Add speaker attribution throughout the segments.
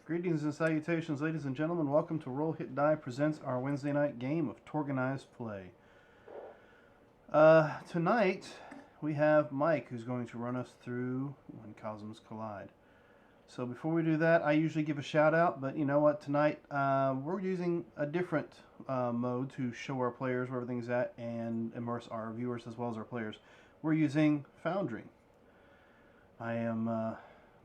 Speaker 1: Greetings and salutations, ladies and gentlemen. Welcome to Roll Hit Die presents our Wednesday night game of TORGanized play. Tonight we have Mike, who's going to run us through When Cosms Collide. So before we do that, I usually give a shout out, but you know what? Tonight we're using a different mode to show our players where everything's at and immerse our viewers as well as our players. We're using Foundry. I am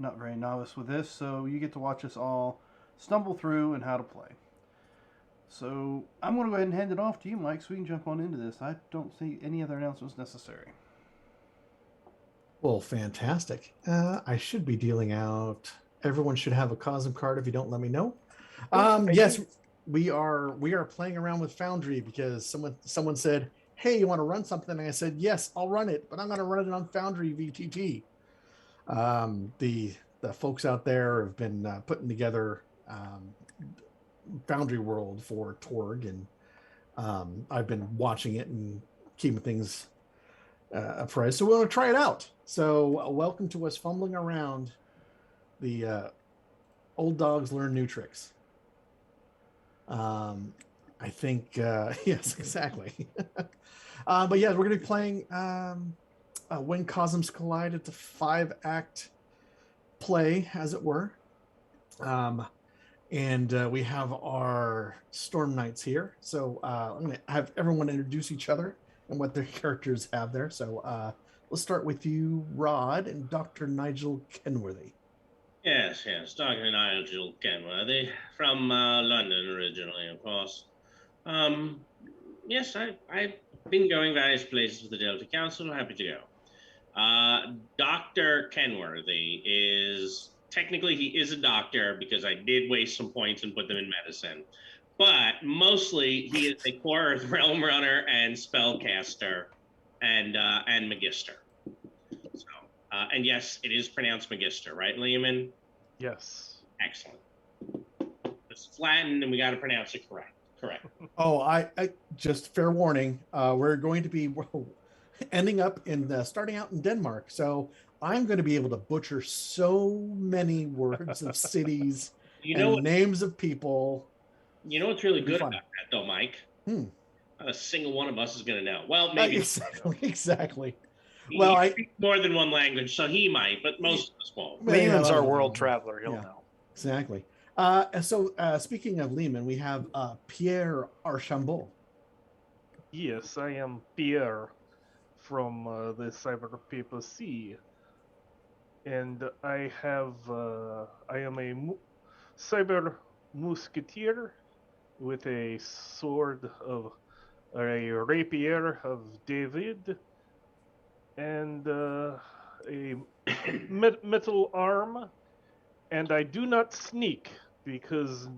Speaker 1: not very novice with this, so you get to watch us all stumble through and how to play. So I'm going to go ahead and hand it off to you, Mike, so we can jump on into this. I don't see any other announcements necessary.
Speaker 2: Well, fantastic. I should be dealing out. Everyone should have a Cosm card if you don't let me know. Yes, we are playing around with Foundry because someone said, "Hey, you want to run something?" And I said, "Yes, I'll run it, but I'm going to run it on Foundry VTT." The folks out there have been putting together Foundry World for Torg, and I've been watching it and keeping things apprised. So we want to try it out. So welcome to us fumbling around the old dogs learn new tricks. I think yes, exactly. But yeah, we're going to be playing When Cosms Collide. It's a 5-act play, as it were. And we have our Storm Knights here. So I'm going to have everyone introduce each other and what their characters have there. So let's start with you, Rod, and Dr. Nigel Kenworthy.
Speaker 3: Yes, Dr. Nigel Kenworthy from London originally, of course. Yes, I've been going various places with the Delta Council. Happy to go. Dr. Kenworthy is technically he is a doctor because I did waste some points and put them in medicine, but mostly he is a core Earth realm runner and spellcaster and magister. So, and yes, it is pronounced magister, right, Lehman?
Speaker 4: Yes.
Speaker 3: Excellent. It's flattened, and we got to pronounce it correct. Correct.
Speaker 2: Oh, I just fair warning. We're going to be ending up in starting out in Denmark, so I'm going to be able to butcher so many words of cities and names of people.
Speaker 3: You know what's really good about that, though, Mike? Not a single one of us is going to know. Well, maybe
Speaker 2: exactly.
Speaker 3: Well, I speak more than one language, so he might, but most of us won't.
Speaker 4: Lehman's our world traveler; he'll know.
Speaker 2: Exactly. So speaking of Lehman, we have Pierre Archambault.
Speaker 4: Yes, I am Pierre from the Cyber People Sea, and I am a cyber musketeer with a sword of a rapier of David and a metal arm, and I do not sneak because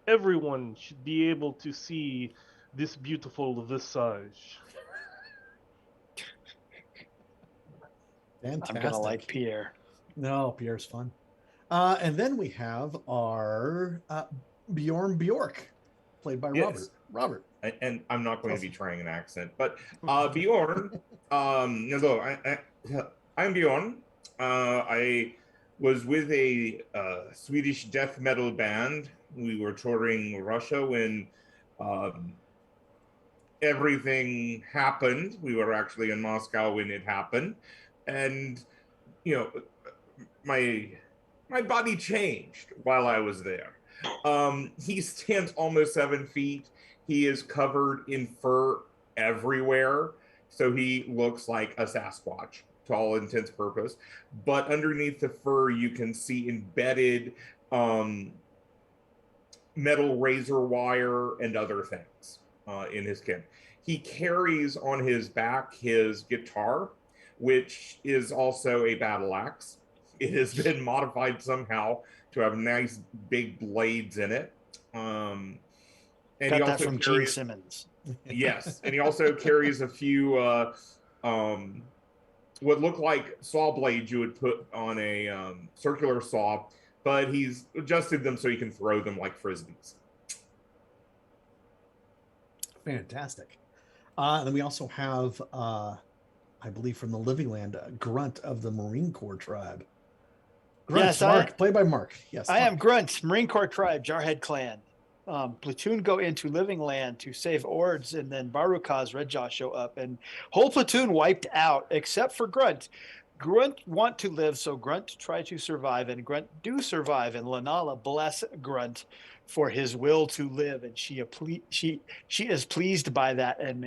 Speaker 4: everyone should be able to see this beautiful visage.
Speaker 2: Fantastic.
Speaker 5: I'm gonna like Pierre.
Speaker 2: No, Pierre's fun. And then we have our Bjorn Bjork, played by Robert.
Speaker 6: And I'm not going to be trying an accent, but Bjorn. Hello, I'm Bjorn. I was with a Swedish death metal band. We were touring Russia when everything happened. We were actually in Moscow when it happened, and my body changed while I was there. He stands almost 7 feet. He is covered in fur everywhere, so he looks like a Sasquatch to all intents and purpose. But underneath the fur, you can see embedded metal razor wire and other things in his skin. He carries on his back his guitar, which is also a battle axe. It has been modified somehow to have nice big blades in it.
Speaker 5: And got that from Gene Simmons.
Speaker 6: Yes, and he also carries a few what look like saw blades you would put on a circular saw, but he's adjusted them so you can throw them like frisbees.
Speaker 2: Fantastic. And then we also have, I believe from the Living Land, Grunt of the Marine Corps tribe. Grunt,
Speaker 5: Yes,
Speaker 2: Mark, play by Mark. Yes,
Speaker 5: I am
Speaker 2: Mark.
Speaker 5: Grunt, Marine Corps tribe, Jarhead clan. Platoon go into living land to save Ords, and then Barukaz Redjaw show up, and whole platoon wiped out except for Grunt. Grunt want to live, so Grunt try to survive, and Grunt do survive. And Lanala bless Grunt for his will to live, and she is pleased by that, and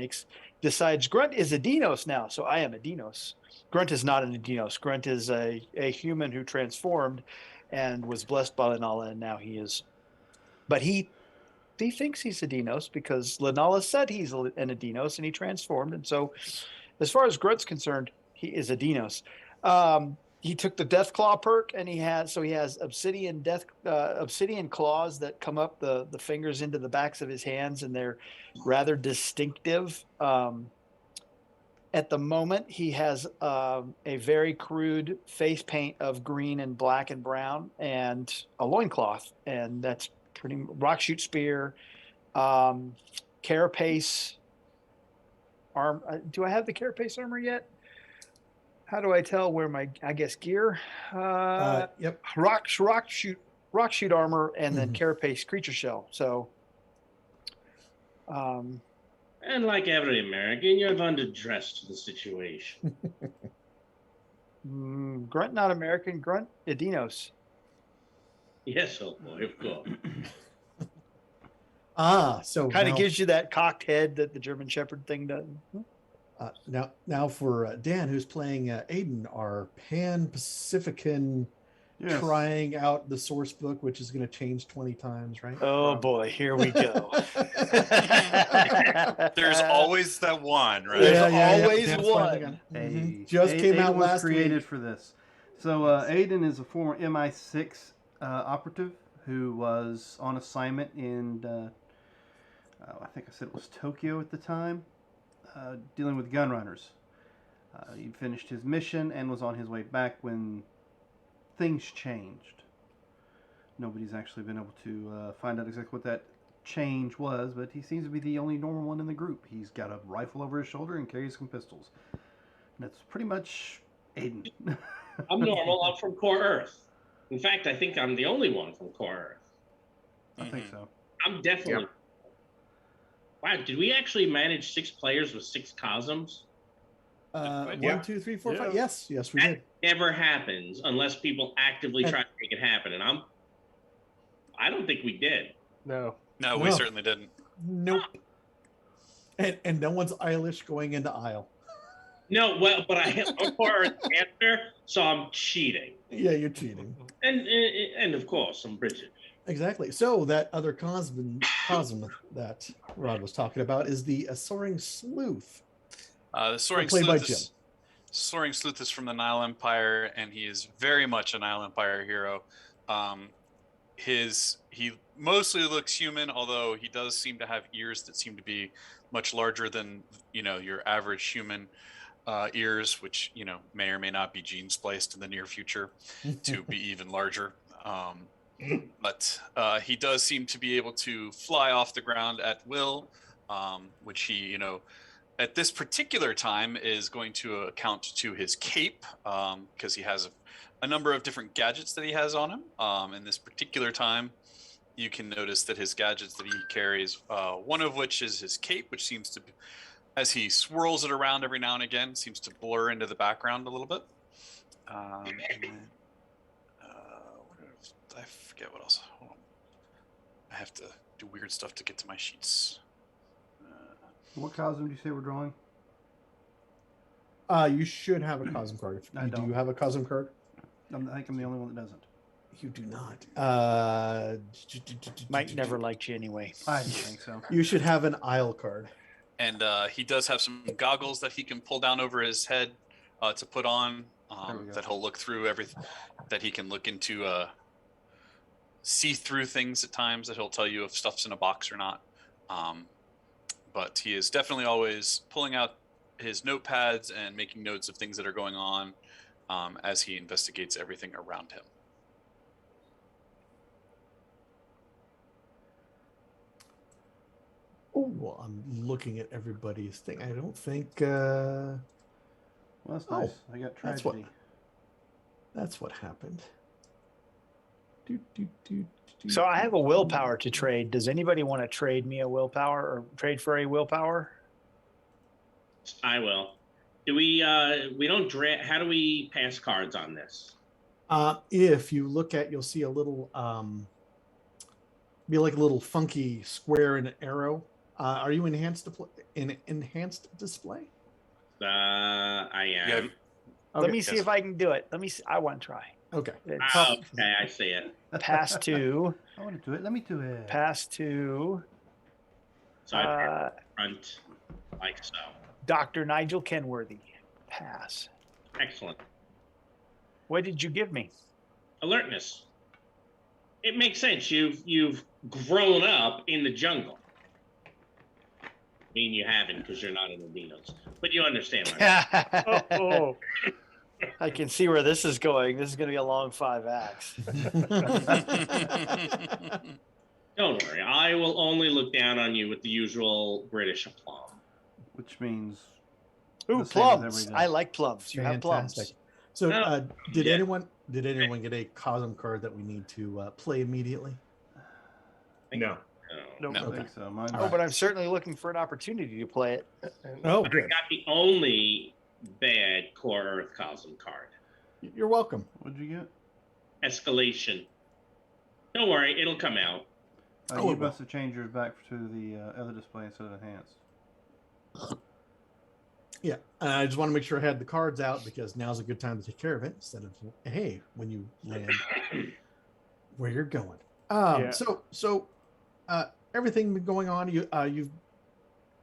Speaker 5: decides Grunt is a Dinos now, so I am a Dinos. Grunt is not an Dinos. Grunt is a human who transformed and was blessed by Lanala, and now he is. But he thinks he's a Dinos because Lanala said he's an Dinos, and he transformed. And so, as far as Grunt's concerned, he is a Dinos. He took the Death Claw perk, and he has obsidian obsidian claws that come up the fingers into the backs of his hands, and they're rather distinctive. At the moment, he has a very crude face paint of green and black and brown, and a loincloth, and that's pretty rock shoot spear, carapace arm. Do I have the carapace armor yet? How do I tell where my gear?
Speaker 2: Yep.
Speaker 5: Rock shoot armor, and then carapace creature shell. So,
Speaker 3: And like every American, you've underdressed the situation.
Speaker 5: Grunt, not American. Grunt, Dinos.
Speaker 3: Yes, oh boy, of course.
Speaker 2: So
Speaker 5: kind of
Speaker 2: now,
Speaker 5: gives you that cocked head that the German Shepherd thing does.
Speaker 2: now for Dan, who's playing Aiden, our Pan-Pacifican, trying out the source book, which is going to change 20 times, right?
Speaker 5: Oh boy, here we go.
Speaker 7: There's always that one, right?
Speaker 5: There's always
Speaker 2: Dan's
Speaker 5: one.
Speaker 2: Hey, just came out
Speaker 1: was
Speaker 2: last
Speaker 1: created
Speaker 2: week
Speaker 1: for this. So Aiden is a former MI6 operative who was on assignment in, I think I said it was Tokyo at the time, dealing with gun runners. He'd finished his mission and was on his way back when things changed. Nobody's actually been able to find out exactly what that change was, but he seems to be the only normal one in the group. He's got a rifle over his shoulder and carries some pistols. And that's pretty much Aiden.
Speaker 3: I'm normal. I'm from Core Earth. In fact, I think I'm the only one from Core Earth.
Speaker 1: I think so.
Speaker 3: I'm definitely.
Speaker 6: Yep.
Speaker 3: Wow, did we actually manage 6 players with 6 Cosms?
Speaker 2: 1, 2, 3, 4, 5. Yes, we
Speaker 3: that
Speaker 2: did.
Speaker 3: Never happens unless people actively try to make it happen, and I don't think we did.
Speaker 4: No,
Speaker 7: we certainly didn't.
Speaker 2: Nope. And no one's Eilish going into Isle.
Speaker 3: No, well, but I have a Core Earth answer, so I'm cheating.
Speaker 2: Yeah, you're cheating.
Speaker 3: And of course, I'm British.
Speaker 2: Exactly. So that other Cosm that Rod was talking about is the Soaring Sleuth.
Speaker 7: The Soaring Sleuth is from the Nile Empire, and he is very much a Nile Empire hero. He mostly looks human, although he does seem to have ears that seem to be much larger than your average human ears, which may or may not be gene spliced in the near future to be even larger. But he does seem to be able to fly off the ground at will, which he, at this particular time is going to account to his cape, because he has a number of different gadgets that he has on him. In this particular time, you can notice that his gadgets that he carries, one of which is his cape, which seems to, as he swirls it around every now and again, seems to blur into the background a little bit. I forget what else. Hold on. I have to do weird stuff to get to my sheets.
Speaker 1: What Cosm do you say we're drawing?
Speaker 2: You should have a Cosm card. Do you have a Cosm card?
Speaker 1: I think I'm the only one that doesn't.
Speaker 2: You do not.
Speaker 5: Mike never liked you anyway.
Speaker 1: I think so.
Speaker 2: You should have an Isle card.
Speaker 7: And he does have some goggles that he can pull down over his head to put on, that he'll look through everything, that he can look into, see through things at times, that he'll tell you if stuff's in a box or not. But he is definitely always pulling out his notepads and making notes of things that are going on as he investigates everything around him.
Speaker 2: Oh, well, I'm looking at everybody's thing. I don't think.
Speaker 1: Well, that's nice. I got tragedy.
Speaker 2: That's what happened.
Speaker 5: So I have a willpower to trade. Does anybody want to trade me a willpower or trade for a willpower?
Speaker 3: I will. Do we don't draw? How do we pass cards on this?
Speaker 2: If you look at, you'll see a little, be like a little funky square and an arrow. Are you enhanced display?
Speaker 3: I am.
Speaker 7: Yeah,
Speaker 2: Okay.
Speaker 5: Let me see if I can do it. Let me see. I want to try.
Speaker 2: Okay.
Speaker 5: It's
Speaker 3: Okay, I see it.
Speaker 5: pass to
Speaker 1: I want to do it. Let me do it.
Speaker 5: pass to
Speaker 3: So I front like so.
Speaker 5: Dr. Nigel Kenworthy. Pass.
Speaker 3: Excellent.
Speaker 5: What did you give me?
Speaker 3: Alertness. It makes sense. You've grown up in the jungle. I mean, you haven't because you're not in albinos, but you understand.
Speaker 4: Oh,
Speaker 5: I can see where this is going. This is going to be a long 5 acts.
Speaker 3: Don't worry. I will only look down on you with the usual British aplomb.
Speaker 1: Which means
Speaker 5: Ooh,
Speaker 1: the same as
Speaker 5: plums.
Speaker 1: every day.
Speaker 5: I like plums. You have plums.
Speaker 2: Fantastic. So,
Speaker 3: No.
Speaker 2: did
Speaker 3: Yeah.
Speaker 2: anyone get a Cosm card that we need to play immediately?
Speaker 6: No.
Speaker 4: no.
Speaker 1: I think so. Mine's
Speaker 5: Oh, but I'm certainly looking for an opportunity to play it.
Speaker 2: Oh,
Speaker 3: I
Speaker 2: good.
Speaker 3: got the only bad Core Earth Cosm card.
Speaker 2: You're welcome.
Speaker 1: What'd you get?
Speaker 3: Escalation. Don't worry, it'll come out.
Speaker 2: Oh,
Speaker 1: You
Speaker 2: it will.
Speaker 1: must have changed yours back to the other display instead of enhanced.
Speaker 2: Yeah, I just want to make sure I had the cards out because now's a good time to take care of it instead of hey, when you land where you're going.
Speaker 4: Yeah.
Speaker 2: So everything been going on.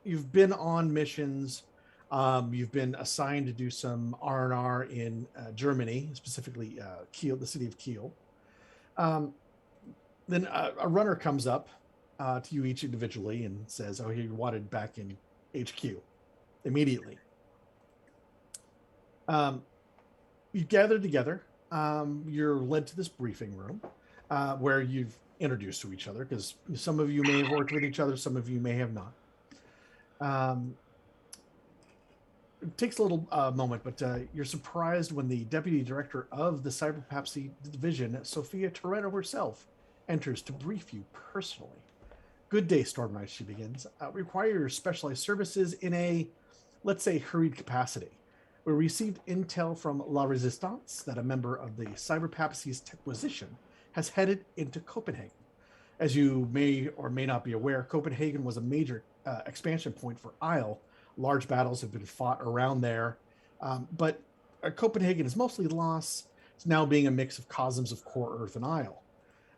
Speaker 2: You've been on missions. You've been assigned to do some R&R in Germany, specifically Kiel, the city of Kiel. Then a runner comes up to you each individually and says, "Oh, you're wanted back in HQ immediately." You gather together. You're led to this briefing room where you've introduced to each other because some of you may have worked with each other, some of you may have not. It takes a little moment, but you're surprised when the deputy director of the Cyberpapsy division, Sophia Toretto herself, enters to brief you personally. "Good day, Storm Knight," she begins. "Require your specialized services in a, let's say, hurried capacity. We received intel from La Resistance that a member of the Cyberpapsy's Techquisition has headed into Copenhagen. As you may or may not be aware, Copenhagen was a major expansion point for Isle. Large battles have been fought around there, but Copenhagen is mostly lost. It's now being a mix of Cosms of Core Earth and Isle.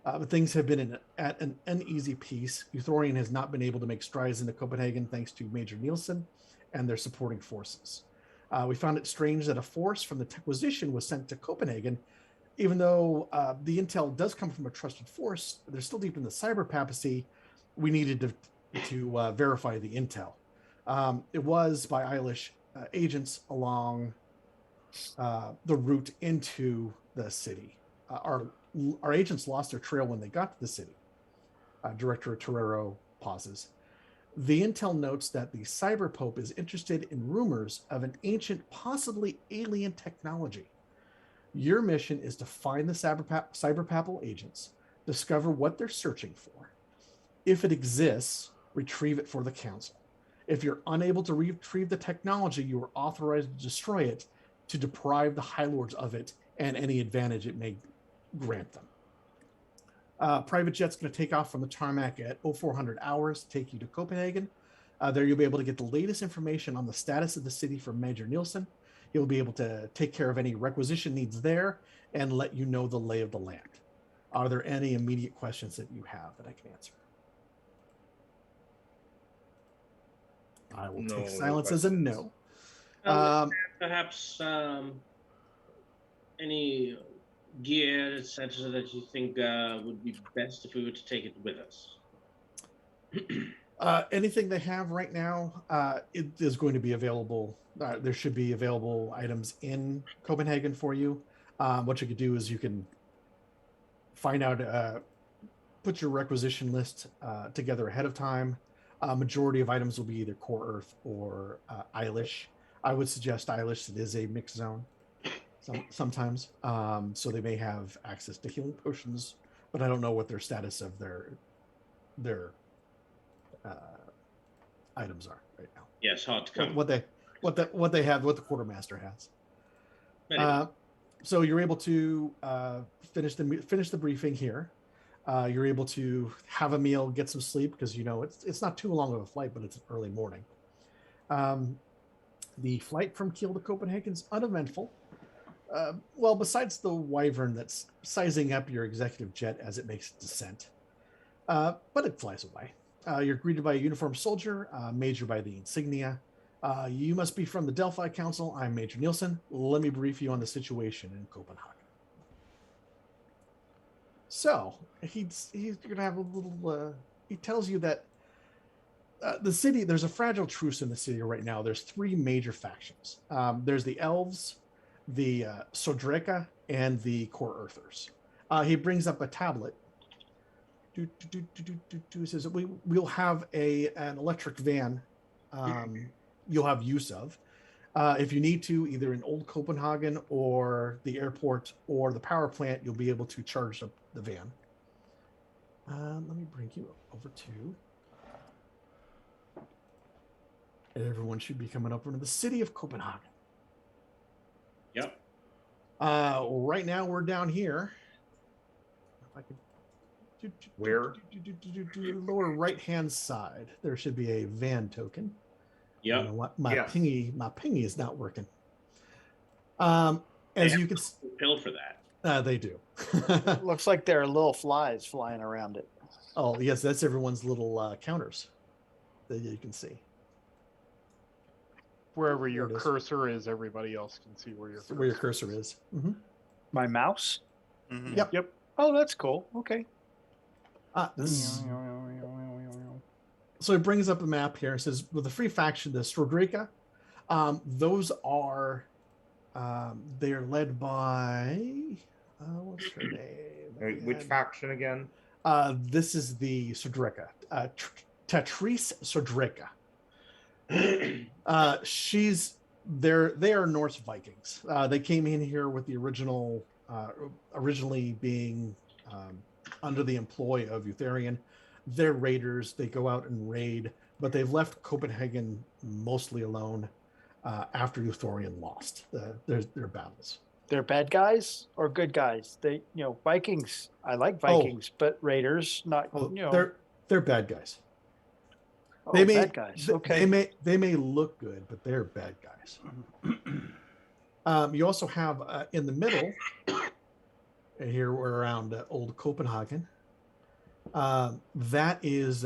Speaker 2: But things have been at an uneasy pace. Euthorian has not been able to make strides into Copenhagen thanks to Major Nielsen and their supporting forces. We found it strange that a force from the Techquisition was sent to Copenhagen. Even though the intel does come from a trusted force, they're still deep in the cyber papacy. We needed to verify the intel. It was by Eilish agents along the route into the city. Our agents lost their trail when they got to the city." Director Torero pauses. "The intel notes that the Cyber Pope is interested in rumors of an ancient, possibly alien technology. Your mission is to find the Cyberpapal agents, discover what they're searching for. If it exists, retrieve it for the Council. If you're unable to retrieve the technology, you are authorized to destroy it to deprive the High Lords of it and any advantage it may grant them. Private jet's going to take off from the tarmac at 0400 hours to take you to Copenhagen. There you'll be able to get the latest information on the status of the city from Major Nielsen. He'll be able to take care of any requisition needs there and let you know the lay of the land. Are there any immediate questions that you have that I can answer?" I will
Speaker 6: No,
Speaker 2: take
Speaker 6: no
Speaker 2: silence as a
Speaker 6: questions.
Speaker 2: no.
Speaker 3: Perhaps any gear, etc., that you think would be best if we were to take it with us?
Speaker 2: Anything they have right now, it is going to be available. There should be available items in Copenhagen for you. What you could do is you can find out, put your requisition list together ahead of time. Majority of items will be either Core Earth or Eilish. I would suggest Eilish. It is a mixed zone sometimes. So they may have access to healing potions but I don't know what their status of their items are right now.
Speaker 3: Yes, hard to come.
Speaker 2: What they have, what the quartermaster has.
Speaker 3: Anyway.
Speaker 2: So you're able to finish the briefing here. You're able to have a meal, get some sleep, because it's not too long of a flight, but it's an early morning. The flight from Kiel to Copenhagen is uneventful. Well, besides the wyvern that's sizing up your executive jet as it makes its descent, but it flies away. You're greeted by a uniformed soldier, major by the insignia. You must be from the Delphi Council. I'm Major Nielsen. Let me brief you on the situation in Copenhagen. So he's going to have a little. He tells you that the city. There's a fragile truce in the city right now. There's 3 major factions. There's the elves, the Sodreka, and the Core Earthers. He brings up a tablet. He says we'll have an electric van. You'll have use of. If you need to, either in Old Copenhagen or the airport or the power plant, you'll be able to charge up the van. Let me bring you over to. Everyone should be coming up into the city of Copenhagen.
Speaker 3: Yep.
Speaker 2: Right now we're down here. If I could.
Speaker 6: Where?
Speaker 2: Lower right-hand side, there should be a van token.
Speaker 3: Yep.
Speaker 2: You know what? My
Speaker 6: Yes.
Speaker 2: pingy is not working. As you can,
Speaker 3: Pill for that.
Speaker 2: they do.
Speaker 5: Looks like there are little flies flying around it.
Speaker 2: Oh yes, that's everyone's little counters that you can see.
Speaker 4: Wherever
Speaker 2: There
Speaker 4: your
Speaker 2: it is.
Speaker 4: cursor is, everybody else can see where your
Speaker 2: cursor is. Mm-hmm.
Speaker 5: My mouse?
Speaker 7: Mhm.
Speaker 2: Yep.
Speaker 4: Yep.
Speaker 5: Oh, that's cool. Okay.
Speaker 2: So it brings up a map here. It says with the free faction, the Strodrika, those are they're led by what's her name?
Speaker 6: Which faction again?
Speaker 2: This is the Sodreka, Tatrice Sodreka. They are Norse Vikings. They came in here with the originally being under the employ of Eutherion. They're raiders. They go out and raid, but they've left Copenhagen mostly alone after Eutherion lost their battles.
Speaker 5: They're bad guys or good guys? They, Vikings. I like Vikings, but raiders, not,
Speaker 2: They're bad guys.
Speaker 5: oh,
Speaker 2: They may
Speaker 5: bad guys. Okay.
Speaker 2: they may look good, but they're bad guys. You also have in the middle here, we're around Old Copenhagen. That is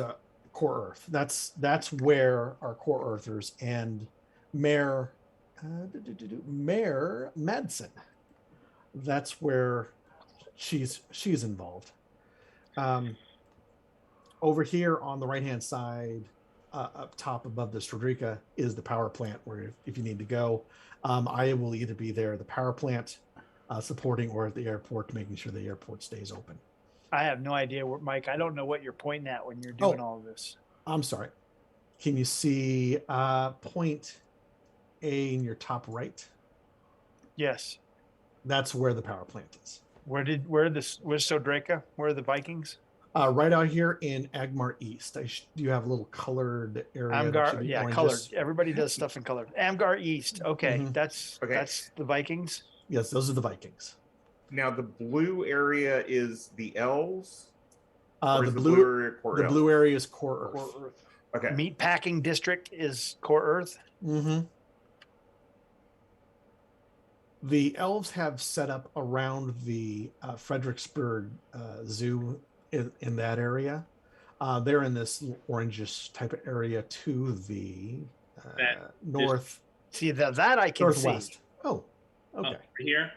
Speaker 2: Core Earth. That's where our Core Earthers and Mayor Madsen. That's where she's involved. Over here on the right hand side, up top above the Strodrika, is the power plant where if you need to go. I will either be there at the power plant supporting or at the airport, making sure the airport stays open.
Speaker 5: I have no idea where, Mike. I don't know what you're pointing at when you're doing all of this.
Speaker 2: I'm sorry. Can you see point A in your top right?
Speaker 5: Yes.
Speaker 2: That's where the power plant is.
Speaker 5: Where's Sodreka? Where are the Vikings?
Speaker 2: Right out here in Agmar East. Do you have a little colored area?
Speaker 5: Amgar, yeah, colored. Everybody does stuff in colored. Amgar East. Okay,
Speaker 2: Mhm.
Speaker 5: that's the Vikings.
Speaker 2: Yes, those are the Vikings.
Speaker 6: Now the blue area is the elves. Or
Speaker 2: The
Speaker 6: is
Speaker 2: blue
Speaker 6: area Core Elves?
Speaker 2: blue area is Core Earth.
Speaker 4: Core Earth.
Speaker 6: Okay.
Speaker 5: Meatpacking district is Core Earth.
Speaker 2: Mm-hmm. The elves have set up around the Fredericksburg Zoo in that area. They're in this orangish type of area to the north.
Speaker 5: See that I can
Speaker 2: northwest.
Speaker 5: see.
Speaker 2: Oh, okay.
Speaker 3: Right here.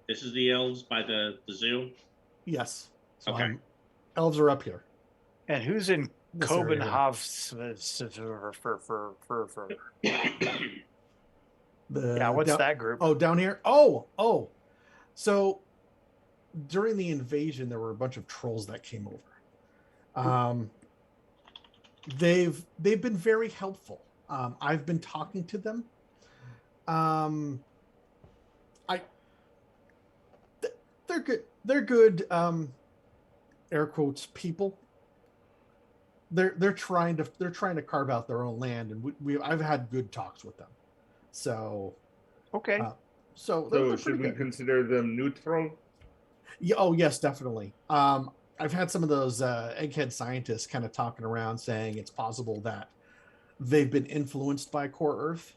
Speaker 3: This is the elves by the zoo.
Speaker 2: Yes. So
Speaker 3: Okay.
Speaker 2: Elves are up here.
Speaker 5: And who's in
Speaker 2: This area
Speaker 5: Copenhagen?
Speaker 2: The,
Speaker 5: What's that group?
Speaker 2: Oh, down here. Oh. So during the invasion, there were a bunch of trolls that came over. They've been very helpful. I've been talking to them. They're good. They're good. air quotes people. They're trying to carve out their own land, and I've had good talks with them. So
Speaker 5: Okay.
Speaker 2: so
Speaker 6: So
Speaker 2: they're
Speaker 6: should
Speaker 2: pretty
Speaker 6: we
Speaker 2: good.
Speaker 6: consider them neutral?
Speaker 2: Yeah, oh yes, definitely. I've had some of those egghead scientists kind of talking around saying it's possible that they've been influenced by Core Earth,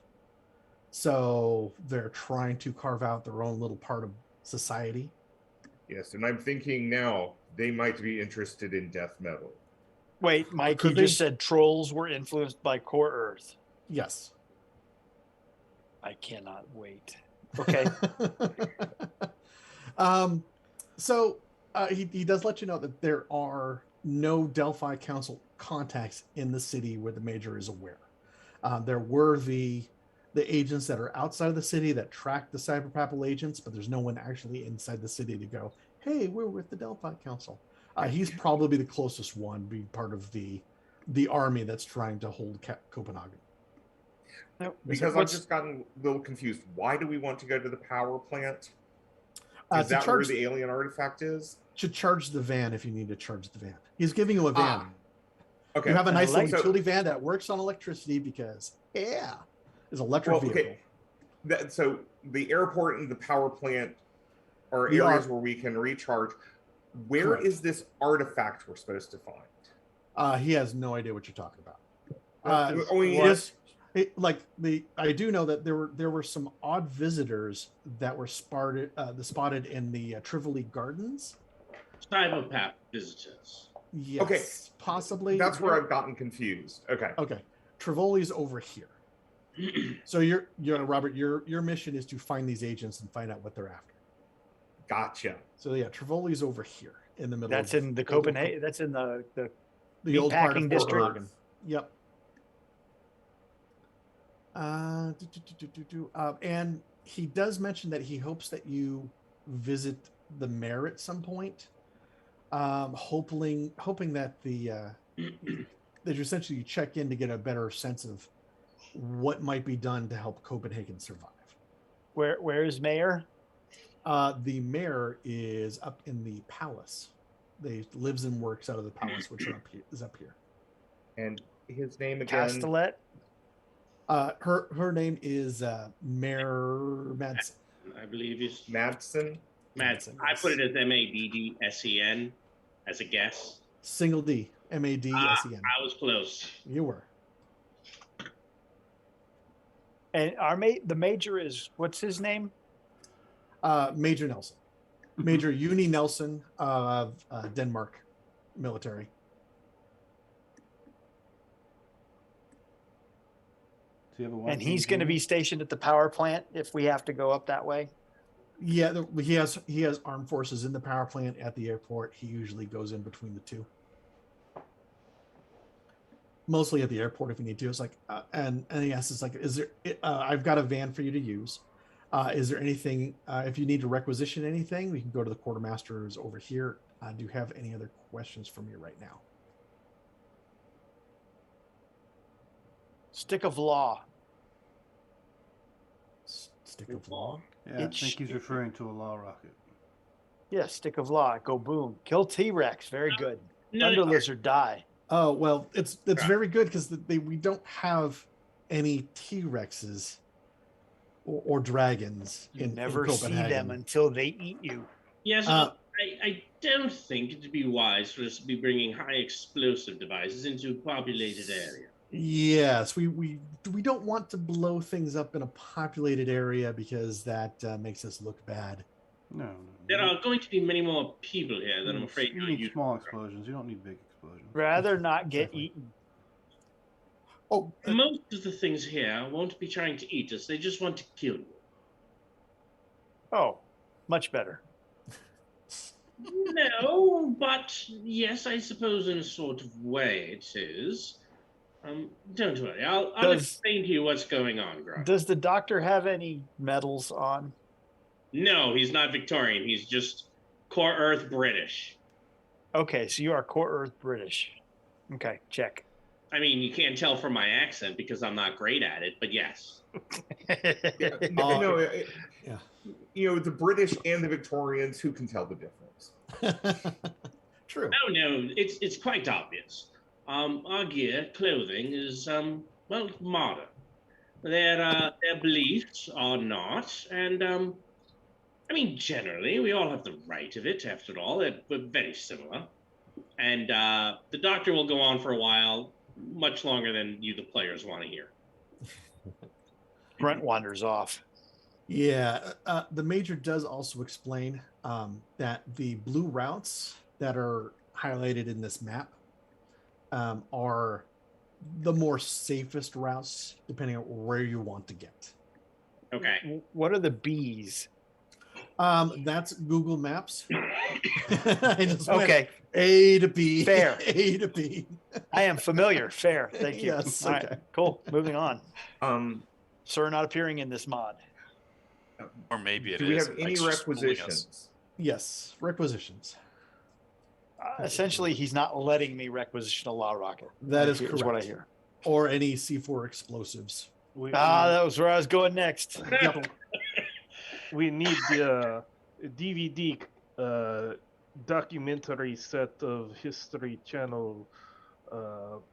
Speaker 2: so they're trying to carve out their own little part of society.
Speaker 6: Yes, and I'm thinking now they might be interested in death metal.
Speaker 5: Wait, Mike,
Speaker 2: Could
Speaker 5: you
Speaker 2: they-
Speaker 5: just said trolls were influenced by Core Earth.
Speaker 2: Yes.
Speaker 5: I cannot wait. Okay.
Speaker 2: So he does let you know that there are no Delphi Council contacts in the city where the Major is aware. There were the agents that are outside of the city that track the Cyberpapal agents, but there's no one actually inside the city to go, hey, we're with the Delphi Council. He's probably the closest one, being part of the army that's trying to hold Copenhagen.
Speaker 5: Now,
Speaker 6: Because I've just gotten a little confused. Why do we want to go to the power plant? Is that where the alien artifact is?
Speaker 2: To charge the van if you need to charge the van. He's giving you a van.
Speaker 6: Okay.
Speaker 2: You have a nice little
Speaker 5: So-
Speaker 2: utility van that works on electricity because, it's an electric vehicle.
Speaker 6: So the airport and the power plant are
Speaker 2: The
Speaker 6: areas
Speaker 2: ar-
Speaker 6: where we can recharge. Where
Speaker 2: Correct.
Speaker 6: is this artifact we're supposed to find?
Speaker 2: He has no idea what you're talking about. I do know that there were some odd visitors that were spotted in the Trivoli Gardens.
Speaker 3: Cyberpath visitors.
Speaker 2: Yes,
Speaker 6: Okay.
Speaker 2: possibly.
Speaker 6: That's where I've gotten confused. Okay.
Speaker 2: Okay, Trivoli's over here. So you're Robert. Your mission is to find these agents and find out what they're after.
Speaker 6: Gotcha.
Speaker 2: So yeah, Trivoli's over here in the middle.
Speaker 5: That's in the Copenhagen. That's in the
Speaker 2: the old part of
Speaker 5: meatpacking district?
Speaker 2: Copenhagen. Yep. And he does mention that he hopes that you visit the mayor at some point, hoping that that you essentially check in to get a better sense of what might be done to help Copenhagen survive.
Speaker 5: Where is Mayor?
Speaker 2: The mayor is up in the palace. They lives and works out of the palace, which is up here.
Speaker 6: And his name again?
Speaker 5: Castellet?
Speaker 2: Her name is Mayor Madsen.
Speaker 3: I believe it's
Speaker 6: Madsen.
Speaker 3: Madsen. I put it as Madden as a guess.
Speaker 2: Single D, Madsen.
Speaker 3: I was close.
Speaker 2: You were.
Speaker 5: And the major is, what's his name?
Speaker 2: Major Nelson. Major Uni Nelson of Denmark military.
Speaker 5: And he's going to be stationed at the power plant if we have to go up that way.
Speaker 2: Yeah, he has armed forces in the power plant at the airport. He usually goes in between the two. Mostly at the airport if you need to. It's like, and he asks, it's like, is there? I've got a van for you to use. Is there anything? If you need to requisition anything, we can go to the quartermasters over here. Do you have any other questions for me right now?
Speaker 5: Stick of law.
Speaker 2: Stick of law.
Speaker 1: Yeah, I think he's referring to a law rocket.
Speaker 5: Yeah, stick of law. Go boom. Kill T-Rex. Very good.
Speaker 3: No,
Speaker 5: Thunder lizard die.
Speaker 2: Oh well, it's very good because we don't have any T-Rexes or dragons.
Speaker 5: You
Speaker 2: in
Speaker 5: never see
Speaker 2: Copenhagen.
Speaker 5: them until they eat you.
Speaker 3: Yes, I don't think it'd be wise for us to be bringing high explosive devices into a populated area.
Speaker 2: Yes, we don't want to blow things up in a populated area because that makes us look bad.
Speaker 1: No.
Speaker 3: There are going to be many more people here than I'm afraid
Speaker 1: you need small explosions. You don't need big explosions.
Speaker 5: Rather not get
Speaker 2: Exactly.
Speaker 5: eaten.
Speaker 2: Oh,
Speaker 3: Most of the things here won't be trying to eat us. They just want to kill you.
Speaker 5: Oh, much better.
Speaker 3: No, but yes, I suppose in a sort of way it is. Don't worry. I'll explain to you what's going on, Grog.
Speaker 5: Does the doctor have any medals on?
Speaker 3: No, he's not Victorian. He's just Core Earth British.
Speaker 5: Okay, so you are Core Earth British. Okay, check.
Speaker 3: I mean, you can't tell from my accent because I'm not great at it, but yes.
Speaker 6: You know, the British and the Victorians, who can tell the difference?
Speaker 2: True.
Speaker 3: Oh no, it's quite obvious. Our gear, clothing is well modern. Their beliefs are not, and I mean generally we all have the right of it. After all, we're very similar. And the doctor will go on for a while, much longer than you, the players, want to hear.
Speaker 5: Grunt wanders off.
Speaker 2: Yeah, the major does also explain that the blue routes that are highlighted in this map are the more safest routes, depending on where you want to get.
Speaker 3: Okay.
Speaker 5: What are the B's?
Speaker 2: That's Google Maps. I just went
Speaker 5: Okay,
Speaker 2: A to B.
Speaker 5: Fair.
Speaker 2: A to B.
Speaker 5: I am familiar. Fair. Thank you.
Speaker 2: Yes,
Speaker 5: All right,
Speaker 2: okay.
Speaker 5: cool. Moving on.
Speaker 6: So
Speaker 5: Sir not appearing in this mod.
Speaker 7: Or maybe it
Speaker 6: do
Speaker 7: is.
Speaker 6: we have
Speaker 7: and
Speaker 6: any
Speaker 7: Mike's just fooling us.
Speaker 6: requisitions?
Speaker 2: Yes, requisitions.
Speaker 5: Essentially, he's not letting me requisition a law rocket.
Speaker 2: That is
Speaker 5: Is what I
Speaker 2: correct.
Speaker 5: hear.
Speaker 2: Or any C4 explosives.
Speaker 5: That was where I was going next.
Speaker 2: Yep.
Speaker 4: we need the DVD documentary set of History Channel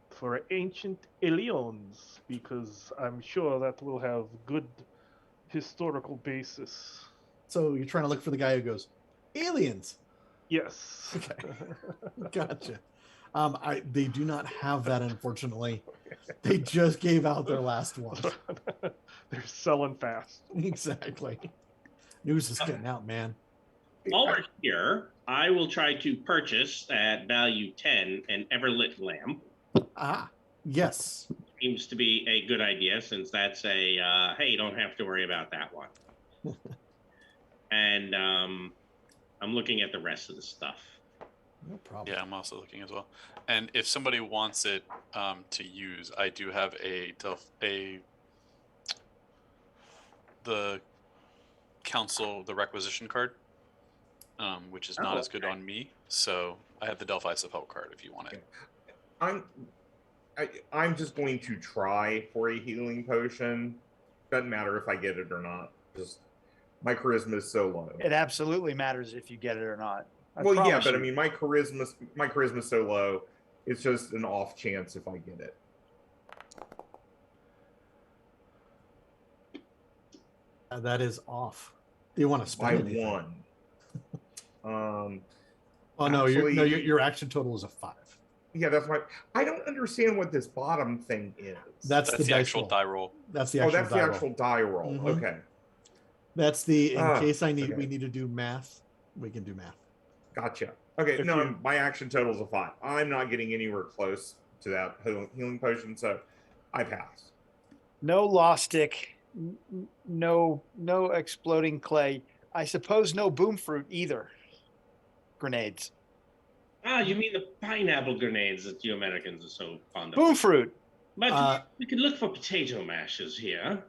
Speaker 4: for ancient aliens, because I'm sure that will have good historical basis.
Speaker 2: So you're trying to look for the guy who goes, aliens.
Speaker 4: Yes.
Speaker 2: Okay. Gotcha. They do not have that, unfortunately. They just gave out their last one.
Speaker 4: They're selling fast.
Speaker 2: Exactly. News is getting out, man.
Speaker 3: While we're here, I will try to purchase at value 10 an everlit lamp.
Speaker 2: Ah, yes.
Speaker 3: Seems to be a good idea, since that's a hey, you don't have to worry about that one. And I'm looking at the rest of the stuff.
Speaker 2: No problem.
Speaker 7: Yeah, I'm also looking as well. And if somebody wants it to use, I do have the council, the requisition card, which is not as good on me. So I have the Delphi Self-Help card if you want it.
Speaker 6: I'm just going to try for a healing potion. Doesn't matter if I get it or not. Just my charisma is so low.
Speaker 5: It absolutely matters if you get it or not.
Speaker 6: Well, yeah,
Speaker 5: promise
Speaker 6: but I
Speaker 5: you.
Speaker 6: mean, my charisma's so low. It's just an off chance if I get it.
Speaker 2: That is off. Do you want to
Speaker 6: By
Speaker 2: spend anything?
Speaker 6: one.
Speaker 2: Oh no,
Speaker 6: Actually-
Speaker 2: your action total is a 5.
Speaker 6: Yeah, that's my. I don't understand what this bottom thing is.
Speaker 2: That's
Speaker 7: That's
Speaker 2: the
Speaker 7: the
Speaker 2: dice
Speaker 7: actual
Speaker 2: roll.
Speaker 7: die roll.
Speaker 2: That's the
Speaker 6: oh,
Speaker 2: actual
Speaker 6: that's
Speaker 2: die
Speaker 6: the
Speaker 2: roll.
Speaker 6: actual die roll.
Speaker 2: Mhm.
Speaker 6: Okay,
Speaker 2: That's the in
Speaker 6: Ah,
Speaker 2: case we
Speaker 6: okay.
Speaker 2: need to do math, we can do math.
Speaker 6: gotcha. Okay,
Speaker 4: If
Speaker 6: no,
Speaker 4: you-
Speaker 6: my action total is a 5. I'm not getting anywhere close to that healing potion, so I pass.
Speaker 5: No law stick, no exploding clay. I suppose no boom fruit either. Grenades.
Speaker 3: Ah, you mean the pineapple grenades that you Americans are so fond of?
Speaker 5: Boom fruit.
Speaker 3: But we could look for potato mashes here.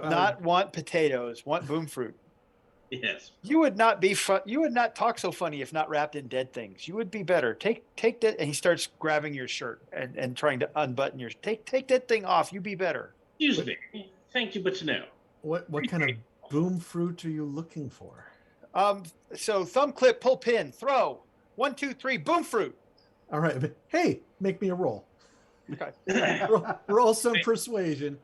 Speaker 5: Not want potatoes. Want boom fruit.
Speaker 3: Yes.
Speaker 5: You would not be you would not talk so funny if not wrapped in dead things. You would be better. Take that, and he starts grabbing your shirt and trying to unbutton your. Take that thing off. You be better.
Speaker 3: Excuse me. Thank you, but no.
Speaker 2: What kind of boom fruit are you looking for?
Speaker 5: So thumb clip, pull pin, throw. 1, 2, 3, boom fruit.
Speaker 2: All right. Hey, make me a roll.
Speaker 5: Okay.
Speaker 2: Roll some persuasion.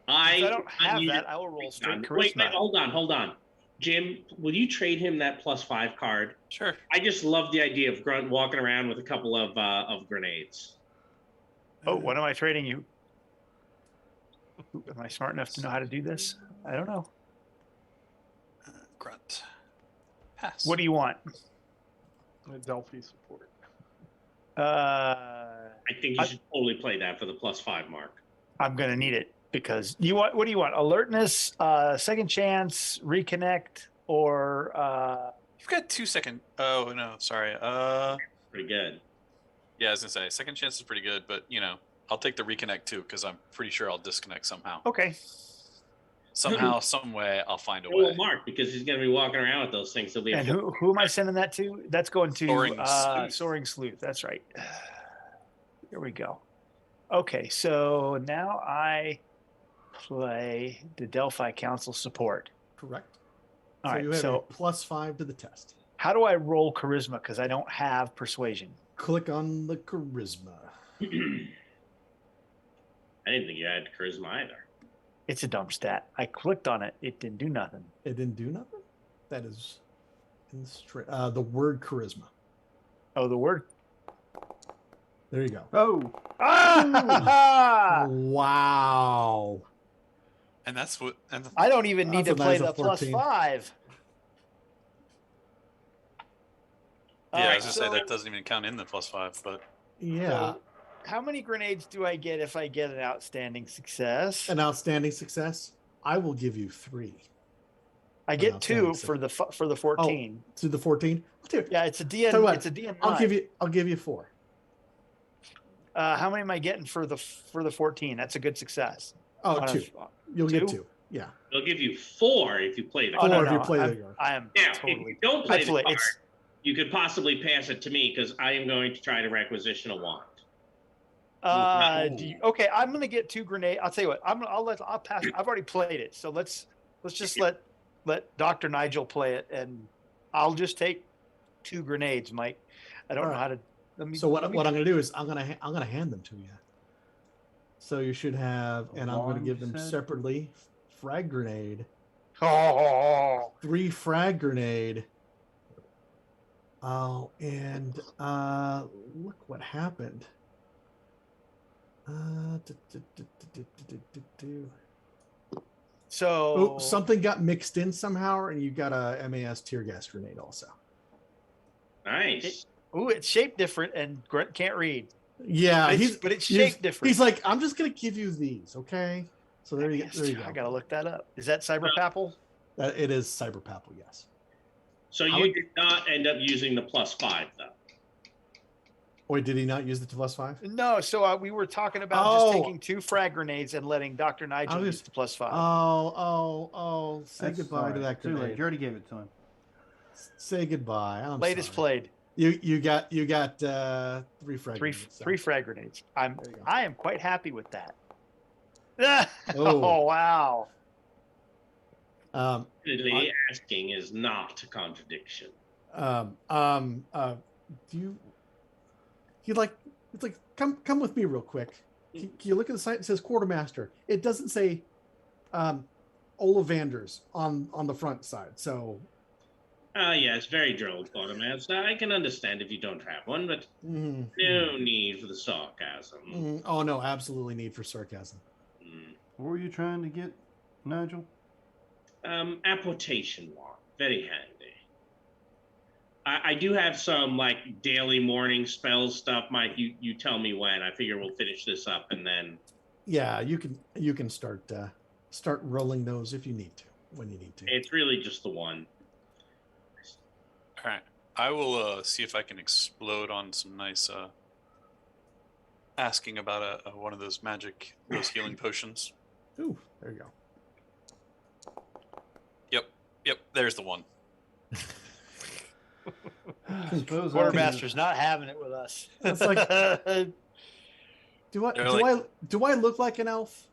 Speaker 5: If I don't have that, I will roll straight charisma.
Speaker 3: Wait, hold on. Jim, will you trade him that +5 card?
Speaker 7: Sure.
Speaker 3: I just love the idea of Grunt walking around with a couple of grenades.
Speaker 5: Oh, what am I trading you? Am I smart enough to know how to do this? I don't know.
Speaker 7: Grunt. Pass.
Speaker 5: What do you want?
Speaker 4: Delphi support.
Speaker 3: I think you should totally play that for the +5 mark.
Speaker 5: I'm gonna need it because what do you want? Alertness, second chance, reconnect, or
Speaker 7: You've got 2 second. Oh no, sorry.
Speaker 3: Pretty good.
Speaker 7: Yeah, I was gonna say second chance is pretty good, but I'll take the reconnect too because I'm pretty sure I'll disconnect somehow.
Speaker 5: okay.
Speaker 7: Somehow, some way, I'll find a
Speaker 3: Well,
Speaker 7: way.
Speaker 3: Mark, because he's going to be walking around with those things. He'll be
Speaker 5: And who am I sending that to? That's going to
Speaker 7: Soaring Sleuth.
Speaker 5: Soaring Sleuth. That's right. Here we go. Okay, so now I play the Delphi Council support.
Speaker 2: Correct.
Speaker 5: All
Speaker 2: so
Speaker 5: right,
Speaker 2: you have
Speaker 5: so
Speaker 2: a +5 to the test.
Speaker 5: How do I roll charisma? Because I don't have persuasion.
Speaker 2: Click on the charisma.
Speaker 3: I didn't think you had charisma either.
Speaker 5: It's a dumb stat. I clicked on it. It didn't do nothing.
Speaker 2: It didn't do nothing? That is the word charisma.
Speaker 5: Oh, the word.
Speaker 2: There you go.
Speaker 1: Oh,
Speaker 5: Ah!
Speaker 2: Wow.
Speaker 7: And that's what. And the,
Speaker 5: I don't even need to
Speaker 2: That's a
Speaker 5: play
Speaker 2: nice
Speaker 5: the plus
Speaker 2: 14.
Speaker 5: 5.
Speaker 7: yeah,
Speaker 5: All
Speaker 7: I
Speaker 5: right,
Speaker 7: was gonna say
Speaker 5: so-
Speaker 7: that doesn't even count in the +5, but
Speaker 2: Yeah.
Speaker 5: So how many grenades do I get if I get an outstanding success?
Speaker 2: An outstanding success. I will give you 3
Speaker 5: I
Speaker 2: an
Speaker 5: get
Speaker 2: outstanding
Speaker 5: 2 for the 14.
Speaker 2: to the 14.
Speaker 5: Yeah, it's a DN.
Speaker 2: Tell you what,
Speaker 5: It's a DN.
Speaker 2: I'll give you 4.
Speaker 5: How many am I getting for the 14? That's a good success.
Speaker 2: Oh,
Speaker 5: On a-
Speaker 2: 2. You'll get
Speaker 5: 2?
Speaker 2: 2. Yeah.
Speaker 3: They'll give you 4 if you play the
Speaker 5: Oh,
Speaker 3: card.
Speaker 5: no,
Speaker 2: Or if you
Speaker 5: no,
Speaker 2: play the
Speaker 5: I'm-
Speaker 2: card.
Speaker 5: I am
Speaker 3: Now, if
Speaker 5: totally.
Speaker 3: you don't play the
Speaker 5: Actually,
Speaker 3: card,
Speaker 5: it's
Speaker 3: you could possibly pass it to me because I am going to try to requisition a wand.
Speaker 5: okay. I'm gonna get 2 grenades. I'll tell you what. I'll pass. I've already played it, so let's just let Dr. Nigel play it, and I'll just take 2 grenades, Mike. I don't
Speaker 2: All
Speaker 5: know
Speaker 2: right.
Speaker 5: how to. Let me,
Speaker 2: So what
Speaker 5: let me-
Speaker 2: I'm going to do is I'm going to hand them to you. So you should have,
Speaker 1: A
Speaker 2: and I'm going to
Speaker 1: wand,
Speaker 2: give
Speaker 1: you
Speaker 2: them
Speaker 1: said?
Speaker 2: separately. Frag grenade,
Speaker 5: Oh,
Speaker 2: 3 frag grenade. Oh, and look what happened.
Speaker 5: so
Speaker 2: Oh, something got mixed in somehow, and you got a MAS tear gas grenade also.
Speaker 3: Nice.
Speaker 5: It's shaped different, and Grunt can't read.
Speaker 2: Yeah,
Speaker 5: But it's shaped different.
Speaker 2: He's like, I'm just gonna give you these, okay? So there you go.
Speaker 5: I gotta look that up. Is that Cyberpapple?
Speaker 2: That it is Cyberpapple, yes.
Speaker 3: So
Speaker 2: I
Speaker 3: you
Speaker 2: would-
Speaker 3: did not end up using the +5 though.
Speaker 2: Wait, did he not use the +5?
Speaker 5: No. So we were talking about just taking 2 frag grenades and letting Dr. Nigel use the +5.
Speaker 2: Oh, say
Speaker 1: that's
Speaker 2: goodbye
Speaker 1: all
Speaker 2: to
Speaker 1: right.
Speaker 2: that
Speaker 1: Too late.
Speaker 2: grenade.
Speaker 1: You already gave it to him.
Speaker 2: Say goodbye. I'm
Speaker 5: Latest
Speaker 2: sorry.
Speaker 5: played.
Speaker 2: You got 3 frag
Speaker 5: 3
Speaker 2: grenades, so.
Speaker 5: 3 frag grenades.
Speaker 2: There you go.
Speaker 5: I am quite happy with that.
Speaker 2: Oh.
Speaker 5: Oh wow.
Speaker 3: Admittedly, asking is not a contradiction.
Speaker 2: Do you like? It's like come with me real quick. Can you look at the site? It says quartermaster. It doesn't say Ollivanders on the front side. So
Speaker 3: Yes, very droll quartermaster. I can understand if you don't have one, but no need for the sarcasm.
Speaker 2: Oh no, absolutely need for sarcasm.
Speaker 1: What were you trying to get, Nigel?
Speaker 3: Apportation wand, very handy. I do have some like daily morning spell stuff, Mike. You tell me when. I figure we'll finish this up and then.
Speaker 2: Yeah, you can start rolling those if you need to, when you need to.
Speaker 3: It's really just the one.
Speaker 7: all right. I will see if I can explode on some nice asking about one of those healing potions.
Speaker 2: Ooh, there you go.
Speaker 7: Yep, there's the one.
Speaker 1: I suppose
Speaker 5: Quartermaster's not having it with us.
Speaker 2: It's like, do I look like an elf?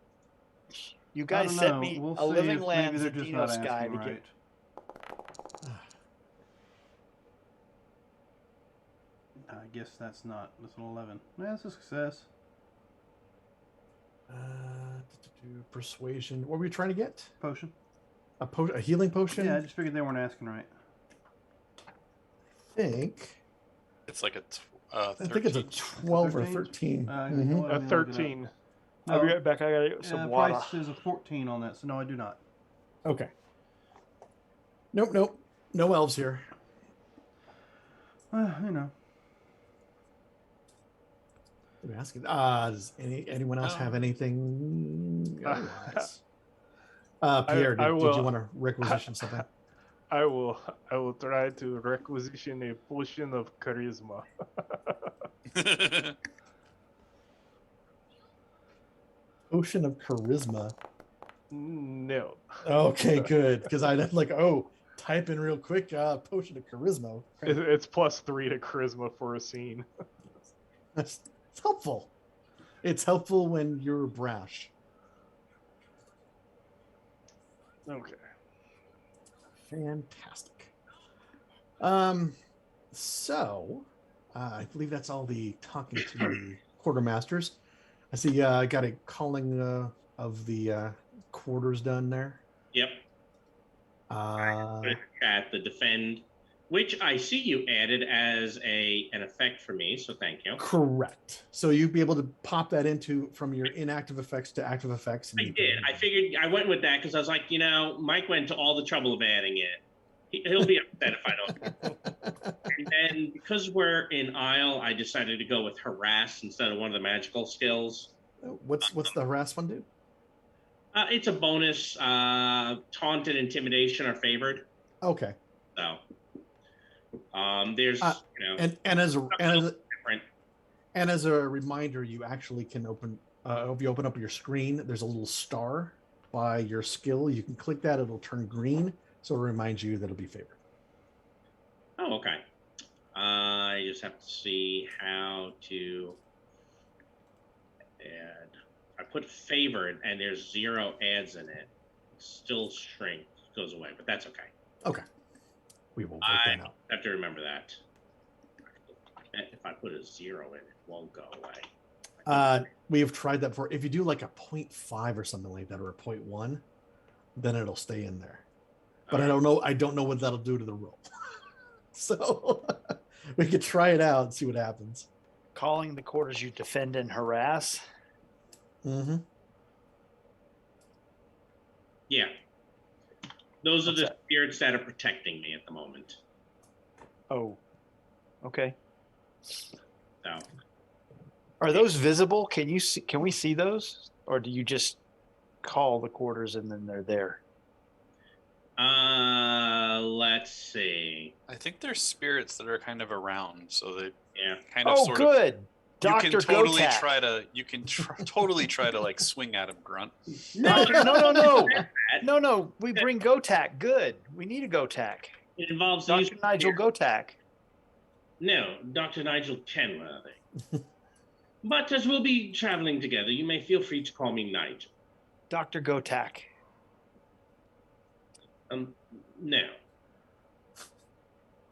Speaker 5: You
Speaker 1: I
Speaker 5: guys
Speaker 1: don't
Speaker 5: sent
Speaker 1: know.
Speaker 5: me
Speaker 1: We'll
Speaker 5: a
Speaker 1: see
Speaker 5: living
Speaker 1: if
Speaker 5: land
Speaker 1: maybe they're just not
Speaker 5: Zadino sky
Speaker 1: asking
Speaker 5: to
Speaker 1: right.
Speaker 5: get.
Speaker 1: I guess that's an 11. Yeah, that's a success.
Speaker 2: Persuasion. What were you trying to get?
Speaker 1: Potion.
Speaker 2: A healing potion?
Speaker 1: Yeah, I just figured they weren't asking right.
Speaker 2: I think.
Speaker 7: It's like a
Speaker 2: I think it's a
Speaker 7: 13.
Speaker 2: 12 or
Speaker 1: 13?
Speaker 2: 13.
Speaker 1: You know
Speaker 2: Mhm.
Speaker 1: what,
Speaker 4: A
Speaker 1: let me look it up.
Speaker 4: 13.
Speaker 5: I'll be
Speaker 1: No,
Speaker 5: right back. I gotta get some water.
Speaker 1: price is a 14 on that, so no, I do not.
Speaker 2: Okay. Nope. No elves here.
Speaker 1: You know.
Speaker 2: I'm asking. Does anyone else have anything? Otherwise? Pierre,
Speaker 4: I
Speaker 2: did
Speaker 4: will-
Speaker 2: you want to requisition something?
Speaker 4: I will try to requisition a potion of charisma.
Speaker 2: Potion of charisma.
Speaker 4: No.
Speaker 2: Okay, good. Because I like, type in real quick. Potion of charisma.
Speaker 4: It's +3 to charisma for a scene.
Speaker 2: It's helpful. It's helpful when you're brash.
Speaker 4: Okay.
Speaker 2: Fantastic. So, I believe that's all the talking to the quartermasters. I see I got a calling of the quarters done there.
Speaker 3: Yep.
Speaker 2: Uh,
Speaker 3: Put it in the chat, the defend, which I see you added as an effect for me, so thank you.
Speaker 2: correct. So you'd be able to pop that into from your inactive effects to active effects. And
Speaker 3: I did. I figured I went with that because I was like, Mike went to all the trouble of adding it. He'll be upset if I don't. And then because we're in Isle, I decided to go with harass instead of one of the magical skills.
Speaker 2: What's the harass one do?
Speaker 3: It's a bonus. Taunt and intimidation are favored.
Speaker 2: Okay.
Speaker 3: So there's
Speaker 2: and as a
Speaker 3: different.
Speaker 2: And as a reminder, you actually can open if you open up your screen, there's a little star by your skill. You can click that; it'll turn green, so it reminds you that it'll be favored.
Speaker 3: Oh, okay. I just have to see how to add. I put favored, and there's 0 adds in it. Still shrink goes away, but that's okay.
Speaker 2: Okay. We will work that out.
Speaker 3: I have to remember that. If I put a 0 in, it won't go away.
Speaker 2: We have tried that before. If you do like a 0.5 or something like that, or a 0.1, then it'll stay in there. But I don't know. I don't know what that'll do to the roll. So we could try it out and see what happens.
Speaker 5: Calling the quarters you defend and harass.
Speaker 2: Mm-hmm.
Speaker 3: Yeah. Those are the spirits that are protecting me at the moment.
Speaker 5: Oh, okay.
Speaker 3: So,
Speaker 5: are those visible? Can you see? Can we see those, or do you just call the quarters and then they're there?
Speaker 3: Let's see.
Speaker 7: I think there's spirits that are kind of around, so they kind
Speaker 5: of.
Speaker 7: Oh,
Speaker 5: good. Dr.
Speaker 7: You can totally
Speaker 5: Gotak.
Speaker 7: try to. You can totally try to like swing at him, Grunt.
Speaker 5: No. No. We bring Gotak. Good. We need a Gotak.
Speaker 3: It involves
Speaker 5: Dr. Nigel Gotak.
Speaker 3: No, Dr. Nigel Kenworthy. But as we'll be traveling together, you may feel free to call me Nigel.
Speaker 5: Dr. Gotak.
Speaker 3: No.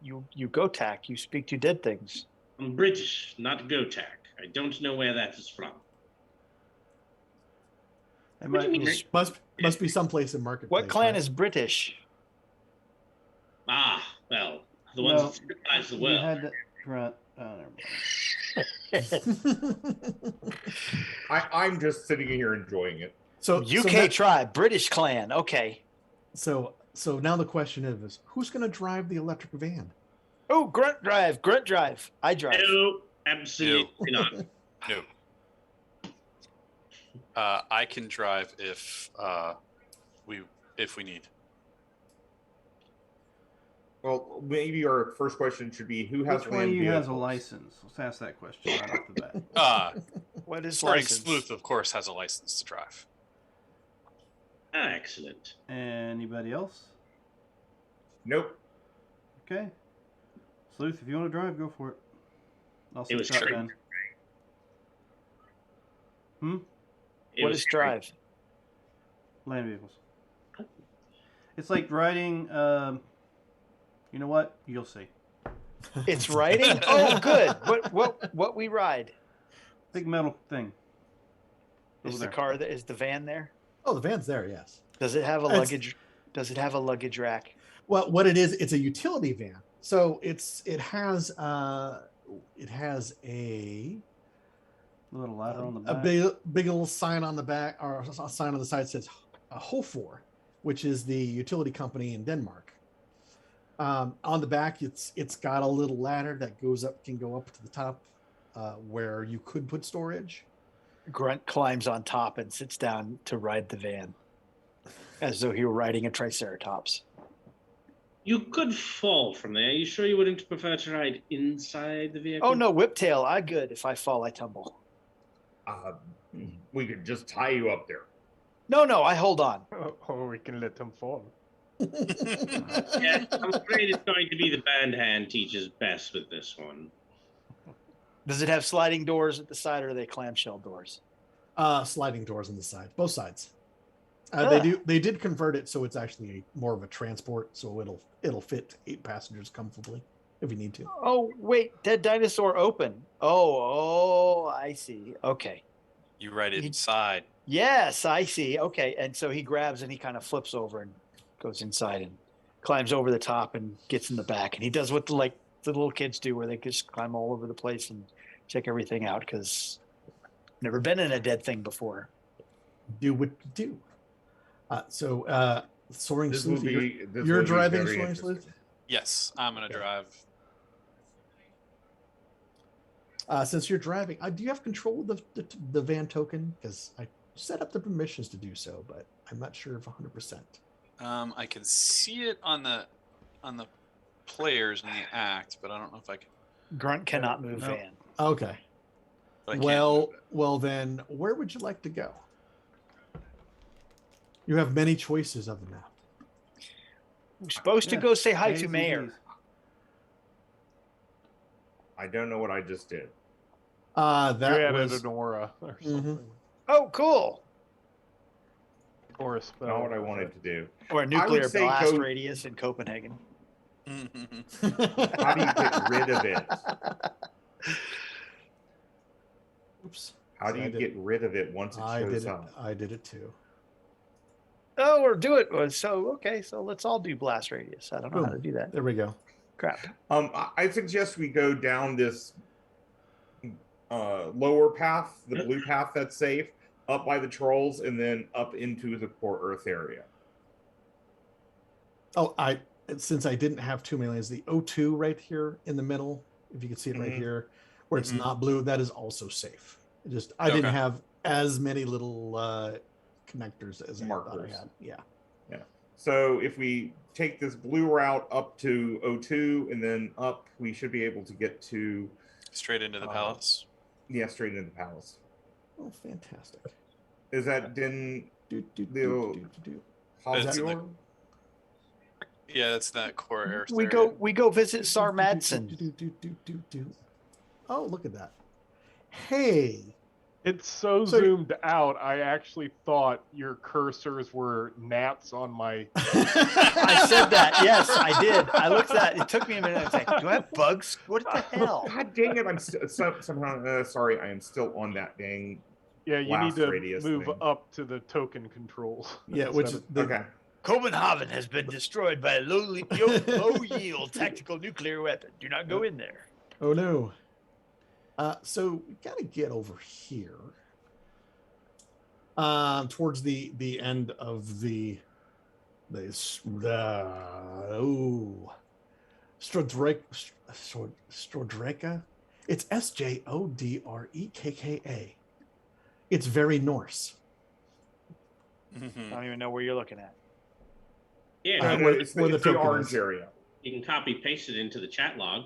Speaker 5: You Gotak. You speak to dead things.
Speaker 3: I'm British, not Gotak. I don't know where that is from.
Speaker 2: It must be someplace in Marketplace.
Speaker 5: What clan
Speaker 2: right?
Speaker 5: is British?
Speaker 3: Ah, well, the ones that civilize the world.
Speaker 1: You had to, Grunt. Oh, never mind.
Speaker 6: I'm just sitting here enjoying it.
Speaker 2: So
Speaker 5: UK tribe, British clan. Okay.
Speaker 2: So now the question is, who's going to drive the electric van?
Speaker 5: Oh, Grunt drive. I drive.
Speaker 3: No, absolutely not.
Speaker 7: No. I can drive if we need.
Speaker 6: Well, maybe our first question should be who has
Speaker 1: Which one of you has a
Speaker 6: vehicles?
Speaker 1: license? Let's ask that question right off the bat.
Speaker 5: What is
Speaker 7: Sporting
Speaker 5: license?
Speaker 7: Sleuth, of course, has a license to drive.
Speaker 3: Excellent.
Speaker 1: Anybody else?
Speaker 6: Nope.
Speaker 1: Okay. Sleuth, if you want to drive, go for it. I'll
Speaker 3: It was
Speaker 1: shotgun.
Speaker 5: What is drive?
Speaker 1: Land vehicles. It's like riding. You know what? You'll see.
Speaker 5: It's riding. Oh, good. What we ride?
Speaker 1: Big metal thing.
Speaker 5: Is
Speaker 1: Over
Speaker 5: the
Speaker 1: there.
Speaker 5: car is the van there?
Speaker 2: Oh, the van's there. Yes.
Speaker 5: Does it have a luggage? Does it have a luggage rack?
Speaker 2: Well, what it is, it's a utility van. So it has a
Speaker 1: Little ladder on the back.
Speaker 2: big little sign on the back, or a sign on the side that says Hofor, which is the utility company in Denmark. On the back, it's got a little ladder that can go up to the top, where you could put storage.
Speaker 5: Grunt climbs on top and sits down to ride the van, as though he were riding a triceratops.
Speaker 3: You could fall from there. Are you sure you wouldn't prefer to ride inside the vehicle?
Speaker 5: Oh no, whiptail! I good. If I fall, I tumble.
Speaker 6: We could just tie you up there.
Speaker 5: No, I hold on.
Speaker 4: Or we can let him fall.
Speaker 3: Yeah, I'm afraid it's going to be the band hand teaches best with this one.
Speaker 5: Does it have sliding doors at the side, or are they clamshell doors?
Speaker 2: Sliding doors on the side, both sides. They did convert it so it's actually more of a transport, so it'll fit 8 passengers comfortably if you need to.
Speaker 5: Oh, wait, dead dinosaur open. Oh, I see. Okay.
Speaker 7: You write it inside.
Speaker 5: Yes, I see. Okay. And so he grabs and he kind of flips over and goes inside and climbs over the top and gets in the back. And he does what the little kids do, where they just climb all over the place and check everything out, because never been in a dead thing before.
Speaker 2: Do what you do. Soaring
Speaker 6: This
Speaker 2: Sleuth,
Speaker 6: will be. This
Speaker 2: you're
Speaker 6: will be
Speaker 2: driving
Speaker 6: very
Speaker 2: Soaring
Speaker 6: interesting.
Speaker 2: Sleuth?
Speaker 7: Yes, I'm gonna
Speaker 2: Okay.
Speaker 7: drive.
Speaker 2: Since you're driving, do you have control of the van token? Because I set up the permissions to do so, but I'm not sure if 100%.
Speaker 7: I can see it on the players in the act, but I don't know if I can.
Speaker 5: Grunt cannot move
Speaker 1: No.
Speaker 5: van.
Speaker 2: Okay.
Speaker 7: But I can't move it.
Speaker 2: Well, then, where would you like to go? You have many choices of the map.
Speaker 5: We're supposed to
Speaker 1: Yeah,
Speaker 5: go say hi
Speaker 1: A's
Speaker 5: to
Speaker 1: and
Speaker 5: Mayor.
Speaker 1: B's.
Speaker 6: I don't know what I just did.
Speaker 4: You
Speaker 2: That
Speaker 4: added
Speaker 2: was
Speaker 4: an aura or something.
Speaker 5: Oh, cool.
Speaker 4: Or a spell.
Speaker 6: Not what I wanted to do.
Speaker 5: Or a
Speaker 6: would
Speaker 5: nuclear
Speaker 6: say
Speaker 5: blast
Speaker 6: go-
Speaker 5: radius in Copenhagen.
Speaker 2: How
Speaker 6: How do you get rid of it?
Speaker 2: Oops.
Speaker 6: How do
Speaker 2: See, I
Speaker 6: you
Speaker 2: did-
Speaker 6: get rid of it once it
Speaker 2: I
Speaker 6: shows
Speaker 2: did it.
Speaker 6: up?
Speaker 2: I did it too.
Speaker 5: Oh, or do it. So let's all do blast radius. I don't know how to
Speaker 2: Boom.
Speaker 5: do that.
Speaker 2: There we go.
Speaker 5: Crap.
Speaker 6: I suggest we go down this lower path, the blue path that's safe, up by the trolls, and then up into the core Earth area.
Speaker 2: Oh, since I didn't have 2 millions, the O2 right here in the middle, if you can see it right
Speaker 6: Mhm.
Speaker 2: here, where it's
Speaker 7: Mhm.
Speaker 2: not blue, that is also safe. I didn't
Speaker 7: Okay.
Speaker 2: have as many little connectors as I thought I
Speaker 6: Markers.
Speaker 2: had. Yeah.
Speaker 6: So if we take this blue route up to O2 and then up, we should be able to get to
Speaker 7: Straight into the palace.
Speaker 6: straight into the palace.
Speaker 2: Oh, fantastic.
Speaker 6: Is that Din
Speaker 2: Do.
Speaker 7: That's in the-
Speaker 6: Hosbjorn?
Speaker 7: Yeah, that's that core Earth
Speaker 5: We
Speaker 7: area.
Speaker 5: go visit Sar Madsen.
Speaker 2: Oh, look at that. Hey.
Speaker 4: It's so
Speaker 2: So-
Speaker 4: zoomed out, I actually thought your cursors were gnats on my.
Speaker 5: I said that. Yes, I did. I looked at that. It took me a minute. I was like, do I have bugs? What the hell?
Speaker 6: God dang it! I'm somehow sorry. I am still on that dang.
Speaker 4: Yeah, you need
Speaker 6: Blast
Speaker 4: to
Speaker 6: radius
Speaker 4: move
Speaker 6: thing.
Speaker 4: up to the token controls.
Speaker 2: Yeah, which is
Speaker 4: instead
Speaker 2: the,
Speaker 6: Okay.
Speaker 5: Copenhagen has been destroyed by a low yield tactical nuclear weapon. Do not go in there.
Speaker 2: Oh no. So we gotta get over here. Towards the end of the Strodreka. It's Sjodrekka. It's very Norse.
Speaker 5: I
Speaker 7: Mhm.
Speaker 5: don't even know where you're looking at.
Speaker 3: Yeah,
Speaker 2: Uh,
Speaker 6: No,
Speaker 2: where-
Speaker 6: it's
Speaker 2: where
Speaker 6: the,
Speaker 2: the
Speaker 6: it's the
Speaker 2: token
Speaker 6: orange
Speaker 2: is.
Speaker 6: area.
Speaker 3: you can copy paste it into the chat log,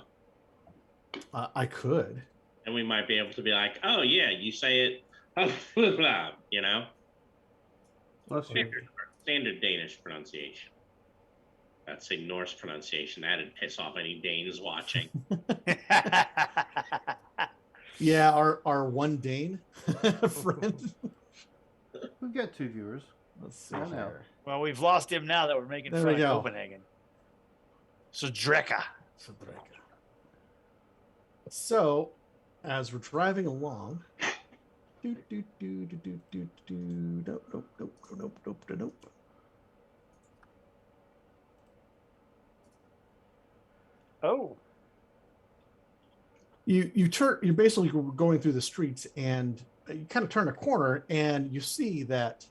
Speaker 2: I could.
Speaker 3: and we might be able to be like, "Oh yeah, you say it, blah blah," you know,
Speaker 1: Let's see.
Speaker 3: standard Danish pronunciation. I'd say Norse pronunciation. That'd piss off any Danes watching.
Speaker 2: Yeah, our one Dane friend.
Speaker 1: We've got 2 viewers.
Speaker 2: Let's see
Speaker 1: I know.
Speaker 2: here.
Speaker 5: Well, we've lost him now that we're making
Speaker 2: There
Speaker 5: fun
Speaker 2: we
Speaker 5: of
Speaker 2: go.
Speaker 5: Copenhagen. So Dreka.
Speaker 2: So, as we're driving along, nope.
Speaker 5: Oh.
Speaker 2: You're basically going through the streets, and you kind of turn a corner, and you see that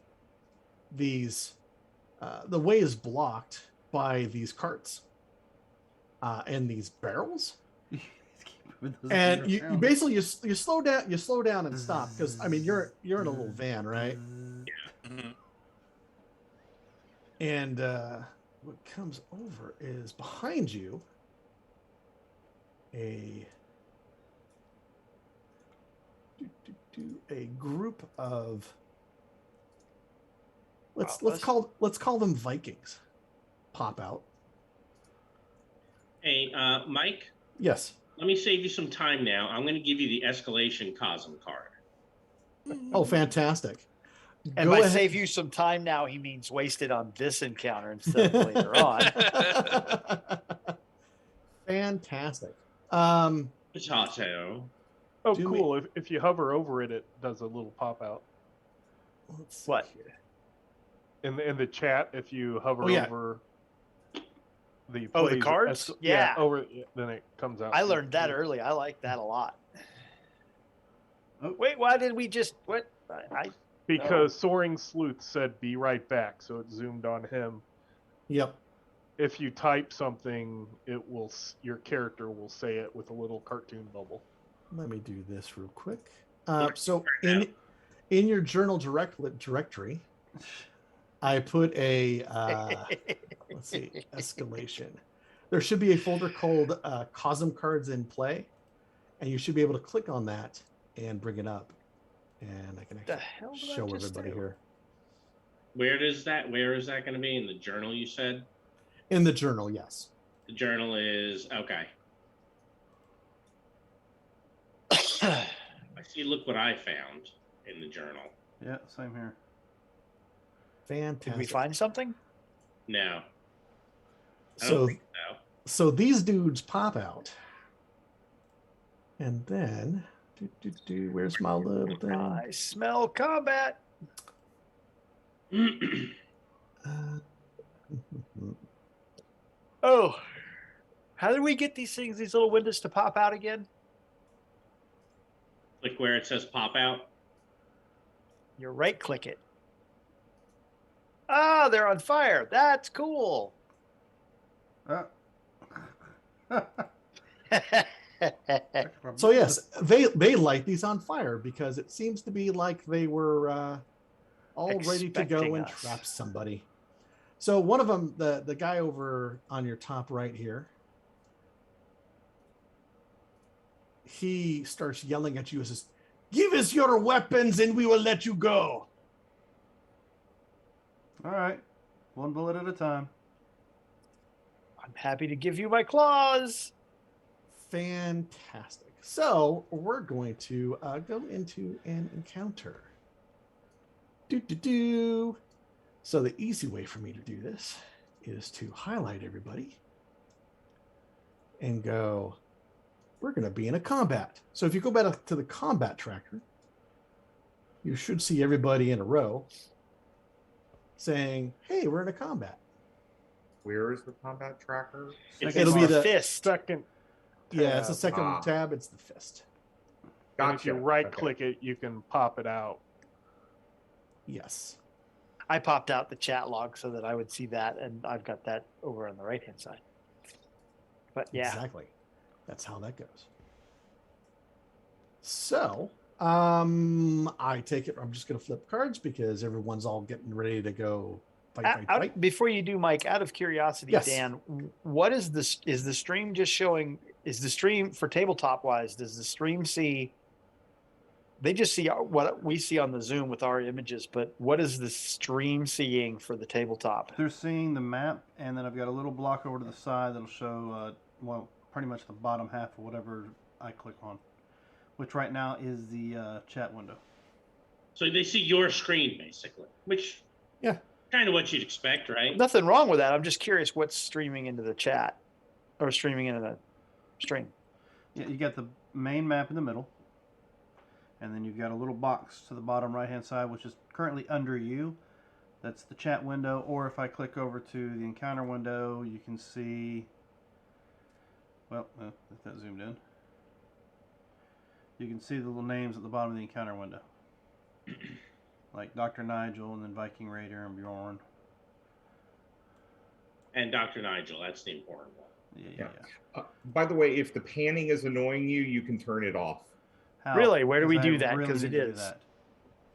Speaker 2: these the way is blocked by these carts and these barrels. And you basically you slow down and stop, because I mean you're in a little van, right?
Speaker 7: Mhm.
Speaker 2: And what comes over is behind you a group of let's call them Vikings pop out.
Speaker 3: Hey, Mike,
Speaker 2: Yes.
Speaker 3: let me save you some time now. I'm going to give you the escalation Cosm card.
Speaker 2: Oh, fantastic.
Speaker 5: And
Speaker 2: Go
Speaker 5: by
Speaker 2: ahead.
Speaker 5: save you some time now, he means wasted on this encounter instead of later on.
Speaker 2: Fantastic.
Speaker 3: Potato.
Speaker 4: Oh,
Speaker 2: Do me-
Speaker 4: cool. If you hover over it, it does a little pop out.
Speaker 2: Let's see
Speaker 5: What?
Speaker 2: here.
Speaker 4: In the chat, if you hover
Speaker 2: Oh, yeah.
Speaker 4: over the
Speaker 5: Oh, the
Speaker 4: plays-
Speaker 5: cards? Yeah.
Speaker 4: then it comes out.
Speaker 5: I learned that early. I like that a lot.
Speaker 1: Oh.
Speaker 5: Wait, why did we just what?
Speaker 4: Because Soaring Sleuth said "be right back," so it zoomed on him.
Speaker 2: Yep.
Speaker 4: If you type something, your character will say it with a little cartoon bubble.
Speaker 2: Let me do this real quick. So in your journal directory, I put a let's see, escalation. There should be a folder called Cosm cards in play, and you should be able to click on that and bring it up, and I can
Speaker 5: The
Speaker 2: actually
Speaker 5: hell did I
Speaker 2: show
Speaker 5: just
Speaker 2: everybody
Speaker 5: do?
Speaker 2: here
Speaker 3: Where is that going to be? In the journal, you said?
Speaker 2: in the journal. Yes.
Speaker 3: The journal is okay. I see. Look what I found in the journal.
Speaker 1: Yeah, same here.
Speaker 2: Fantastic.
Speaker 5: Did we find something?
Speaker 3: No. I don't
Speaker 2: So
Speaker 3: think so.
Speaker 2: so these dudes pop out, and then where's my little thing?
Speaker 5: I smell combat. Oh, how did we get these little windows to pop out again?
Speaker 3: Click where it says pop out.
Speaker 5: You right click it. Ah, they're on fire. That's cool.
Speaker 2: So yes, they light these on fire because it seems to be like they were all ready to go
Speaker 5: Expecting
Speaker 2: and
Speaker 5: us.
Speaker 2: trap somebody. So one of them, the guy over on your top right here, he starts yelling at you and says, "Give us your weapons and we will let you go."
Speaker 1: All right, one bullet at a time.
Speaker 5: I'm happy to give you my claws.
Speaker 2: Fantastic. So we're going to go into an encounter. So the easy way for me to do this is to highlight everybody and go, we're going to be in a combat. So if you go back to the combat tracker, you should see everybody in a row saying, hey, we're in a combat.
Speaker 6: Where is the combat tracker?
Speaker 2: It'll be the
Speaker 5: fist.
Speaker 4: Second.
Speaker 2: Yeah, it's the
Speaker 4: tab.
Speaker 2: second tab. It's the fist.
Speaker 4: And if
Speaker 6: Gotcha.
Speaker 4: you right click it, you can pop it out.
Speaker 2: Yes.
Speaker 5: I popped out the chat log so that I would see that, and I've got that over on the right hand side. But yeah,
Speaker 2: Exactly. That's how that goes. So, I take it. I'm just going to flip cards because everyone's all getting ready to go fight.
Speaker 5: Before you do, Mike, out of curiosity,
Speaker 2: Yes.
Speaker 5: Dan, what is this? Is the stream just showing? Is the stream for tabletop wise? Does the stream see? They just see what we see on the Zoom with our images, but what is the stream seeing for the tabletop?
Speaker 1: They're seeing the map, and then I've got a little block over to the side that'll show, pretty much the bottom half of whatever I click on, which right now is the chat window.
Speaker 3: So they see your screen basically, which kind of what you'd expect, right?
Speaker 5: Nothing wrong with that. I'm just curious what's streaming into the chat or streaming into the stream.
Speaker 1: Yeah, you got the main map in the middle, and then you've got a little box to the bottom right-hand side, which is currently under you. That's the chat window. Or if I click over to the encounter window, you can see. Well, if that zoomed in, you can see the little names at the bottom of the encounter window, like Dr. Nigel and then Viking Raider and Bjorn.
Speaker 3: And Dr. Nigel, that's the important one.
Speaker 1: Yeah.
Speaker 6: By the way, if the panning is annoying you, you can turn it off.
Speaker 1: How?
Speaker 5: Really? Where do we
Speaker 1: 'Cause
Speaker 5: do
Speaker 1: I
Speaker 5: that?
Speaker 1: really
Speaker 5: 'Cause it
Speaker 1: need to do
Speaker 5: is.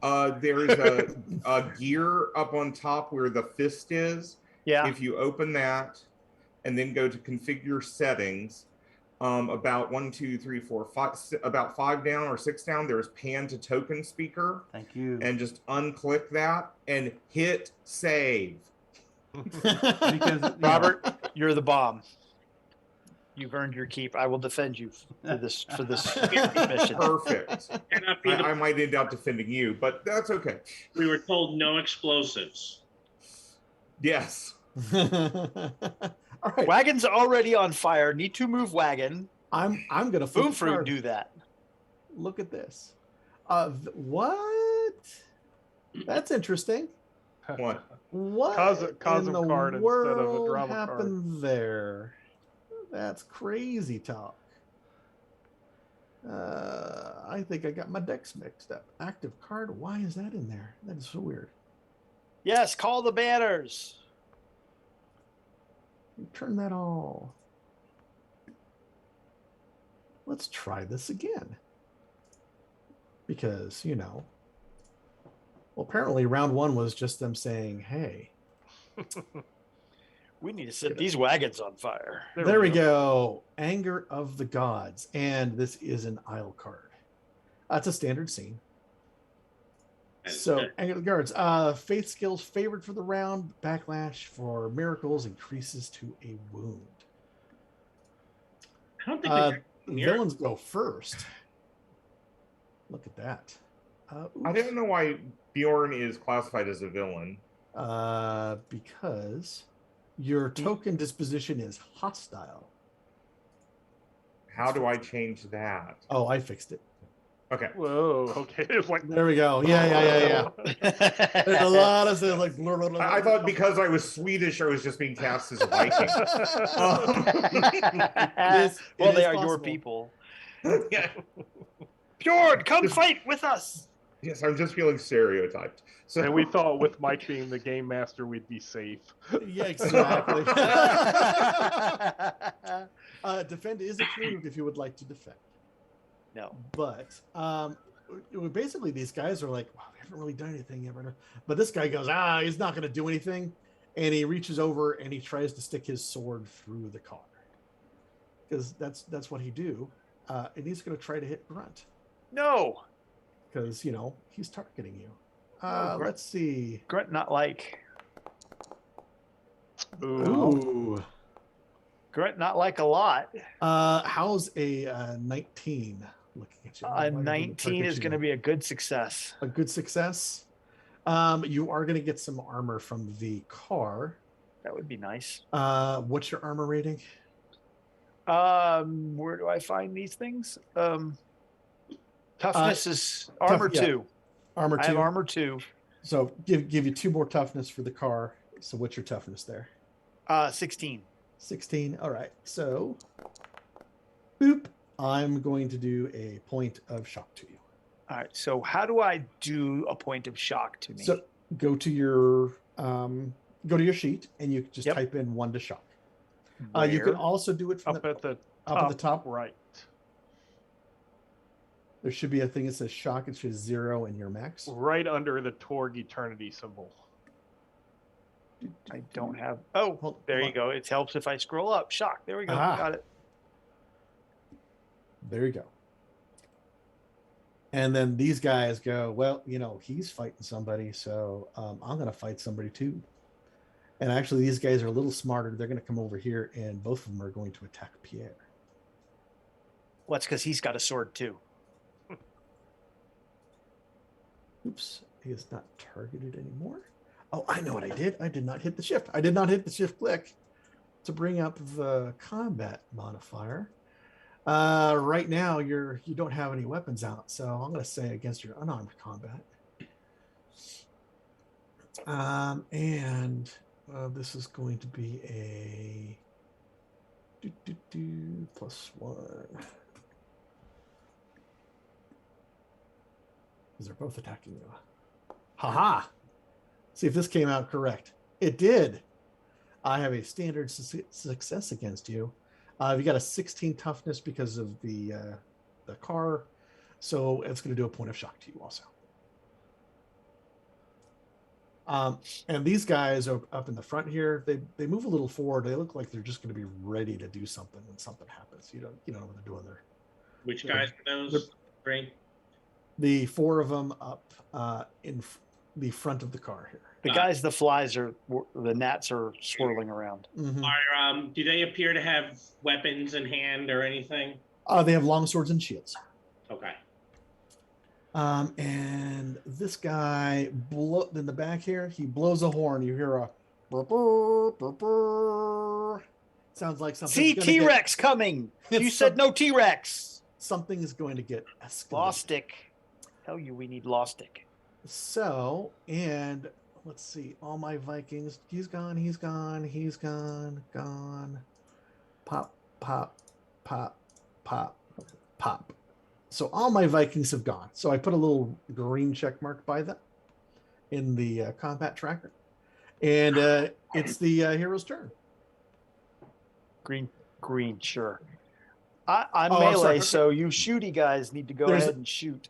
Speaker 1: that.
Speaker 6: There is a gear up on top where the fist is.
Speaker 5: Yeah.
Speaker 6: If you open that and then go to configure settings, about 1, 2, 3, 4, 5, about 5 down or 6 down, there's pan to token speaker.
Speaker 1: Thank you.
Speaker 6: And just unclick that and hit save.
Speaker 1: Because
Speaker 5: Robert, you're the bomb. You've earned your keep. I will defend you for this mission.
Speaker 6: Perfect.
Speaker 3: Cannot be
Speaker 6: I might end up defending you, but that's okay.
Speaker 3: We were told no explosives.
Speaker 6: Yes.
Speaker 2: All right.
Speaker 5: Wagon's already on fire. Need to move wagon.
Speaker 2: I'm gonna flip
Speaker 5: Boom
Speaker 2: the
Speaker 5: fruit
Speaker 2: card.
Speaker 5: do that.
Speaker 2: Look at this. What? That's interesting.
Speaker 6: What?
Speaker 2: What
Speaker 4: Cosm
Speaker 2: in the
Speaker 4: card instead of a
Speaker 2: world
Speaker 4: drama
Speaker 2: happened there? That's crazy talk. I think I got my decks mixed up. Active card. Why is that in there? That is so weird.
Speaker 5: Yes, call the banners.
Speaker 2: Turn that all. Let's try this again. Because, you know. Well, apparently round one was just them saying, hey.
Speaker 5: We need to set these wagons on fire.
Speaker 2: There we go. Anger of the Gods. And this is an Isle card. That's a standard scene. So, Anger of the Gods. Faith skills favored for the round. Backlash for miracles increases to a wound.
Speaker 3: I don't think
Speaker 2: Villains go first. Look at that.
Speaker 6: I don't know why Bjorn is classified as a villain.
Speaker 2: Because your token disposition is hostile.
Speaker 6: How do I change that?
Speaker 2: Oh, I fixed it.
Speaker 6: Okay.
Speaker 4: Whoa. Okay. It's like
Speaker 2: There we go. Yeah. There's a lot of stuff like. Blah, blah, blah,
Speaker 6: I thought because I was Swedish, I was just being cast as a Viking.
Speaker 5: Well, they are
Speaker 2: possible.
Speaker 5: your people.
Speaker 6: Yeah.
Speaker 5: Bjorn, come fight with us.
Speaker 6: Yes, I'm just feeling stereotyped. So
Speaker 4: and we thought with Mike being the game master, we'd be safe.
Speaker 2: Yeah, exactly. Defend is approved if you would like to defend.
Speaker 5: No.
Speaker 2: But basically these guys are like, wow, they haven't really done anything yet. But this guy goes, he's not going to do anything. And he reaches over and he tries to stick his sword through the car. Because that's what he do. And he's going to try to hit Grunt.
Speaker 5: No.
Speaker 2: Because, you know, he's targeting you.
Speaker 5: Grunt.
Speaker 2: Let's see.
Speaker 5: Grunt not like.
Speaker 2: Ooh.
Speaker 5: Grunt not like a lot.
Speaker 2: How's a 19 looking at you?
Speaker 5: A 19 is going to be a good success.
Speaker 2: A good success. You are going to get some armor from the car.
Speaker 5: That would be nice.
Speaker 2: What's your armor rating?
Speaker 5: Where do I find these things? Toughness is armor 2.
Speaker 2: Armor 2.
Speaker 5: I have armor 2.
Speaker 2: So give you 2 more toughness for the car. So what's your toughness there?
Speaker 5: 16.
Speaker 2: 16. All right. So boop. I'm going to do a point of shock to you.
Speaker 5: All right. So how do I do a point of shock to me?
Speaker 2: So go to your sheet and you just type in 1 to shock. You can also do it from
Speaker 4: up at the
Speaker 2: top
Speaker 4: right.
Speaker 2: There should be a thing that says shock. It says 0 in your max.
Speaker 4: Right under the Torg Eternity symbol.
Speaker 5: I don't have. Oh, there you go. It helps if I scroll up. Shock. There we go. Got it.
Speaker 2: There you go. And then these guys go, well, you know, he's fighting somebody, so I'm going to fight somebody too. And actually, these guys are a little smarter. They're going to come over here, and both of them are going to attack Pierre.
Speaker 5: Well, that's because he's got a sword too.
Speaker 2: Oops, he is not targeted anymore. Oh, I know what I did. I did not hit the shift. I did not hit the shift click to bring up the combat modifier. Right now, you don't have any weapons out, so I'm going to say against your unarmed combat. This is going to be a +1. Because they're both attacking you. Haha! See if this came out correct. It did. I have a standard success against you. You got a 16 toughness because of the car, so it's going to do a point of shock to you also. And these guys are up in the front here. They move a little forward. They look like they're just going to be ready to do something when something happens. You don't know what they're doing there.
Speaker 3: Which guys are those? Three.
Speaker 2: The 4 of them up the front of the car here.
Speaker 5: The guys, the flies are, the gnats are swirling around.
Speaker 2: Mhm.
Speaker 3: Do they appear to have weapons in hand or anything?
Speaker 2: They have long swords and shields.
Speaker 3: Okay.
Speaker 2: And this guy in the back here, he blows a horn. You hear a burr, burr, burr, burr. Sounds like something.
Speaker 5: See, T-Rex coming. You said no T-Rex.
Speaker 2: Something is going to get escalated.
Speaker 5: Law stick. Tell you we need law stick.
Speaker 2: So, and let's see, all my Vikings. He's gone. He's gone. He's gone. Gone. Pop, pop, pop, pop, pop. So all my Vikings have gone. So I put a little green check mark by them in the combat tracker. And it's the hero's turn.
Speaker 5: Green, sure. I'm
Speaker 2: Oh, I'm
Speaker 5: melee,
Speaker 2: sorry.
Speaker 5: so you shooty guys need to go ahead and shoot.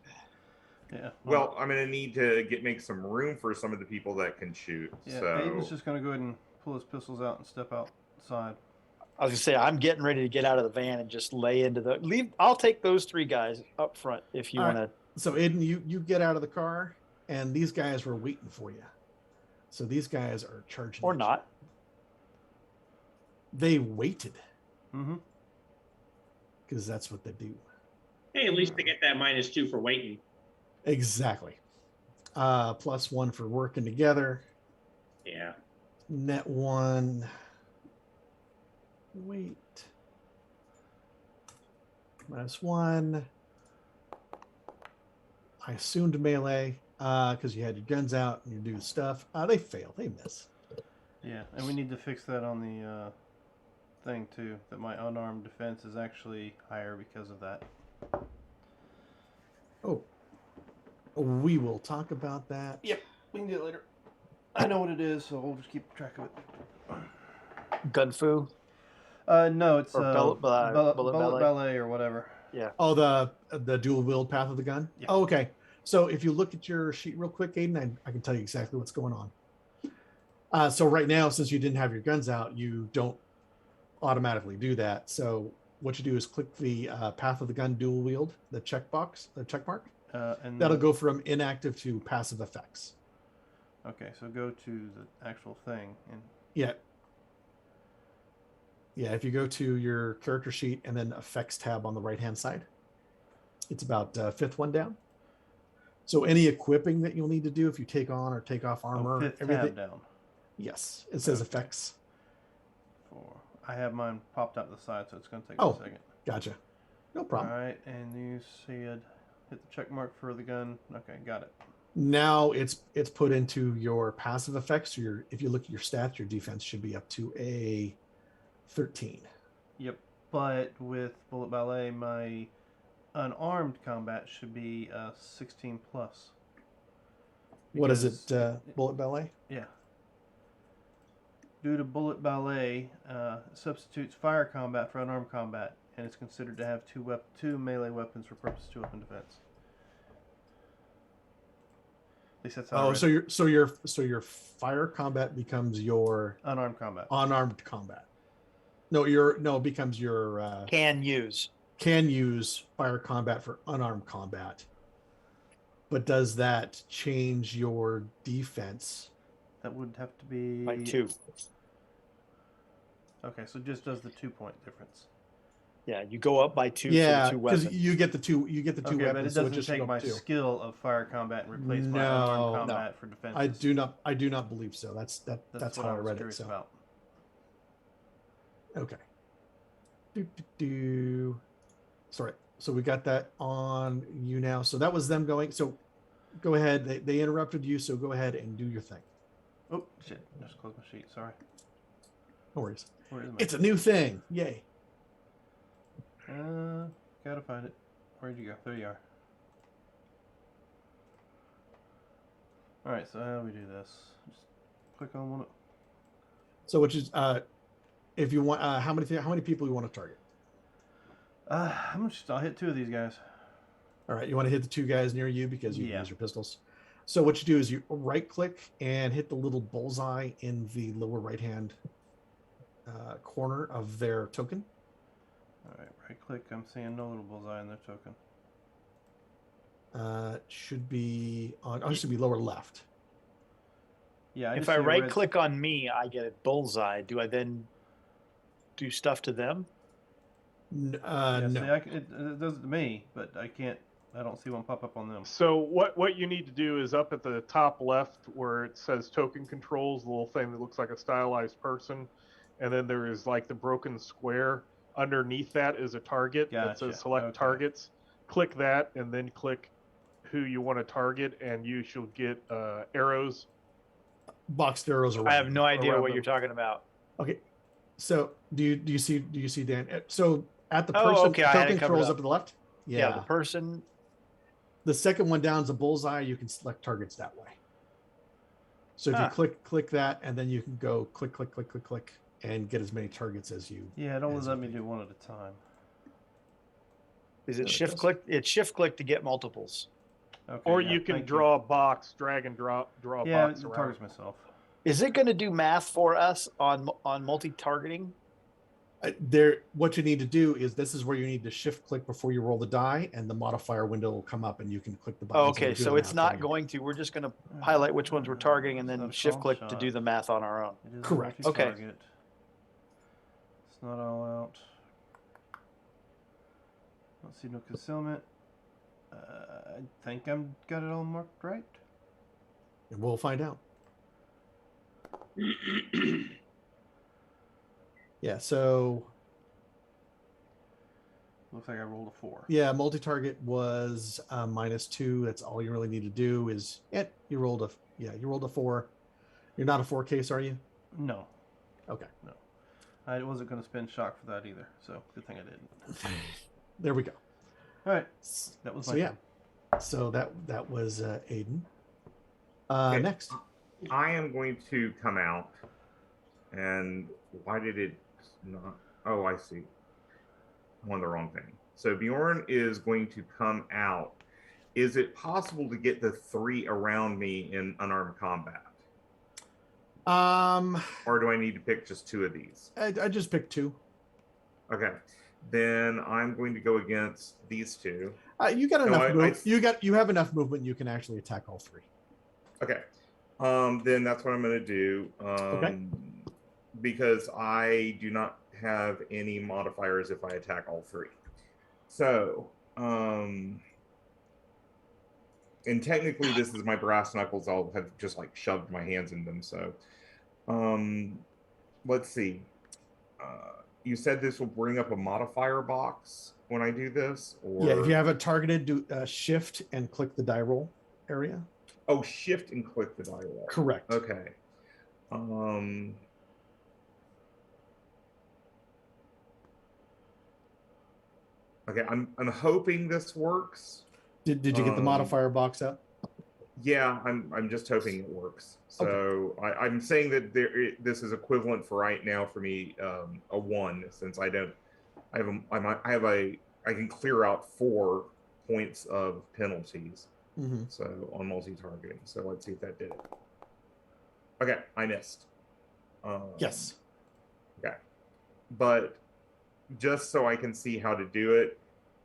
Speaker 1: Yeah.
Speaker 6: Well, I'm going to need to make some room for some of the people that can shoot.
Speaker 1: Yeah,
Speaker 6: So
Speaker 1: Aiden's just going to go ahead and pull his pistols out and step outside.
Speaker 5: I was gonna say I'm getting ready to get out of the van and just lay into the leave. I'll take those 3 guys up front if you
Speaker 2: All
Speaker 5: want
Speaker 2: right.
Speaker 5: to.
Speaker 2: So Aiden, you get out of the car, and these guys were waiting for you. So these guys are charging.
Speaker 5: Or
Speaker 2: at you.
Speaker 5: not.
Speaker 2: They waited
Speaker 1: Mm-hmm.
Speaker 2: because that's what they do.
Speaker 3: Hey, at least they get that -2 for waiting.
Speaker 2: Exactly. +1 for working together.
Speaker 3: Yeah.
Speaker 2: Net 1. Wait. -1. I assumed melee because you had your guns out and you do stuff. They fail. They miss.
Speaker 1: Yeah, and we need to fix that on the thing too. That my unarmed defense is actually higher because of that.
Speaker 2: Oh. We will talk about that.
Speaker 1: Yep, we can do it later. I know what it is, so we'll just keep track of it.
Speaker 5: Gun fu.
Speaker 1: No, it's
Speaker 5: Or bullet
Speaker 1: ballet or whatever.
Speaker 5: Yeah.
Speaker 2: Oh, the dual wield path of the gun.
Speaker 1: Yeah.
Speaker 2: Oh, okay. So if you look at your sheet real quick, Aiden, I can tell you exactly what's going on. So right now, since you didn't have your guns out, you don't automatically do that. So what you do is click the path of the gun dual wield, the check mark.
Speaker 1: And
Speaker 2: That'll go from inactive to passive effects.
Speaker 1: Okay, so go to the actual thing and
Speaker 2: Yeah. Yeah, if you go to your character sheet and then effects tab on the right-hand side, it's about 5th one down. So any equipping that you'll need to do if you take on or take off armor,
Speaker 1: 5th
Speaker 2: everything.
Speaker 1: tab down.
Speaker 2: Yes, it says
Speaker 1: Okay.
Speaker 2: effects.
Speaker 1: I have mine popped out the side, so it's going to take
Speaker 2: Oh.
Speaker 1: a second.
Speaker 2: Gotcha. No
Speaker 1: All
Speaker 2: problem.
Speaker 1: right, and you said hit the check mark for the gun. Okay, got it.
Speaker 2: Now it's put into your passive effects. If you look at your stats, your defense should be up to a 13.
Speaker 1: Yep, but with Bullet Ballet, my unarmed combat should be 16 plus.
Speaker 2: What is
Speaker 1: Because-
Speaker 2: it? Bullet ballet?
Speaker 1: Yeah. Due to Bullet Ballet, substitutes fire combat for unarmed combat, and it's considered to have two melee weapons for purpose 2 weapon defense. At least that's how I
Speaker 2: Oh,
Speaker 1: read it.
Speaker 2: so your fire combat becomes your
Speaker 1: Unarmed combat.
Speaker 2: unarmed combat. No, it becomes your
Speaker 5: Can use.
Speaker 2: can use fire combat for unarmed combat. But does that change your defense?
Speaker 1: That would have to be
Speaker 5: By 2.
Speaker 1: Okay, so it just does the 2-point difference.
Speaker 5: Yeah, you go up by 2
Speaker 2: Yeah,
Speaker 5: for the 2
Speaker 2: because
Speaker 5: weapons.
Speaker 2: you get the two
Speaker 1: Okay,
Speaker 2: weapons.
Speaker 1: but it
Speaker 2: so
Speaker 1: doesn't
Speaker 2: just
Speaker 1: take
Speaker 2: goes
Speaker 1: my
Speaker 2: up 2.
Speaker 1: skill of fire combat and replace my
Speaker 2: No,
Speaker 1: unarmed
Speaker 2: no.
Speaker 1: combat for defense.
Speaker 2: I do not believe so. That's
Speaker 1: That's what
Speaker 2: how I
Speaker 1: was
Speaker 2: read it.
Speaker 1: curious
Speaker 2: So
Speaker 1: about.
Speaker 2: okay. Sorry. So we got that on you now. So that was them going. So go ahead. They interrupted you. So go ahead and do your thing.
Speaker 1: Oh shit! Just close my sheet. Sorry.
Speaker 2: No worries.
Speaker 1: Where is my?
Speaker 2: It's a new thing. Yay.
Speaker 1: Gotta find it. Where'd you go? There you are. All right. So how do we do this? Just click on one.
Speaker 2: So which is if you want how many people you want to target?
Speaker 1: I'll hit 2 of these guys.
Speaker 2: All right, you want to hit the 2 guys near you because you
Speaker 1: Yeah.
Speaker 2: use your pistols. So what you do is you right click and hit the little bullseye in the lower right hand corner of their token.
Speaker 1: All right. Right click. I'm seeing no little bullseye in their token.
Speaker 2: Should be on. Oh, it should be lower left.
Speaker 1: Yeah.
Speaker 5: If
Speaker 1: just
Speaker 5: I
Speaker 1: see a
Speaker 5: right
Speaker 1: red-
Speaker 5: click on me, I get a bullseye. Do I then do stuff to them?
Speaker 1: Yeah,
Speaker 2: No.
Speaker 1: see, it does it to me, but I can't. I don't see one pop up on them.
Speaker 4: So what you need to do is up at the top left where it says token controls, the little thing that looks like a stylized person, and then there is like the broken square. Underneath that is a target that
Speaker 1: Gotcha.
Speaker 4: says select
Speaker 1: Okay.
Speaker 4: targets. Click that and then click who you want to target, and you shall get arrows.
Speaker 2: Boxed arrows around.
Speaker 5: I have no idea
Speaker 4: Around
Speaker 5: what
Speaker 4: them.
Speaker 5: you're talking about.
Speaker 2: Okay. So do you see Dan? So at the
Speaker 5: Oh,
Speaker 2: person
Speaker 5: okay, I had it
Speaker 2: token
Speaker 5: covered
Speaker 2: controls
Speaker 5: up.
Speaker 2: up to the left.
Speaker 5: Yeah, the person.
Speaker 2: The second one down is a bullseye. You can select targets that way. So if you click that, and then you can go click, and get as many targets as you.
Speaker 1: Yeah, it only
Speaker 2: as
Speaker 1: let
Speaker 2: you
Speaker 1: me
Speaker 2: think.
Speaker 1: do one at a time.
Speaker 5: Is
Speaker 2: No,
Speaker 5: it
Speaker 2: it
Speaker 5: shift
Speaker 2: does.
Speaker 5: click? It's shift click to get multiples.
Speaker 1: Okay.
Speaker 4: Or
Speaker 1: yeah,
Speaker 4: you can
Speaker 1: thank
Speaker 4: draw a box, drag and draw a
Speaker 1: Yeah,
Speaker 4: box
Speaker 1: it
Speaker 4: around.
Speaker 1: targets myself.
Speaker 5: Is it going to do math for us on multi-targeting?
Speaker 2: What you need to do is this is where you need to shift click before you roll the die, and the modifier window will come up, and you can click the button.
Speaker 5: Oh, okay, so it's not going to. We're just going to highlight which ones we're targeting and then
Speaker 1: It's not
Speaker 5: shift
Speaker 1: all
Speaker 5: click to
Speaker 1: shot.
Speaker 5: do the math on our own.
Speaker 1: It is
Speaker 2: Correct.
Speaker 1: A
Speaker 5: Okay.
Speaker 1: multi-target. It's not all out. Don't see no concealment. I think I'm got it all marked right.
Speaker 2: And we'll find out. Yeah. So
Speaker 1: Looks like I rolled a 4.
Speaker 2: yeah, multi-target was -2. That's all you really need to do is you rolled a 4. You're not a 4 case, are you?
Speaker 1: No,
Speaker 2: Okay.
Speaker 1: I wasn't going to spend shock for that either. So good thing I didn't.
Speaker 2: There we go.
Speaker 1: All right, that was my
Speaker 2: So yeah.
Speaker 1: turn.
Speaker 2: So that was Aiden.
Speaker 6: Okay.
Speaker 2: Next.
Speaker 6: I am going to come out. And why did it not? Oh, I see. I'm on the wrong thing. So Bjorn is going to come out. Is it possible to get the 3 around me in unarmed combat? Or do I need to pick just 2 of these?
Speaker 2: I just picked 2.
Speaker 6: Okay. Then I'm going to go against these 2.
Speaker 2: You got
Speaker 6: No,
Speaker 2: enough. You have enough movement. You can actually attack all 3.
Speaker 6: Okay. Then that's what I'm going to do.
Speaker 2: Okay.
Speaker 6: Because I do not have any modifiers if I attack all 3. So, and technically this is my brass knuckles. I'll have just like shoved my hands in them. So, let's see. You said this will bring up a modifier box when I do this? Or...
Speaker 2: Yeah, if you have it targeted, do shift and click the die roll area.
Speaker 6: Oh, shift and click the die roll.
Speaker 2: Correct.
Speaker 6: Okay. Okay, I'm hoping this works.
Speaker 2: Did you get the modifier box up?
Speaker 6: Yeah, I'm just hoping it works. So okay. I'm saying that this is equivalent for right now for me a 1 since I can clear out 4 points of penalties.
Speaker 2: Mm-hmm.
Speaker 6: So on multi-targeting. So let's see if that did it. Okay, I missed.
Speaker 2: Yes.
Speaker 6: Okay, but just so I can see how to do it,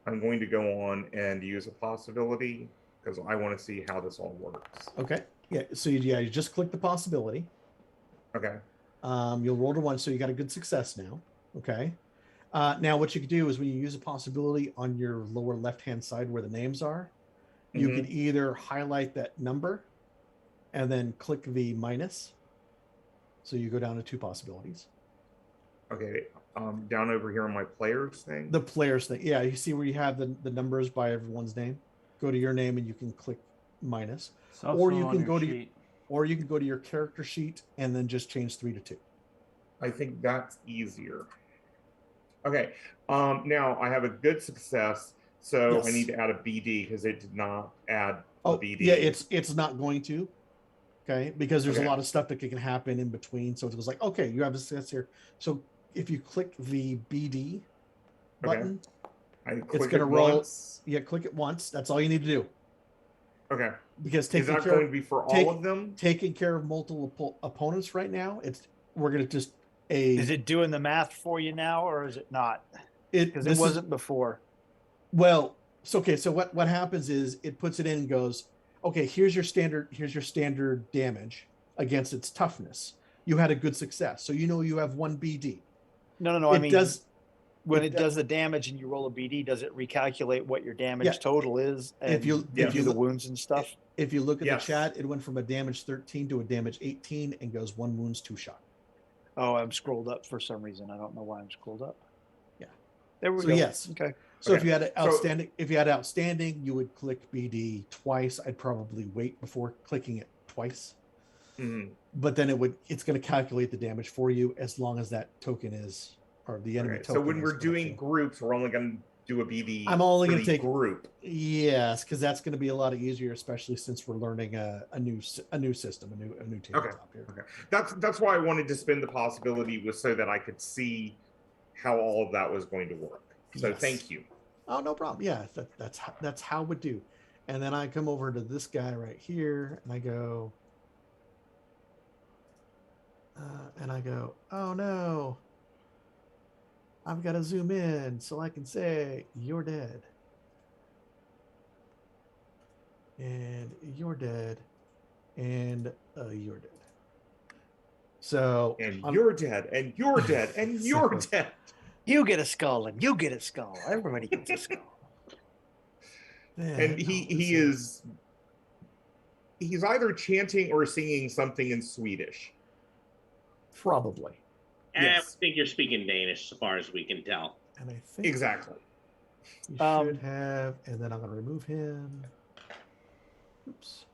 Speaker 6: I'm going to go on and use a possibility because I want to see how this all works.
Speaker 2: Okay. Yeah. So you just click the possibility.
Speaker 6: Okay.
Speaker 2: You'll roll to 1, so you got a good success now. Okay. Now what you can do is when you use a possibility on your lower left-hand side where the names are, you can either highlight that number and then click the minus. So you go down to 2 possibilities.
Speaker 6: Okay. Down over here on my players thing.
Speaker 2: The players thing. Yeah. You see where you have the numbers by everyone's name. Go to your name and you can click minus. Or you can go to your character sheet and then just change 3 to 2.
Speaker 6: I think that's easier. Okay. Now I have a good success, so
Speaker 2: Yes.
Speaker 6: I need to add a BD because it did not add a BD.
Speaker 2: Yeah, it's not going to. Okay, because there's a lot of stuff that can happen in between. So it was like, okay, you have a success here. So if you click the BD button, it's going to roll.
Speaker 6: Once.
Speaker 2: Yeah, click it once. That's all you need to do.
Speaker 6: Okay.
Speaker 2: Because
Speaker 6: is that going to be for all of them?
Speaker 2: Taking care of multiple opponents right now, we're going to just
Speaker 5: Is it doing the math for you now, or is it not? Because it wasn't before.
Speaker 2: Well, so what happens is it puts it in and goes, okay, here's your standard damage against its toughness. You had a good success, so you know you have 1 BD.
Speaker 5: No.
Speaker 2: It
Speaker 5: I mean,
Speaker 2: does
Speaker 5: when
Speaker 2: it
Speaker 5: it does the damage and you roll a BD, does it recalculate what your damage
Speaker 2: Yeah.
Speaker 5: total is and
Speaker 2: If you-
Speaker 5: give
Speaker 2: if
Speaker 5: you
Speaker 2: you
Speaker 5: the
Speaker 2: look-
Speaker 5: wounds and stuff?
Speaker 2: If you look at
Speaker 6: Yes.
Speaker 2: the chat, it went from a damage 13 to a damage 18 and goes 1 wounds, 2 shot.
Speaker 5: Oh, I'm scrolled up for some reason. I don't know why I'm scrolled up.
Speaker 2: Yeah.
Speaker 5: There we
Speaker 2: So
Speaker 5: go.
Speaker 2: yes.
Speaker 5: Okay.
Speaker 2: So if
Speaker 6: Okay.
Speaker 2: you had
Speaker 6: So-
Speaker 2: outstanding, you would click BD twice. I'd probably wait before clicking it twice.
Speaker 6: Mhm.
Speaker 2: But then it's going to calculate the damage for you as long as that token is, or the enemy
Speaker 6: Okay,
Speaker 2: token.
Speaker 6: so when
Speaker 2: is
Speaker 6: we're
Speaker 2: connected.
Speaker 6: doing groups, we're only going to do a BD.
Speaker 2: I'm only
Speaker 6: for
Speaker 2: gonna
Speaker 6: the
Speaker 2: take-
Speaker 6: group.
Speaker 2: Yes, because that's going to be a lot easier, especially since we're learning a new system, a new tabletop here.
Speaker 6: Okay, that's why I wanted to spin the possibility, was so that I could see how all of that was going to work. So
Speaker 2: Yes.
Speaker 6: thank you.
Speaker 2: Oh, no problem. Yeah, that's how we do. And then I come over to this guy right here, and I go, oh no, I've got to zoom in so I can say you're dead, and you're dead, and you're dead. So
Speaker 6: And you're dead, and you're dead, and you're
Speaker 2: So-
Speaker 6: dead.
Speaker 5: You get a skull and you get a skull. Everybody gets a skull.
Speaker 6: And he's either chanting or singing something in Swedish.
Speaker 2: probably,
Speaker 3: I
Speaker 6: Yes.
Speaker 3: think you're speaking Danish, so far as we can tell.
Speaker 2: and I think
Speaker 6: Exactly.
Speaker 2: you should have, and then I'm going to remove him. Oops.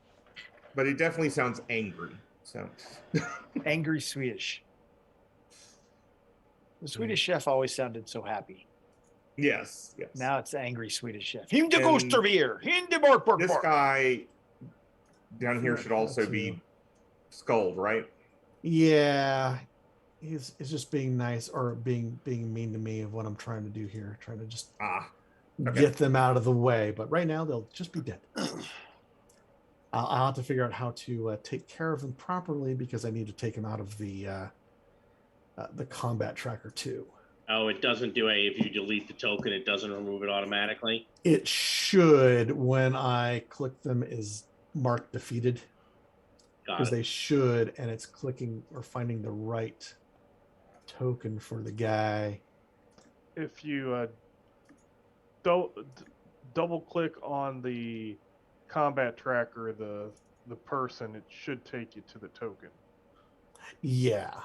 Speaker 6: But it definitely sounds angry. So
Speaker 5: Angry Swedish. The Swedish chef always sounded so happy.
Speaker 6: yes.
Speaker 5: Now it's the angry Swedish chef. Hinde
Speaker 6: And
Speaker 5: Gosterbeer. Hinde bark bark
Speaker 6: This
Speaker 5: bark.
Speaker 6: guy down here
Speaker 2: Yeah,
Speaker 6: should also
Speaker 2: that's
Speaker 6: be
Speaker 2: you.
Speaker 6: skulled, right?
Speaker 2: Yeah, he's just being nice or being mean to me of what I'm trying to do here, trying to just
Speaker 6: Ah, okay.
Speaker 2: get them out of the way. But right now they'll just be dead. I'll have to figure out how to take care of them properly because I need to take them out of the combat tracker too.
Speaker 3: Oh, it doesn't do if you delete the token, it doesn't remove it automatically.
Speaker 2: It should when I click them is marked defeated.
Speaker 3: Got
Speaker 2: Because
Speaker 3: it.
Speaker 2: they should, and it's clicking or finding the right token for the guy.
Speaker 4: If you double click on the combat tracker, the person, it should take you to the token.
Speaker 2: Yeah.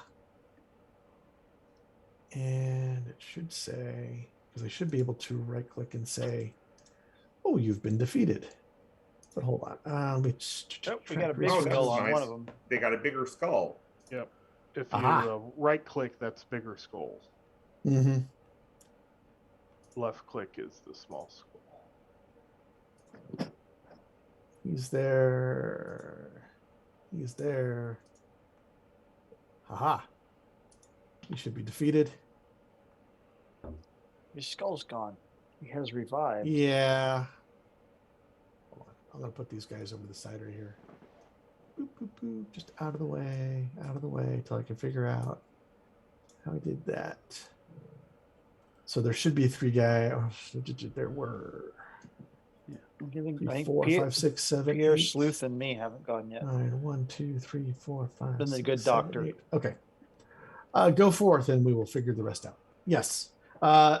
Speaker 2: And it should say, because I should be able to right click and say, oh, you've been defeated. But hold on. Let me
Speaker 5: Oh, we got a big
Speaker 6: Oh,
Speaker 2: trackers.
Speaker 6: that's
Speaker 5: skull on
Speaker 6: nice.
Speaker 5: one of them.
Speaker 6: They got a bigger skull.
Speaker 4: If you
Speaker 2: Aha.
Speaker 4: right click, that's bigger skull.
Speaker 2: Mhm.
Speaker 4: Left click is the small skull.
Speaker 2: He's there. He's there. Haha. He should be defeated.
Speaker 5: His skull's gone. He has revived.
Speaker 2: Yeah. Hold on. I'm going to put these guys over the side right here. Boop, boop, boop. Just out of the way till I can figure out how I did that. So there should be 3 guys. Oh, there were
Speaker 5: I'm giving,
Speaker 2: 3,
Speaker 5: I think
Speaker 2: 4,
Speaker 5: Pierre,
Speaker 2: 5, 6, 7,
Speaker 5: Pierre
Speaker 2: 8,
Speaker 5: Sleuth and me haven't gone yet.
Speaker 2: 9. 1, 2, 3, 4, 5.
Speaker 5: Then the
Speaker 2: 6,
Speaker 5: good
Speaker 2: 7,
Speaker 5: doctor.
Speaker 2: 8. Okay. Go forth and we will figure the rest out. Yes.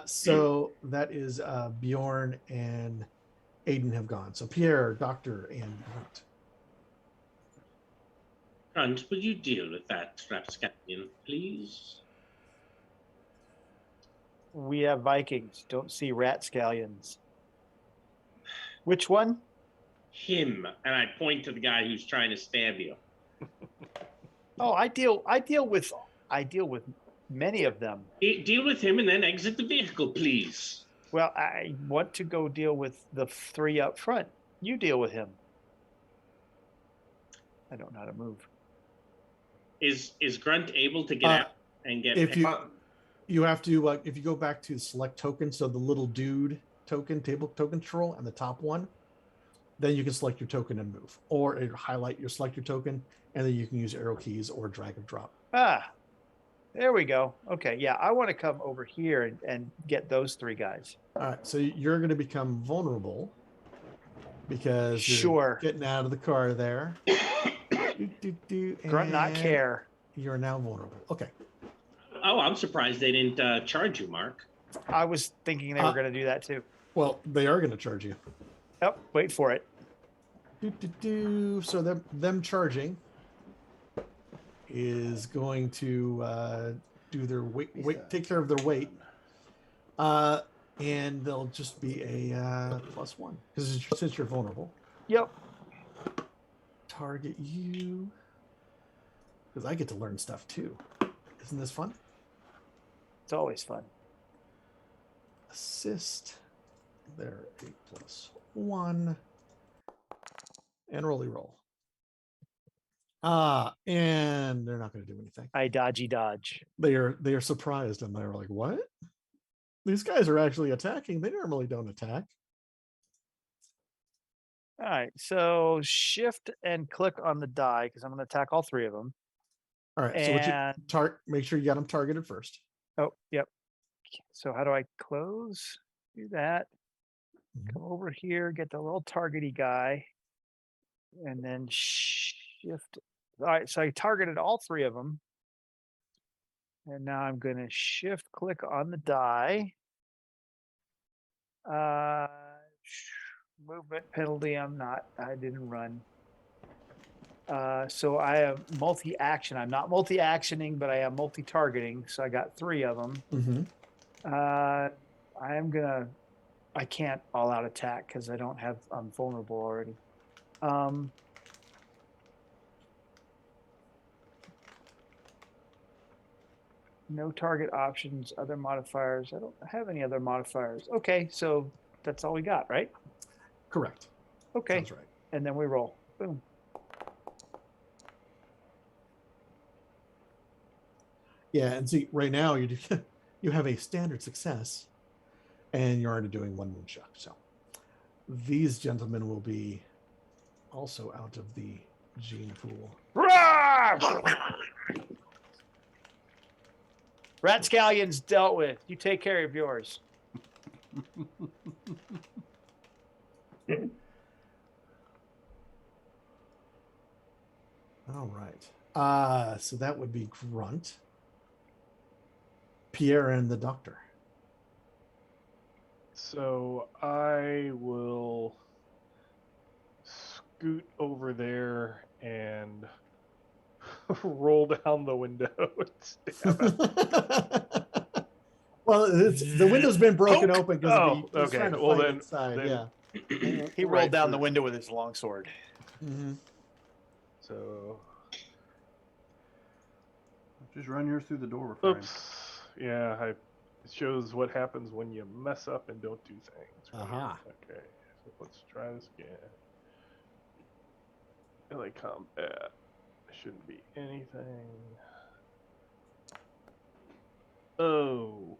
Speaker 2: So that is Bjorn and Aiden have gone. So Pierre, Doctor, and Grunt.
Speaker 3: Grunt, will you deal with that rapscallion, please?
Speaker 5: We have Vikings. Don't see rat scallions. Which one?
Speaker 3: Him. And I point to the guy who's trying to stab you.
Speaker 5: Oh, I deal with many of them.
Speaker 3: Deal with him and then exit the vehicle, please.
Speaker 5: Well, I want to go deal with the 3 up front. You deal with him. I don't know how to move.
Speaker 3: Is Grunt able to get out and get
Speaker 2: If
Speaker 3: past-
Speaker 2: you have to if you go back to select token, so the little dude token, table token control, and the top one, then you can select your token and move, or highlight your select your token, and then you can use arrow keys or drag and drop.
Speaker 5: There we go. Okay, yeah, I want to come over here and get those 3 guys.
Speaker 2: All right, so you're going to become vulnerable because you're
Speaker 5: Sure.
Speaker 2: getting out of the car there.
Speaker 5: Grunt not
Speaker 2: and
Speaker 5: care.
Speaker 2: You're now vulnerable. Okay.
Speaker 3: Oh, I'm surprised they didn't charge you, Mark.
Speaker 5: I was thinking they were going to do that too.
Speaker 2: Well, they are going to charge you.
Speaker 5: Oh, wait for it.
Speaker 2: So them charging is going to do their weight, take care of their weight. And they'll just be a +1 because since you're vulnerable.
Speaker 5: Yep.
Speaker 2: Target you because I get to learn stuff too. Isn't this fun?
Speaker 5: It's always fun.
Speaker 2: Assist. They're a +1. And roll. And they're not going to do anything.
Speaker 5: I dodge.
Speaker 2: They are surprised and they're like, what? These guys are actually attacking. They normally don't attack.
Speaker 5: All right. So shift and click on the die because I'm going to attack all three of them.
Speaker 2: All right.
Speaker 5: And
Speaker 2: So make sure you got them targeted first.
Speaker 5: oh, yep. So how do I close? Do that. Come over here, get the little targety guy, and then shift. All right. So I targeted all three of them. And now I'm going to shift click on the die. Movement penalty. I didn't run. So I have multi-action. I'm not multi-actioning, but I am multi-targeting. So I got 3 of them. I can't all out attack because I'm vulnerable already. No target options, other modifiers. I don't have any other modifiers. Okay, so that's all we got, right?
Speaker 2: Correct.
Speaker 5: Okay.
Speaker 2: Sounds right.
Speaker 5: And then we roll. Boom.
Speaker 2: Yeah, and see, right now you have a standard success, and you're already doing 1 moonshot. So these gentlemen will be also out of the gene pool.
Speaker 5: Rat Scallions dealt with. You take care of yours.
Speaker 2: All right. So that would be Grunt, Pierre, and the Doctor.
Speaker 4: So I will scoot over there and roll down the window and stab it.
Speaker 2: Well, the window's been broken open because he's
Speaker 4: okay.
Speaker 2: trying to
Speaker 4: Well,
Speaker 2: fight
Speaker 4: then-
Speaker 2: inside.
Speaker 4: then-
Speaker 2: Yeah.
Speaker 5: He rolled
Speaker 4: Right,
Speaker 5: down
Speaker 4: for-
Speaker 5: the window with his longsword.
Speaker 2: Mm-hmm.
Speaker 4: So,
Speaker 1: Just run yours through the door, friend.
Speaker 4: oops. Yeah, it shows what happens when you mess up and don't do things. Right?
Speaker 2: Aha.
Speaker 4: Okay, so let's try this again. Melee combat. Shouldn't be anything. Oh.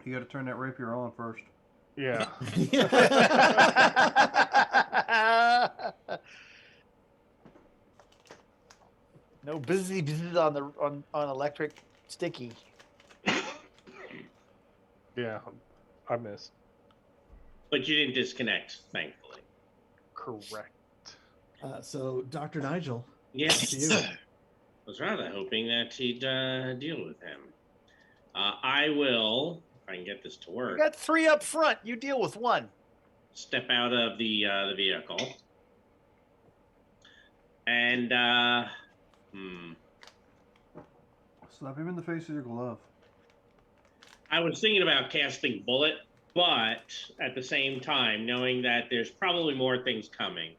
Speaker 1: You got to turn that rapier on first.
Speaker 4: Yeah.
Speaker 5: No busy on electric sticky.
Speaker 4: Yeah, I missed.
Speaker 3: But you didn't disconnect, thankfully.
Speaker 4: Correct.
Speaker 2: So, Dr. Nigel,
Speaker 3: Yes.
Speaker 2: to you.
Speaker 3: I was rather hoping that he'd deal with him. I will, if I can get this to
Speaker 5: You
Speaker 3: work,
Speaker 5: got 3 up front. You deal with 1.
Speaker 3: step out of the vehicle. And,
Speaker 1: Slap him in the face with your glove.
Speaker 3: I was thinking about casting Bullet, but at the same time, knowing that there's probably more things coming,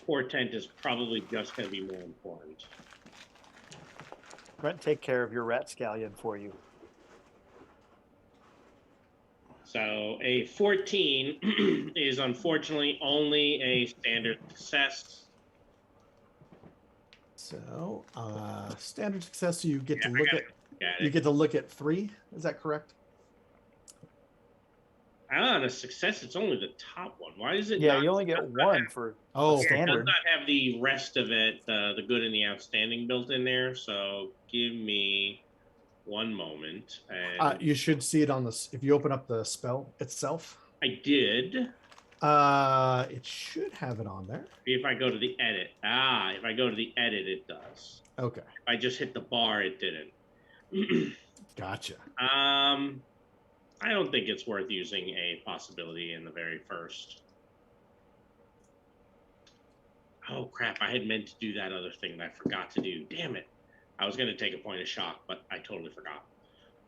Speaker 3: Portent is probably just going to be more important.
Speaker 5: Brent, take care of your rat scallion for you.
Speaker 3: So a 14 is unfortunately only a standard success.
Speaker 2: So, standard success. So you get
Speaker 3: Yeah,
Speaker 2: to
Speaker 3: I
Speaker 2: look
Speaker 3: got
Speaker 2: at
Speaker 3: it. Got
Speaker 2: you
Speaker 3: it.
Speaker 2: get to look at 3. Is that correct?
Speaker 3: On a success, it's only the top one. Why is it?
Speaker 5: Yeah,
Speaker 3: not,
Speaker 5: you only get
Speaker 3: does not
Speaker 5: 1
Speaker 3: have-
Speaker 5: for
Speaker 2: Oh,
Speaker 3: Yeah, it does
Speaker 5: standard.
Speaker 3: not have the rest of it, the good and the outstanding built in there. So give me one moment. And
Speaker 2: You should see it on this. If you open up the spell itself,
Speaker 3: I did.
Speaker 2: It should have it on there.
Speaker 3: If I go to the edit. If I go to the edit, it does.
Speaker 2: Okay,
Speaker 3: If I just hit the bar, it didn't.
Speaker 2: gotcha.
Speaker 3: I don't think it's worth using a possibility in the very first. Oh crap! I had meant to do that other thing that I forgot to do. Damn it! I was going to take a point of shock, but I totally forgot.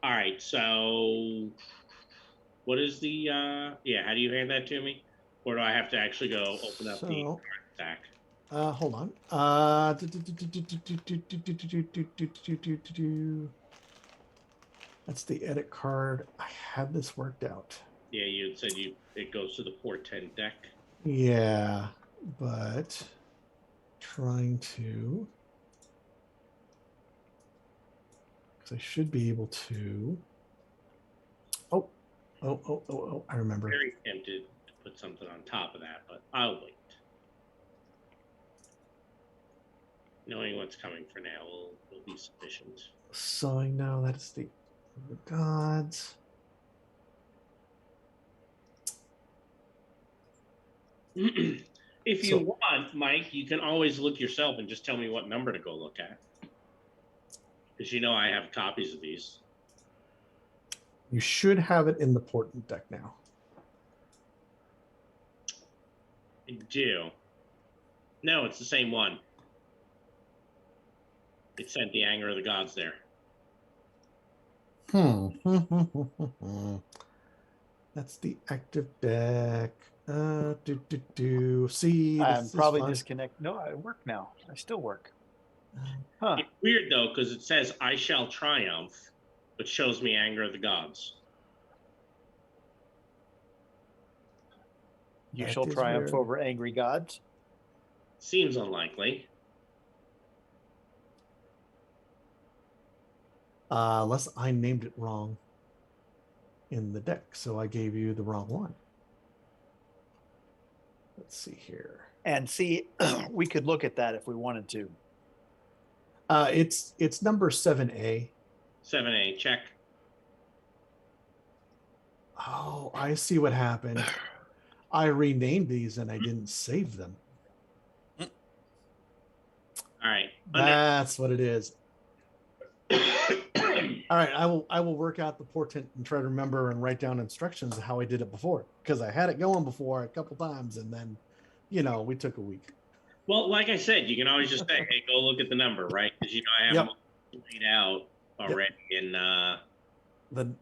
Speaker 3: All right, so what is the? How do you hand that to me, or do I have to actually go open up the card stack?
Speaker 2: Hold on. That's the edit card. I had this worked out.
Speaker 3: Yeah, you had said it goes to the portent deck.
Speaker 2: Yeah, but trying to, because I should be able to. Oh, I remember.
Speaker 3: Very tempted to put something on top of that, but I'll wait. Knowing what's coming for now will be sufficient.
Speaker 2: So I know that is the gods.
Speaker 3: If you want, Mike, you can always look yourself and just tell me what number to go look at. Because you know I have copies of these.
Speaker 2: You should have it in the portent deck now.
Speaker 3: I do. No, it's the same one. It sent the anger of the gods there.
Speaker 2: That's the active deck. See,
Speaker 5: I'm probably disconnected. No, I work now. I still work. Huh.
Speaker 3: It's weird though, because it says I shall triumph, but shows me anger of the gods.
Speaker 5: You shall triumph over angry gods.
Speaker 3: Seems unlikely.
Speaker 2: Unless I named it wrong in the deck, so I gave you the wrong one. Let's see here.
Speaker 5: And see, we could look at that if we wanted to.
Speaker 2: It's number 7A.
Speaker 3: 7A, check.
Speaker 2: Oh, I see what happened. I renamed these and I didn't save them.
Speaker 3: All right.
Speaker 2: That's what it is. All right, I will work out the portent and try to remember and write down instructions of how I did it before, because I had it going before a couple times and then, we took a week.
Speaker 3: Well, like I said, you can always just say, "Hey, go look at the number," right? Because I have them laid out already in
Speaker 2: the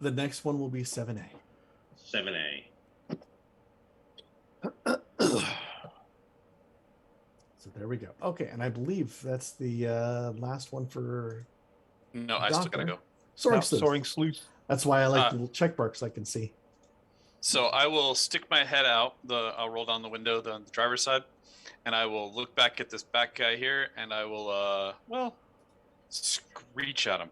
Speaker 2: next one will be 7A.
Speaker 3: 7A.
Speaker 2: So there we go. Okay, and I believe that's the last one for.
Speaker 7: No, I still gotta go.
Speaker 2: Soaring Sleuth. That's why I like the little check marks I can see.
Speaker 7: So I will stick my head out. I'll roll down the window on the driver's side, and I will look back at this back guy here, and I will screech at him.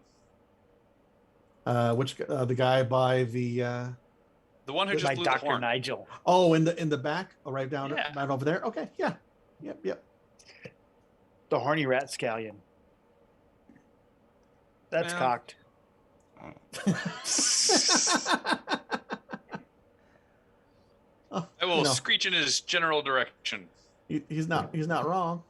Speaker 2: Which the guy by the
Speaker 7: one who just blew the horn.
Speaker 5: Nigel.
Speaker 2: Oh, in the back, right down, right over there. Okay, yeah, yep.
Speaker 5: The horny rat scallion. That's cocked.
Speaker 7: I will screech in his general direction.
Speaker 2: He's not wrong.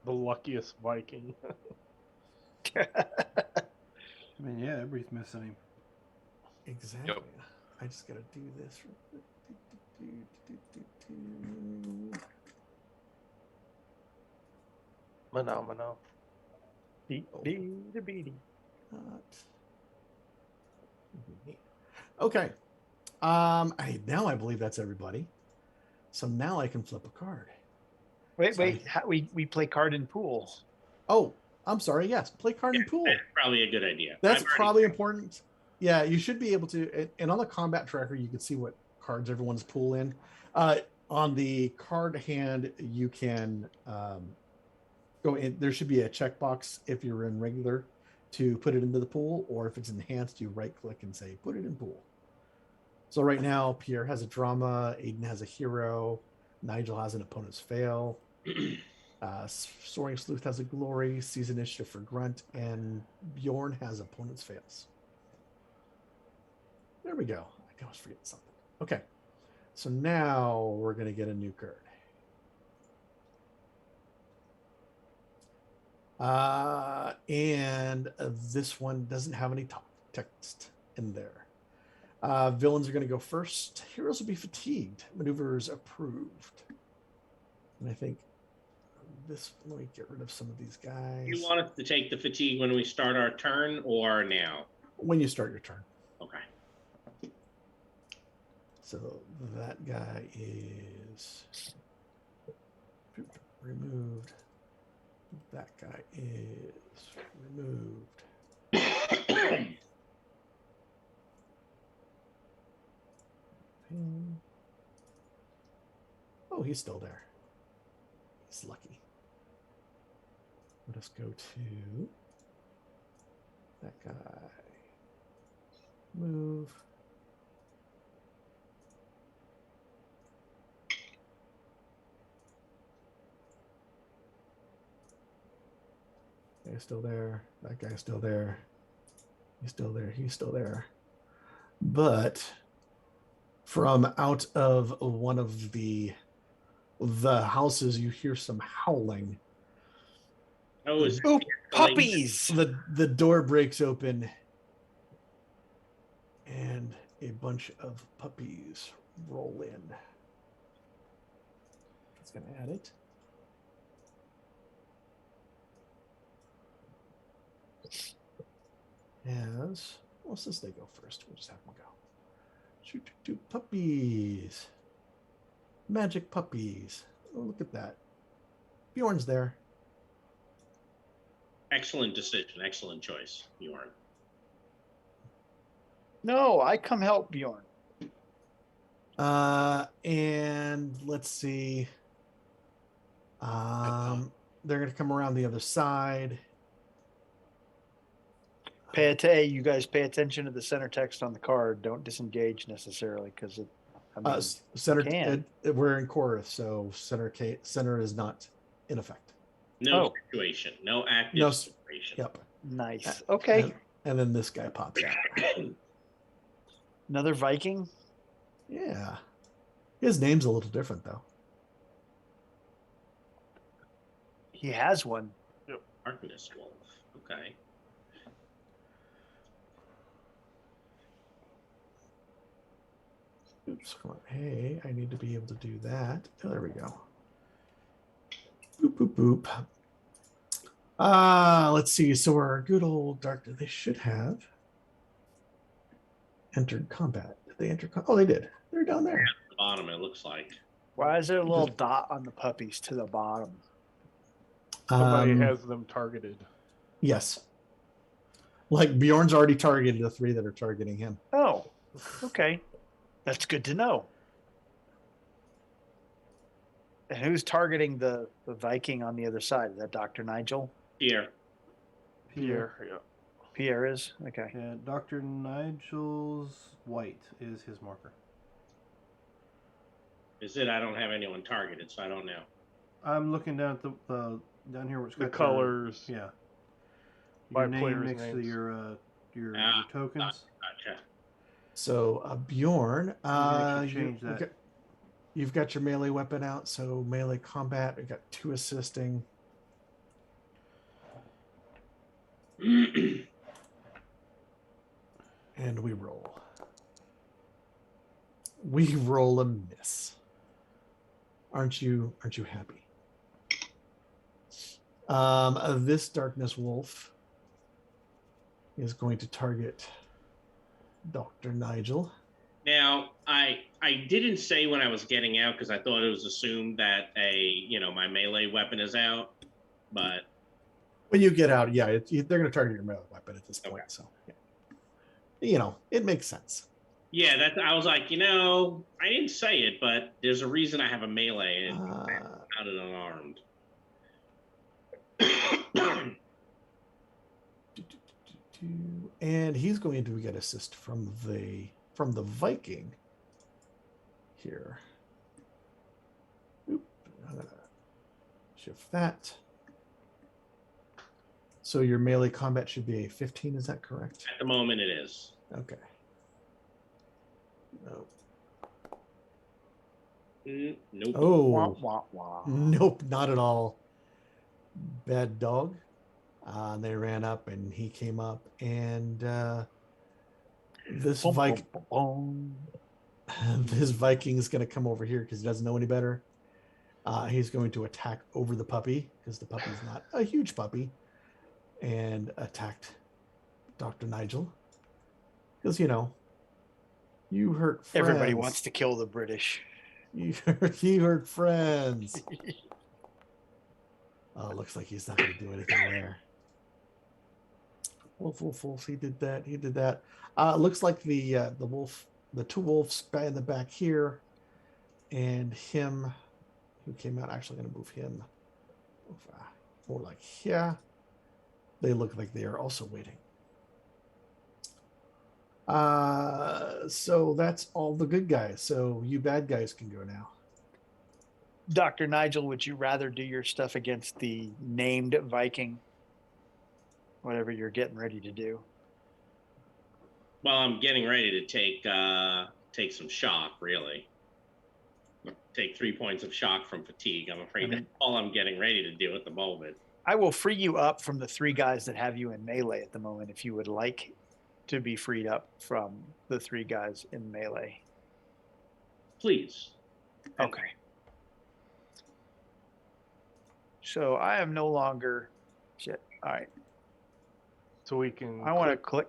Speaker 4: The luckiest Viking.
Speaker 1: I mean, yeah, everybody's missing him.
Speaker 2: Exactly.
Speaker 7: Yep.
Speaker 2: I just gotta do this.
Speaker 8: Mano.
Speaker 2: Okay. Now I believe that's everybody. So now I can flip a card.
Speaker 5: Wait. We play card in pools.
Speaker 2: Oh, I'm sorry. Yes, play card in pool.
Speaker 3: That's probably a good idea.
Speaker 2: That's probably important. Yeah, you should be able to. And on the combat tracker, you can see what cards everyone's pool in. On the card hand, you can go in. There should be a checkbox if you're in regular to put it into the pool, or if it's enhanced, you right click and say put it in pool. So right now, Pierre has a drama, Aiden has a hero, Nigel has an opponent's fail, Soaring Sleuth has a glory, Seize Initiative for Grunt, and Bjorn has opponent's fails.
Speaker 3: All right.
Speaker 2: So there we go. Okay, and I believe that's everybody. So now I can flip a card.
Speaker 3: All right.
Speaker 2: There we go. I almost forget something. Okay. So now we're going to get a new card. And this one doesn't have any text in there. Villains are going to go first. Heroes will be fatigued. Maneuvers approved. And I think this, let me get rid of some of these guys.
Speaker 3: You want us to take the fatigue when we start our turn or now?
Speaker 2: When you start your turn.
Speaker 3: Okay.
Speaker 2: So that guy is removed. That guy is removed. Oh, he's still there. He's lucky. Let us go to that guy. Move. Guy's still there. That guy's still there. He's still there. He's still there. But from out of one of the houses, you hear some howling.
Speaker 3: Oh, is
Speaker 5: Ooh, puppies!
Speaker 2: The door breaks open, and a bunch of puppies roll in. It's going to add it. As well, since they go first, we'll just have them go. Shoot, two puppies. Magic puppies. Oh, look at that. Bjorn's there.
Speaker 3: excellent decision. Excellent choice, Bjorn.
Speaker 5: No, I come help Bjorn.
Speaker 2: And let's see. They're going to come around the other side.
Speaker 5: You guys pay attention to the center text on the card. Don't disengage necessarily because it. I mean,
Speaker 2: Center. We're in Chorus, so center is not in effect.
Speaker 3: No situation. No active situation.
Speaker 2: Yep.
Speaker 5: Nice. Okay.
Speaker 2: And then this guy pops out.
Speaker 5: Another Viking.
Speaker 2: Yeah. His name's a little different though.
Speaker 5: He has one.
Speaker 3: Darkness Wolf. Okay.
Speaker 2: Oops, come on. Hey, I need to be able to do that. Oh, there we go. Boop, boop, boop. Let's see. So our good old darkness, they should have entered combat. Did they enter? Oh, they did. They're down there.
Speaker 3: At the bottom, it looks like.
Speaker 5: Why is there a little dot on the puppies to the bottom?
Speaker 4: Somebody has them targeted.
Speaker 2: Yes. Like Bjorn's already targeted the 3 that are targeting him.
Speaker 5: Oh, okay. That's good to know. And who's targeting the Viking on the other side? Is that Dr. Nigel?
Speaker 3: Pierre.
Speaker 4: Pierre, yeah.
Speaker 5: Pierre is? Okay.
Speaker 1: Yeah, Dr. Nigel's white is his marker.
Speaker 3: Is it? I don't have anyone targeted, so I don't know.
Speaker 1: I'm looking down at the down here where it's
Speaker 4: The
Speaker 1: got
Speaker 4: colors.
Speaker 1: Yeah.
Speaker 4: By
Speaker 1: Your name
Speaker 4: players'
Speaker 1: next to
Speaker 4: names.
Speaker 3: Ah,
Speaker 1: your tokens.
Speaker 3: Gotcha.
Speaker 2: So Bjorn,
Speaker 1: actually change that.
Speaker 2: You've got your melee weapon out, so melee combat. We've got 2 assisting. And we roll. We roll a miss. Aren't you happy? This darkness wolf is going to target Dr. Nigel.
Speaker 3: Now, I didn't say when I was getting out because I thought it was assumed that my melee weapon is out, but
Speaker 2: When you get out, yeah, they're going to target your melee weapon at this point. So, yeah. It makes sense.
Speaker 3: yeah, I was like, I didn't say it, but there's a reason I have a melee and not an unarmed.
Speaker 2: And he's going to get assist from the Viking here. Oop, I'm gonna shift that. So your melee combat should be a 15, is that correct?
Speaker 3: At the moment, it is.
Speaker 2: Okay.
Speaker 3: Nope.
Speaker 5: Wah,
Speaker 2: Oh,
Speaker 5: wah, wah.
Speaker 2: nope, not at all. Bad dog. They ran up and he came up and this
Speaker 5: Bum,
Speaker 2: Viking,
Speaker 5: bum, bum,
Speaker 2: this Viking is going to come over here because he doesn't know any better. He's going to attack over the puppy because the puppy's not a huge puppy, and attacked Dr. Nigel because you hurt friends.
Speaker 5: Everybody wants to kill the British.
Speaker 2: You hurt friends. Oh, looks like he's not going to do anything there. Wolf. He did that. Looks like the wolf, the two wolves in the back here, and him who came out. Actually, going to move him more like here. They look like they are also waiting. So that's all the good guys. So you bad guys can go now.
Speaker 5: Dr. Nigel, would you rather do your stuff against the named Viking? Whatever you're getting ready to do.
Speaker 3: Well, I'm getting ready to take some shock, really. Take 3 points of shock from fatigue. I'm afraid that's all I'm getting ready to do at the moment.
Speaker 5: I will free you up from the 3 guys that have you in melee at the moment if you would like to be freed up from the 3 guys in melee.
Speaker 3: Please.
Speaker 5: Okay. So I am no longer shit. All right.
Speaker 4: So we can.
Speaker 5: I want to click.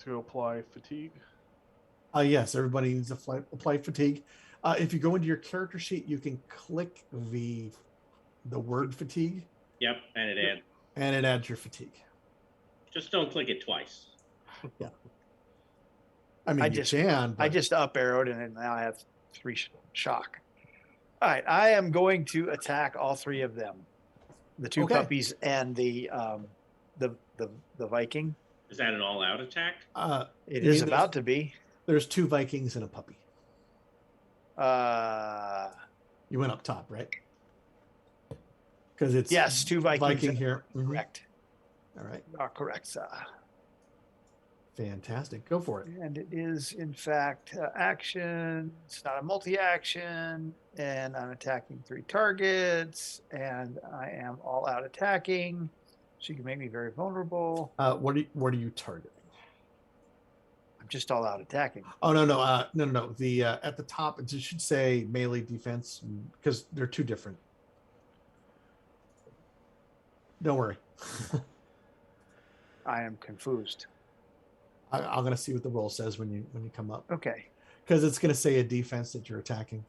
Speaker 4: To apply fatigue.
Speaker 2: Yes, everybody needs to apply fatigue. If you go into your character sheet, you can click the word fatigue.
Speaker 3: Yep, and
Speaker 2: it adds your fatigue.
Speaker 3: Just don't click it twice.
Speaker 2: Yeah. I mean, you can. But...
Speaker 5: I just up arrowed and now I have 3 shock. All right, I am going to attack all 3 of them, the 2 puppies and the Viking.
Speaker 3: Is that an all-out attack?
Speaker 5: It is about to be.
Speaker 2: There's 2 Vikings and a puppy. You went up top, right? Because it's
Speaker 5: 2 Vikings.
Speaker 2: Viking here.
Speaker 5: Correct.
Speaker 2: All right.
Speaker 5: You are correct, sir.
Speaker 2: Fantastic. Go for it.
Speaker 5: And it is, in fact, action. It's not a multi-action. And I'm attacking 3 targets. And I am all out attacking. So you can make me very vulnerable.
Speaker 2: What are you targeting?
Speaker 5: I'm just all out attacking.
Speaker 2: Oh, no. The at the top, it should say melee defense because they're 2 different. Don't worry.
Speaker 5: I am confused.
Speaker 2: I'm going to see what the roll says when you come up.
Speaker 5: Okay.
Speaker 2: Because it's going to say a defense that you're attacking.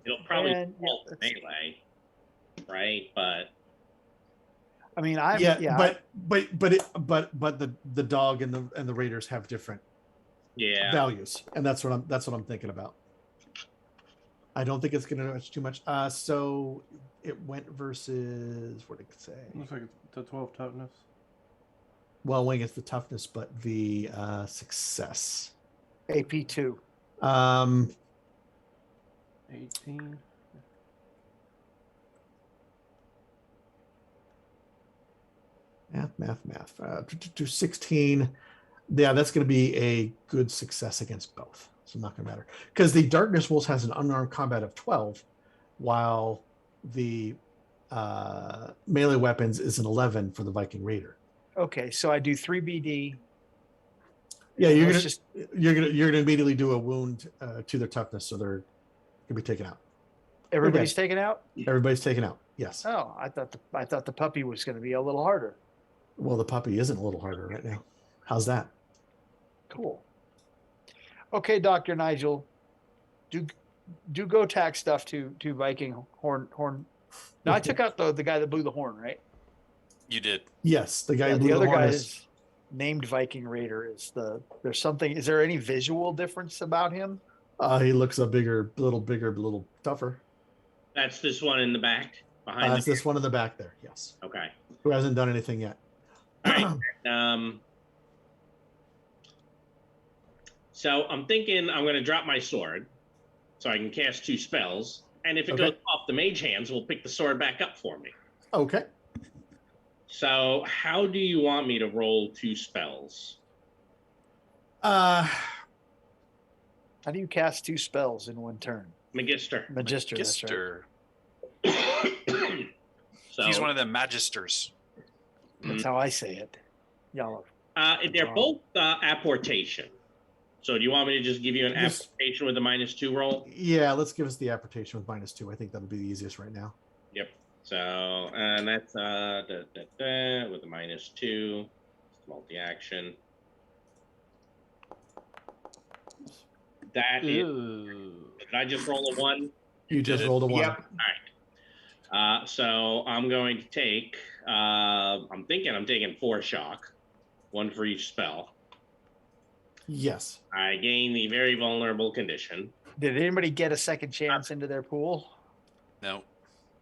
Speaker 3: It'll probably default melee, right? But
Speaker 5: I mean,
Speaker 2: but the dog and the raiders have different values, and that's what I'm thinking about. I don't think it's going to too much. So it went versus what did it say?
Speaker 1: Looks like it's the 12 toughness.
Speaker 2: Well, wing is the toughness, but the success.
Speaker 5: AP2.
Speaker 1: 18.
Speaker 2: Math. To 16. Yeah, that's going to be a good success against both. So not going to matter. Because the Darkness Wolves has an unarmed combat of 12, while the melee weapons is an 11 for the Viking Raider.
Speaker 5: Okay, so I do 3 BD.
Speaker 2: Yeah, you're gonna immediately do a wound to their toughness, so they're gonna be taken out.
Speaker 5: Everybody's taken out?
Speaker 2: Everybody's taken out. Yes.
Speaker 5: Oh, I thought the puppy was going to be a little harder.
Speaker 2: Well, the puppy isn't a little harder right now. How's that?
Speaker 5: Cool. Okay, Dr. Nigel, do go tack stuff to Viking horn. Now I took out the guy that blew the horn, right?
Speaker 7: You did.
Speaker 2: Yes, the guy.
Speaker 5: The other guy is named Viking Raider. There's something? Is there any visual difference about him?
Speaker 2: He looks a little tougher.
Speaker 3: That's this one in the back behind.
Speaker 2: That's this one in the back there. Yes.
Speaker 3: Okay.
Speaker 2: Who hasn't done anything yet?
Speaker 3: All right. So I'm thinking I'm going to drop my sword so I can cast 2 spells. And if it goes off the mage hands, we'll pick the sword back up for me.
Speaker 2: Okay.
Speaker 3: So how do you want me to roll 2 spells?
Speaker 5: How do you cast 2 spells in one turn?
Speaker 3: Magister.
Speaker 5: Magister, that's right.
Speaker 7: Magister.
Speaker 3: So
Speaker 7: He's one of the magisters.
Speaker 5: That's how I say it. Y'all
Speaker 3: they're
Speaker 5: wrong.
Speaker 3: both apportation. So do you want me to just give you an
Speaker 2: Just-
Speaker 3: apportation with a -2 roll?
Speaker 2: Yeah, let's give us the apportation with -2. I think that'll be the easiest right now.
Speaker 3: Yep. So and that's with a -2. Multi-action. That is.
Speaker 4: Ew.
Speaker 3: Did I just roll a 1?
Speaker 2: You just
Speaker 7: did it.
Speaker 2: rolled a 1.
Speaker 6: Yep.
Speaker 3: So I'm going to take. I'm thinking I'm taking 4 shock, 1 for each spell.
Speaker 2: Yes.
Speaker 3: I gain the very vulnerable condition.
Speaker 5: Did anybody get a second chance into their pool?
Speaker 7: No.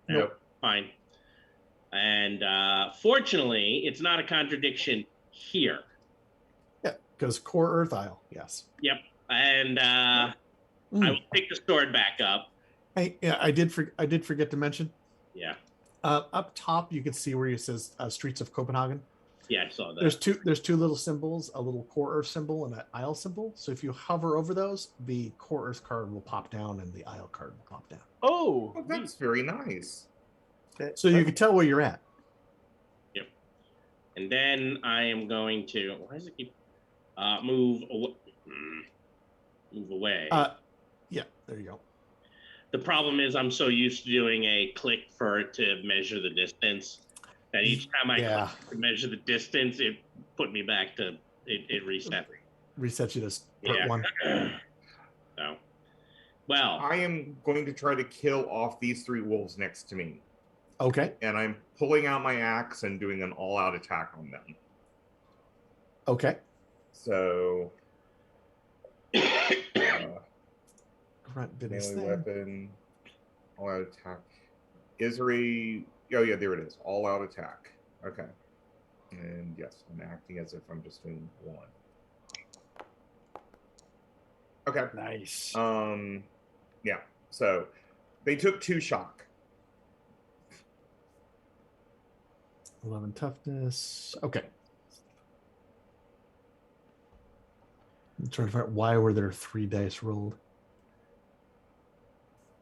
Speaker 6: Nope.
Speaker 3: Fine. And fortunately, it's not a contradiction here.
Speaker 2: Yeah, because core Earth Isle. Yes.
Speaker 3: Yep. And I will pick the sword back up.
Speaker 2: Hey, yeah, I did forget to mention.
Speaker 3: Yeah.
Speaker 2: Up top, you can see where it says Streets of Copenhagen.
Speaker 3: Yeah, I saw that.
Speaker 2: There's two little symbols, a little core Earth symbol and an Isle symbol. So if you hover over those, the core Earth card will pop down and the Isle card will pop down.
Speaker 4: Oh,
Speaker 6: Oh, that's very nice.
Speaker 2: So you can tell where you're at.
Speaker 3: Yep. And then I am going to. Why does it keep move away? Move away.
Speaker 2: Yeah, there you go.
Speaker 3: The problem is I'm so used to doing a click for it to measure the distance that each time I
Speaker 2: Yeah.
Speaker 3: click to measure the distance, it put me back to it reset.
Speaker 2: Reset you to part
Speaker 3: Yeah.
Speaker 2: 1.
Speaker 3: So, well,
Speaker 6: I am going to try to kill off these 3 wolves next to me.
Speaker 2: Okay.
Speaker 6: And I'm pulling out my axe and doing an all-out attack on them.
Speaker 2: Okay.
Speaker 6: So,
Speaker 2: Grunt did his
Speaker 6: melee
Speaker 2: thing.
Speaker 6: weapon, all-out attack. Is there a... Oh, yeah, there it is. All-out attack. Okay. And yes, I'm acting as if I'm just doing 1. Okay.
Speaker 5: Nice.
Speaker 6: Yeah. So, they took 2 shock.
Speaker 2: 11 toughness. Okay. I'm trying to find out why were there 3 dice rolled.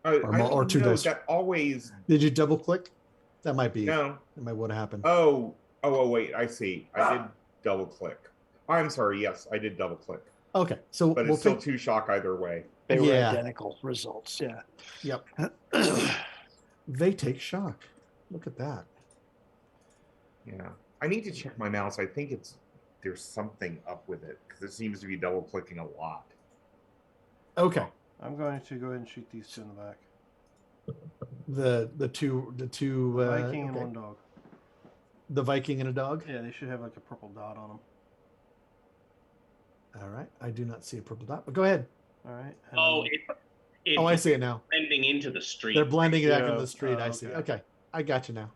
Speaker 2: Or 2 dice.
Speaker 6: That always...
Speaker 2: Did you double click? That might be.
Speaker 6: No.
Speaker 2: That might what happened.
Speaker 6: Oh, wait, I see. I did double click. I'm sorry. Yes, I did double click.
Speaker 2: Okay, so
Speaker 6: But
Speaker 2: we'll
Speaker 6: it's still
Speaker 2: take.
Speaker 6: 2 shock either way.
Speaker 5: They were
Speaker 2: yeah.
Speaker 5: identical results. Yeah.
Speaker 2: Yep. They take shock. Look at that.
Speaker 6: Yeah. I need to check my mouse. I think there's something up with it because it seems to be double clicking a lot.
Speaker 2: Okay.
Speaker 1: I'm going to go ahead and shoot these 2 in the back.
Speaker 2: The two
Speaker 1: Viking and
Speaker 2: okay.
Speaker 1: 1 dog.
Speaker 2: The Viking and a dog.
Speaker 1: Yeah, they should have like a purple dot on them.
Speaker 2: All right. I do not see a purple dot, but go ahead.
Speaker 1: All right.
Speaker 3: oh, it's
Speaker 2: Oh, I see it now.
Speaker 3: blending into the street.
Speaker 2: They're blending it back
Speaker 4: Yeah.
Speaker 2: into the street.
Speaker 1: Oh,
Speaker 2: I see.
Speaker 1: okay.
Speaker 2: Okay, I got you now.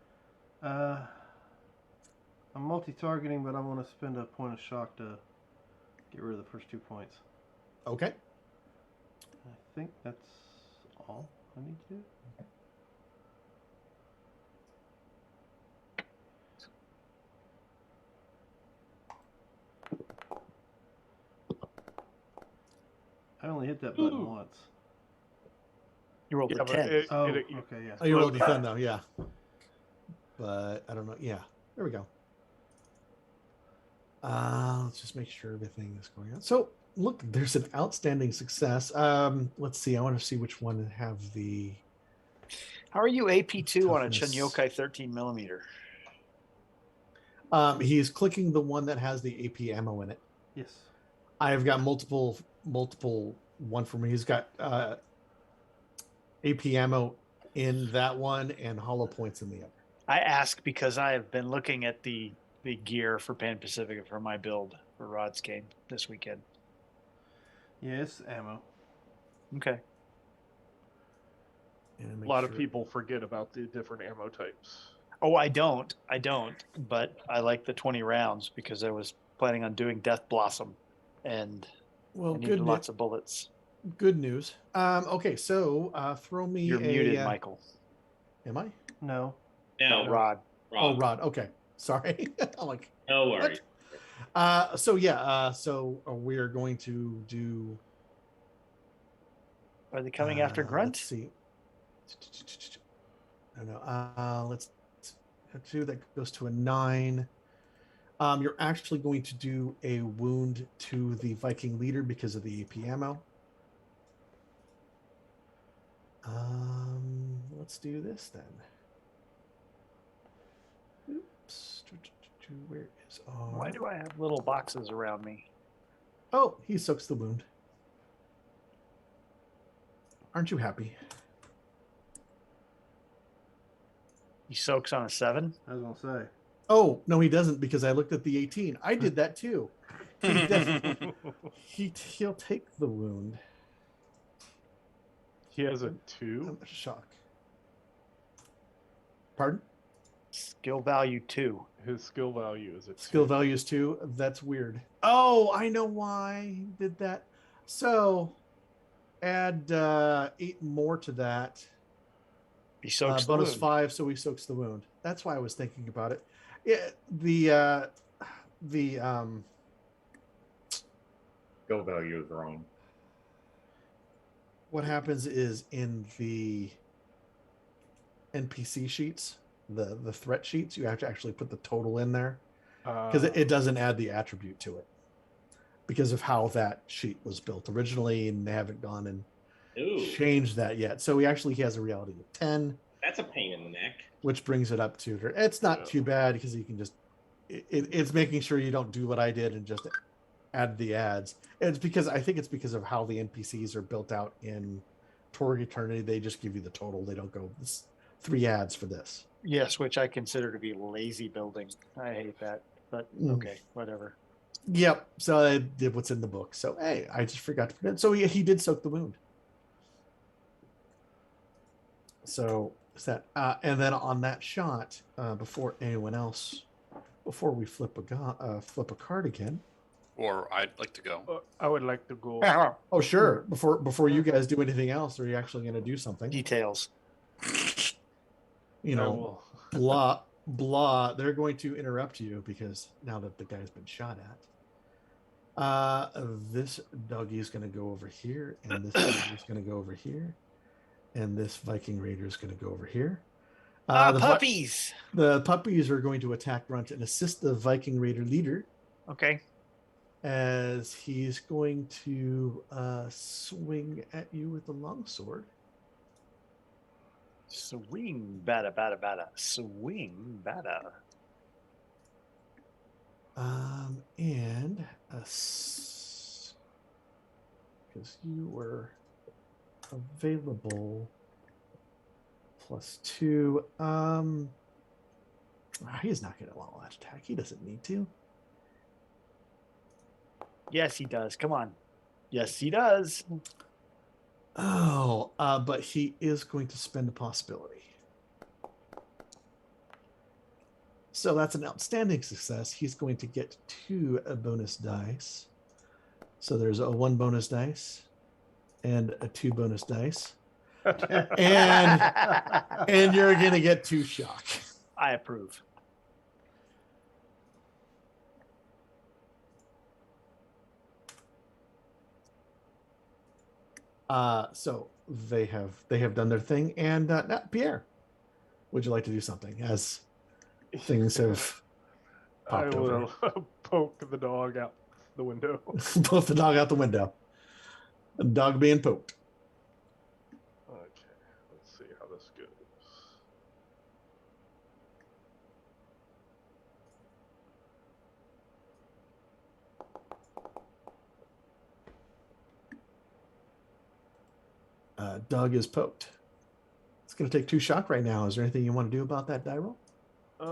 Speaker 1: I'm multi-targeting, but I'm going to spend a point of shock to get rid of the first 2 points.
Speaker 2: Okay.
Speaker 1: I think that's all I need to do. I only hit that button
Speaker 4: Ooh.
Speaker 1: once.
Speaker 5: You rolled
Speaker 4: yeah,
Speaker 5: a
Speaker 4: but
Speaker 5: 10.
Speaker 1: Oh,
Speaker 4: it-
Speaker 1: okay, yeah.
Speaker 2: Oh, you rolled defend though, yeah. But I don't know. Yeah, there we go. Let's just make sure everything is going on. So look, there's an outstanding success. Let's see. I want to see which one have the.
Speaker 5: How are you AP2 on a
Speaker 2: Toughness.
Speaker 5: Chunyokai 13 millimeter?
Speaker 2: He's clicking the one that has the AP ammo in it.
Speaker 1: Yes.
Speaker 2: I've got multiple one for me. He's got AP ammo in that one and hollow points in the other.
Speaker 5: I ask because I have been looking at the gear for Pan Pacific for my build for Rod's game this weekend.
Speaker 1: Yes, ammo.
Speaker 5: Okay.
Speaker 2: And
Speaker 4: A
Speaker 2: make
Speaker 4: lot of
Speaker 2: sure-
Speaker 4: people forget about the different ammo types.
Speaker 5: Oh, I don't, but I like the 20 rounds because I was planning on doing Death Blossom and
Speaker 2: Well,
Speaker 5: I needed
Speaker 2: good,
Speaker 5: lots of bullets.
Speaker 2: good news. Okay, so throw me
Speaker 5: You're
Speaker 2: a.
Speaker 5: muted, Michael.
Speaker 2: Am I?
Speaker 1: No.
Speaker 3: No,
Speaker 5: Rod.
Speaker 2: Oh, Rod. Okay, sorry. I'm like,
Speaker 3: no worries.
Speaker 2: so we are going to do
Speaker 5: Are they coming after Grunt?
Speaker 2: Let's see. No. Let's 2. That goes to a 9. You're actually going to do a wound to the Viking leader because of the AP ammo. Let's do this then. Oops. Where is our...
Speaker 5: Why do I have little boxes around me?
Speaker 2: Oh, he soaks the wound. Aren't you happy?
Speaker 5: He soaks on a 7.
Speaker 1: I was gonna say.
Speaker 2: Oh, no, he doesn't, because I looked at the 18. I did that too. He'll take the wound.
Speaker 4: He has a 2.
Speaker 2: I'm shocked. Pardon?
Speaker 5: Skill value 2.
Speaker 4: His skill value is a 2.
Speaker 2: Skill value is 2. That's weird. Oh, I know why he did that. So add 8 more to that.
Speaker 5: He soaks the
Speaker 2: bonus
Speaker 5: wound.
Speaker 2: 5, so he soaks the wound. That's why I was thinking about it. Yeah, the
Speaker 6: Skill value is wrong.
Speaker 2: what happens is in the NPC sheets, the threat sheets, you have to actually put the total in there because it doesn't add the attribute to it because of how that sheet was built originally, and they haven't gone and
Speaker 3: Ooh,
Speaker 2: changed that yet. So he has a reality of 10,
Speaker 3: that's a pain in the neck.
Speaker 2: which brings it up to... It's not too bad because you can just... It's making sure you don't do what I did and just add the ads. I think it's because of how the NPCs are built out in Torg Eternity. They just give you the total. They don't go 3 ads for this.
Speaker 5: Yes, which I consider to be lazy building. I hate that, but okay, whatever.
Speaker 2: Yep. So I did what's in the book. So hey, I just forgot to put it. So he did soak the wound. So is that and then on that shot, before we flip a card again.
Speaker 7: Or I'd like to go.
Speaker 4: I would like to go.
Speaker 2: Oh sure. Before you guys do anything else, are you actually going to do something?
Speaker 5: Details.
Speaker 2: You know, blah. They're going to interrupt you because now that the guy's been shot at. This doggy is going to go over here, and this doggy is going to go over here, and this Viking Raider is going to go over here. The
Speaker 5: puppies.
Speaker 2: The puppies are going to attack Grunt and assist the Viking Raider leader.
Speaker 5: Okay.
Speaker 2: As he's going to swing at you with the longsword.
Speaker 5: Swing, bada, bada, bada. Swing, bada.
Speaker 2: And because you were available +2. He's not going to allow that attack. He doesn't need to.
Speaker 5: Yes, he does. Come on. Yes, he does.
Speaker 2: Oh, but he is going to spend a possibility. So that's an outstanding success. He's going to get 2 bonus dice. So there's a 1 bonus dice and a 2 bonus dice. and you're going to get 2 shock.
Speaker 5: I approve.
Speaker 2: So they have done their thing, and Pierre, would you like to do something as things have popped
Speaker 4: I
Speaker 2: over?
Speaker 4: will poke the dog out the window.
Speaker 2: Poke the dog out the window. The dog being poked.
Speaker 4: Okay, let's see how this goes.
Speaker 2: Dog is poked. It's going to take 2 shock right now. Is there anything you want to do about that die roll?
Speaker 4: I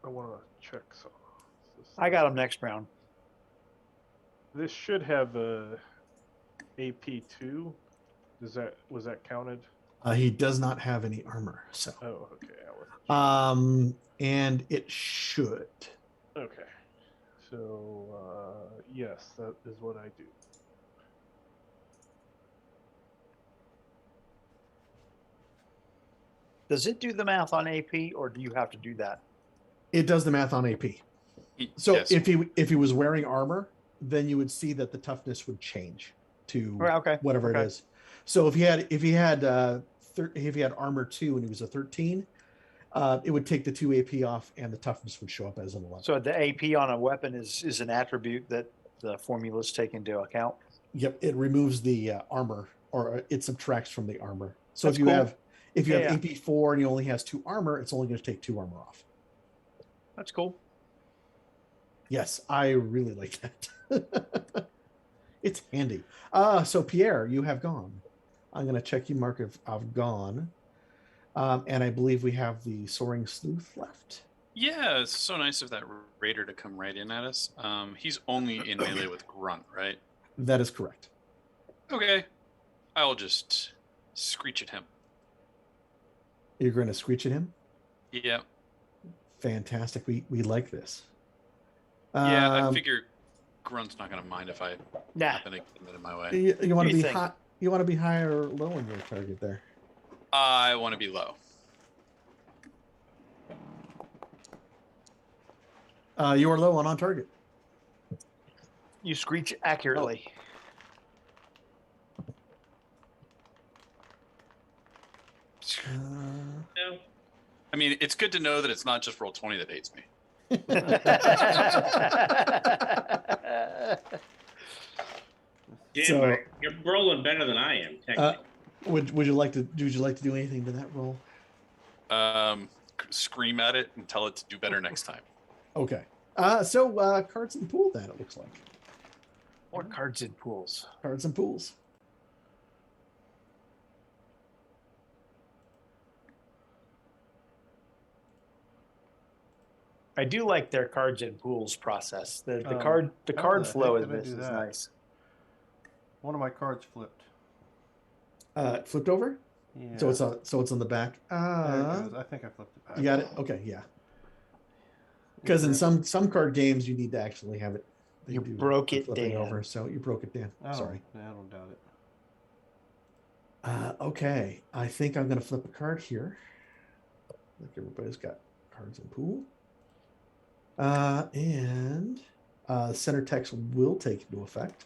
Speaker 4: want to check some.
Speaker 5: I got him next round.
Speaker 4: This should have a AP2. Was that counted?
Speaker 2: He does not have any armor, so.
Speaker 4: Oh, okay.
Speaker 2: And it should.
Speaker 4: Okay. So yes, that is what I do.
Speaker 5: Does it do the math on AP, or do you have to do that?
Speaker 2: It does the math on AP. So
Speaker 7: Yes.
Speaker 2: if he was wearing armor, then you would see that the toughness would change to
Speaker 5: Right, okay,
Speaker 2: whatever
Speaker 5: okay.
Speaker 2: it is. So if he had armor 2 and he was a 13, it would take the 2 AP off and the toughness would show up as an 11.
Speaker 5: So the AP on a weapon is an attribute that the formulas take into account.
Speaker 2: Yep, it removes the armor, or it subtracts from the armor. So
Speaker 5: That's
Speaker 2: if you
Speaker 5: cool.
Speaker 2: have
Speaker 5: Yeah.
Speaker 2: AP 4 and he only has 2 armor, it's only going to take 2 armor off.
Speaker 5: That's cool.
Speaker 2: Yes, I really like that. It's handy. So Pierre, you have gone. I'm going to check you, Mark, if I've gone. And I believe we have the Soaring Sleuth left.
Speaker 7: Yeah, it's so nice of that raider to come right in at us. He's only in melee with Grunt, right?
Speaker 2: That is correct.
Speaker 7: Okay. I'll just screech at him.
Speaker 2: You're going to screech at him?
Speaker 7: Yeah.
Speaker 2: Fantastic. We like this.
Speaker 7: Yeah, I figure Grunt's not going to mind if I happen to get him in my way.
Speaker 2: You want to be
Speaker 5: think?
Speaker 2: high? You want to be high or low on your target there?
Speaker 7: I want to be low.
Speaker 2: You are low on target.
Speaker 5: You screech accurately.
Speaker 3: No.
Speaker 7: I mean, it's good to know that it's not just roll 20 that hates me.
Speaker 3: Jim,
Speaker 2: So-
Speaker 3: you're rolling better than I am, technically.
Speaker 2: Would you like to do anything to that roll?
Speaker 7: Scream at it and tell it to do better next time.
Speaker 2: Okay. So cards and pool then it looks like.
Speaker 5: More cards in pools.
Speaker 2: Cards and pools.
Speaker 5: I do like their cards in pools process. The
Speaker 1: Oh,
Speaker 5: card
Speaker 1: how
Speaker 5: card
Speaker 1: the
Speaker 5: flow
Speaker 1: heck
Speaker 5: is
Speaker 1: did I
Speaker 5: this
Speaker 1: do
Speaker 5: is
Speaker 1: that?
Speaker 5: nice.
Speaker 1: One of my cards flipped.
Speaker 2: Flipped over?
Speaker 1: Yeah.
Speaker 2: So it's on the back.
Speaker 1: There it goes. I think I flipped it back.
Speaker 2: You got it? Okay, yeah. Because in some card games you need to actually have it. they
Speaker 5: You
Speaker 2: do
Speaker 5: broke
Speaker 2: the
Speaker 5: it,
Speaker 2: flipping
Speaker 5: Dan.
Speaker 2: over, so you broke it, Dan.
Speaker 1: Oh,
Speaker 2: Sorry.
Speaker 1: I don't doubt it.
Speaker 2: Okay, I think I'm gonna flip a card here. Like everybody's got cards in pool. And center text will take into effect.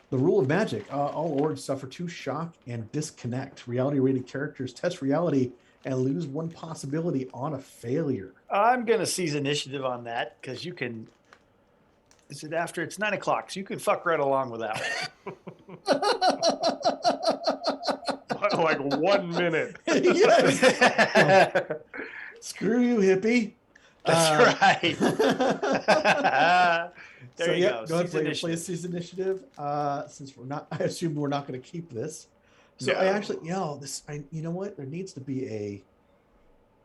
Speaker 2: The rule of magic. All orgs suffer 2 shock and disconnect. Reality rated characters test reality and lose 1 possibility on a failure.
Speaker 5: I'm gonna seize initiative on that because you can. Is it after it's 9 o'clock? So you can fuck right along with that one.
Speaker 4: Like 1 minute.
Speaker 2: Yes. Screw you, hippie.
Speaker 5: That's right. There
Speaker 2: So
Speaker 5: you
Speaker 2: yeah,
Speaker 5: go.
Speaker 2: go ahead
Speaker 5: Seize
Speaker 2: and play
Speaker 5: initiative.
Speaker 2: seize initiative. Since we're not, I assume we're not going to keep this. So I
Speaker 6: No.
Speaker 2: actually, you know what? There needs to be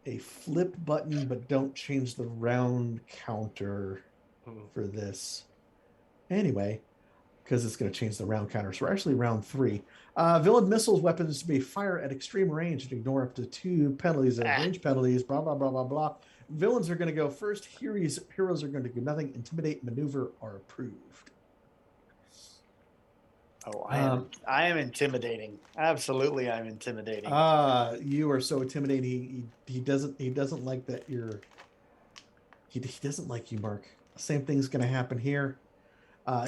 Speaker 2: a flip button, but don't change the round counter for this. Anyway, because it's going to change the round counter. So we're actually round 3. Villain missiles weapons may fire at extreme range and ignore up to 2 penalties and range penalties. Blah blah blah blah blah. Villains are going to go first. Heroes are going to do nothing. Intimidate, maneuver are approved.
Speaker 5: Oh, I am intimidating. Absolutely, I'm intimidating.
Speaker 2: You are so intimidating. He doesn't like that you're. He doesn't like you, Mark. Same thing's going to happen here.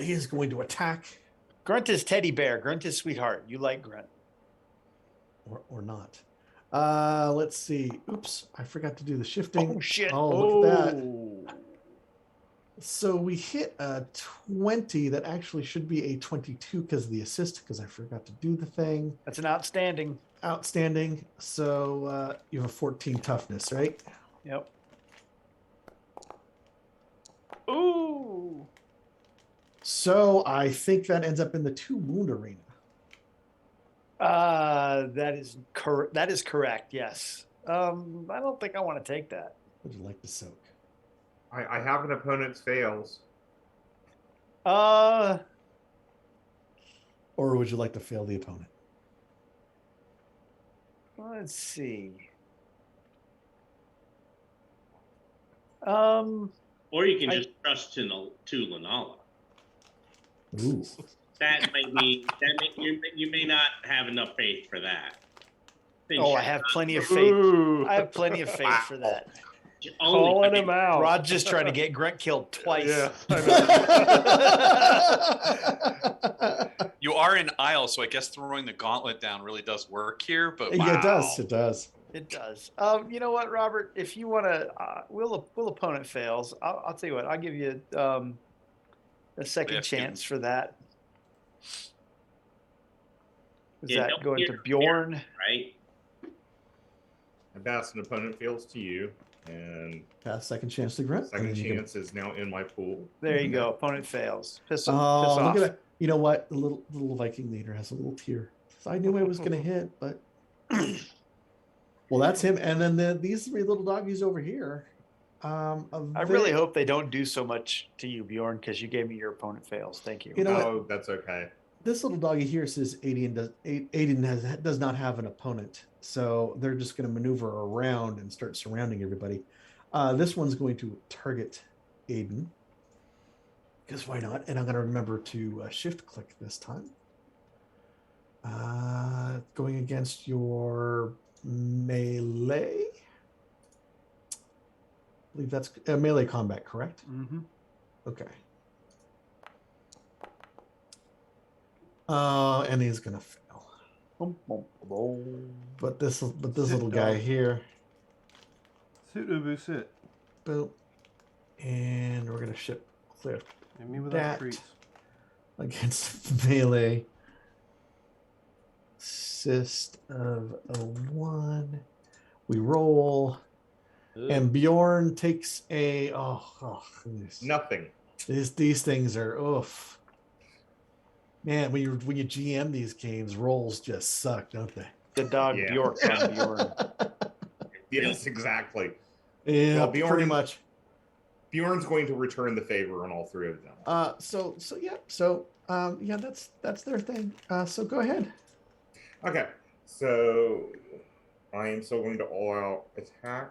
Speaker 2: He is going to attack,
Speaker 5: Grunt is teddy bear. Grunt is sweetheart. You like Grunt.
Speaker 2: or not. Let's see. Oops, I forgot to do the shifting.
Speaker 5: Oh shit!
Speaker 2: Oh, look at that. So we hit a 20. That actually should be a 22 because of the assist, because I forgot to do the thing.
Speaker 5: That's an outstanding.
Speaker 2: Outstanding. So you have a 14 toughness, right?
Speaker 5: Yep. Ooh.
Speaker 2: So I think that ends up in the 2 wound arena.
Speaker 5: That is correct. That is correct. Yes. I don't think I want to take that.
Speaker 2: Would you like to soak?
Speaker 6: I have an opponent's fails.
Speaker 2: Or would you like to fail the opponent?
Speaker 5: Let's see.
Speaker 3: Or you can
Speaker 5: I-
Speaker 3: just trust to Lanala.
Speaker 2: Ooh.
Speaker 3: That may be you may not have enough faith for that. Then
Speaker 5: Oh, I
Speaker 3: she's
Speaker 5: have
Speaker 3: not-
Speaker 5: plenty of faith.
Speaker 4: Ooh.
Speaker 5: I have plenty of faith for that. Calling
Speaker 4: him out.
Speaker 5: Rod's just trying to get Grunt killed twice.
Speaker 4: Yeah, I know.
Speaker 7: You are in Isle, so I guess throwing the gauntlet down really does work here. But wow.
Speaker 2: Yeah, it does. It does.
Speaker 5: It does. You know what, Robert? If you want to, will opponent fails. I'll tell you what. I'll give you a second chance for that. Is that going to Bjorn?
Speaker 3: Right.
Speaker 6: I pass an opponent fails to you, and
Speaker 2: Pass second chance to Grunt.
Speaker 6: second chance is now in my pool.
Speaker 5: There you go. Opponent fails. Piss
Speaker 2: Oh,
Speaker 5: off.
Speaker 2: look at that. You know what? The little Viking leader has a little tear. So I knew I was going to hit, but well, that's him. And then these three little doggies over here.
Speaker 5: I really hope they don't do so much to you, Bjorn, because you gave me your opponent fails. Thank you.
Speaker 2: You know
Speaker 6: Oh, that's okay.
Speaker 2: This little doggy here says Aiden does not have an opponent, so they're just going to maneuver around and start surrounding everybody. This one's going to target Aiden, because why not? And I'm going to remember to shift click this time. Going against your melee. I believe that's melee combat, correct?
Speaker 1: Mm-hmm.
Speaker 2: Okay. And he's gonna fail. But this little guy here.
Speaker 1: Sit.
Speaker 2: Boom. And we're gonna shift click
Speaker 1: And me with
Speaker 2: that
Speaker 1: treats.
Speaker 2: against melee. Assist of a 1. We roll. And Bjorn takes a goodness.
Speaker 6: Nothing.
Speaker 2: These things are oof. Man, when you GM these games, rolls just suck, don't they?
Speaker 5: The dog Bjork on Bjorn.
Speaker 6: Yes, exactly.
Speaker 2: Yeah,
Speaker 6: Well, Bjorn,
Speaker 2: pretty much.
Speaker 6: Bjorn's going to return the favor on all three of them.
Speaker 2: That's their thing. So go ahead.
Speaker 6: Okay, so I am still going to all-out attack.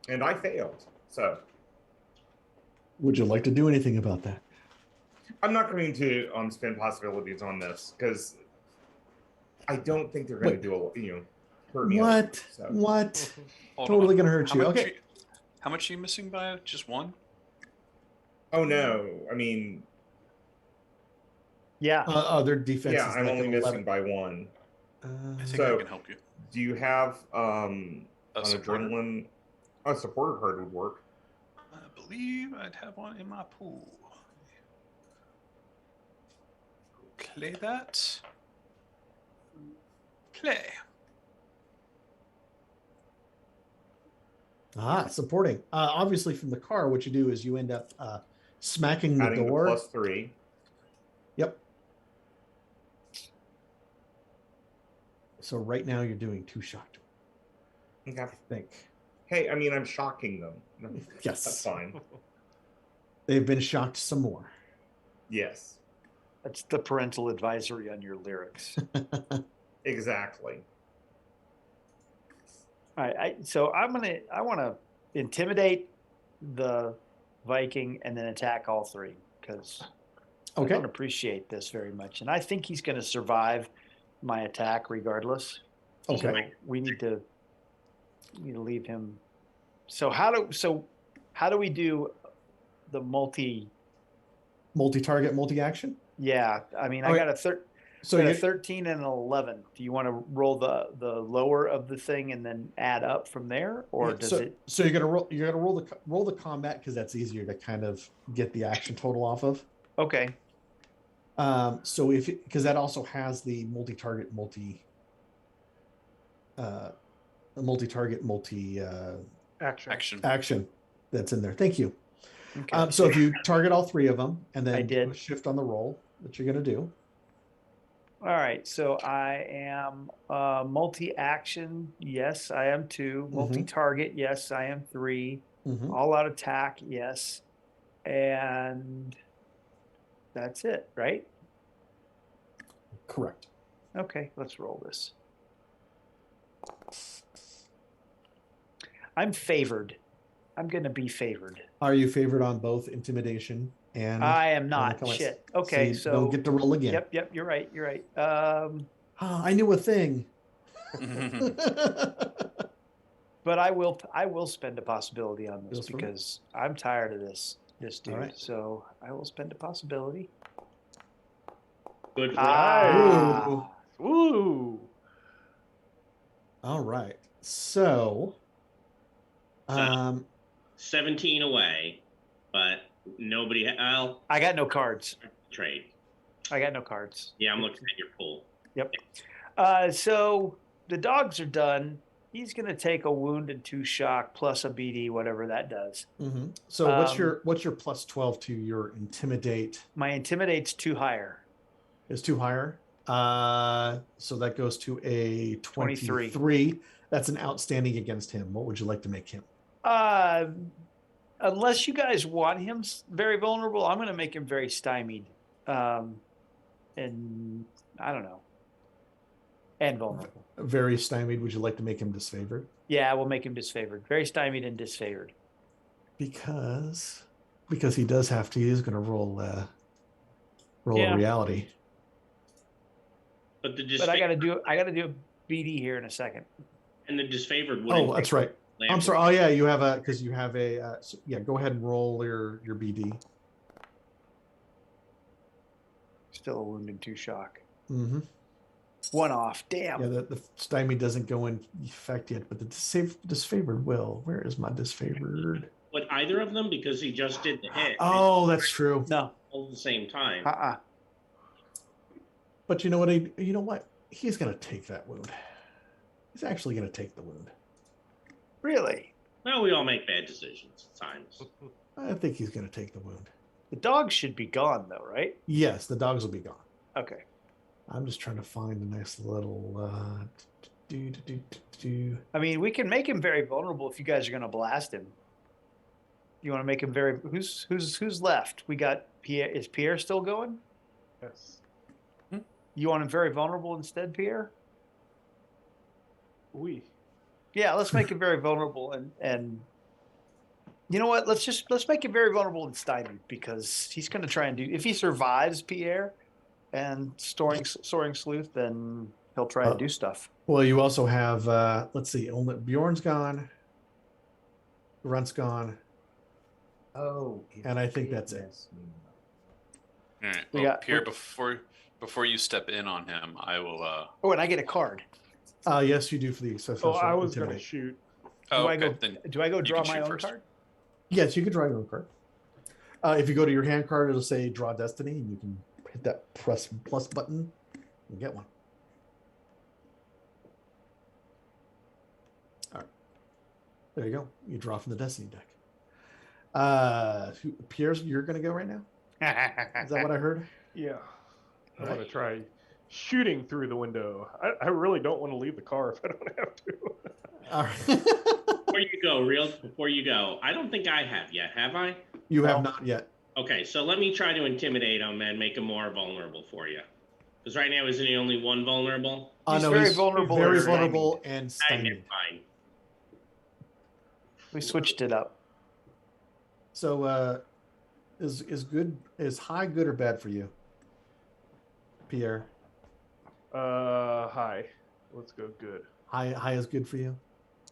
Speaker 6: And I failed, so.
Speaker 2: Would you like to do anything about that?
Speaker 6: I'm not going to spend possibilities on this, because I don't think they're going to do hurt me.
Speaker 2: What?
Speaker 6: So.
Speaker 2: What?
Speaker 7: Hold
Speaker 2: Totally
Speaker 7: on.
Speaker 2: going to hurt you. Okay.
Speaker 7: How much are you missing by? Just one?
Speaker 6: Oh, no. I mean...
Speaker 5: Yeah.
Speaker 2: Their defense is
Speaker 6: I'm
Speaker 2: like
Speaker 6: only
Speaker 2: an
Speaker 6: missing
Speaker 2: 11.
Speaker 6: by 1.
Speaker 7: I think I can help you.
Speaker 6: Do you have an
Speaker 7: supporter.
Speaker 6: adrenaline? A supporter card would work.
Speaker 7: I believe I'd have one in my pool. Play that. Play.
Speaker 2: Supporting. Obviously, from the car, what you do is you end up smacking the
Speaker 6: Adding
Speaker 2: door.
Speaker 6: the +3.
Speaker 2: Yep. So right now you're doing 2 shock.
Speaker 6: Okay.
Speaker 2: I think.
Speaker 6: Hey, I mean, I'm shocking them.
Speaker 2: Yes.
Speaker 6: That's fine.
Speaker 2: They've been shocked some more.
Speaker 6: Yes.
Speaker 5: That's the parental advisory on your lyrics.
Speaker 6: Exactly.
Speaker 5: All right. I want to intimidate the Viking and then attack all 3 because I don't appreciate this very much, and I think he's going to survive my attack regardless.
Speaker 2: Okay.
Speaker 5: So we need to leave him. So how do we do the
Speaker 2: multi-target, multi-action?
Speaker 5: Yeah, I mean,
Speaker 2: Okay.
Speaker 5: I got a 13 and an 11. Do you want to roll the lower of the thing and then add up from there, or does it?
Speaker 2: So you're gonna roll the combat because that's easier to kind of get the action total off of.
Speaker 5: Okay.
Speaker 2: So because that also has the multi-target, action that's in there. Thank you.
Speaker 5: Okay.
Speaker 2: So if you target all 3 of them and then
Speaker 5: I did.
Speaker 2: shift on the roll that you're going to do.
Speaker 5: All right. So I am multi-action. Yes, I am 2. Multi-target. Yes, I am 3.
Speaker 2: Mm-hmm.
Speaker 5: All-out attack. Yes. And that's it, right?
Speaker 2: Correct.
Speaker 5: Okay, let's roll this. I'm favored. I'm going to be favored.
Speaker 2: Are you favored on both intimidation And
Speaker 5: I am
Speaker 2: roll
Speaker 5: not.
Speaker 2: the
Speaker 5: Shit.
Speaker 2: So
Speaker 5: Okay,
Speaker 2: you
Speaker 5: so
Speaker 2: don't get to roll again.
Speaker 5: Yep. You're right. You're right.
Speaker 2: Ah, I knew a thing.
Speaker 5: But I will spend a possibility on this
Speaker 2: Feels for me.
Speaker 5: because I'm tired of this dude.
Speaker 2: right.
Speaker 5: So I will spend a possibility.
Speaker 3: Good for
Speaker 5: Ah.
Speaker 4: Ooh.
Speaker 2: All right. So,
Speaker 3: So- 17 away, but nobody. I'll
Speaker 5: I got no cards.
Speaker 3: trade.
Speaker 5: I got no cards.
Speaker 3: Yeah, I'm looking at your pool.
Speaker 5: Yep. So the dogs are done. He's gonna take a wound and 2 shock plus a BD, whatever that does.
Speaker 2: so what's your plus 12 to your intimidate?
Speaker 5: My intimidate's 2 higher.
Speaker 2: Is 2 higher. So that goes to a
Speaker 5: 23.
Speaker 2: 23. That's an outstanding against him. What would you like to make him?
Speaker 5: Unless you guys want him very vulnerable, I'm gonna make him very stymied. And I don't know. And vulnerable.
Speaker 2: Very stymied. Would you like to make him disfavored?
Speaker 5: Yeah, we'll make him disfavored. Very stymied and disfavored.
Speaker 2: Because he does have to. He's going to roll a reality.
Speaker 3: But the
Speaker 5: But I gotta do a BD here in a second.
Speaker 3: and the disfavored.
Speaker 2: Oh, that's right. I'm
Speaker 3: Lamp-
Speaker 2: sorry. Oh yeah, you have a so, yeah. Go ahead and roll your BD.
Speaker 5: Still a wound and 2 shock.
Speaker 2: Mm-hmm.
Speaker 5: 1 off. Damn.
Speaker 2: Yeah, the stymie doesn't go in effect yet, but the disfavored will. Where is my disfavored?
Speaker 3: But either of them, because he just did the hit.
Speaker 2: Oh, that's true.
Speaker 5: No.
Speaker 3: All at the same time.
Speaker 2: But you know what? You know what? He's going to take that wound. He's actually going to take the wound.
Speaker 5: Really?
Speaker 3: Well, we all make bad decisions at times.
Speaker 2: I think he's going to take the wound.
Speaker 5: The dogs should be gone though, right?
Speaker 2: Yes, the dogs will be gone.
Speaker 5: Okay.
Speaker 2: I'm just trying to find a nice little.
Speaker 5: I mean, we can make him very vulnerable if you guys are gonna blast him. You want to make him very. Who's left? We got Pierre. Is Pierre still going?
Speaker 4: Yes.
Speaker 5: You want him very vulnerable instead, Pierre?
Speaker 4: We.
Speaker 5: Yeah, let's make him very vulnerable and you know what? Let's make him very vulnerable and stymied because he's going to try and do. If he survives Pierre and soaring sleuth, then he'll try and do stuff.
Speaker 2: Well, you also have. Let's see. Only Bjorn's gone. Grunt's gone.
Speaker 8: Oh,
Speaker 2: And I think that's it.
Speaker 7: All right.
Speaker 5: We
Speaker 7: Well,
Speaker 5: got-
Speaker 7: Pierre, before you step in on him, I will.
Speaker 5: Oh, and I get a card.
Speaker 2: Yes, you do for the
Speaker 4: Oh, I was going to shoot.
Speaker 7: Oh,
Speaker 5: Do I
Speaker 7: okay.
Speaker 5: go?
Speaker 7: Then
Speaker 5: Do I go
Speaker 7: you
Speaker 5: draw
Speaker 7: can
Speaker 5: my
Speaker 7: shoot
Speaker 5: own
Speaker 7: first.
Speaker 5: card?
Speaker 2: Yes, you can draw your own card. If you go to your hand card, it'll say "Draw Destiny," and you can hit that plus button and get one. All right, there you go. You draw from the Destiny deck. Pierre's, you're going to go right now. Is that what I heard?
Speaker 4: Yeah. I
Speaker 2: Right.
Speaker 4: want to try shooting through the window. I really don't want to leave the car if I don't have to.
Speaker 2: All right.
Speaker 3: Before you go, before you go, I don't think I have yet, have I?
Speaker 2: You have
Speaker 5: No.
Speaker 2: not yet.
Speaker 3: Okay, so let me try to intimidate him and make him more vulnerable for you. Because right now, isn't he only one vulnerable?
Speaker 5: He's
Speaker 2: No,
Speaker 5: very vulnerable
Speaker 2: Very
Speaker 5: and
Speaker 2: vulnerable and
Speaker 3: I
Speaker 2: stymied.
Speaker 3: fine.
Speaker 5: We switched it up.
Speaker 2: So, is high good or bad for you, Pierre?
Speaker 4: Hi. Let's go good.
Speaker 2: High is good for you.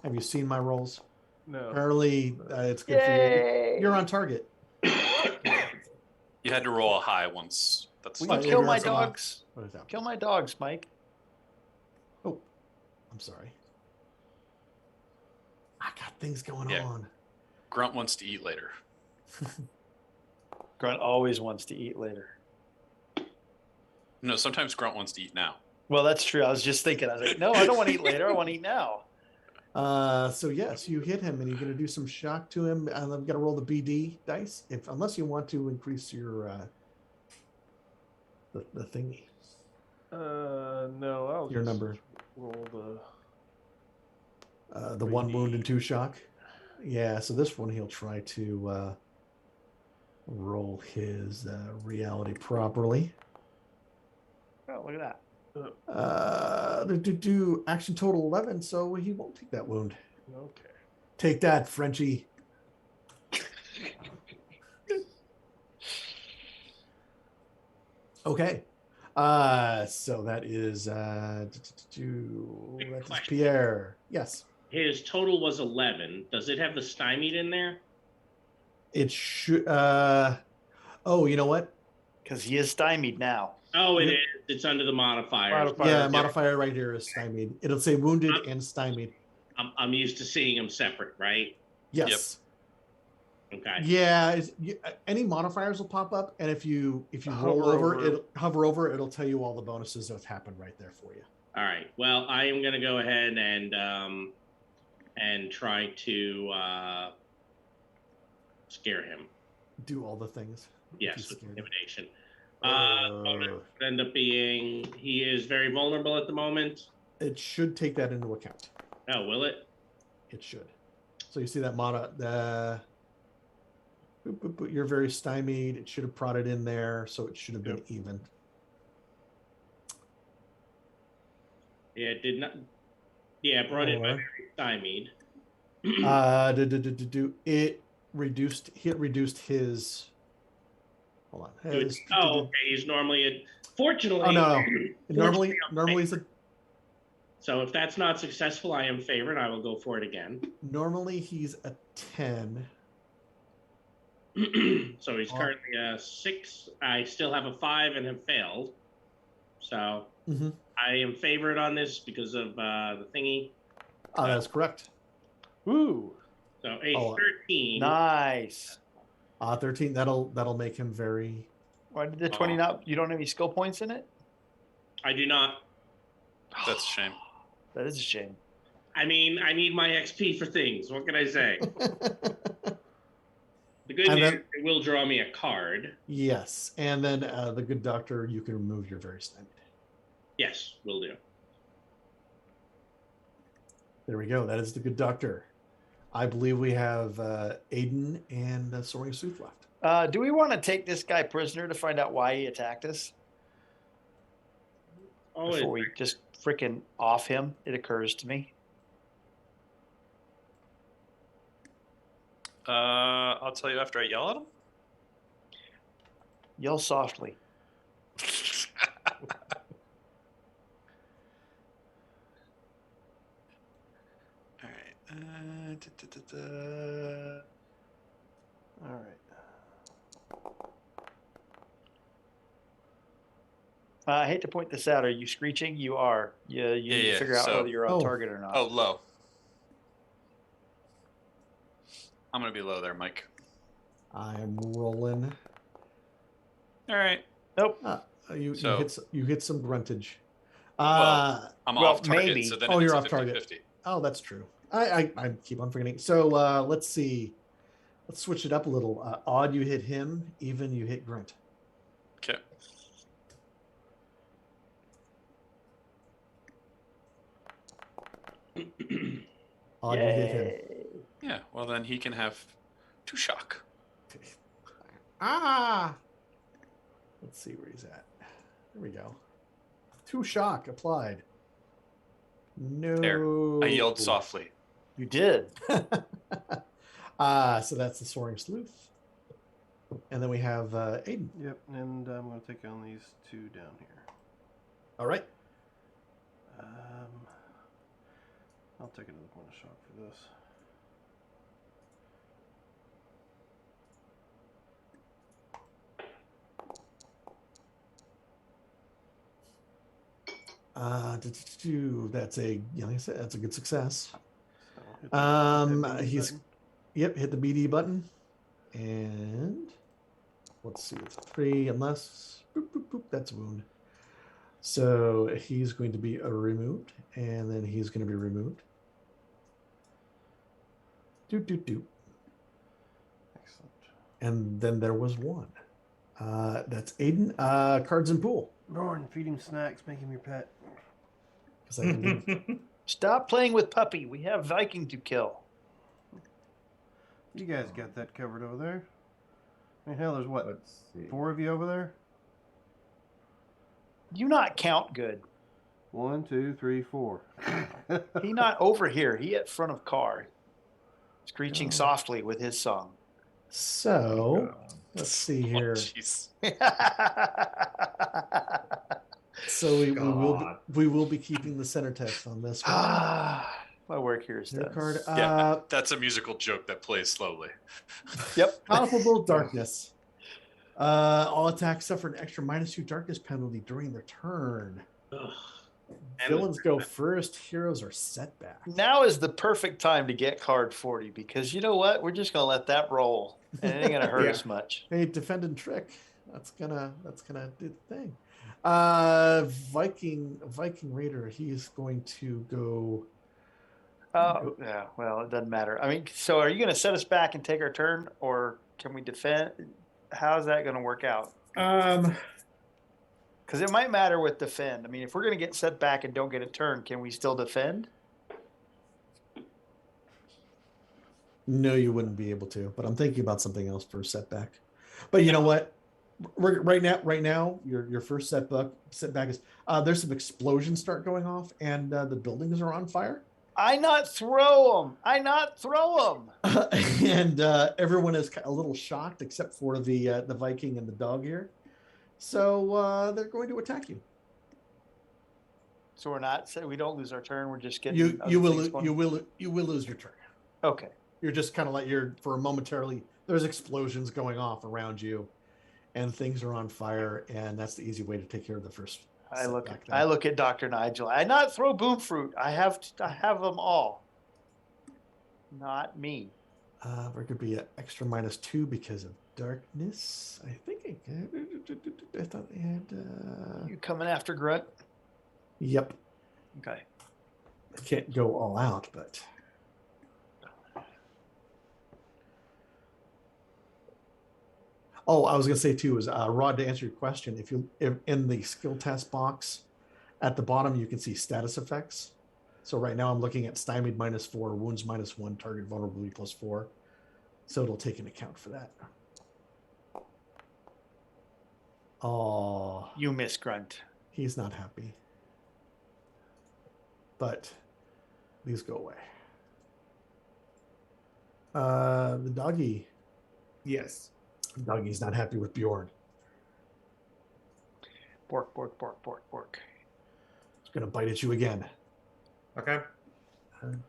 Speaker 2: Have you seen my rolls?
Speaker 4: No.
Speaker 2: Apparently, it's good for you.
Speaker 5: Yay!
Speaker 2: You're on target.
Speaker 7: You had to roll a high once. That's
Speaker 5: Will
Speaker 2: What,
Speaker 5: you kill my
Speaker 2: everyone's on-
Speaker 5: dogs?
Speaker 2: What is that?
Speaker 5: Kill my dogs, Mike.
Speaker 2: Oh, I'm sorry. I got things going
Speaker 7: Yeah.
Speaker 2: on.
Speaker 7: Grunt wants to eat later.
Speaker 5: Grunt always wants to eat later.
Speaker 7: No, sometimes Grunt wants to eat now.
Speaker 5: Well, that's true. I was just thinking. I was like, no, I don't want to eat later. I want to eat now.
Speaker 2: So yes, you hit him, and you're going to do some shock to him. And I'm going to roll the BD dice, unless you want to increase your the thingy.
Speaker 4: No, I'll
Speaker 2: Your
Speaker 4: just
Speaker 2: number.
Speaker 4: roll
Speaker 2: The 1 wound and
Speaker 4: 3D.
Speaker 2: 2 shock. Yeah. So this one he'll try to roll his reality properly.
Speaker 5: Oh, look at that.
Speaker 2: Do action total 11, so he won't take that wound.
Speaker 4: Okay.
Speaker 2: Take that, Frenchie. Okay. So that is
Speaker 3: question.
Speaker 2: Pierre. Yes.
Speaker 3: His total was 11. Does it have the stymied in there?
Speaker 2: It should. Oh, you know what?
Speaker 5: Because he is stymied now.
Speaker 3: Oh, it
Speaker 2: Yep.
Speaker 3: is. It's under the modifiers.
Speaker 4: Modifier.
Speaker 2: Yeah,
Speaker 4: Yep.
Speaker 2: modifier right here is stymied. It'll say wounded and stymied.
Speaker 3: I'm used to seeing them separate, right?
Speaker 2: Yes.
Speaker 3: Okay.
Speaker 2: Yeah. Any modifiers will pop up, and if you roll over, it'll hover over. It'll tell you all the bonuses that have happened right there for you.
Speaker 3: All right. Well, I am going to go ahead and try to scare him.
Speaker 2: Do all the things.
Speaker 3: Yes, with intimidation.
Speaker 2: Uh,
Speaker 3: Bonus would end up being he is very vulnerable at the moment.
Speaker 2: It should take that into account.
Speaker 3: Oh, will it?
Speaker 2: It should. So you see that you're very stymied. It should have prodded in there, so it should have been even.
Speaker 3: Yeah, it did not. Yeah, brought in my very stymied.
Speaker 2: It reduced. It reduced his. Hold on.
Speaker 3: Okay. He's normally at. Fortunately.
Speaker 2: Oh no. Normally is a.
Speaker 3: So if that's not successful, I am favored. I will go for it again.
Speaker 2: Normally he's a 10.
Speaker 3: So he's currently a 6. I still have a 5 and have failed. So I am favored on this because of the thingy.
Speaker 2: Oh, that's correct.
Speaker 4: Ooh.
Speaker 3: So a 13.
Speaker 5: Nice.
Speaker 2: 13. That'll make him very.
Speaker 5: Why did the 20 not? You don't have any skill points in it?
Speaker 3: I do not.
Speaker 7: That's a shame.
Speaker 5: That is a shame.
Speaker 3: I mean, I need my XP for things. What can I say? The good news, it will draw me a card.
Speaker 2: Yes, and then the good doctor, you can remove your very stymied.
Speaker 3: Yes, will do.
Speaker 2: There we go. That is the good doctor. I believe we have Aiden and Soaring Sooth left.
Speaker 5: Do we want to take this guy prisoner to find out why he attacked us?
Speaker 3: Oh,
Speaker 5: Before we just freaking off him, it occurs to me.
Speaker 7: I'll tell you after I yell at him.
Speaker 5: Yell softly.
Speaker 7: All right.
Speaker 1: All right.
Speaker 5: I hate to point this out. Are you screeching? You are. You need to figure out whether you're on target or not.
Speaker 7: Oh, low. I'm going to be low there, Mike.
Speaker 2: I'm rolling.
Speaker 7: All right.
Speaker 5: Nope.
Speaker 2: You hit some gruntage.
Speaker 7: Well, I'm off target,
Speaker 5: maybe.
Speaker 7: so then
Speaker 2: You're
Speaker 7: it's a
Speaker 2: off target.
Speaker 7: 50-50.
Speaker 2: Oh, that's true. I keep on forgetting. So let's see. Let's switch it up a little. Odd, you hit him. Even, you hit Grunt.
Speaker 7: Okay.
Speaker 2: Odd, you hit him.
Speaker 7: Yeah, well, then he can have 2 shock.
Speaker 2: Let's see where he's at. There we go. 2 shock applied. No.
Speaker 7: There. I yelled softly.
Speaker 5: You did.
Speaker 2: So that's the Soaring Sleuth. And then we have Aiden.
Speaker 1: Yep, and I'm going to take on these 2 down here.
Speaker 2: All right.
Speaker 1: I'll take another point of shock for this.
Speaker 2: That's a, like I said, that's a good success.
Speaker 1: So
Speaker 2: He's, yep, hit the BD button, and let's see, it's a 3 unless that's a wound. So he's going to be removed, and then he's going to be removed. Excellent. And then there was 1. That's Aiden. Cards and pool.
Speaker 1: Roaring, feed him snacks, make him your pet.
Speaker 2: Because I can do.
Speaker 5: Stop playing with Puppy. We have Viking to kill.
Speaker 1: You guys got that covered over there. I mean, hell, there's what?
Speaker 6: Let's see.
Speaker 1: 4 of you over there?
Speaker 5: You not count good.
Speaker 1: 1, 2, 3, 4.
Speaker 5: He not over here. He at front of car. Screeching softly with his song.
Speaker 2: So let's see
Speaker 7: Oh,
Speaker 2: here.
Speaker 7: jeez.
Speaker 2: So
Speaker 6: God.
Speaker 2: we will be keeping the center text on this one.
Speaker 5: My work here is
Speaker 2: Your
Speaker 5: done.
Speaker 2: card.
Speaker 7: Yeah, that's a musical joke that plays slowly.
Speaker 5: Yep.
Speaker 2: Palpable darkness. All attacks suffer an extra -2 darkness penalty during their turn.
Speaker 3: Ugh.
Speaker 2: Villains go first. Heroes are set back.
Speaker 5: Now is the perfect time to get card 40 because you know what? We're just gonna let that roll, and it ain't gonna hurt
Speaker 6: Yeah.
Speaker 5: us much.
Speaker 2: Hey, defend and trick. That's gonna do the thing. Viking Raider. He's going to go.
Speaker 5: Oh, yeah. Well, it doesn't matter. I mean, so are you gonna set us back and take our turn, or can we defend? How's that gonna work out? Because it might matter with defend. I mean, if we're gonna get set back and don't get a turn, can we still defend?
Speaker 2: No, you wouldn't be able to. But I'm thinking about something else for a setback. But you know what? Right now, your first setback is there's some explosions start going off, and the buildings are on fire.
Speaker 5: I not throw them.
Speaker 2: And everyone is a little shocked, except for the Viking and the dog here. So they're going to attack you.
Speaker 5: So we're not. So we don't lose our turn. We're just getting.
Speaker 2: You will lose your turn.
Speaker 5: Okay.
Speaker 2: You're just kind of like for a momentarily. There's explosions going off around you, and things are on fire, and that's the easy way to take care of the first.
Speaker 5: I look at Dr. Nigel. I not throw boom fruit. I have them all. Not me.
Speaker 2: We're gonna be an extra -2 because of darkness. I think I thought they had.
Speaker 5: You coming after Grunt?
Speaker 2: Yep.
Speaker 5: Okay.
Speaker 2: I can't go all out, but. Oh, I was going to say too is Rod, to answer your question, if in the skill test box at the bottom you can see status effects. So right now I'm looking at stymied -4, wounds -1, target vulnerability +4. So it'll take into account for that. Oh,
Speaker 5: You miss Grunt.
Speaker 2: he's not happy. But these go away. The doggy.
Speaker 6: Yes.
Speaker 2: Doggy's not happy with Bjorn.
Speaker 5: Bork, bork, bork, bork, bork.
Speaker 2: It's going to bite at you again.
Speaker 6: Okay.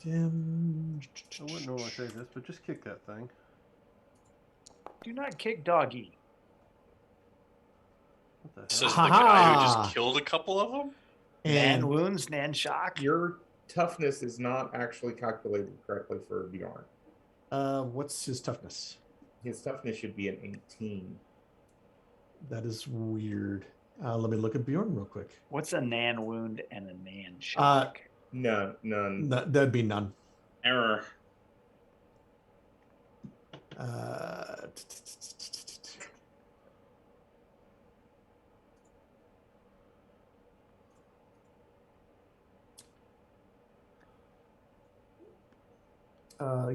Speaker 2: Dim.
Speaker 1: I wouldn't normally say this, but just kick that thing.
Speaker 5: Do not kick doggy.
Speaker 1: What the hell?
Speaker 7: Says the guy who just killed a couple of them.
Speaker 5: Nan
Speaker 2: And
Speaker 5: wounds, nan shock.
Speaker 6: Your toughness is not actually calculated correctly for Bjorn.
Speaker 2: what's his toughness?
Speaker 6: His toughness should be an 18.
Speaker 2: That is weird. Let me look at Bjorn real quick.
Speaker 5: What's a nan wound and a nan shock?
Speaker 6: No, none.
Speaker 2: That'd be none.
Speaker 3: Error.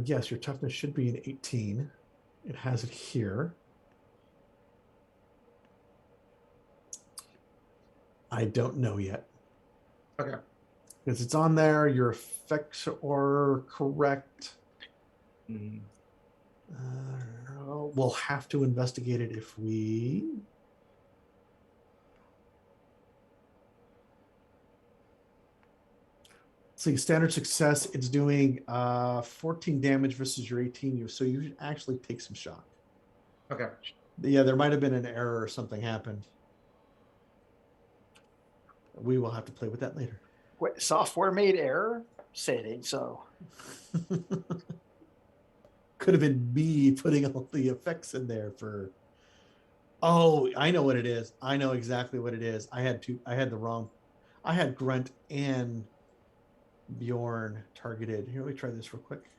Speaker 2: Yes, your toughness should be an 18. It has it here. I don't know yet.
Speaker 6: Okay.
Speaker 2: Because it's on there, your effects are correct.
Speaker 6: Mm.
Speaker 2: We'll have to investigate it if we. See, standard success, it's doing 14 damage versus your 18, so you should actually take some shock.
Speaker 6: Okay.
Speaker 2: Yeah, there might have been an error or something happened. We will have to play with that later.
Speaker 5: What, software made error? Say it ain't so.
Speaker 2: Could have been me putting all the effects in there for. Oh, I know what it is. I know exactly what it is. I had Grunt and Bjorn targeted. Here, let me try this real quick.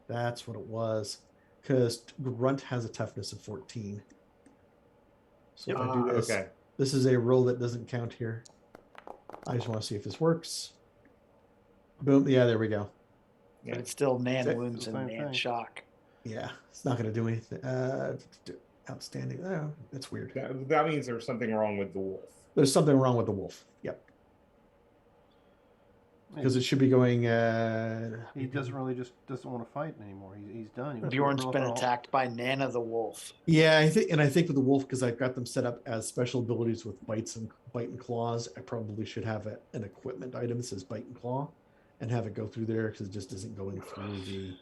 Speaker 2: That's what it was. Because Grunt has a toughness of 14. So if I do this,
Speaker 6: okay.
Speaker 2: this is a roll that doesn't count here. I just want to see if this works. Boom. Yeah, there we go.
Speaker 6: Yeah.
Speaker 5: But it's still nan
Speaker 2: Same
Speaker 5: wounds and nan
Speaker 1: thing.
Speaker 5: shock.
Speaker 2: Yeah, it's not going to do anything. Outstanding. Oh, that's weird.
Speaker 6: That means there's something wrong with the wolf.
Speaker 2: There's something wrong with the wolf. Yep. because it should be going.
Speaker 1: He doesn't want to fight anymore. He's done. He went through
Speaker 5: Bjorn's been
Speaker 1: all-
Speaker 5: attacked by Nana the wolf.
Speaker 2: Yeah, I think with the wolf, because I've got them set up as special abilities with bite and claws, I probably should have an equipment item that says bite and claw, and have it go through there because it just isn't going through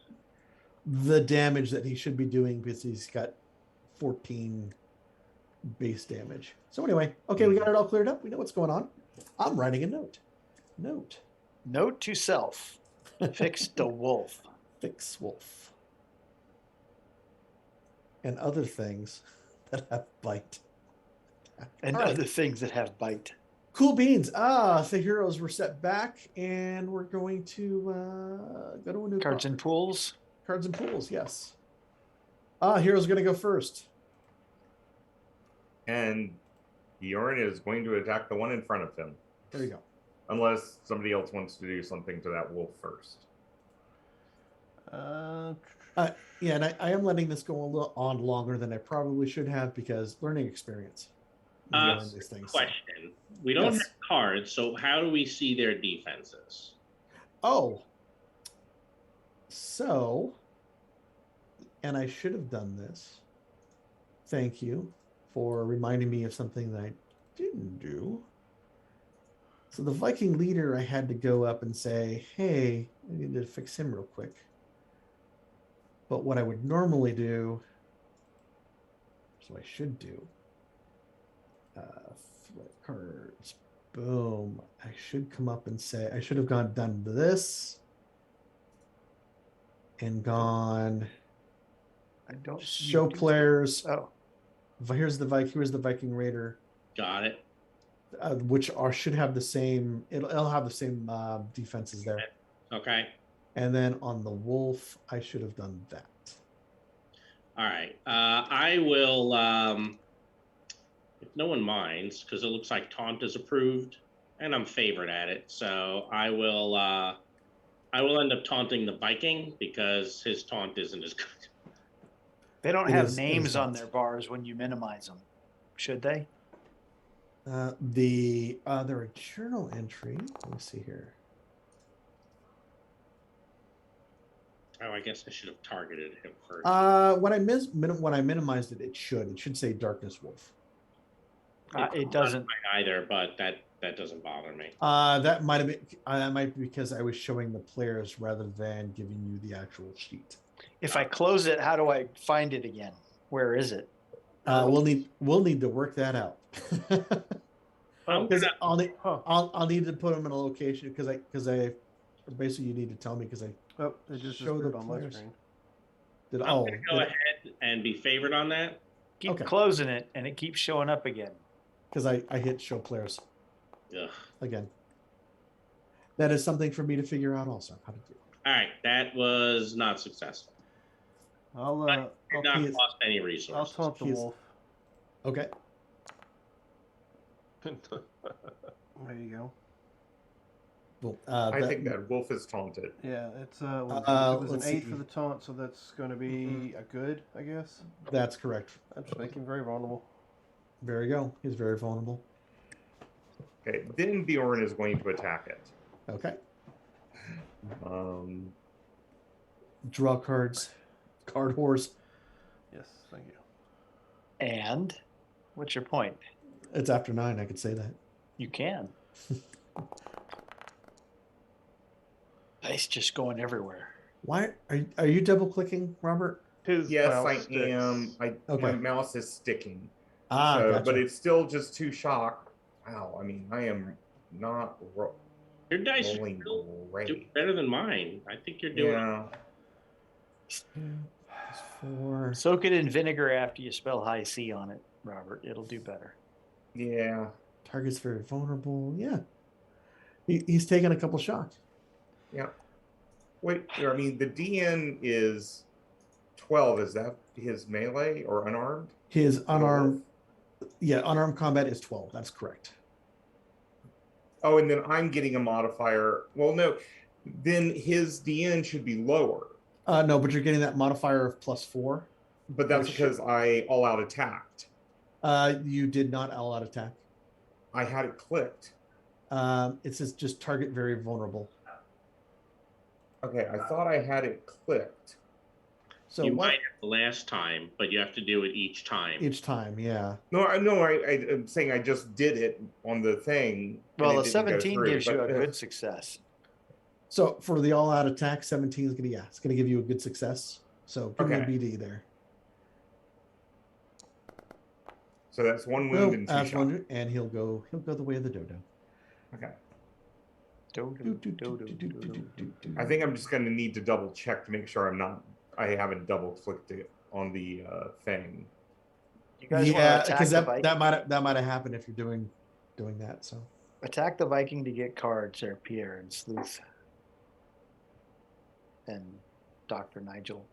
Speaker 2: the damage that he should be doing because he's got 14 base damage. So anyway, okay, we got it all cleared up. We know what's going on. I'm writing a note.
Speaker 5: Note to self: fix the wolf.
Speaker 2: Fix wolf. And other things that have bite.
Speaker 5: And
Speaker 2: All right.
Speaker 5: other things that have bite.
Speaker 2: Cool beans. The heroes were set back, and we're going to go to a new
Speaker 5: Cards and pools.
Speaker 2: Cards and pools, yes. Heroes going to go first.
Speaker 6: And Bjorn is going to attack the one in front of him.
Speaker 2: There you go.
Speaker 6: Unless somebody else wants to do something to that wolf first.
Speaker 2: Yeah, and I am letting this go a little on longer than I probably should have because learning experience. These things,
Speaker 3: Question. We don't
Speaker 2: Yes.
Speaker 3: have cards, so how do we see their defenses?
Speaker 2: Oh. So, and I should have done this. Thank you for reminding me of something that I didn't do. So the Viking leader, I had to go up and say, hey, I need to fix him real quick. But what I would normally do, so I should do, flip cards, boom. I should come up and say, I should have done this and gone
Speaker 5: I don't
Speaker 2: show players.
Speaker 5: Oh,
Speaker 2: Here's the Viking Raider,
Speaker 3: Got it.
Speaker 2: which should have the same. It'll have the same defenses there.
Speaker 3: Okay.
Speaker 2: And then on the wolf, I should have done that.
Speaker 3: All right. I will, if no one minds, because it looks like taunt is approved, and I'm favored at it. So I will end up taunting the Viking because his taunt isn't as good.
Speaker 5: they don't
Speaker 2: It
Speaker 5: have
Speaker 2: is
Speaker 5: names on
Speaker 2: not.
Speaker 5: their bars when you minimize them, should they?
Speaker 2: Their journal entry. Let me see here.
Speaker 3: Oh, I guess I should have targeted him first.
Speaker 2: When I minimized it, it should say Darkness Wolf.
Speaker 5: It doesn't.
Speaker 3: Mine either, but that doesn't bother me.
Speaker 2: That might be because I was showing the players rather than giving you the actual sheet.
Speaker 5: If I close it, how do I find it again? Where is it?
Speaker 2: We'll need to work that out.
Speaker 3: I'm
Speaker 2: Because
Speaker 3: gonna-
Speaker 2: I'll need to put them in a location because I basically you need to tell me because I
Speaker 1: Oh, it just
Speaker 2: Show the
Speaker 1: disappeared on my
Speaker 2: players.
Speaker 1: screen.
Speaker 2: did
Speaker 3: I'm gonna go ahead and be favored on that.
Speaker 5: Keep
Speaker 2: Okay.
Speaker 5: closing it, and it keeps showing up again.
Speaker 2: because I hit show players
Speaker 3: Ugh.
Speaker 2: again. That is something for me to figure out also how to do.
Speaker 3: All right, that was not successful.
Speaker 1: I'll
Speaker 3: Did not
Speaker 2: he is-
Speaker 3: cost any
Speaker 1: I'll
Speaker 3: resources.
Speaker 1: taunt the
Speaker 2: He's-
Speaker 1: wolf.
Speaker 2: Okay.
Speaker 1: There you go.
Speaker 2: Well,
Speaker 6: I think that wolf is taunted.
Speaker 1: Yeah, it's it was an
Speaker 2: let's
Speaker 1: 8
Speaker 2: see.
Speaker 1: for the taunt, so that's going to be a good, I guess.
Speaker 2: that's correct.
Speaker 1: I'm just making him very vulnerable.
Speaker 2: There you go. He's very vulnerable.
Speaker 6: Okay, then Bjorn is going to attack it.
Speaker 2: Okay.
Speaker 6: Um,
Speaker 2: Draw cards. Card horse.
Speaker 1: Yes, thank you.
Speaker 5: And what's your point?
Speaker 2: It's after 9. I could say that.
Speaker 5: You can. Dice just going everywhere.
Speaker 2: Why are you double clicking, Robert?
Speaker 4: His
Speaker 6: yes,
Speaker 4: mouse
Speaker 6: I
Speaker 4: sticks.
Speaker 6: am. My
Speaker 2: Okay.
Speaker 6: mouse is sticking.
Speaker 2: Gotcha.
Speaker 6: But it's still just too shock. Wow, I mean, I am not
Speaker 3: Your dice are
Speaker 6: rolling
Speaker 3: still doing
Speaker 6: great.
Speaker 3: better than mine. I think you're doing.
Speaker 6: Yeah.
Speaker 2: 4.
Speaker 5: Soak it in vinegar after you spell high C on it, Robert. It'll do better.
Speaker 6: Yeah.
Speaker 2: Target's very vulnerable. Yeah. He's taken a couple shots.
Speaker 6: Yeah. Wait, I mean, the DN is 12. Is that his melee or unarmed?
Speaker 2: His unarmed, unarmed combat is 12. That's correct.
Speaker 6: Oh, and then I'm getting a modifier. Well, no, then his DN should be lower.
Speaker 2: No, but you're getting that modifier of +4.
Speaker 6: But that's
Speaker 2: Which-
Speaker 6: because I all out attacked.
Speaker 2: You did not all out attack.
Speaker 6: I had it clicked.
Speaker 2: It says just target very vulnerable.
Speaker 6: Okay, I thought I had it clicked.
Speaker 2: So
Speaker 3: you
Speaker 2: what?
Speaker 3: might have the last time, but you have to do it each time.
Speaker 2: Each time, yeah.
Speaker 6: No, I'm saying I just did it on the thing. and
Speaker 5: Well,
Speaker 6: it
Speaker 5: a
Speaker 6: didn't go
Speaker 5: 17
Speaker 6: through,
Speaker 5: gives you
Speaker 6: but,
Speaker 5: a good success.
Speaker 2: So for the all-out attack, 17 is gonna, yeah, it's gonna give you a good success. So give me a
Speaker 6: Okay.
Speaker 2: BD there.
Speaker 6: So that's one wound
Speaker 2: Well,
Speaker 6: and 2
Speaker 2: that's
Speaker 6: shots.
Speaker 2: and he'll go the way of the dodo.
Speaker 6: Okay.
Speaker 5: Do-do-do-do-do-do-do.
Speaker 6: I think I'm just going to need to double check to make sure I haven't double clicked it on the thing.
Speaker 5: You guys want to
Speaker 2: Yeah,
Speaker 5: attack
Speaker 2: because
Speaker 5: the
Speaker 2: that
Speaker 5: Viking?
Speaker 2: might have happened if you're doing that. So
Speaker 5: Attack the Viking to get cards there, Pierre and Sleuth. And Dr. Nigel.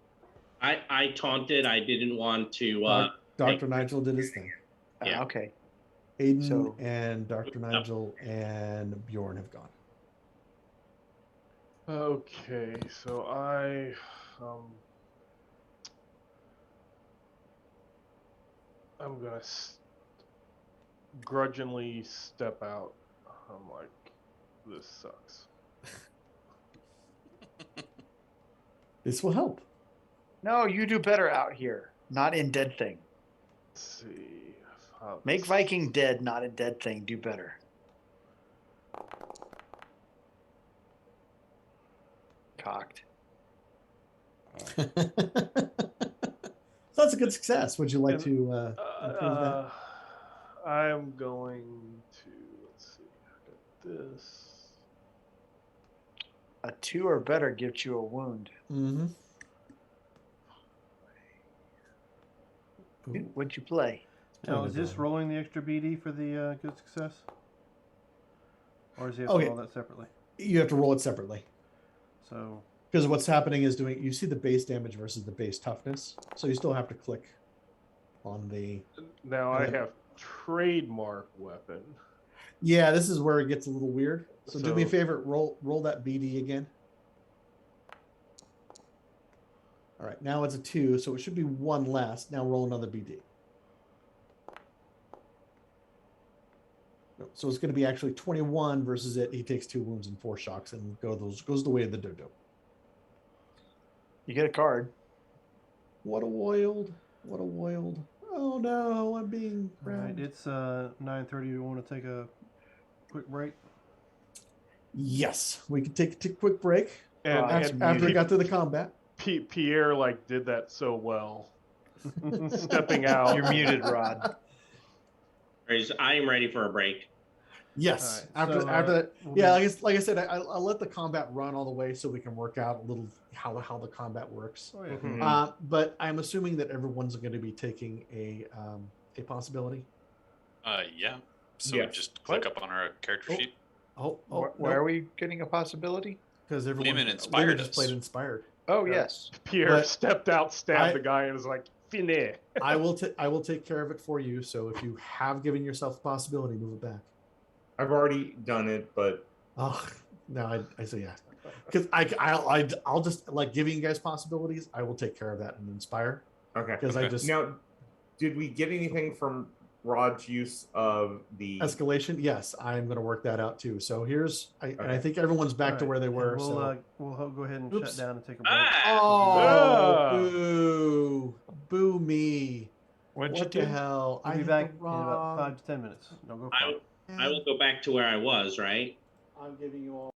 Speaker 3: I taunted. I didn't want to.
Speaker 2: Dr. Nigel did his thing.
Speaker 3: Yeah.
Speaker 5: Okay.
Speaker 2: Aiden
Speaker 5: So-
Speaker 2: and Dr. Nigel and Bjorn have gone.
Speaker 4: Okay, so I'm gonna grudgingly step out. I'm like, this sucks.
Speaker 2: This will help.
Speaker 5: No, you do better out here, not in Dead Thing.
Speaker 4: Let's see.
Speaker 5: Make Viking dead, not a dead thing. Do better. Cocked.
Speaker 2: That's a good success. Would you like to improve that?
Speaker 4: I'm going to, let's see, I got this.
Speaker 5: A 2 or better gives you a wound.
Speaker 2: Mm-hmm.
Speaker 5: What'd you play?
Speaker 1: Now, is this rolling the extra BD for the good success? Or does he have
Speaker 2: Okay.
Speaker 1: to roll that separately?
Speaker 2: You have to roll it separately.
Speaker 1: So,
Speaker 2: Because what's happening is you see the base damage versus the base toughness. So you still have to click on the.
Speaker 4: Now I have trademark weapon.
Speaker 2: Yeah, this is where it gets a little weird. So do me a
Speaker 4: So-
Speaker 2: favor, roll that BD again. All right, now it's a 2, so it should be 1 less. Now roll another BD. So it's going to be actually 21 versus it. He takes 2 wounds and 4 shocks and goes the way of the dodo.
Speaker 5: You get a card.
Speaker 2: What a wild. Oh no, I'm being
Speaker 1: all right,
Speaker 2: round.
Speaker 1: it's 9:30. You want to take a quick break?
Speaker 2: Yes, we can take a quick break
Speaker 4: And
Speaker 2: after we got through the combat.
Speaker 4: Pierre like did that so well. Stepping out.
Speaker 5: You're muted, Rod.
Speaker 3: I am ready for a break.
Speaker 2: Yes.
Speaker 1: All right,
Speaker 2: After that,
Speaker 1: we'll
Speaker 2: yeah.
Speaker 1: do-
Speaker 2: Like I said, I'll let the combat run all the way so we can work out a little how the combat works.
Speaker 1: Oh, yeah.
Speaker 6: Mhm.
Speaker 2: But I'm assuming that everyone's going to be taking a possibility.
Speaker 7: Yeah. So
Speaker 6: Yes.
Speaker 7: just click up on our character sheet.
Speaker 5: Where are we getting a possibility?
Speaker 2: Because everyone
Speaker 7: Lehman inspired
Speaker 2: just
Speaker 7: us.
Speaker 2: played inspired.
Speaker 5: Oh,
Speaker 4: Yeah.
Speaker 5: yes.
Speaker 4: Pierre
Speaker 2: But
Speaker 4: stepped out, stabbed the guy, and was like, "Fine."
Speaker 2: I will take care of it for you. So if you have given yourself a possibility, move it back.
Speaker 6: I've already done it, but
Speaker 2: Oh no, I say yeah, because I'll just like giving you guys possibilities. I will take care of that and inspire
Speaker 6: okay.
Speaker 2: because I just
Speaker 6: Now, did we get anything from Rod's use of the
Speaker 2: escalation. Yes, I'm going to work that out too. So and I
Speaker 6: Okay.
Speaker 2: think everyone's back
Speaker 1: All
Speaker 2: to
Speaker 1: right,
Speaker 2: where they
Speaker 1: and
Speaker 2: were.
Speaker 1: We'll go ahead and
Speaker 2: Oops.
Speaker 1: shut down and take a break.
Speaker 2: Oh,
Speaker 4: Ah.
Speaker 2: boo me!
Speaker 5: What'd
Speaker 2: What
Speaker 5: you
Speaker 2: the
Speaker 5: do?
Speaker 2: hell?
Speaker 1: We'll
Speaker 2: I
Speaker 1: be
Speaker 2: hit
Speaker 1: back
Speaker 2: the
Speaker 1: in about
Speaker 2: wrong-
Speaker 1: 5 to 10 minutes. Don't go far.
Speaker 3: I will go back to where I was, right?
Speaker 2: I'm giving you all.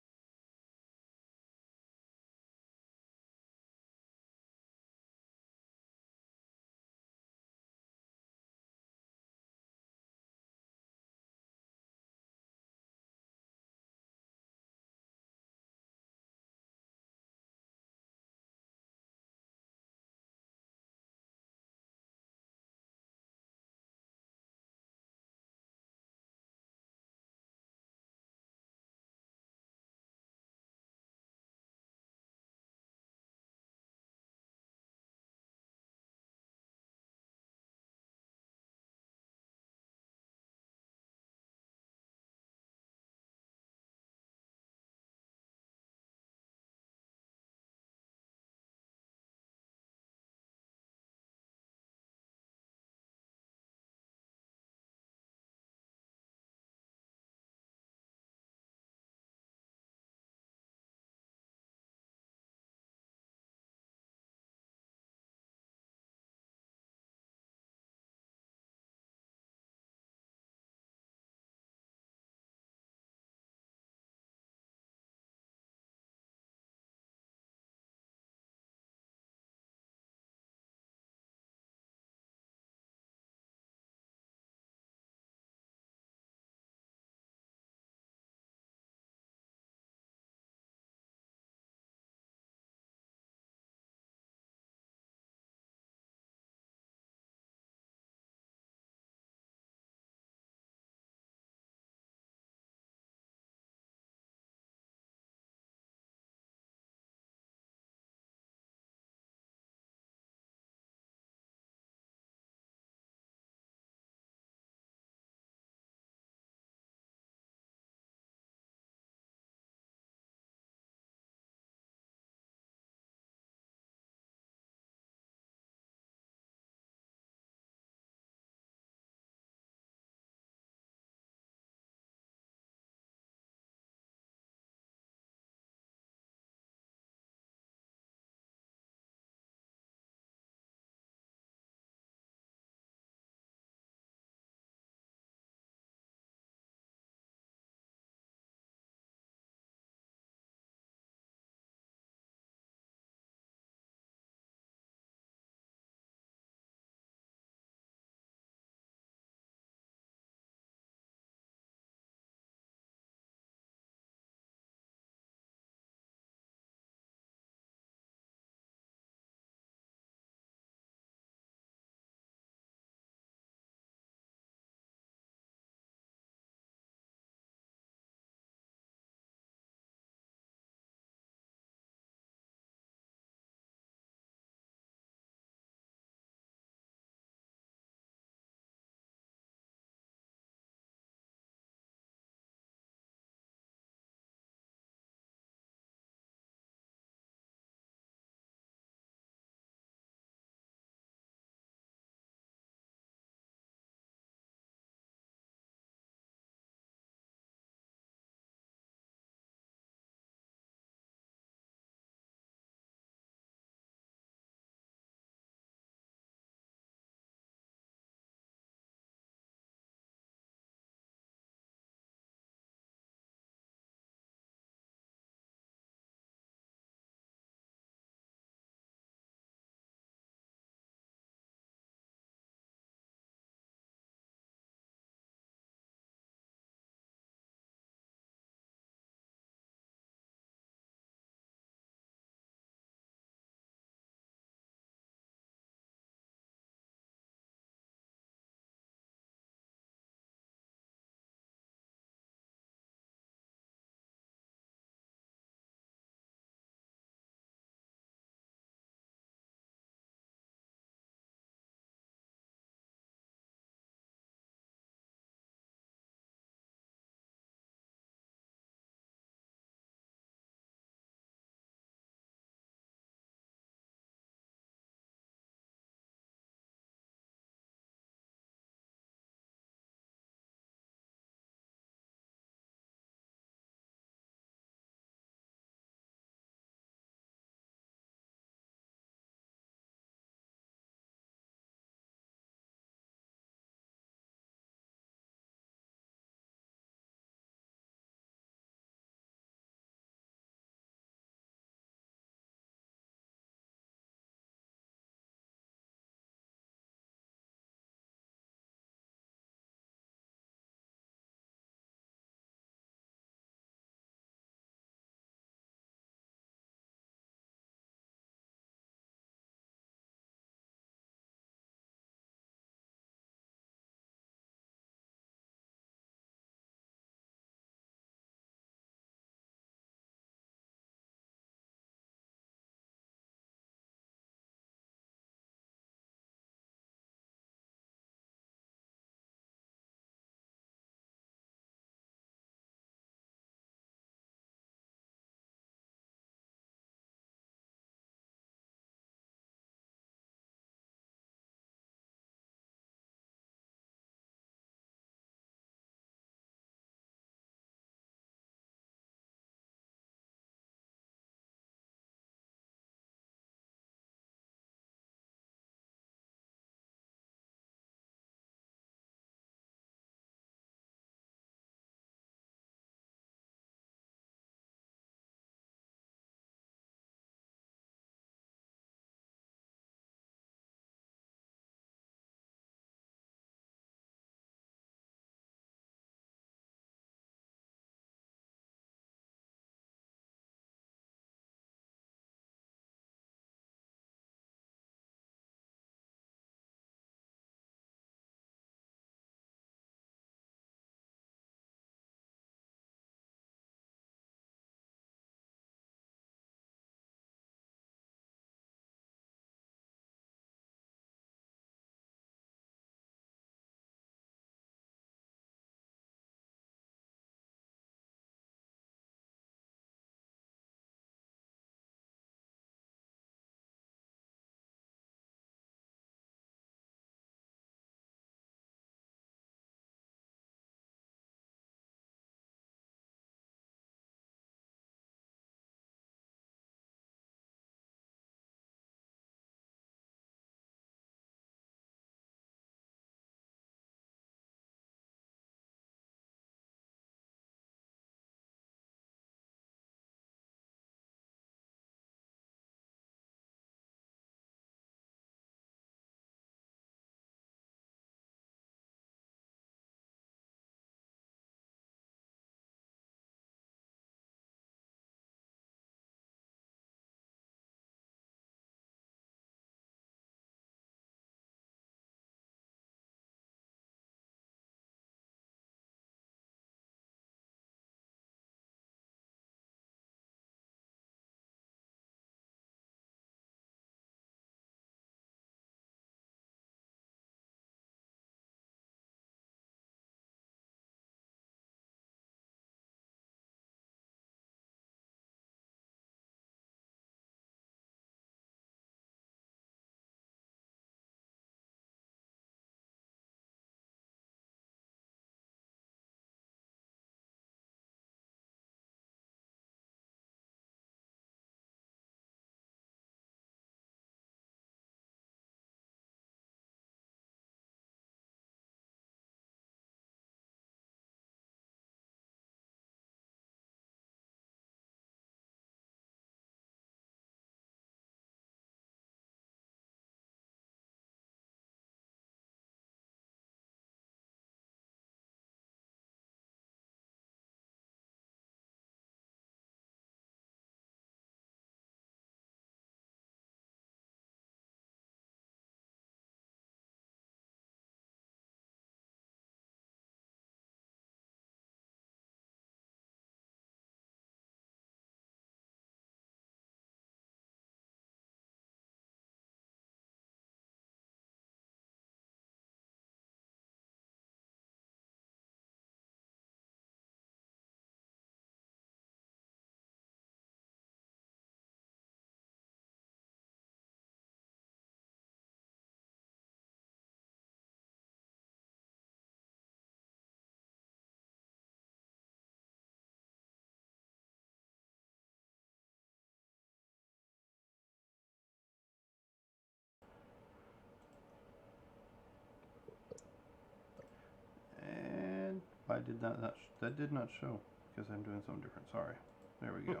Speaker 1: Why did that did not show? Because I'm doing something different. Sorry. There we go.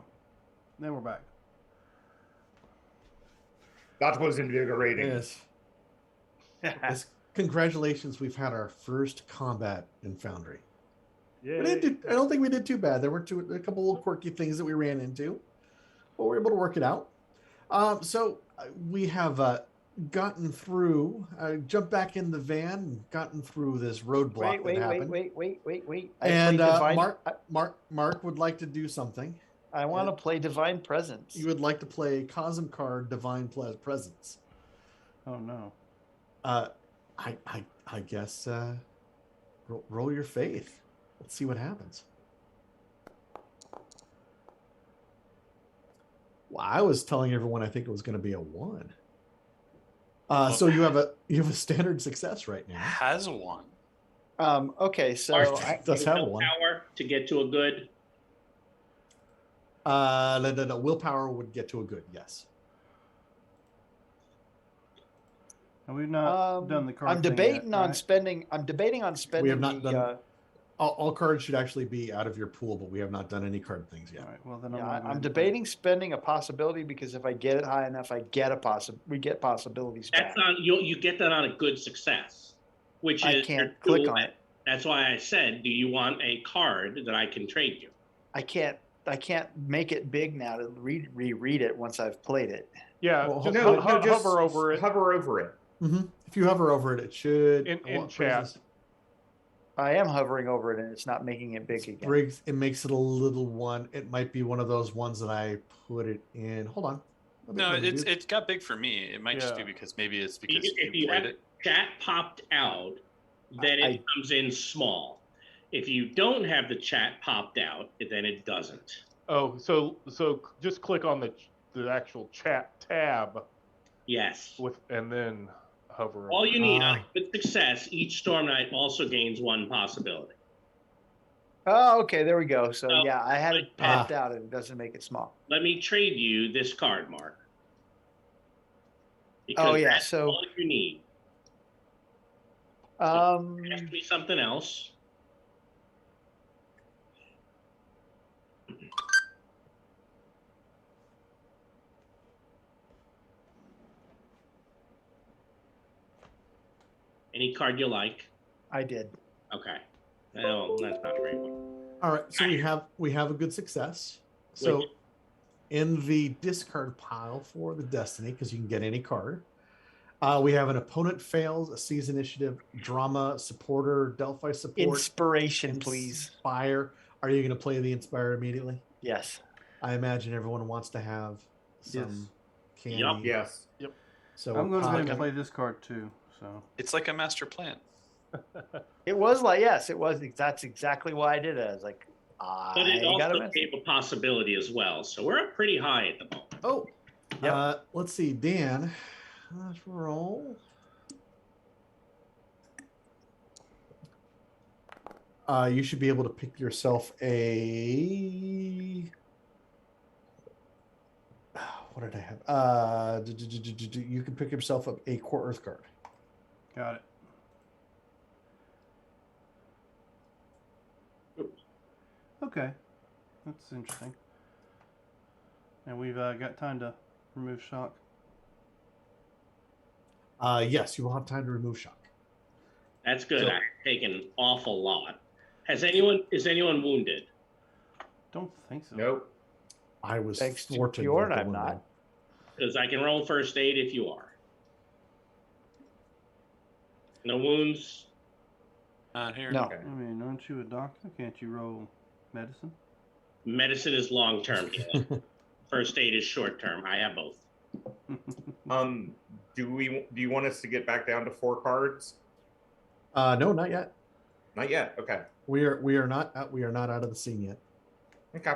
Speaker 1: Then we're back.
Speaker 6: That was invigorating.
Speaker 2: Yes. Yes. Congratulations, we've had our first combat in Foundry.
Speaker 4: Yeah.
Speaker 2: I don't think we did too bad. There were a couple little quirky things that we ran into, but we were able to work it out. So we have gotten through, jumped back in the van, and gotten through this roadblock that happened.
Speaker 5: Wait.
Speaker 2: And Mark would like to do something.
Speaker 5: I want to play Divine Presence.
Speaker 2: You would like to play Cosm card Divine Presence.
Speaker 1: Oh no.
Speaker 2: I guess roll your faith. Let's see what happens. Well, I was telling everyone I think it was going to be a 1. So you have a standard success right now.
Speaker 7: Has a 1.
Speaker 5: Okay, so
Speaker 2: It does have a 1.
Speaker 3: Power to get to a good.
Speaker 2: No. Willpower would get to a good, yes.
Speaker 1: And we've not done the card.
Speaker 5: I'm debating on spending. I'm debating on spending.
Speaker 2: We have not done. All cards should actually be out of your pool, but we have not done any card things yet.
Speaker 1: All right. Well, then
Speaker 5: I'm debating spending a possibility because if I get it high enough, we get possibilities back.
Speaker 3: That's on you get that on a good success, which
Speaker 5: I
Speaker 3: is
Speaker 5: can't click on it.
Speaker 3: That's why I said, do you want a card that I can trade you?
Speaker 5: I can't make it big now to reread it once I've played it.
Speaker 4: Yeah,
Speaker 2: Well,
Speaker 4: just
Speaker 6: No, just
Speaker 4: hover over it.
Speaker 6: Hover over it.
Speaker 2: Mm-hmm. If you hover over it, it should.
Speaker 4: In chat.
Speaker 5: I am hovering over it and it's not making it big again.
Speaker 2: Briggs, it makes it a little one. It might be one of those ones that I put it in. Hold on.
Speaker 7: No, it got big for me. It might just be because
Speaker 3: if you
Speaker 7: played
Speaker 3: have
Speaker 7: it.
Speaker 3: chat popped out, then it comes in small. If you don't have the chat popped out, then it doesn't.
Speaker 4: Oh, so just click on the actual chat tab
Speaker 3: Yes.
Speaker 4: and then hover.
Speaker 3: All
Speaker 4: over
Speaker 3: you
Speaker 4: it.
Speaker 3: need on a good success, each Storm Knight also gains 1 possibility.
Speaker 5: Oh, okay, there we go. So
Speaker 3: Oh,
Speaker 5: yeah, I had it popped out and it doesn't make it small.
Speaker 3: Let me trade you this card, Mark. Because
Speaker 5: Oh yeah,
Speaker 3: that's
Speaker 5: so
Speaker 3: all you need. Ask me something else. Any card you like.
Speaker 5: I did.
Speaker 3: Okay. Well, that's not a great one.
Speaker 2: All right, so we have a good success. So
Speaker 3: Which-
Speaker 2: in the discard pile for the Destiny, because you can get any card, we have an opponent fails, a seize initiative, drama, supporter, Delphi support,
Speaker 5: Inspiration, please.
Speaker 2: Inspire. Are you going to play the Inspire immediately?
Speaker 5: Yes.
Speaker 2: I imagine everyone wants to have some candy.
Speaker 3: Yup.
Speaker 6: Yes.
Speaker 2: So
Speaker 1: I'm going to go ahead and play this card too. So
Speaker 7: It's like a master plan.
Speaker 5: It was like, yes, it was. That's exactly why I did it. I was like,
Speaker 3: But it
Speaker 5: I got
Speaker 3: also gave a possibility as well. So we're up pretty high at the moment.
Speaker 2: Oh,
Speaker 5: Yep.
Speaker 2: let's see, Dan. Let's roll. You should be able to pick yourself a. What did I have? You can pick yourself up a Core Earth card.
Speaker 1: got it. Okay, that's interesting. And we've got time to remove shock.
Speaker 2: Yes, you will have time to remove shock.
Speaker 3: That's good.
Speaker 2: So-
Speaker 3: I've taken an awful lot. Is anyone wounded?
Speaker 1: Don't think so.
Speaker 6: Nope.
Speaker 2: I was
Speaker 5: Thanks to
Speaker 2: thwarted.
Speaker 5: Bjorn,
Speaker 2: with the
Speaker 5: I'm
Speaker 2: one
Speaker 5: not.
Speaker 2: roll.
Speaker 3: Because I can roll first aid if you are. No wounds.
Speaker 7: Not here.
Speaker 5: No.
Speaker 6: Okay.
Speaker 1: I mean, aren't you a doctor? Can't you roll medicine?
Speaker 3: Medicine is long term healing. First aid is short term. I have both.
Speaker 6: Do you want us to get back down to 4 cards?
Speaker 2: No, not yet.
Speaker 6: Not yet. Okay.
Speaker 2: We are not out of the scene yet.
Speaker 6: Okay.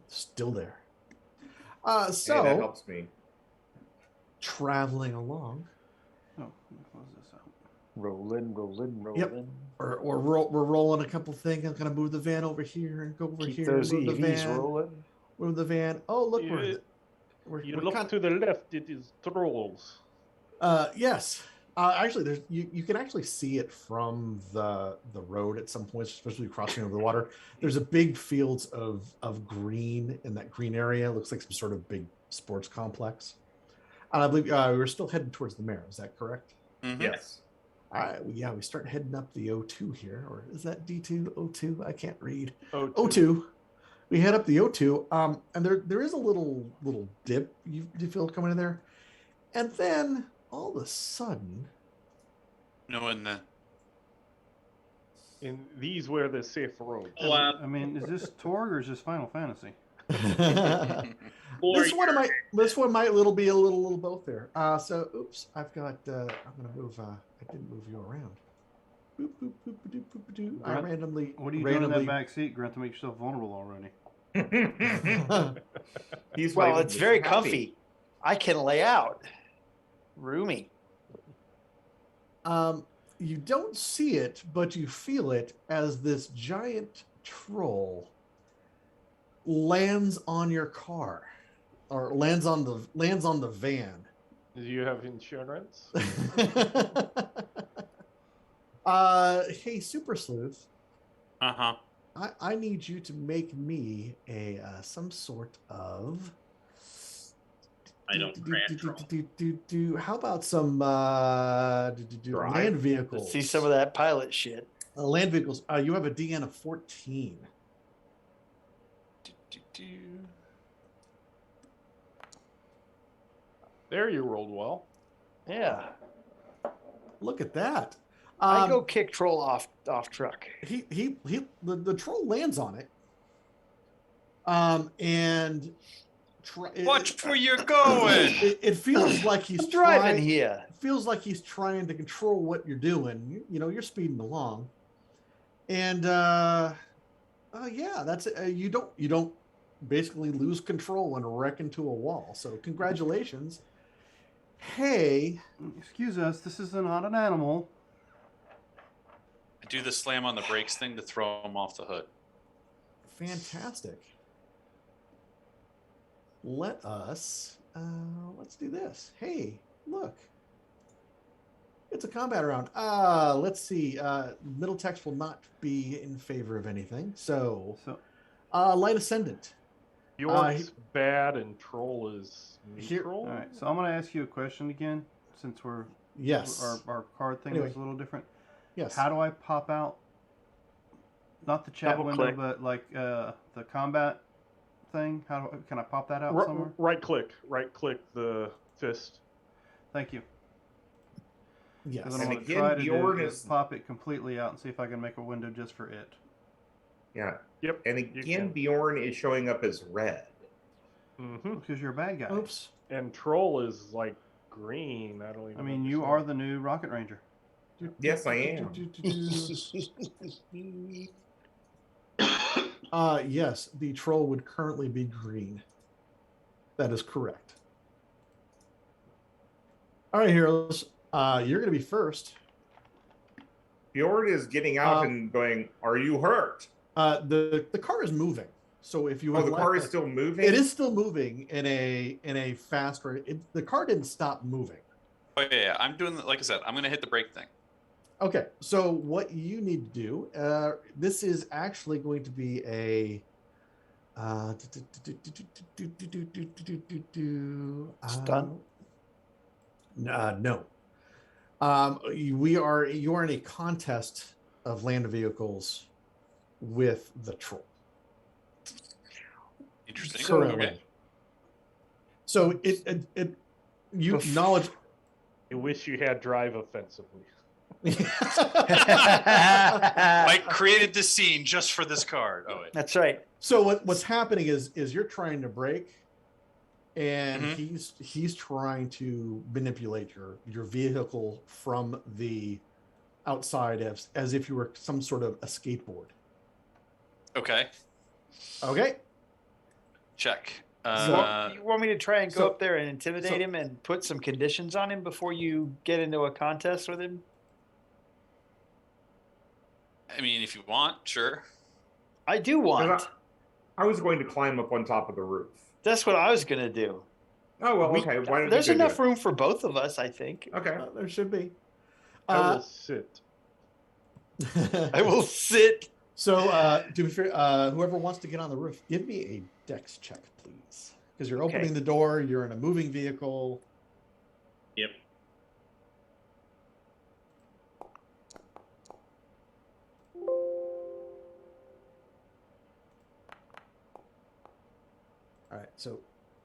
Speaker 2: Still there.
Speaker 6: Hey,
Speaker 2: So
Speaker 6: that helps me.
Speaker 2: traveling along.
Speaker 1: Oh, let me close this out.
Speaker 5: Rolling.
Speaker 2: Yep. We're rolling a couple things. I'm gonna move the van over here and go over
Speaker 5: Keep
Speaker 2: here.
Speaker 5: those
Speaker 2: Move the
Speaker 5: EVs
Speaker 2: van.
Speaker 5: rolling.
Speaker 2: Move the van. Oh, look,
Speaker 4: You
Speaker 2: we're
Speaker 4: look
Speaker 2: kind
Speaker 4: to the left. It is trolls.
Speaker 2: yes. Actually, there's you can actually see it from the road at some points, especially crossing over the water. There's a big fields of green in that green area. It looks like some sort of big sports complex. And I believe we're still heading towards the mare. Is that correct?
Speaker 7: Mhm.
Speaker 6: Yes.
Speaker 2: All right. Yeah, we start heading up the O2 here, or is that D2 O2? I can't read.
Speaker 4: O2.
Speaker 2: O2. We head up the O2, and there is a little dip you feel coming in there, and then all of a sudden,
Speaker 7: No, and
Speaker 4: And these were the safe roads.
Speaker 3: Oh,
Speaker 1: I mean, is this Torg or is this Final Fantasy?
Speaker 3: or
Speaker 2: this one might be a little both there. So oops, I've got. I'm gonna move. I didn't move you around. Boop, boop, boop, boop, boop, boop, I
Speaker 1: Grunt,
Speaker 2: randomly.
Speaker 1: What are you doing in that back seat, Grunt, to make yourself vulnerable already?
Speaker 6: He's
Speaker 5: Well,
Speaker 6: waving
Speaker 5: it's
Speaker 6: his
Speaker 5: very
Speaker 6: happy.
Speaker 5: comfy. I can lay out. Roomy.
Speaker 2: You don't see it, but you feel it as this giant troll lands on your car, or lands on the van.
Speaker 4: Do you have insurance?
Speaker 2: Hey, Super Sleuth.
Speaker 7: uh-huh.
Speaker 2: I need you to make me a some sort of.
Speaker 3: I don't control.
Speaker 2: How about some
Speaker 6: Drive.
Speaker 2: land vehicles?
Speaker 5: Let's see some of that pilot shit.
Speaker 2: Land vehicles. You have a DN of 14.
Speaker 4: There, you rolled well.
Speaker 5: Yeah.
Speaker 2: Look at that.
Speaker 5: I go kick troll off truck.
Speaker 2: The troll lands on it. And
Speaker 7: Watch where you're going.
Speaker 2: it feels like he's
Speaker 5: I'm driving
Speaker 2: trying,
Speaker 5: here.
Speaker 2: It feels like he's trying to control what you're doing. You're speeding along, and yeah, that's it. You don't basically lose control and wreck into a wall. So congratulations. Hey,
Speaker 1: Excuse us, this is not an animal.
Speaker 7: I do the slam on the brakes thing to throw him off the hood.
Speaker 2: fantastic. Let us let's do this. Hey, look. It's a combat round. Let's see. Middle text will not be in favor of anything. So Light Ascendant.
Speaker 4: Yours bad and troll is
Speaker 2: Here-
Speaker 4: neutral.
Speaker 1: All right, so I'm going to ask you a question again, since
Speaker 2: Yes.
Speaker 1: our card thing
Speaker 2: Anyway.
Speaker 1: was a little different.
Speaker 2: Yes.
Speaker 1: How do I pop out? Not the chat
Speaker 4: Double
Speaker 1: window,
Speaker 4: click.
Speaker 1: but like the combat thing. Can I pop that out somewhere?
Speaker 4: Right click the fist.
Speaker 1: Thank you.
Speaker 2: Yes.
Speaker 1: Because
Speaker 6: And
Speaker 1: I'm going to
Speaker 6: again,
Speaker 1: try to
Speaker 6: Bjorn
Speaker 1: do
Speaker 6: is-
Speaker 1: is pop it completely out and see if I can make a window just for it.
Speaker 6: Yeah.
Speaker 4: Yep.
Speaker 6: And
Speaker 4: you
Speaker 6: again,
Speaker 4: can.
Speaker 6: Bjorn is showing up as red.
Speaker 4: Mm-hmm.
Speaker 1: Because you're a bad guy.
Speaker 2: Oops.
Speaker 4: And troll is like green. I don't even.
Speaker 1: I mean, you are the new Rocket Ranger.
Speaker 6: Yes, I am.
Speaker 2: Yes, the troll would currently be green. That is correct. All right, heroes. You're going to be first.
Speaker 6: Bjorn is getting out and going, "Are you hurt?"
Speaker 2: The car is moving. So if you
Speaker 6: Oh,
Speaker 2: would
Speaker 6: the car
Speaker 2: like-
Speaker 6: is still moving.
Speaker 2: it is still moving in a fast rate. The car didn't stop moving.
Speaker 7: Oh yeah. I'm doing like I said. I'm gonna hit the brake thing.
Speaker 2: Okay, so what you need to do, this is actually going to be a
Speaker 5: Stunt?
Speaker 2: No. You are in a contest of land vehicles with the troll.
Speaker 7: Interesting.
Speaker 2: Currently.
Speaker 7: Okay.
Speaker 2: So you acknowledge.
Speaker 4: You wish you had drive offensively.
Speaker 7: I created this scene just for this card. Oh wait.
Speaker 5: That's right.
Speaker 2: So what's happening is you're trying to brake, and
Speaker 7: Mhm.
Speaker 2: he's trying to manipulate your vehicle from the outside as if you were some sort of a skateboard.
Speaker 7: Okay.
Speaker 2: Okay.
Speaker 7: Check.
Speaker 5: You want me to try and go
Speaker 2: so-
Speaker 5: up there and intimidate him and put some conditions on him before you get into a contest with him?
Speaker 7: I mean, if you want, sure.
Speaker 5: I do want.
Speaker 6: I was going to climb up on top of the roof.
Speaker 5: That's what I was going to do.
Speaker 6: Oh well, okay. Why don't
Speaker 5: There's
Speaker 6: you go do
Speaker 5: enough
Speaker 6: it?
Speaker 5: room for both of us, I think.
Speaker 6: Okay.
Speaker 2: There should be.
Speaker 4: I will
Speaker 2: Uh,
Speaker 4: sit.
Speaker 5: I will sit.
Speaker 2: So, to be fair, whoever wants to get on the roof, give me a dex check, please. Because you're
Speaker 5: Okay.
Speaker 2: opening the door, you're in a moving vehicle.
Speaker 3: Yep.
Speaker 2: All right,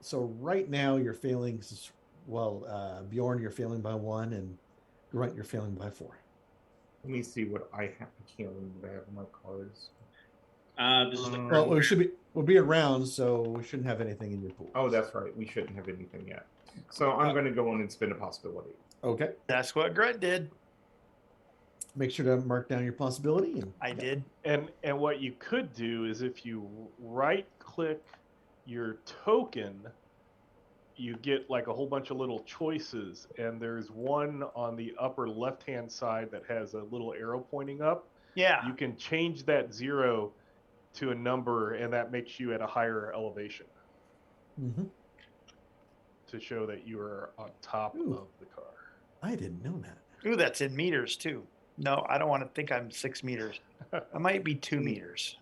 Speaker 2: so right now your failings, well, Bjorn, you're failing by 1, and Grunt, you're failing by 4.
Speaker 6: Let me see what I have. I can't remember what I have in my cards.
Speaker 3: This is the
Speaker 2: Well, we'll be around, so we shouldn't have anything in your pool.
Speaker 6: Oh, that's right. We shouldn't have anything yet. So I'm going to go in and spin a possibility.
Speaker 2: Okay.
Speaker 5: That's what Grunt did.
Speaker 2: Make sure to mark down your possibility. And
Speaker 5: I did.
Speaker 4: And what you could do is if you right click your token, you get like a whole bunch of little choices, and there's one on the upper left hand side that has a little arrow pointing up.
Speaker 5: Yeah.
Speaker 4: You can change that 0 to a number, and that makes you at a higher elevation to show that you are on top of the car.
Speaker 2: I didn't know that.
Speaker 5: Ooh, that's in meters too. No, I don't want to think I'm 6 meters. I might be 2 meters.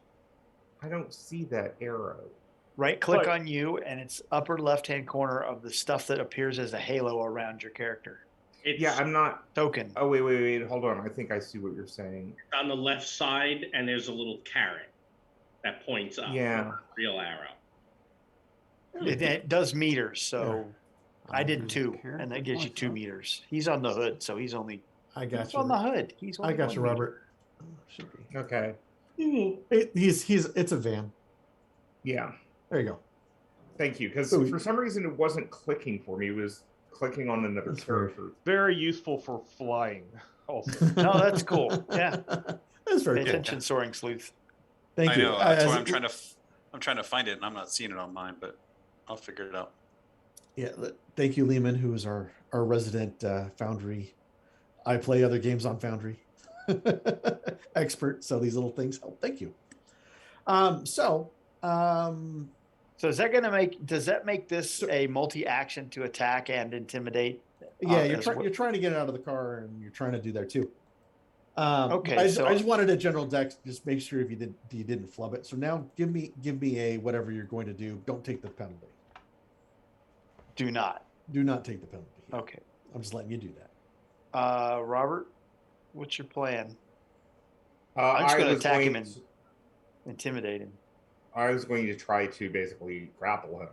Speaker 6: I don't see that arrow.
Speaker 5: Right click
Speaker 4: But-
Speaker 5: on you, and it's upper left hand corner of the stuff that appears as a halo around your character.
Speaker 3: It's
Speaker 6: Yeah, I'm not.
Speaker 5: Token.
Speaker 6: Oh, wait. Hold on. I think I see what you're saying.
Speaker 3: on the left side, and there's a little carrot that points up.
Speaker 6: Yeah.
Speaker 3: Real arrow.
Speaker 5: It does meters, so I did
Speaker 1: There's a
Speaker 5: 2,
Speaker 1: carrot
Speaker 5: and that
Speaker 1: that
Speaker 5: gives you
Speaker 1: points
Speaker 5: 2
Speaker 1: up.
Speaker 5: meters. He's on the hood, so he's only
Speaker 2: I got
Speaker 5: he's
Speaker 2: you.
Speaker 5: on the hood. He's
Speaker 2: I
Speaker 5: only
Speaker 2: got you,
Speaker 5: 1
Speaker 2: Robert.
Speaker 5: meter.
Speaker 2: Should be.
Speaker 6: Okay.
Speaker 2: It's a van.
Speaker 6: Yeah.
Speaker 2: There you go.
Speaker 6: Thank you. Because
Speaker 2: Ooh.
Speaker 6: for some reason it wasn't clicking for me. It was clicking on another
Speaker 2: That's weird.
Speaker 6: character.
Speaker 4: Very useful for flying also.
Speaker 5: No, that's cool. Yeah.
Speaker 2: That's very
Speaker 5: Pay
Speaker 2: cool.
Speaker 5: attention, soaring sleuth.
Speaker 2: Thank
Speaker 7: I
Speaker 2: you.
Speaker 7: know. That's
Speaker 2: As-
Speaker 7: why I'm trying to find it, and I'm not seeing it on mine, but I'll figure it out.
Speaker 2: Yeah, thank you, Lehman, who is our resident Foundry. I play other games on Foundry expert, so these little things help. Thank you. So
Speaker 5: is that gonna does that make this a multi-action to attack and intimidate?
Speaker 2: yeah,
Speaker 5: as
Speaker 2: you're trying to get out of the car, and you're trying to do there too.
Speaker 5: Okay,
Speaker 2: I
Speaker 5: so-
Speaker 2: just wanted a general dex, just make sure if you didn't flub it. So now give me a whatever you're going to do. Don't take the penalty.
Speaker 5: Do not.
Speaker 2: Do not take the penalty.
Speaker 5: Okay.
Speaker 2: I'm just letting you do that.
Speaker 5: Robert, what's your plan?
Speaker 6: I'm
Speaker 5: just gonna attack him and intimidate him.
Speaker 6: I was going to try to basically grapple him.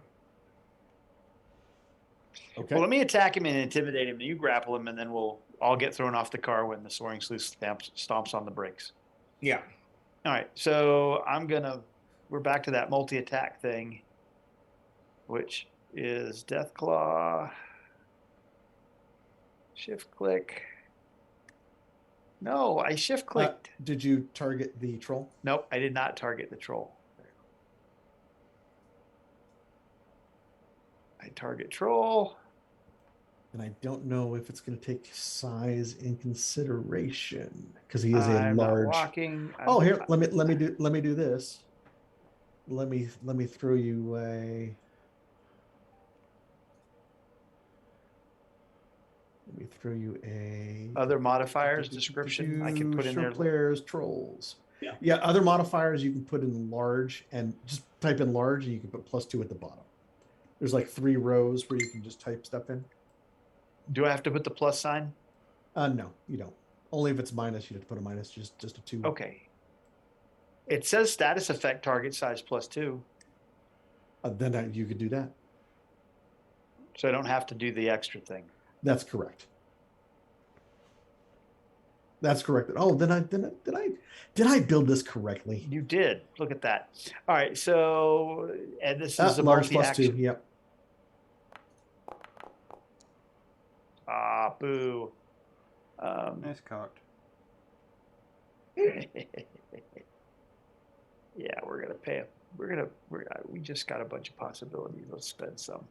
Speaker 2: Okay.
Speaker 5: Well, let me attack him and intimidate him. You grapple him, and then we'll all get thrown off the car when the soaring sleuth stomps on the brakes.
Speaker 6: Yeah.
Speaker 5: All right. So we're back to that multi-attack thing, which is Death Claw, shift click. No, I shift clicked.
Speaker 2: Did you target the troll?
Speaker 5: Nope, I did not target the troll. I target troll.
Speaker 2: And I don't know if it's going to take size in consideration because he is a
Speaker 5: I'm not
Speaker 2: large.
Speaker 5: walking.
Speaker 2: Oh, here, let me do this. Let me throw you a. Let me throw you a.
Speaker 5: Other modifiers description I can put in
Speaker 2: Show
Speaker 5: there.
Speaker 2: players trolls.
Speaker 3: Yeah.
Speaker 2: Yeah, other modifiers you can put in large and just type in large and you can put +2 at the bottom. There's like 3 rows where you can just type stuff in.
Speaker 5: Do I have to put the plus sign?
Speaker 2: No, you don't. Only if it's minus, you have to put a minus, just a 2.
Speaker 5: Okay. It says status effect target size +2,
Speaker 2: Then you could do that.
Speaker 5: so I don't have to do the extra thing.
Speaker 2: That's correct. That's correct. Oh, did I build this correctly?
Speaker 5: You did. Look at that. All right. So, and this is a
Speaker 2: large +2.
Speaker 5: multi-action.
Speaker 2: Yep.
Speaker 5: Ah, boo.
Speaker 1: Nice cocked.
Speaker 5: Yeah, we're gonna pay him. We just got a bunch of possibilities. Let's spend some.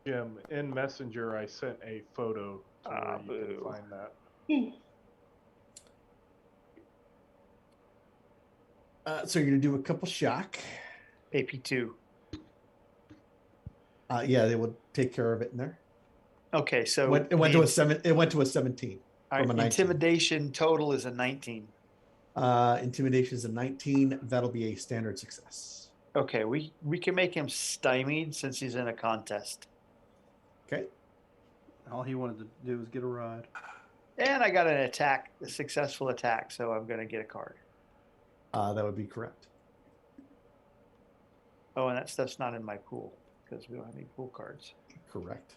Speaker 4: Jim, in Messenger, I sent a photo to where you
Speaker 5: boo.
Speaker 4: can find that.
Speaker 2: So you're gonna do a couple shock.
Speaker 5: AP2.
Speaker 2: Yeah, they will take care of it in there.
Speaker 5: Okay, so
Speaker 2: It went to a 7. It went to a 17
Speaker 5: all
Speaker 2: from a
Speaker 5: right,
Speaker 2: 19.
Speaker 5: intimidation total is a 19.
Speaker 2: Intimidation is a 19. That'll be a standard success.
Speaker 5: Okay, we can make him stymied since he's in a contest.
Speaker 2: Okay.
Speaker 1: All he wanted to do was get a ride.
Speaker 5: And I got an attack, a successful attack, so I'm going to get a card.
Speaker 2: That would be correct.
Speaker 5: Oh, and that stuff's not in my pool because we don't have any pool cards.
Speaker 2: Correct.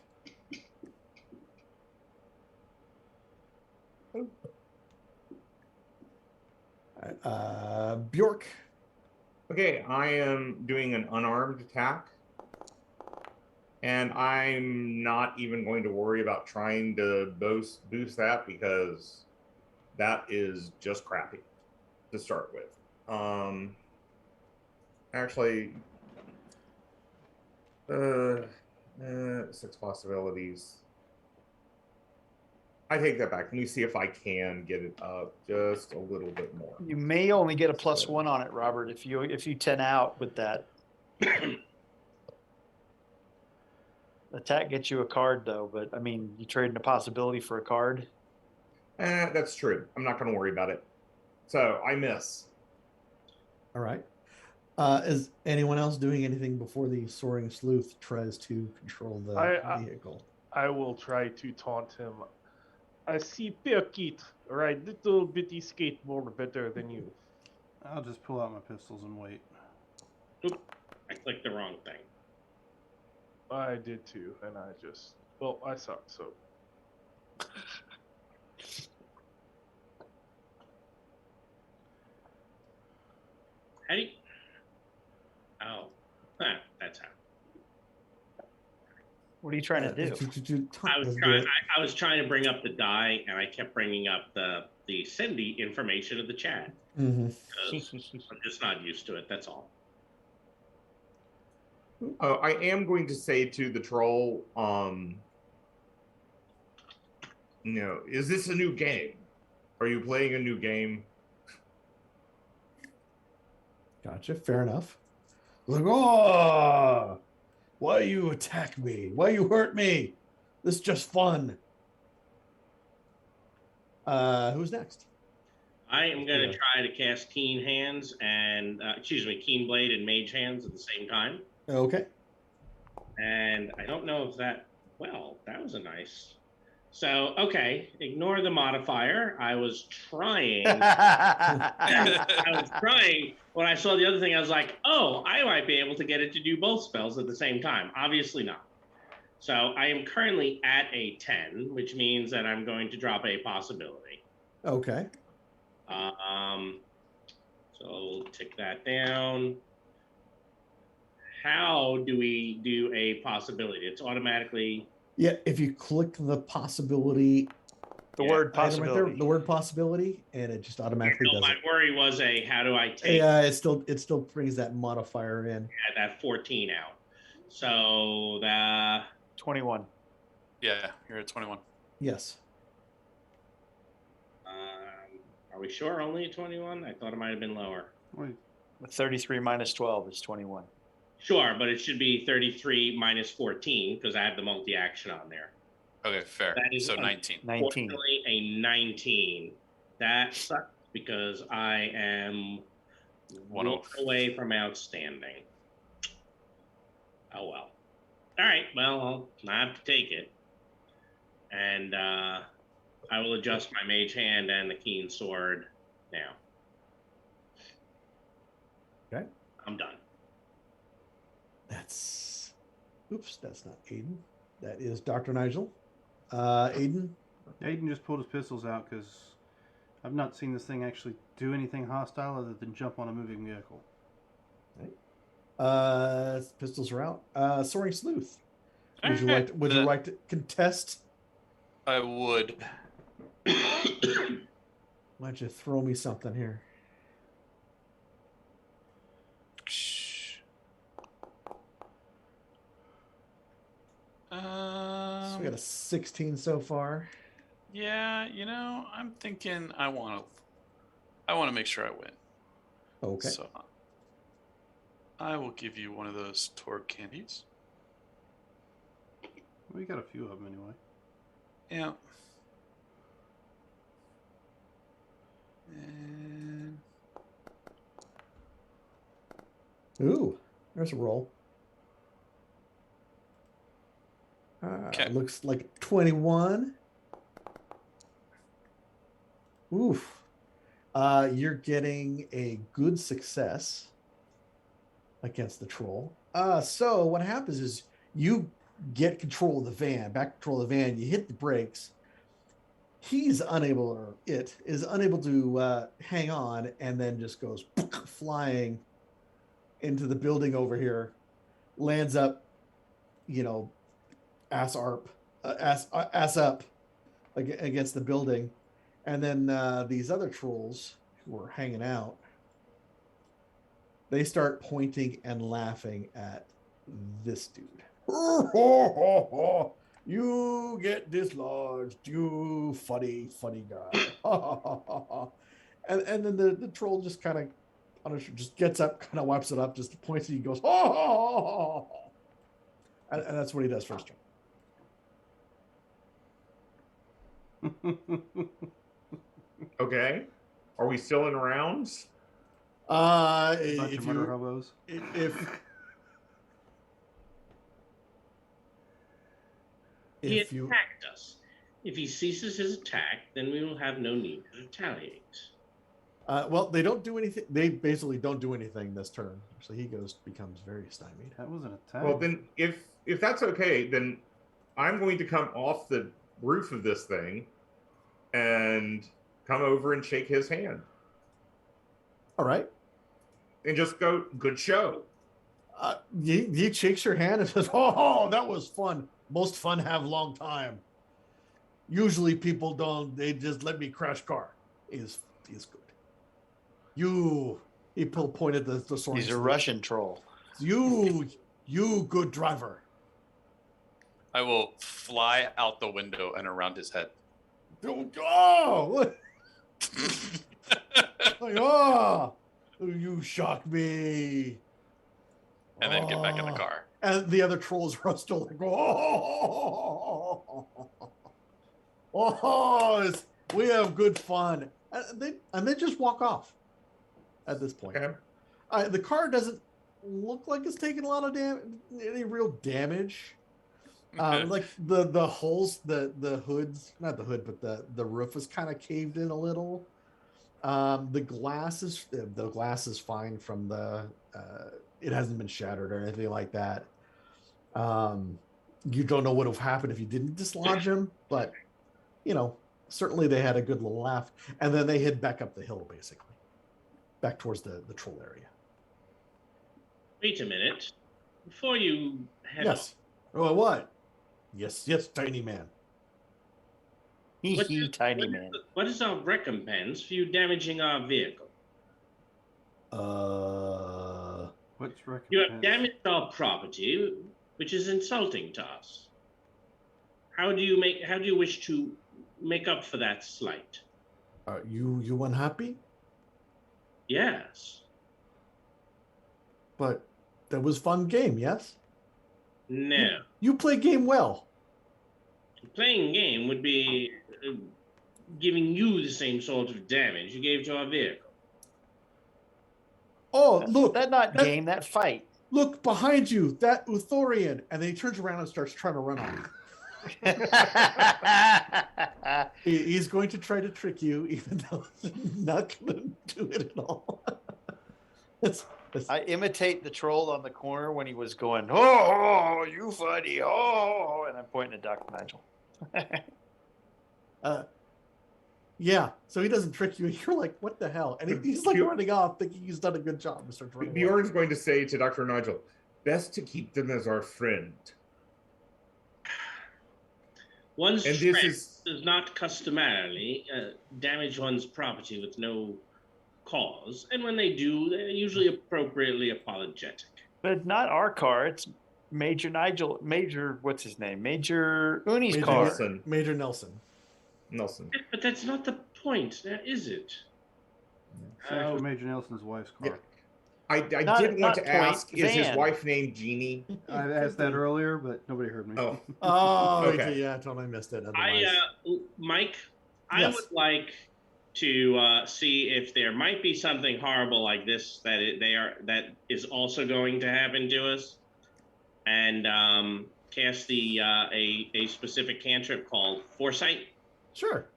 Speaker 2: Bjork.
Speaker 6: Okay, I am doing an unarmed attack. And I'm not even going to worry about trying to boost that because that is just crappy to start with. Actually, 6 possibilities. I take that back. Let me see if I can get it up just a little bit more.
Speaker 5: You may only get a +1 on it, Robert, if you 10 out with that. Attack gets you a card though, but I mean, you trading a possibility for a card.
Speaker 6: That's true. I'm not going to worry about it. So I miss.
Speaker 2: All right. Is anyone else doing anything before the soaring sleuth tries to control the vehicle?
Speaker 4: I will try to taunt him. I see Pirkit ride little bitty skateboard better than you.
Speaker 1: I'll just pull out my pistols and wait.
Speaker 3: Oop, I clicked the wrong thing.
Speaker 4: I did too, and I suck, so.
Speaker 3: How do you... Oh, that's how.
Speaker 5: What are you trying to do?
Speaker 3: I was trying to bring up the die, and I kept bringing up the Cindy information of the chat.
Speaker 2: Mm-hmm.
Speaker 3: I'm just not used to it. That's all.
Speaker 6: I am going to say to the troll, is this a new game? Are you playing a new game?
Speaker 2: Gotcha. Fair enough. Like, oh, why you attack me? Why you hurt me? This is just fun. Who's next?
Speaker 3: I am going to try to cast Keen Hands and, Keen Blade and Mage Hands at the same time.
Speaker 2: Okay.
Speaker 3: And I don't know if that was a nice. So, okay, ignore the modifier. I was trying. When I saw the other thing, I was like, oh, I might be able to get it to do both spells at the same time. Obviously not. So I am currently at a 10, which means that I'm going to drop a possibility.
Speaker 2: Okay.
Speaker 3: So we'll tick that down. How do we do a possibility? It's automatically.
Speaker 2: Yeah, if you click the possibility,
Speaker 5: the word possibility,
Speaker 2: right there, the word possibility, and it just automatically does
Speaker 3: my
Speaker 2: it.
Speaker 3: worry was how do I take?
Speaker 2: Yeah, it still brings that modifier in.
Speaker 3: Yeah, that 14 out. So the
Speaker 5: 21.
Speaker 7: Yeah, you're at 21.
Speaker 2: Yes.
Speaker 3: Are we sure only 21? I thought it might have been lower.
Speaker 1: Wait.
Speaker 5: 33 minus 12 is 21.
Speaker 3: Sure, but it should be 33 minus 14 because I have the multi-action on there.
Speaker 7: Okay, fair.
Speaker 3: That is
Speaker 7: 19.
Speaker 5: 19.
Speaker 3: Fortunately, a 19. That sucks because I am 1 away from outstanding. Oh, well. All right, well, I have to take it. And I will adjust my mage hand and the keen sword now.
Speaker 2: Okay.
Speaker 3: I'm done.
Speaker 2: That's not Aiden. That is Dr. Nigel. Aiden?
Speaker 1: Aiden just pulled his pistols out because I've not seen this thing actually do anything hostile other than jump on a moving vehicle.
Speaker 2: Right. Pistols are out. Soaring Sleuth. Would you like to contest?
Speaker 7: I would.
Speaker 2: Why don't you throw me something here? So we got a 16 so far.
Speaker 7: Yeah, I'm thinking I want to make sure I win.
Speaker 2: Okay.
Speaker 7: So I will give you one of those Torg candies.
Speaker 1: We got a few of them anyway.
Speaker 7: Yeah. And
Speaker 2: Ooh, there's a roll.
Speaker 7: Okay.
Speaker 2: Looks like 21. Oof. You're getting a good success against the troll. So what happens is you get control of the van, back control of the van, you hit the brakes. He's unable, or it is unable to hang on, and then just goes flying into the building over here, lands up, ass up against the building, and then these other trolls who are hanging out, they start pointing and laughing at this dude. You get dislodged, you funny guy. and then the troll just kind of just gets up, kind of wipes it up, just points and he goes, and that's what he does first turn.
Speaker 6: Okay. Are we still in rounds?
Speaker 1: Bunch
Speaker 2: If
Speaker 1: of murder
Speaker 2: you
Speaker 1: hobos.
Speaker 3: He
Speaker 2: if you
Speaker 3: attacked us. If he ceases his attack, then we will have no need to retaliate.
Speaker 2: well, they don't do anything. They basically don't do anything this turn. So he becomes very stymied.
Speaker 1: That was an attack.
Speaker 6: Well, then, if that's okay, then I'm going to come off the roof of this thing and come over and shake his hand
Speaker 2: All right.
Speaker 6: and just go, good show.
Speaker 2: He shakes your hand and says, "Oh, that was fun. Most fun have long time. Usually people don't. They just let me crash car. He's good. He pointed the sword.
Speaker 5: He's a Russian troll.
Speaker 2: You good driver.
Speaker 7: I will fly out the window and around his head.
Speaker 2: Oh, you shock me."
Speaker 7: And then get back in the car.
Speaker 2: And the other trolls are still like, we have good fun. And they just walk off at this point.
Speaker 6: Okay.
Speaker 2: The car doesn't look like it's taking a lot of any real damage. Like the holes, the hoods, not the hood, but the roof is kind of caved in a little. The glass is fine from it hasn't been shattered or anything like that. You don't know what would have happened if you didn't dislodge him, but certainly they had a good little laugh, and then they head back up the hill, basically, back towards the troll area.
Speaker 3: Wait a minute. Before you head
Speaker 2: Yes. Oh, what? Yes, tiny man.
Speaker 5: Tiny man.
Speaker 3: What is our recompense for you damaging our vehicle?
Speaker 1: What's recompense?
Speaker 3: You have damaged our property, which is insulting to us. How do you wish to make up for that slight?
Speaker 2: Are you unhappy?
Speaker 3: Yes.
Speaker 2: But that was fun game, yes?
Speaker 3: No.
Speaker 2: You play game well.
Speaker 3: Playing game would be giving you the same sort of damage you gave to our vehicle.
Speaker 2: Oh, look.
Speaker 5: That fight.
Speaker 2: Look behind you, that Uthorian. And then he turns around and starts trying to run off. He's going to try to trick you, even though he's not going to do it at all.
Speaker 5: I imitate the troll on the corner when he was going, "Oh, you funny, oh," and I'm pointing at Dr. Nigel.
Speaker 2: Yeah, so he doesn't trick you. You're like, what the hell? And he's like running off, thinking he's done a good job.
Speaker 6: Bjorn's going to say to Dr. Nigel, best to keep them as our friend.
Speaker 3: One's strength does not customarily damage one's property with no cause, and when they do, they're usually appropriately apologetic.
Speaker 5: But not our car. It's Major what's his name? Major Uni's car.
Speaker 6: Nelson.
Speaker 2: Major Nelson.
Speaker 3: But that's not the point, is it?
Speaker 1: It's actually Major Nelson's wife's car.
Speaker 6: I
Speaker 5: Not-
Speaker 6: did want
Speaker 5: not
Speaker 6: to
Speaker 5: point,
Speaker 6: ask, is his
Speaker 5: Van.
Speaker 6: wife named Jeannie?
Speaker 1: I asked that earlier, but nobody heard me.
Speaker 6: Oh,
Speaker 2: Oh,
Speaker 6: Okay.
Speaker 2: okay. Yeah, I totally missed it.
Speaker 3: I,
Speaker 2: Otherwise,
Speaker 3: Mike, I
Speaker 2: Yes.
Speaker 3: would like to see if there might be something horrible like this that is also going to happen to us, and cast the a specific cantrip called Foresight.
Speaker 2: sure.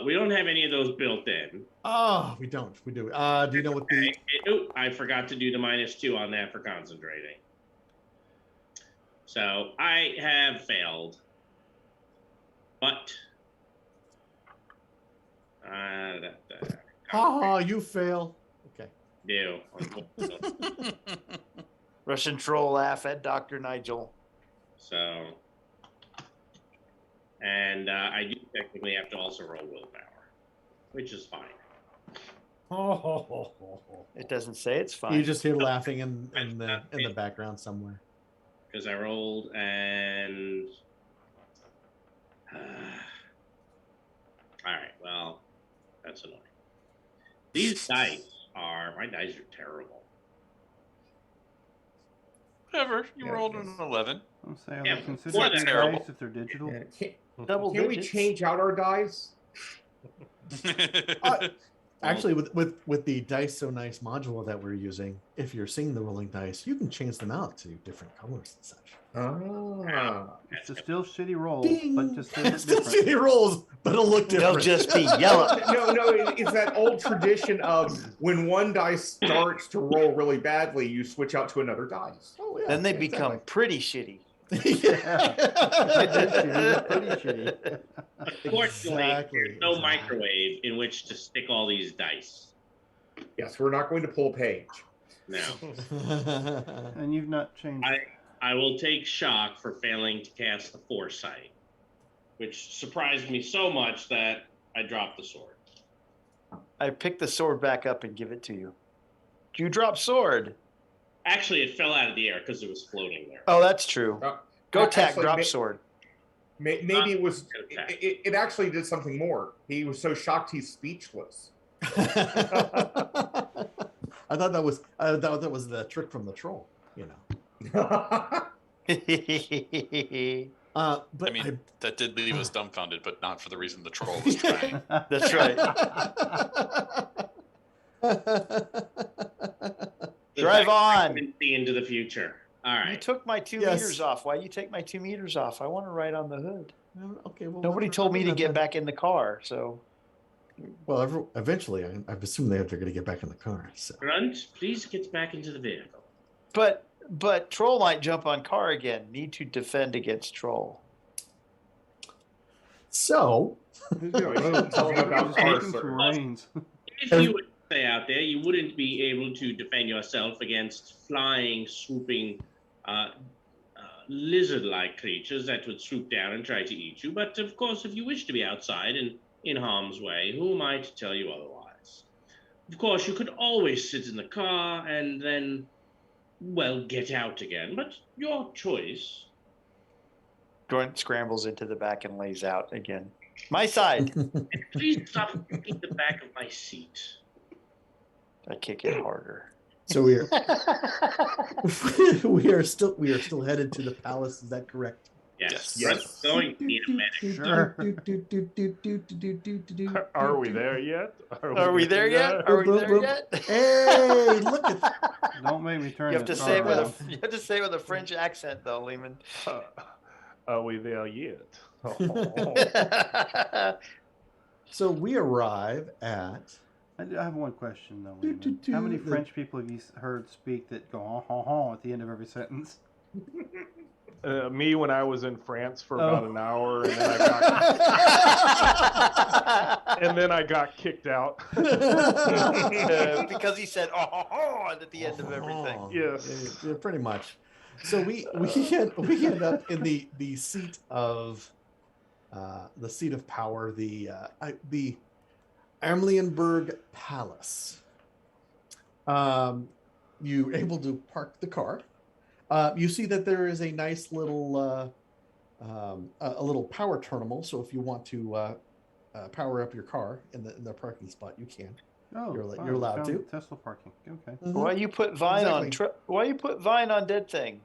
Speaker 3: We don't have any of those built in.
Speaker 2: Oh, we don't. We do. Do you know what the?
Speaker 3: I forgot to do the -2 on that for concentrating. So I have failed. But
Speaker 2: Oh, you fail. Okay.
Speaker 3: do.
Speaker 5: Russian troll laugh at Dr. Nigel.
Speaker 3: So, and I do technically have to also roll willpower, which is fine.
Speaker 5: It doesn't say it's fine.
Speaker 2: You just hear laughing in the background somewhere.
Speaker 3: Because I rolled and. All right, well, that's annoying. These my dice are terrible.
Speaker 7: Whatever. You
Speaker 6: Yeah,
Speaker 7: rolled
Speaker 6: yes.
Speaker 7: an 11.
Speaker 1: I'll say I
Speaker 3: Yeah,
Speaker 1: would consider
Speaker 3: more
Speaker 1: it
Speaker 3: than
Speaker 7: terrible.
Speaker 1: dice if they're digital.
Speaker 5: Double
Speaker 6: Can we
Speaker 5: digits.
Speaker 6: change out our dice?
Speaker 2: Actually, with the Dice So Nice module that we're using, if you're seeing the rolling dice, you can change them out to different colors and such.
Speaker 6: Ah.
Speaker 1: It's a still shitty roll,
Speaker 2: Ding!
Speaker 1: but just a bit
Speaker 2: Still
Speaker 1: different.
Speaker 2: shitty rolls, but it'll look
Speaker 5: They'll
Speaker 2: different.
Speaker 5: just be yellow.
Speaker 6: No, it's that old tradition of when one dice starts to roll really badly, you switch out to another dice.
Speaker 2: Oh, yeah,
Speaker 5: Then they
Speaker 2: exactly.
Speaker 5: become pretty shitty.
Speaker 1: Pretty shitty.
Speaker 3: Fortunately,
Speaker 2: Exactly,
Speaker 3: there's no
Speaker 2: exactly.
Speaker 3: microwave in which to stick all these dice.
Speaker 6: Yes, we're not going to pull a page.
Speaker 3: No.
Speaker 1: And you've not changed.
Speaker 3: I will take shock for failing to cast the Foresight, which surprised me so much that I dropped the sword.
Speaker 5: I pick the sword back up and give it to you. You drop sword.
Speaker 3: Actually, it fell out of the air because it was floating there.
Speaker 5: Oh, that's true. Go tack,
Speaker 6: Actually,
Speaker 5: drop sword.
Speaker 6: Maybe it was.
Speaker 3: Okay.
Speaker 6: It actually did something more. He was so shocked he's speechless.
Speaker 2: I thought that was the trick from the troll, you know. But
Speaker 7: I mean, that did leave us dumbfounded, but not for the reason the troll was trying.
Speaker 5: That's right. Drive on.
Speaker 3: See into the future. All
Speaker 5: You
Speaker 3: right.
Speaker 5: took my 2
Speaker 2: Yes.
Speaker 5: meters off. Why you take my 2 meters off? I want to ride on the hood.
Speaker 2: Okay. Well,
Speaker 5: Nobody told me to
Speaker 2: that's
Speaker 5: get
Speaker 2: fine.
Speaker 5: back in the car, so
Speaker 2: Well, eventually, I assume they're going to get back in the car. So.
Speaker 3: Grunt, please get back into the vehicle.
Speaker 5: but troll might jump on car again. Need to defend against troll.
Speaker 2: So,
Speaker 1: Who's going
Speaker 6: Tell him about
Speaker 1: just making
Speaker 6: Arthur.
Speaker 1: some reins.
Speaker 3: If you would stay out there, you wouldn't be able to defend yourself against flying, swooping, lizard-like creatures that would swoop down and try to eat you. But of course, if you wish to be outside and in harm's way, who am I to tell you otherwise? Of course, you could always sit in the car and then, well, get out again. But your choice.
Speaker 5: Grunt scrambles into the back and lays out again. My side.
Speaker 3: And please stop kicking the back of my seat.
Speaker 5: I kick it harder.
Speaker 2: so we are still headed to the palace. Is that correct?
Speaker 3: Yes.
Speaker 6: Yes.
Speaker 3: Grunt's going to need a medic.
Speaker 1: Sure.
Speaker 4: Are we there yet?
Speaker 5: Are we there yet? Are we there yet?
Speaker 2: Hey, look at that.
Speaker 1: Don't make me turn
Speaker 5: You have to
Speaker 1: this
Speaker 5: say it
Speaker 1: car
Speaker 5: with
Speaker 1: around.
Speaker 5: you have to say it with a French accent, though, Lehman.
Speaker 4: Are we there yet?
Speaker 2: So we arrive at.
Speaker 1: I have one question though. Lehman. How many French people have you heard speak that go at the end of every sentence?
Speaker 4: Me when I was in France for about an hour, and then I got kicked out.
Speaker 5: Because he said "oh" at the end of everything.
Speaker 4: Yes.
Speaker 2: Yeah, pretty much. So we end up in the seat of power, the Amlienberg Palace. You're able to park the car. You see that there is a nice little a little power terminal. So if you want to power up your car in the parking spot, you can.
Speaker 1: Oh,
Speaker 2: You're
Speaker 1: fine,
Speaker 2: you're
Speaker 1: we
Speaker 2: allowed
Speaker 1: found
Speaker 2: to.
Speaker 1: Tesla parking. Okay.
Speaker 2: Mhm.
Speaker 5: Why you put Vine on?
Speaker 2: Exactly.
Speaker 5: Why you put Vine on Dead Thing?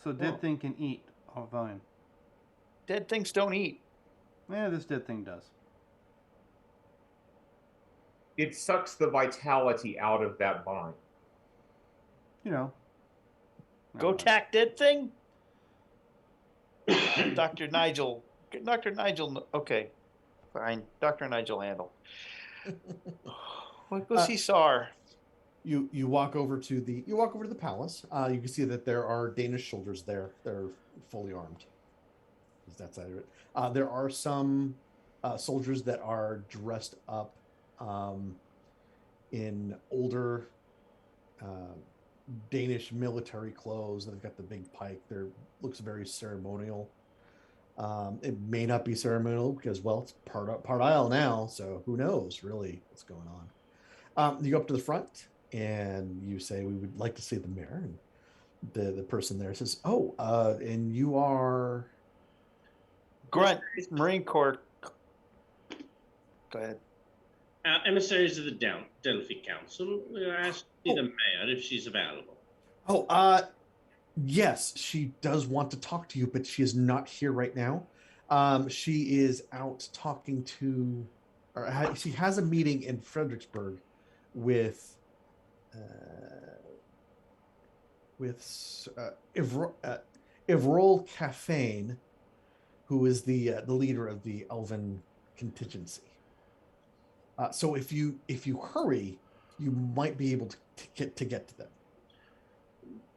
Speaker 1: So dead thing can eat off vine.
Speaker 5: Dead things don't eat.
Speaker 1: Yeah, this dead thing does.
Speaker 6: It sucks the vitality out of that vine.
Speaker 1: You know.
Speaker 5: Go
Speaker 1: Never mind.
Speaker 5: tack Dead Thing. Dr. Nigel. Dr. Nigel. Okay, fine. Dr. Nigel handle. Let's go see SAR.
Speaker 2: You walk over to the palace. You can see that there are Danish soldiers there. They're fully armed. Is that side of it? There are some soldiers that are dressed up in older Danish military clothes. They've got the big pike. There looks very ceremonial. It may not be ceremonial because, well, it's part Isle now, so who knows really what's going on. You go up to the front and you say, "We would like to see the mayor." And the person there says, "Oh, and you are."
Speaker 5: Grunt, Marine Corps. Go ahead.
Speaker 3: Emissaries of the Delphi Council. We are asked to see the mayor if she's available.
Speaker 2: Oh, yes, she does want to talk to you, but she is not here right now. She is out talking to, she has a meeting in Fredericksburg with Evrol Caffeine, who is the leader of the Elven contingency. So if you hurry, you might be able to get to them.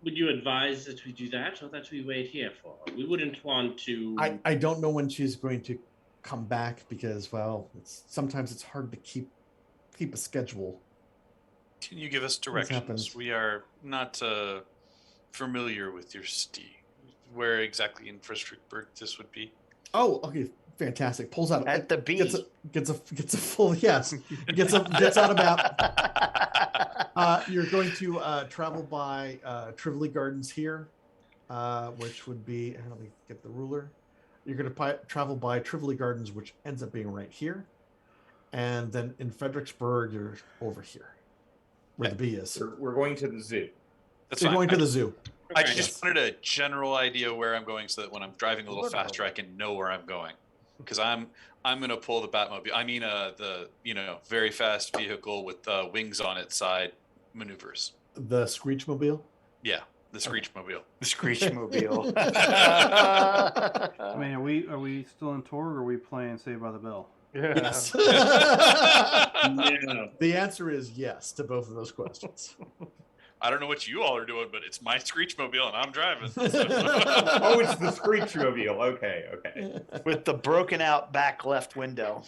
Speaker 3: Would you advise that we do that, or that we wait here for? We wouldn't want to.
Speaker 2: I don't know when she's going to come back because, well, sometimes it's hard to keep a schedule.
Speaker 7: Can you give us directions? We are not familiar with your city. Where exactly in Fredericksburg this would be?
Speaker 2: Oh, okay, fantastic. Pulls out
Speaker 5: At the B.
Speaker 2: Gets a full gets out a map. You're going to travel by Trivoli Gardens here, which would be. Let me get the ruler. You're going to travel by Trivoli Gardens, which ends up being right here, and then in Fredericksburg, you're over here, where the B is.
Speaker 6: We're going to the zoo.
Speaker 7: That's
Speaker 2: You're
Speaker 7: fine.
Speaker 2: going to the zoo.
Speaker 7: I just wanted a general idea where I'm going, so that when I'm driving a little faster, I can know where I'm going. Because I'm going to pull the Batmobile. I mean, the very fast vehicle with wings on its side maneuvers.
Speaker 2: The Screechmobile.
Speaker 7: Yeah, the Screechmobile.
Speaker 5: The Screechmobile.
Speaker 1: I mean, are we still in Torg, or are we playing Saved by the Bell?
Speaker 2: Yes.
Speaker 3: No.
Speaker 2: The answer is yes to both of those questions.
Speaker 7: I don't know what you all are doing, but it's my Screechmobile and I'm driving.
Speaker 6: Oh, it's the Screechmobile. Okay.
Speaker 5: With the broken out back left window.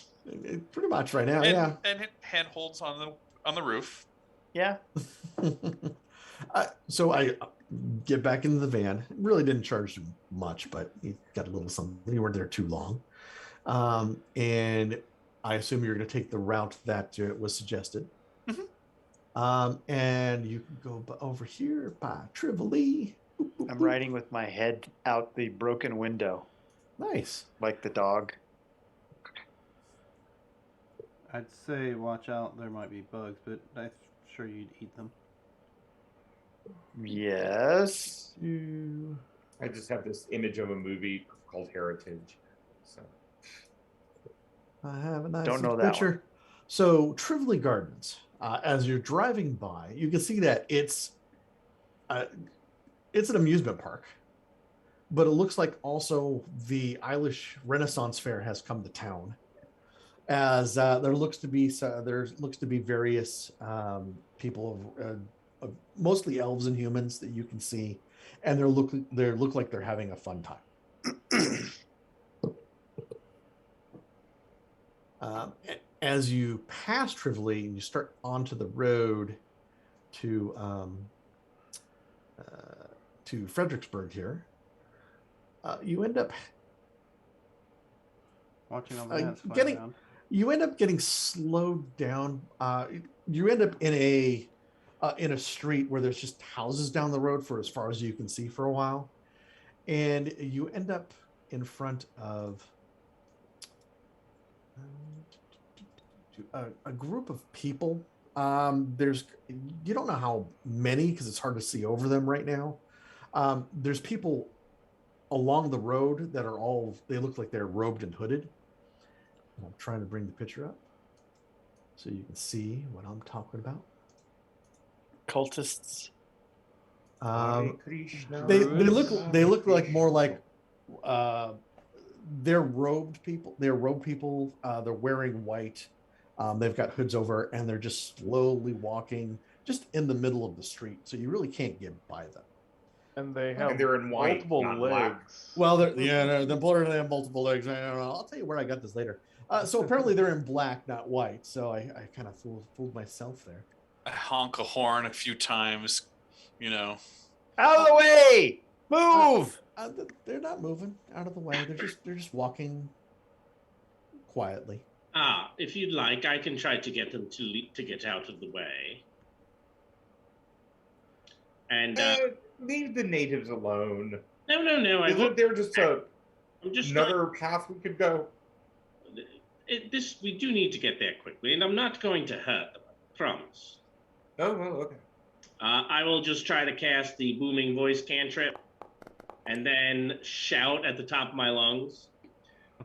Speaker 2: Pretty much right now, yeah.
Speaker 7: And handholds on the roof.
Speaker 5: Yeah.
Speaker 2: So I get back into the van. Really didn't charge you much, but you got a little something. You weren't there too long. And I assume you're going to take the route that was suggested.
Speaker 7: Mm-hmm.
Speaker 2: And you can go over here by Trivoli.
Speaker 5: I'm riding with my head out the broken window.
Speaker 2: Nice.
Speaker 5: Like the dog.
Speaker 1: I'd say watch out. There might be bugs, but I'm sure you'd eat them.
Speaker 5: Yes.
Speaker 6: I just have this image of a movie called Heritage. So
Speaker 2: I have a nice
Speaker 5: Don't know that
Speaker 2: picture.
Speaker 5: one.
Speaker 2: So Trivoli Gardens. As you're driving by, you can see that it's an amusement park, but it looks like also the Eilish Renaissance Fair has come to town. As there looks to be various people of mostly elves and humans that you can see, and they look like they're having a fun time. As you pass Trivoli and you start onto the road to Fredericksburg here, you end up
Speaker 1: Watching all the ants fly
Speaker 2: getting
Speaker 1: around.
Speaker 2: you end up getting slowed down. You end up in a street where there's just houses down the road for as far as you can see for a while, and you end up in front of A group of people. There's you don't know how many because it's hard to see over them right now. There's people along the road that are all they look like they're robed and hooded. I'm trying to bring the picture up so you can see what I'm talking about.
Speaker 5: Cultists.
Speaker 2: They
Speaker 6: Krishna.
Speaker 2: look like more like they're robed people. They're robed people. They're wearing white. They've got hoods over, and they're just slowly walking just in the middle of the street, so you really can't get by them.
Speaker 4: And they have
Speaker 6: And they're in white,
Speaker 4: multiple
Speaker 6: not black.
Speaker 4: legs.
Speaker 2: Well, they're blurred. They have multiple legs. I don't know. I'll tell you where I got this later. So apparently they're in black, not white. So I kind of fooled myself there.
Speaker 7: I honk a horn a few times, you know.
Speaker 5: Out of the way! Move!
Speaker 2: They're not moving out of the way. They're just walking quietly.
Speaker 3: If you'd like, I can try to get them to get out of the way. And
Speaker 6: Leave the natives alone.
Speaker 3: no.
Speaker 6: Isn't there just
Speaker 3: I'm
Speaker 6: another path we could go?
Speaker 3: We do need to get there quickly, and I'm not going to hurt them. I promise.
Speaker 6: Oh, well, okay.
Speaker 3: I will just try to cast the booming voice cantrip, and then shout at the top of my lungs.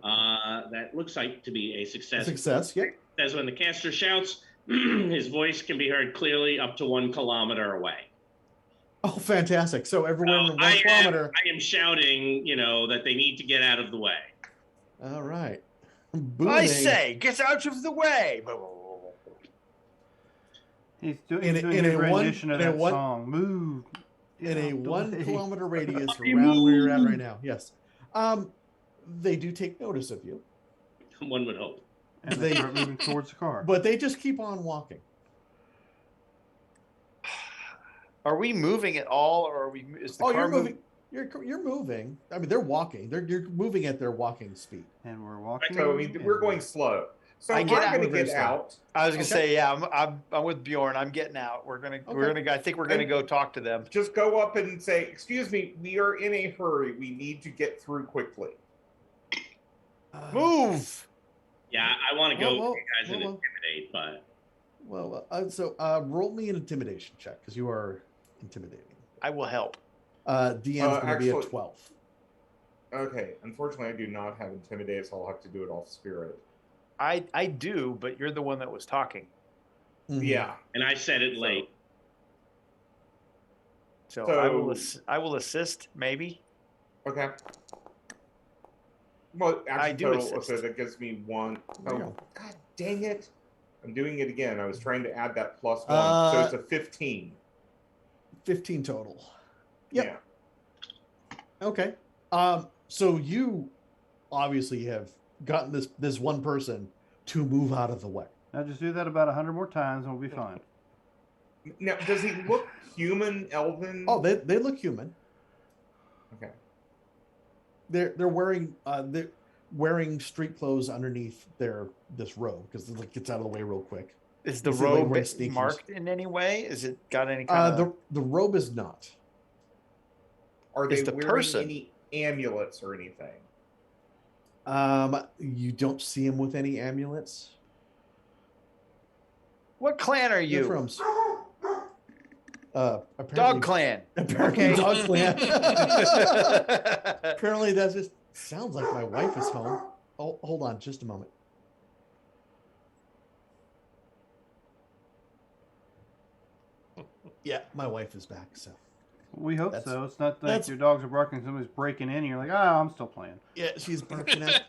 Speaker 3: That looks like to be a success.
Speaker 2: Success, yeah.
Speaker 3: As when the caster shouts, his voice can be heard clearly up to 1 kilometer away.
Speaker 2: Oh, fantastic! So everywhere in 1
Speaker 3: I
Speaker 2: kilometer.
Speaker 3: I am shouting, that they need to get out of the way.
Speaker 2: All right.
Speaker 5: I
Speaker 2: Booming.
Speaker 5: say, get out of the way!
Speaker 1: He's doing
Speaker 2: In
Speaker 1: a
Speaker 2: a
Speaker 1: rendition of that
Speaker 2: one-
Speaker 1: song. Move.
Speaker 2: in a
Speaker 1: Get out the
Speaker 2: 1
Speaker 1: way.
Speaker 2: kilometer radius around where you're at right now. Yes. They do take notice of you,
Speaker 3: One would hope.
Speaker 1: And they start moving towards the car.
Speaker 2: but they just keep on walking.
Speaker 5: Are we moving at all, or are we? Is the car
Speaker 2: You're moving. You're moving. I mean, they're walking. You're moving at their walking speed.
Speaker 1: And we're walking.
Speaker 6: So we're going slow. So
Speaker 5: I
Speaker 6: I'm
Speaker 5: get out.
Speaker 6: going to get out.
Speaker 5: I was gonna
Speaker 6: Okay.
Speaker 5: say, yeah, I'm with Bjorn. I'm getting out. We're gonna. I think we're gonna go talk to them.
Speaker 6: Just go up and say, "Excuse me, we are in a hurry. We need to get through quickly."
Speaker 5: Move.
Speaker 3: Yeah, I want to go
Speaker 2: Well,
Speaker 3: with you guys and
Speaker 2: well.
Speaker 3: intimidate, but
Speaker 2: Roll me an intimidation check because you are intimidating.
Speaker 5: I will help.
Speaker 2: DM's going to be a
Speaker 6: actually-
Speaker 2: 12.
Speaker 6: Okay. Unfortunately, I do not have intimidate, so I'll have to do it off spirit.
Speaker 5: I do, but you're the one that was talking.
Speaker 2: Mhm.
Speaker 6: Yeah.
Speaker 3: and I said it late.
Speaker 5: So,
Speaker 6: So-
Speaker 5: I will assist, maybe.
Speaker 6: Okay. Well,
Speaker 5: I
Speaker 6: actually,
Speaker 5: do
Speaker 6: total.
Speaker 5: assist.
Speaker 6: So that gives me 1.
Speaker 2: There you
Speaker 6: Oh,
Speaker 2: go.
Speaker 6: God dang it! I'm doing it again. I was trying to add that +1, so
Speaker 2: Uh,
Speaker 6: it's a 15.
Speaker 2: 15 total. Yep.
Speaker 6: Yeah.
Speaker 2: Okay. So you obviously have gotten this one person to move out of the way.
Speaker 1: Now just do that about 100 more times and we'll be fine.
Speaker 6: Now, does he look human, elven?
Speaker 2: Oh, they look human.
Speaker 6: Okay.
Speaker 2: They're wearing street clothes underneath this robe because it gets out of the way real quick.
Speaker 5: Is the
Speaker 2: Is it like
Speaker 5: robe
Speaker 2: wearing sneakers?
Speaker 5: marked in any way? Is it got any kind of?
Speaker 2: The robe is not.
Speaker 6: Are they
Speaker 5: Is the
Speaker 6: wearing
Speaker 5: person-
Speaker 6: any amulets or anything?
Speaker 2: You don't see him with any amulets.
Speaker 5: What clan are
Speaker 2: They're
Speaker 5: you?
Speaker 2: from apparently,
Speaker 5: Dog clan.
Speaker 2: Apparently,
Speaker 5: Okay.
Speaker 2: dog clan. Apparently, that just sounds like my wife is home. Oh, hold on, just a moment. Yeah, my wife is back. So
Speaker 1: We hope
Speaker 2: That's-
Speaker 1: so. It's not like
Speaker 2: that's-
Speaker 1: your dogs are barking, somebody's breaking in, and you're like, I'm still playing.
Speaker 2: yeah, she's barking at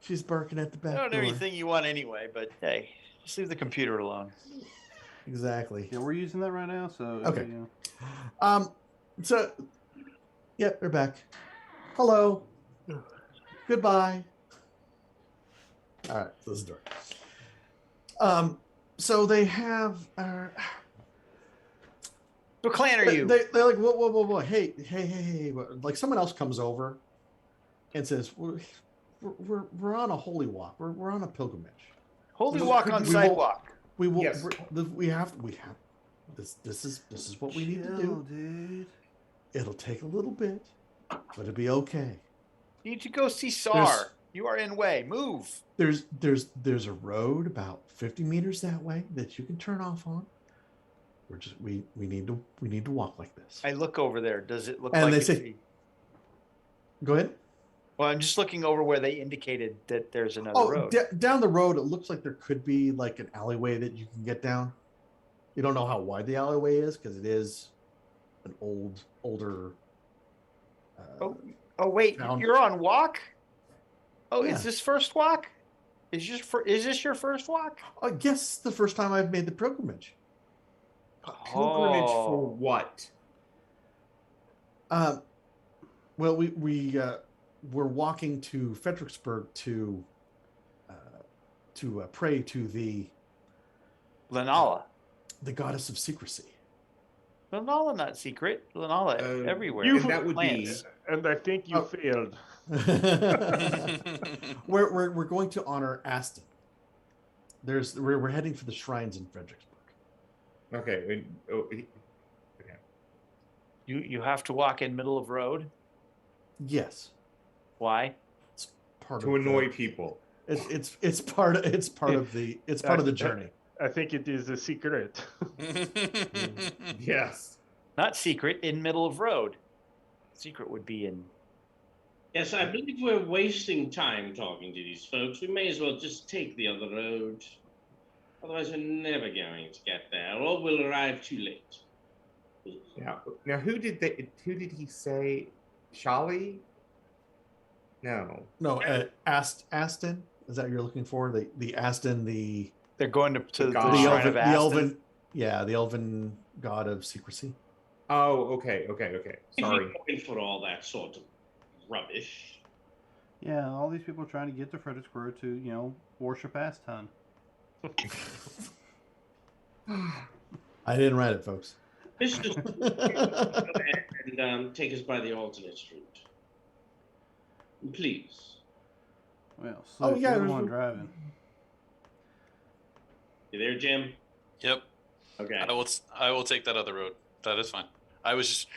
Speaker 2: the back
Speaker 5: I don't know
Speaker 2: door.
Speaker 5: anything you want anyway, but hey, just leave the computer alone.
Speaker 2: Exactly.
Speaker 1: Yeah, we're using that right now, so
Speaker 2: Okay.
Speaker 1: you know.
Speaker 2: So yeah, they're back. Hello. Goodbye. All right, this is the door. So they have
Speaker 5: What clan are you?
Speaker 2: they're like, whoa, hey, like someone else comes over and says, we're on a holy walk. We're on a pilgrimage.
Speaker 5: Holy
Speaker 6: we-
Speaker 5: walk
Speaker 6: we
Speaker 5: on
Speaker 6: won't-
Speaker 5: sidewalk.
Speaker 2: We will.
Speaker 6: Yes.
Speaker 2: We have. This is what we need to do.
Speaker 1: Dude.
Speaker 2: It'll take a little bit, but it'll be okay.
Speaker 5: You need to go see Sar. You are in way. Move.
Speaker 2: There's a road about 50 meters that way that you can turn off on. We need to walk like this.
Speaker 5: I look over there. Does it look
Speaker 2: And
Speaker 5: like
Speaker 2: they
Speaker 5: it's
Speaker 2: say- Go ahead.
Speaker 5: Well, I'm just looking over where they indicated that there's another road.
Speaker 2: Down the road, it looks like there could be like an alleyway that you can get down. You don't know how wide the alleyway is because it is an older.
Speaker 5: Oh wait,
Speaker 2: town.
Speaker 5: you're on walk? Oh,
Speaker 2: Yeah.
Speaker 5: is this first walk? Is this your first walk?
Speaker 2: I guess the first time I've made the pilgrimage.
Speaker 6: Pilgrimage
Speaker 5: Oh.
Speaker 6: for what?
Speaker 2: Well, we're walking to Fredericksburg to pray to the
Speaker 5: Lenala.
Speaker 2: goddess of secrecy.
Speaker 5: Lenala not secret. Lenala everywhere.
Speaker 6: And that would
Speaker 5: Plants.
Speaker 4: And I think you failed.
Speaker 2: we're going to honor Aston. We're heading for the shrines in Fredericksburg.
Speaker 6: be okay.
Speaker 5: You have to walk in middle of road.
Speaker 2: Yes,
Speaker 5: Why?
Speaker 2: it's part
Speaker 6: To
Speaker 2: of
Speaker 6: annoy people.
Speaker 2: It's part of the journey.
Speaker 4: I think it is a secret.
Speaker 6: Yes.
Speaker 5: Not secret in middle of road. Secret would be in.
Speaker 3: Yes, I believe we're wasting time talking to these folks. We may as well just take the other road. Otherwise, we're never going to get there, or we'll arrive too late.
Speaker 6: Now, who did he say? Shali? No.
Speaker 2: No, Aston. Is that what you're looking for? The Aston,
Speaker 5: They're going to the
Speaker 6: god.
Speaker 5: shrine of Aston.
Speaker 2: elven, the elven god of secrecy.
Speaker 6: Oh, okay.
Speaker 3: If
Speaker 6: Sorry.
Speaker 3: we're going for all that sort of rubbish.
Speaker 1: Yeah, all these people are trying to get to Fredericksburg to, worship Aston.
Speaker 2: I didn't write it, folks.
Speaker 3: Let's just go ahead and take us by the alternate route. Please.
Speaker 1: Well, so
Speaker 2: Oh, yeah,
Speaker 1: you're the
Speaker 2: there's
Speaker 1: one
Speaker 2: a-
Speaker 1: driving.
Speaker 3: You there, Jim?
Speaker 7: Yep.
Speaker 3: Okay.
Speaker 7: I will take that other road. That is fine. I'm to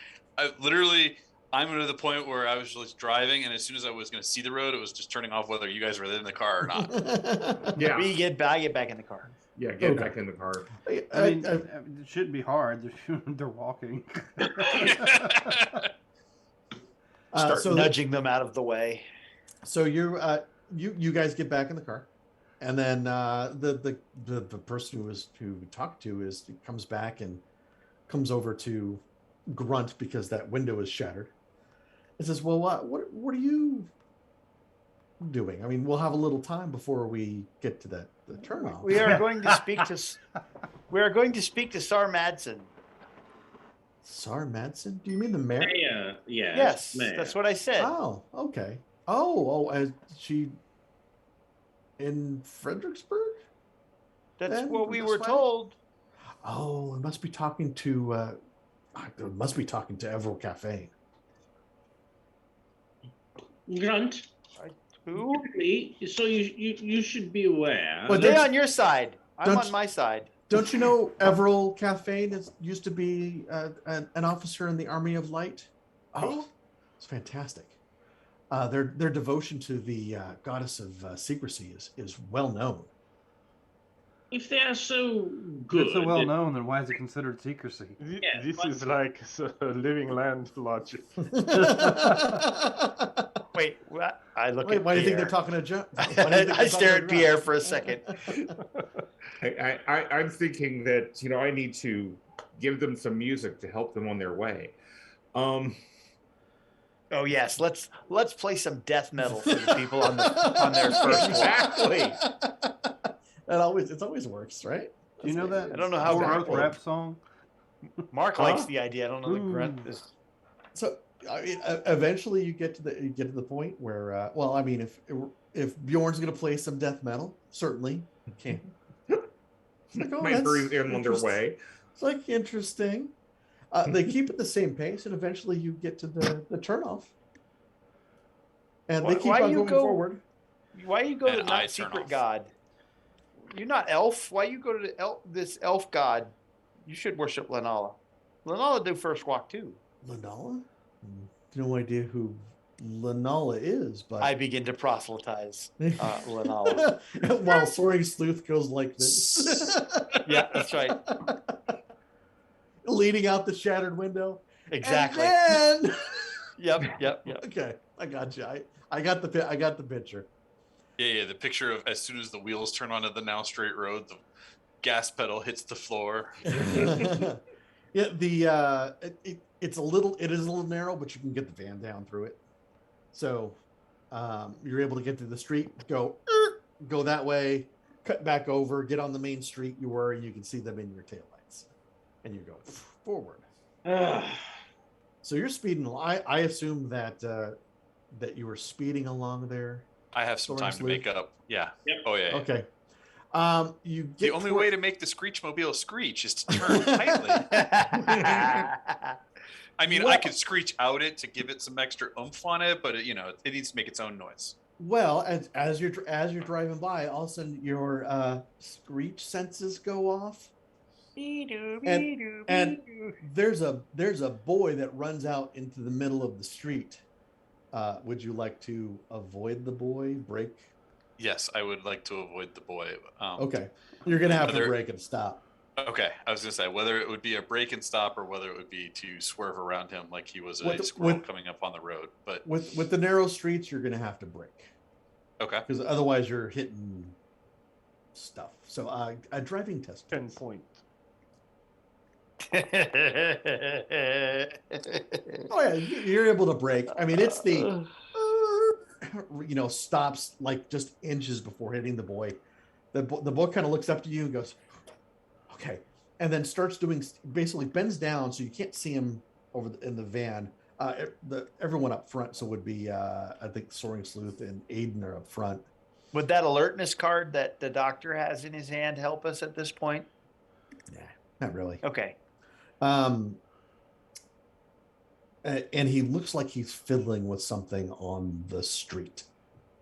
Speaker 7: the point where I was just driving, and as soon as I was going to see the road, it was just turning off whether you guys were in the car or not.
Speaker 6: Yeah.
Speaker 5: I get back in the car.
Speaker 6: Yeah, get
Speaker 2: Okay.
Speaker 6: back in the car.
Speaker 1: I mean, it shouldn't be hard. They're walking.
Speaker 5: Start
Speaker 2: so
Speaker 5: nudging them out of the way.
Speaker 2: So you guys get back in the car, and then the person who we talked to comes back and comes over to Grunt because that window is shattered. It says, "Well, what are you doing? I mean, we'll have a little time before we get to the turnoff."
Speaker 5: We are going to speak to. We are going to speak to Sar Madsen.
Speaker 2: Sar Madsen? Do you mean the mayor?
Speaker 3: Yeah.
Speaker 5: Yes,
Speaker 3: Mayor.
Speaker 5: that's what I said.
Speaker 2: Oh, okay. Oh, is she in Fredericksburg?
Speaker 5: That's
Speaker 2: then,
Speaker 5: what we
Speaker 2: this
Speaker 5: were
Speaker 2: way?
Speaker 5: told.
Speaker 2: Oh, it must be talking to Everil Cafe.
Speaker 3: Grunt.
Speaker 5: Who?
Speaker 3: So you should be aware.
Speaker 2: Well,
Speaker 5: Stay on your side. I'm
Speaker 2: don't
Speaker 5: on my side.
Speaker 2: Don't you know Everil Cafe used to be an officer in the Army of Light? Oh, it's fantastic. Their devotion to the goddess of secrecy is well known.
Speaker 3: If they are so good,
Speaker 1: It's so well known, then why is it considered secrecy?
Speaker 3: Yeah,
Speaker 4: This
Speaker 3: but-
Speaker 4: is like a living land logic.
Speaker 5: Wait, what? I look
Speaker 2: Wait,
Speaker 5: at
Speaker 2: why do you think
Speaker 5: Pierre.
Speaker 2: they're talking to John?
Speaker 5: I stare at Pierre for a second.
Speaker 6: I'm thinking that I need to give them some music to help them on their way.
Speaker 5: Oh yes, let's play some death metal for the people on their first walk.
Speaker 6: Exactly.
Speaker 2: It always works, right?
Speaker 1: Do you know that?
Speaker 5: I don't know how
Speaker 1: Growth
Speaker 5: exactly.
Speaker 1: rap song?
Speaker 5: Mark likes the idea. I don't know the grunt.
Speaker 2: So I mean, eventually you get to the point where, well, I mean, if Bjorn's going to play some death metal, certainly you can. It's like, oh,
Speaker 6: Might
Speaker 2: that's
Speaker 6: hurry them on their
Speaker 2: interesting.
Speaker 6: way.
Speaker 2: It's like interesting. They keep at the same pace, and eventually you get to the turnoff, and they keep
Speaker 5: Why
Speaker 2: on
Speaker 5: you
Speaker 2: going
Speaker 5: go-
Speaker 2: forward.
Speaker 5: Why you go to
Speaker 7: And I
Speaker 5: not
Speaker 7: turn
Speaker 5: secret
Speaker 7: off.
Speaker 5: god? You're not elf. Why you go to this elf god? You should worship Lenala. Lenala do first walk too.
Speaker 2: Lenala? No idea who Lenala is, but
Speaker 5: I begin to proselytize Lenala.
Speaker 2: while Soaring Sleuth goes like this.
Speaker 5: Yeah, that's right.
Speaker 2: Leading out the shattered window.
Speaker 5: Exactly.
Speaker 2: And then...
Speaker 5: Yep.
Speaker 2: Okay, I got you. I got the picture.
Speaker 7: Yeah. The picture of as soon as the wheels turn onto the now straight road, the gas pedal hits the floor.
Speaker 2: Yeah, it is a little narrow, but you can get the van down through it. So you're able to get to the street, go that way, cut back over, get on the main street you were, and you can see them in your taillights. And you go forward. So you're speeding. I assume that that you were speeding along there.
Speaker 7: I have some
Speaker 2: Soaring
Speaker 7: time to
Speaker 2: Sleuth?
Speaker 7: make up. Yeah.
Speaker 3: Yep.
Speaker 7: Oh yeah.
Speaker 2: Okay. You get
Speaker 7: The only way to make the Screechmobile screech is to turn tightly. I mean, I could screech out it to give it some extra oomph on it, but it needs to make its own noise.
Speaker 2: Well, as you're driving by, all of a sudden your screech senses go off, and there's a boy that runs out into the middle of the street. Would you like to avoid the boy? Brake?
Speaker 7: Yes, I would like to avoid the boy.
Speaker 2: Okay, you're gonna have to
Speaker 7: whether-
Speaker 2: brake and stop.
Speaker 7: Okay, I was gonna say whether it would be a break and stop or whether it would be to swerve around him like he was a squirrel coming up on the road. But
Speaker 2: with the narrow streets, you're gonna have to brake
Speaker 7: okay,
Speaker 2: because otherwise you're hitting stuff. So a driving test.
Speaker 4: 10 point.
Speaker 2: Oh yeah, you're able to brake. I mean, it's the stops like just inches before hitting the boy. The boy kind of looks up to you and goes, okay, and then starts basically bends down so you can't see him in the van. Everyone up front, so would be I think Soaring Sleuth and Aiden are up front.
Speaker 5: Would that alertness card that the doctor has in his hand help us at this point?
Speaker 2: Nah, not really.
Speaker 5: Okay.
Speaker 2: And he looks like he's fiddling with something on the street.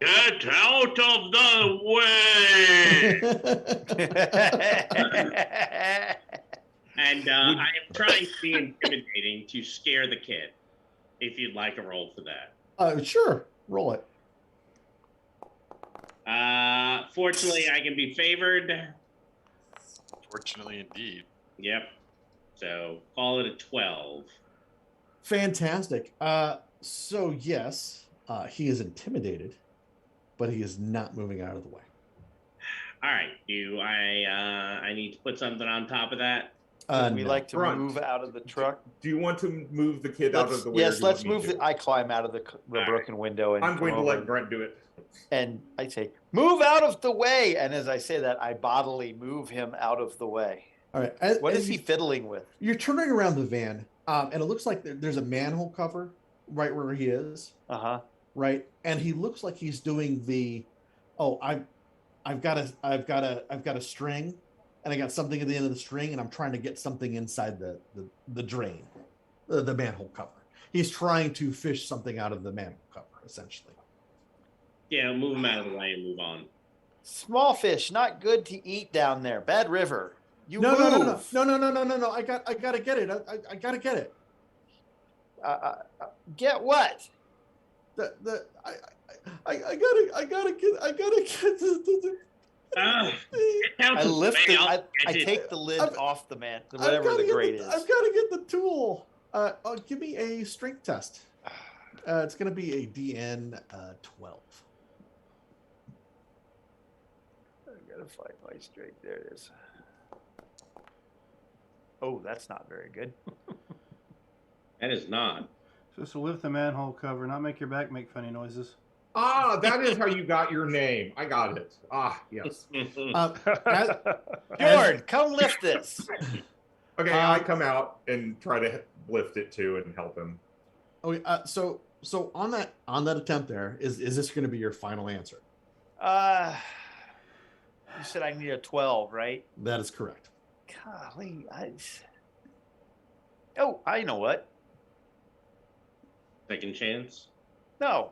Speaker 3: Get out of the way! And I am trying to be intimidating to scare the kid. If you'd like a roll for that.
Speaker 2: Sure, roll it.
Speaker 3: Fortunately, I can be favored.
Speaker 7: fortunately indeed.
Speaker 3: Yep. So call it a 12.
Speaker 2: Fantastic. So yes, he is intimidated, but he is not moving out of the way.
Speaker 3: All right. Do I need to put something on top of that?
Speaker 5: We
Speaker 2: No.
Speaker 5: like to
Speaker 6: Front.
Speaker 5: move out of the truck.
Speaker 6: Do you want to move the kid out of the way? or
Speaker 5: Yes,
Speaker 6: do you
Speaker 5: let's
Speaker 6: want me
Speaker 5: move.
Speaker 6: to?
Speaker 5: I climb out of the broken window and
Speaker 6: I'm going to
Speaker 5: come
Speaker 6: let
Speaker 5: over,
Speaker 6: Brent do it.
Speaker 5: and I say, "Move out of the way!" And as I say that, I bodily move him out of the way.
Speaker 2: All right.
Speaker 5: What
Speaker 2: as
Speaker 5: is he fiddling with?
Speaker 2: You're turning around the van, and it looks like there's a manhole cover right where he is. Right, and he looks like he's doing the, I've got a string, and I got something at the end of the string, and I'm trying to get something inside the drain, the manhole cover. He's trying to fish something out of the manhole cover, essentially.
Speaker 3: Yeah, move him out of the way and move on.
Speaker 5: Small fish, not good to eat down there. Bad river. You
Speaker 2: No.
Speaker 5: move.
Speaker 2: No. I gotta get it. I gotta get it.
Speaker 5: Get what?
Speaker 2: I gotta get the
Speaker 5: I lift it. I
Speaker 3: get
Speaker 5: take
Speaker 3: it.
Speaker 5: the lid
Speaker 2: I've-
Speaker 5: off the man, whatever the grate is.
Speaker 2: I've got to get the tool. Give me a strength test. It's going to be a DN 12.
Speaker 5: I gotta find my strength. There it is. Oh, that's not very good.
Speaker 3: That is not.
Speaker 1: So lift the manhole cover, not make your back make funny noises.
Speaker 6: Ah, that is how you got your name. I got it. Ah, yes.
Speaker 5: Jordan, come lift this.
Speaker 6: Okay, I come out and try to lift it too and help him.
Speaker 2: Okay, so on that attempt there, is this going to be your final answer?
Speaker 5: You said I need a 12, right?
Speaker 2: That is correct.
Speaker 5: Golly, I know what.
Speaker 3: Second chance?
Speaker 5: No,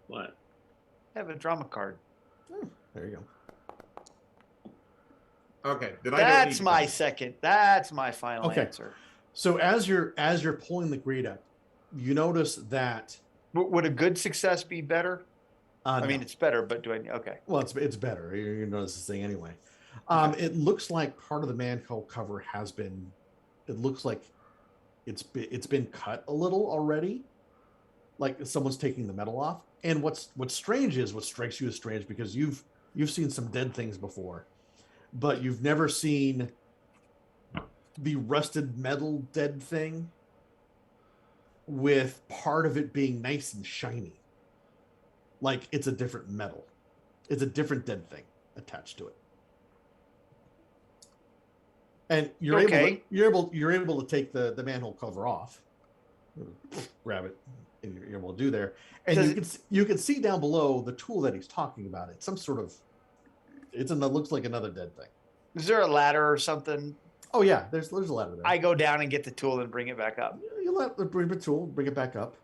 Speaker 3: What?
Speaker 5: I have a drama card.
Speaker 2: There you go.
Speaker 6: Okay.
Speaker 5: That's my second. That's my final
Speaker 2: Okay.
Speaker 5: answer.
Speaker 2: So as you're pulling the grate up, you notice that.
Speaker 5: Would a good success be better? I mean,
Speaker 2: No.
Speaker 5: it's better, but do I? Okay.
Speaker 2: Well, it's better. You're gonna notice this thing anyway. It looks like part of the manhole cover has been. It looks like it's been cut a little already, like someone's taking the metal off. And what's strange is what strikes you as strange, because you've seen some dead things before, but you've never seen the rusted metal dead thing with part of it being nice and shiny. Like it's a different metal. It's a different dead thing attached to it. And you're able to take the manhole cover off, grab it, and you're able to do there. And you can see down below the tool that he's talking about. It's some sort of looks like another dead thing.
Speaker 5: Is there a ladder or something?
Speaker 2: Oh yeah, there's a ladder there.
Speaker 5: I go down and get the tool and bring it back up.
Speaker 2: You bring the tool, bring it back up.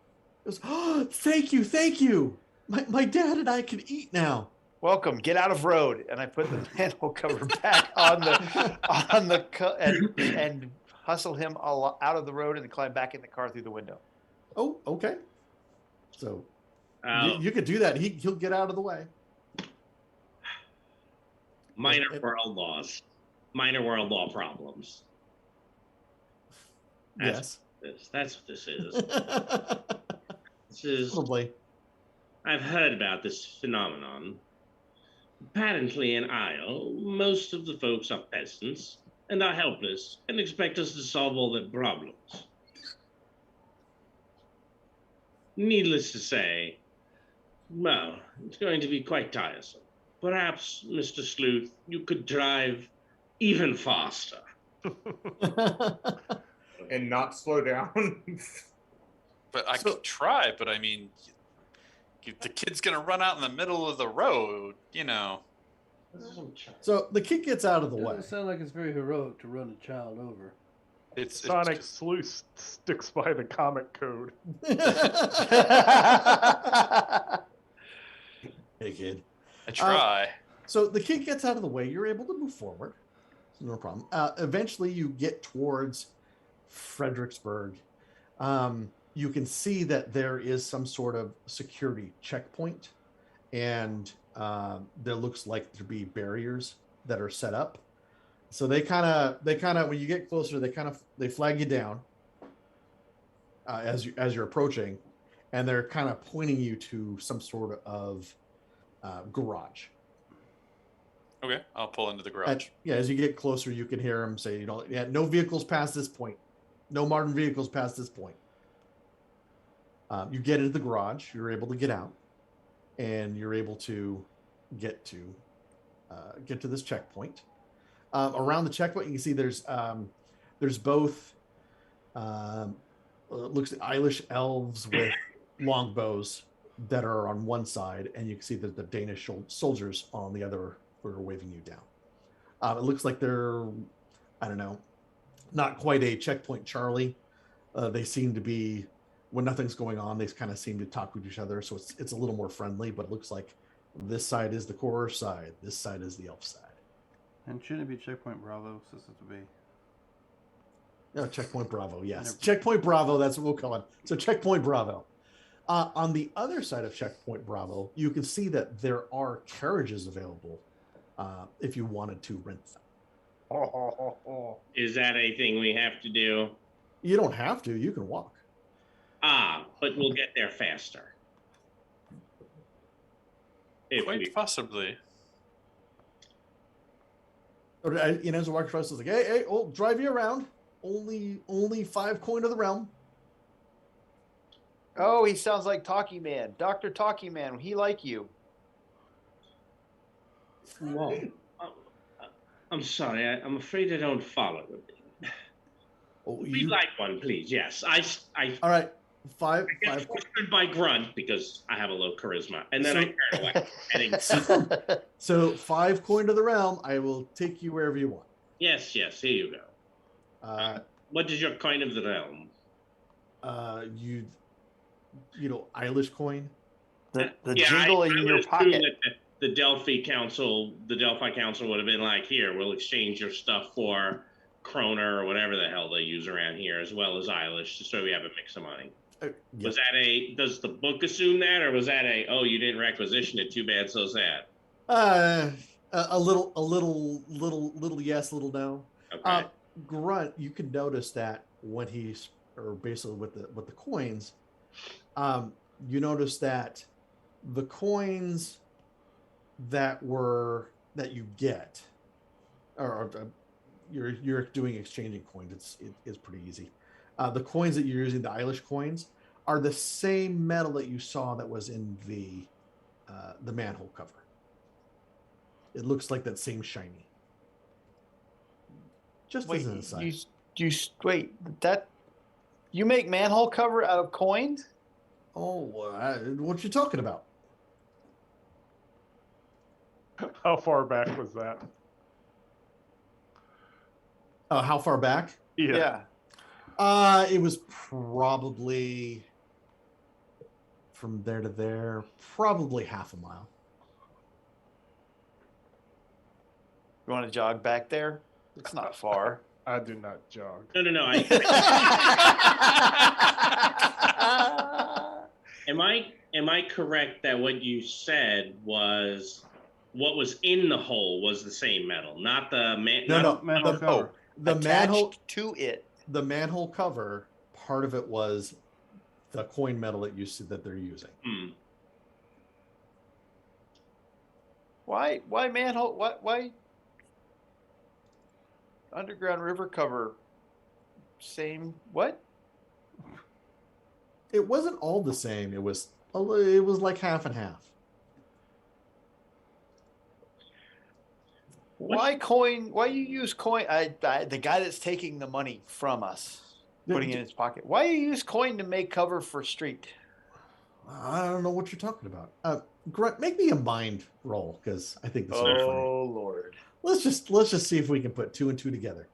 Speaker 2: It goes, oh, thank you. My dad and I can eat now.
Speaker 5: Welcome. Get out of road, and I put the manhole cover back on and hustle him out of the road and climb back in the car through the window.
Speaker 2: Oh, okay. So you could do that. He'll get out of the way.
Speaker 3: Minor world laws, minor world law problems.
Speaker 2: Yes.
Speaker 3: That's what this is. This is.
Speaker 2: Probably.
Speaker 3: I've heard about this phenomenon. Apparently in Isle, most of the folks are peasants and are helpless and expect us to solve all their problems. Needless to say, well, it's going to be quite tiresome. Perhaps, Mr. Sleuth, you could drive even faster.
Speaker 6: And not slow down.
Speaker 7: But I could try, but I mean, the kid's going to run out in the middle of the road, you know.
Speaker 2: So the kid gets out of the way.
Speaker 1: Doesn't sound like it's very heroic to run a child over.
Speaker 4: Sonic
Speaker 7: just,
Speaker 4: Sleuth sticks by the comic code.
Speaker 2: Hey, kid.
Speaker 7: I try.
Speaker 2: So the kid gets out of the way. You're able to move forward. No problem. Eventually, you get towards Fredericksburg. You can see that there is some sort of security checkpoint, and there looks like to be barriers that are set up. So they kind of when you get closer, they flag you down as you're approaching, and they're kind of pointing you to some sort of garage.
Speaker 7: Okay, I'll pull into the garage.
Speaker 2: As you get closer, you can hear them say, no vehicles past this point. No modern vehicles past this point. You get into the garage, you're able to get out, and you're able to get to this checkpoint. Around the checkpoint, you can see there's both looks like Eilish elves with longbows that are on one side, and you can see that the Danish soldiers on the other who are waving you down. It looks like they're, I don't know, not quite a checkpoint Charlie. They seem to be, when nothing's going on, they kind of seem to talk with each other, so it's a little more friendly, but it looks like this side is the core side, this side is the elf side.
Speaker 1: And shouldn't it be Checkpoint Bravo? Supposed to be.
Speaker 2: No, Checkpoint Bravo, yes. Checkpoint Bravo, that's what we'll call it. So Checkpoint Bravo. On the other side of Checkpoint Bravo, you can see that there are carriages available if you wanted to rent them.
Speaker 3: Is that a thing we have to do?
Speaker 2: You don't have to. You can walk.
Speaker 3: But we'll get there faster.
Speaker 7: Quite possibly.
Speaker 2: As a walk across, it's like, hey, we'll drive you around. Only 5 coin of the realm.
Speaker 5: Oh, he sounds like Talkie Man. Dr. Talkie Man, he like you.
Speaker 3: Whoa. I'm sorry. I'm afraid I don't follow. We'd like one, please. Yes.
Speaker 2: All right.
Speaker 3: I
Speaker 2: Five.
Speaker 3: get flustered by Grunt because I have a low charisma, and then I turn away.
Speaker 2: So 5 coin to the realm. I will take you wherever you want.
Speaker 3: Yes. Here you go. What is your coin of the realm?
Speaker 2: Eilish coin.
Speaker 5: The jingle in your pocket.
Speaker 3: The Delphi Council would have been like, here, we'll exchange your stuff for kroner or whatever the hell they use around here, as well as Eilish, just so we have a mix of money.
Speaker 2: Yep.
Speaker 3: Was that does the book assume that, or was that oh, you didn't requisition it, too bad, so sad?
Speaker 2: A little yes, little no.
Speaker 3: Okay.
Speaker 2: Grunt, you can notice that when he's, or basically with the coins, you notice that the coins that you get, or you're doing exchanging coins. It's pretty easy. The coins that you're using, the Eilish coins, are the same metal that you saw that was in the manhole cover. It looks like that same shiny. Just as an aside.
Speaker 5: You make manhole cover out of coins?
Speaker 2: Oh, what you talking about?
Speaker 4: How far back was that?
Speaker 2: How far back?
Speaker 4: Yeah.
Speaker 2: It was probably from there to there, probably half a mile.
Speaker 5: You want to jog back there? It's not far.
Speaker 4: I do not jog.
Speaker 3: No. Am I correct that what you said was what was in the hole was the same metal, not the
Speaker 1: manhole cover.
Speaker 2: The
Speaker 5: attached
Speaker 2: manhole
Speaker 5: to it.
Speaker 2: The manhole cover, part of it was the coin metal that they're using.
Speaker 5: Why manhole? Why underground river cover? Same what?
Speaker 2: It wasn't all the same. It was like half and half.
Speaker 5: Why coin? Why you use coin? The guy that's taking the money from us, putting it in his pocket. Why you use coin to make cover for street?
Speaker 2: I don't know what you're talking about. Grunt, make me a mind roll, because I think this will be funny.
Speaker 5: Oh Lord!
Speaker 2: Let's just see if we can put 2 and 2 together.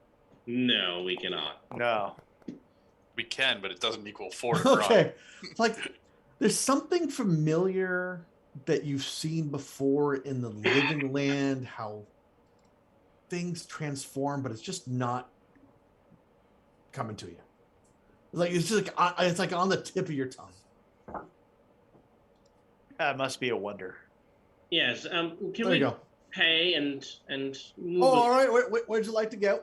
Speaker 3: No, we cannot.
Speaker 5: No.
Speaker 7: We can, but it doesn't equal 4.
Speaker 2: Okay, like there's something familiar that you've seen before in the living land. How things transform, but it's just not coming to you. It's like on the tip of your tongue.
Speaker 5: That must be a wonder.
Speaker 3: Yes. Can
Speaker 2: There
Speaker 3: we
Speaker 2: you go.
Speaker 3: pay and move
Speaker 2: Oh, all right. Where'd you like to go?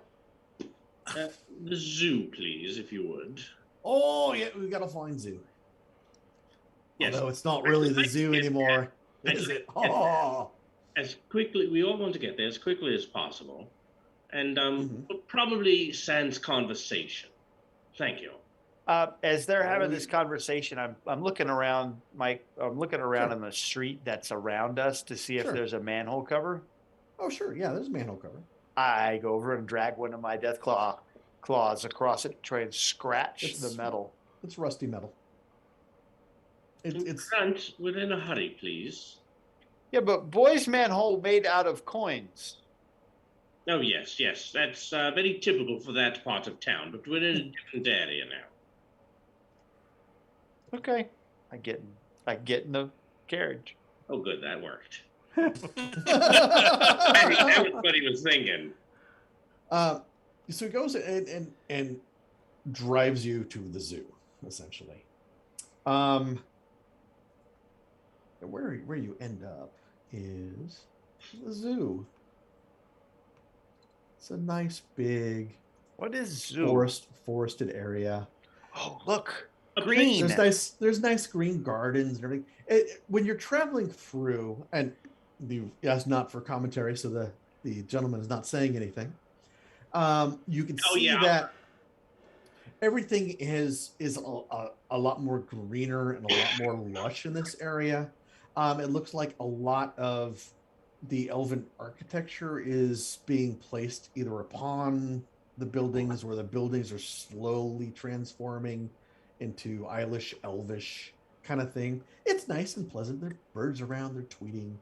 Speaker 3: the zoo, please, if you would.
Speaker 2: Oh, yeah, we got a flying zoo.
Speaker 3: Yes.
Speaker 2: Although it's not really the zoo anymore,
Speaker 3: I'd
Speaker 2: is
Speaker 3: like
Speaker 2: it?
Speaker 3: to get
Speaker 2: Oh,
Speaker 3: as quickly, we all want to get there as quickly as possible, and
Speaker 2: Mhm.
Speaker 3: probably sans conversation. Thank you.
Speaker 5: As they're having this conversation, I'm looking around, Mike. I'm looking around
Speaker 2: Sure.
Speaker 5: in the street that's around us to see if
Speaker 2: Sure.
Speaker 5: there's a manhole cover.
Speaker 2: oh, sure. Yeah, there's a manhole cover.
Speaker 5: I go over and drag one of my death claws across it, try and scratch
Speaker 2: It's-
Speaker 5: the metal.
Speaker 2: It's rusty metal. It's
Speaker 3: Grunt, within a hurry, please.
Speaker 5: Yeah, but boy's manhole made out of coins.
Speaker 3: Oh yes, that's very typical for that part of town, but we're in a different area now.
Speaker 5: Okay, I get in the carriage.
Speaker 3: Oh, good, that worked.
Speaker 2: so
Speaker 3: That was what he was thinking.
Speaker 2: he goes and drives you to the zoo, essentially. And where you end up is the zoo. It's a nice big
Speaker 5: What is zoo?
Speaker 2: forested area.
Speaker 5: Oh, look,
Speaker 3: A
Speaker 5: green.
Speaker 2: There's nice green gardens and everything. When you're traveling through, and that's not for commentary, so the gentleman is not saying anything. You can see that everything is a lot more greener and a lot more lush in this area. It looks like a lot of the elven architecture is being placed either upon the buildings, or the buildings are slowly transforming into Eilish, elvish kind of thing. It's nice and pleasant. There are birds around. They're tweeting.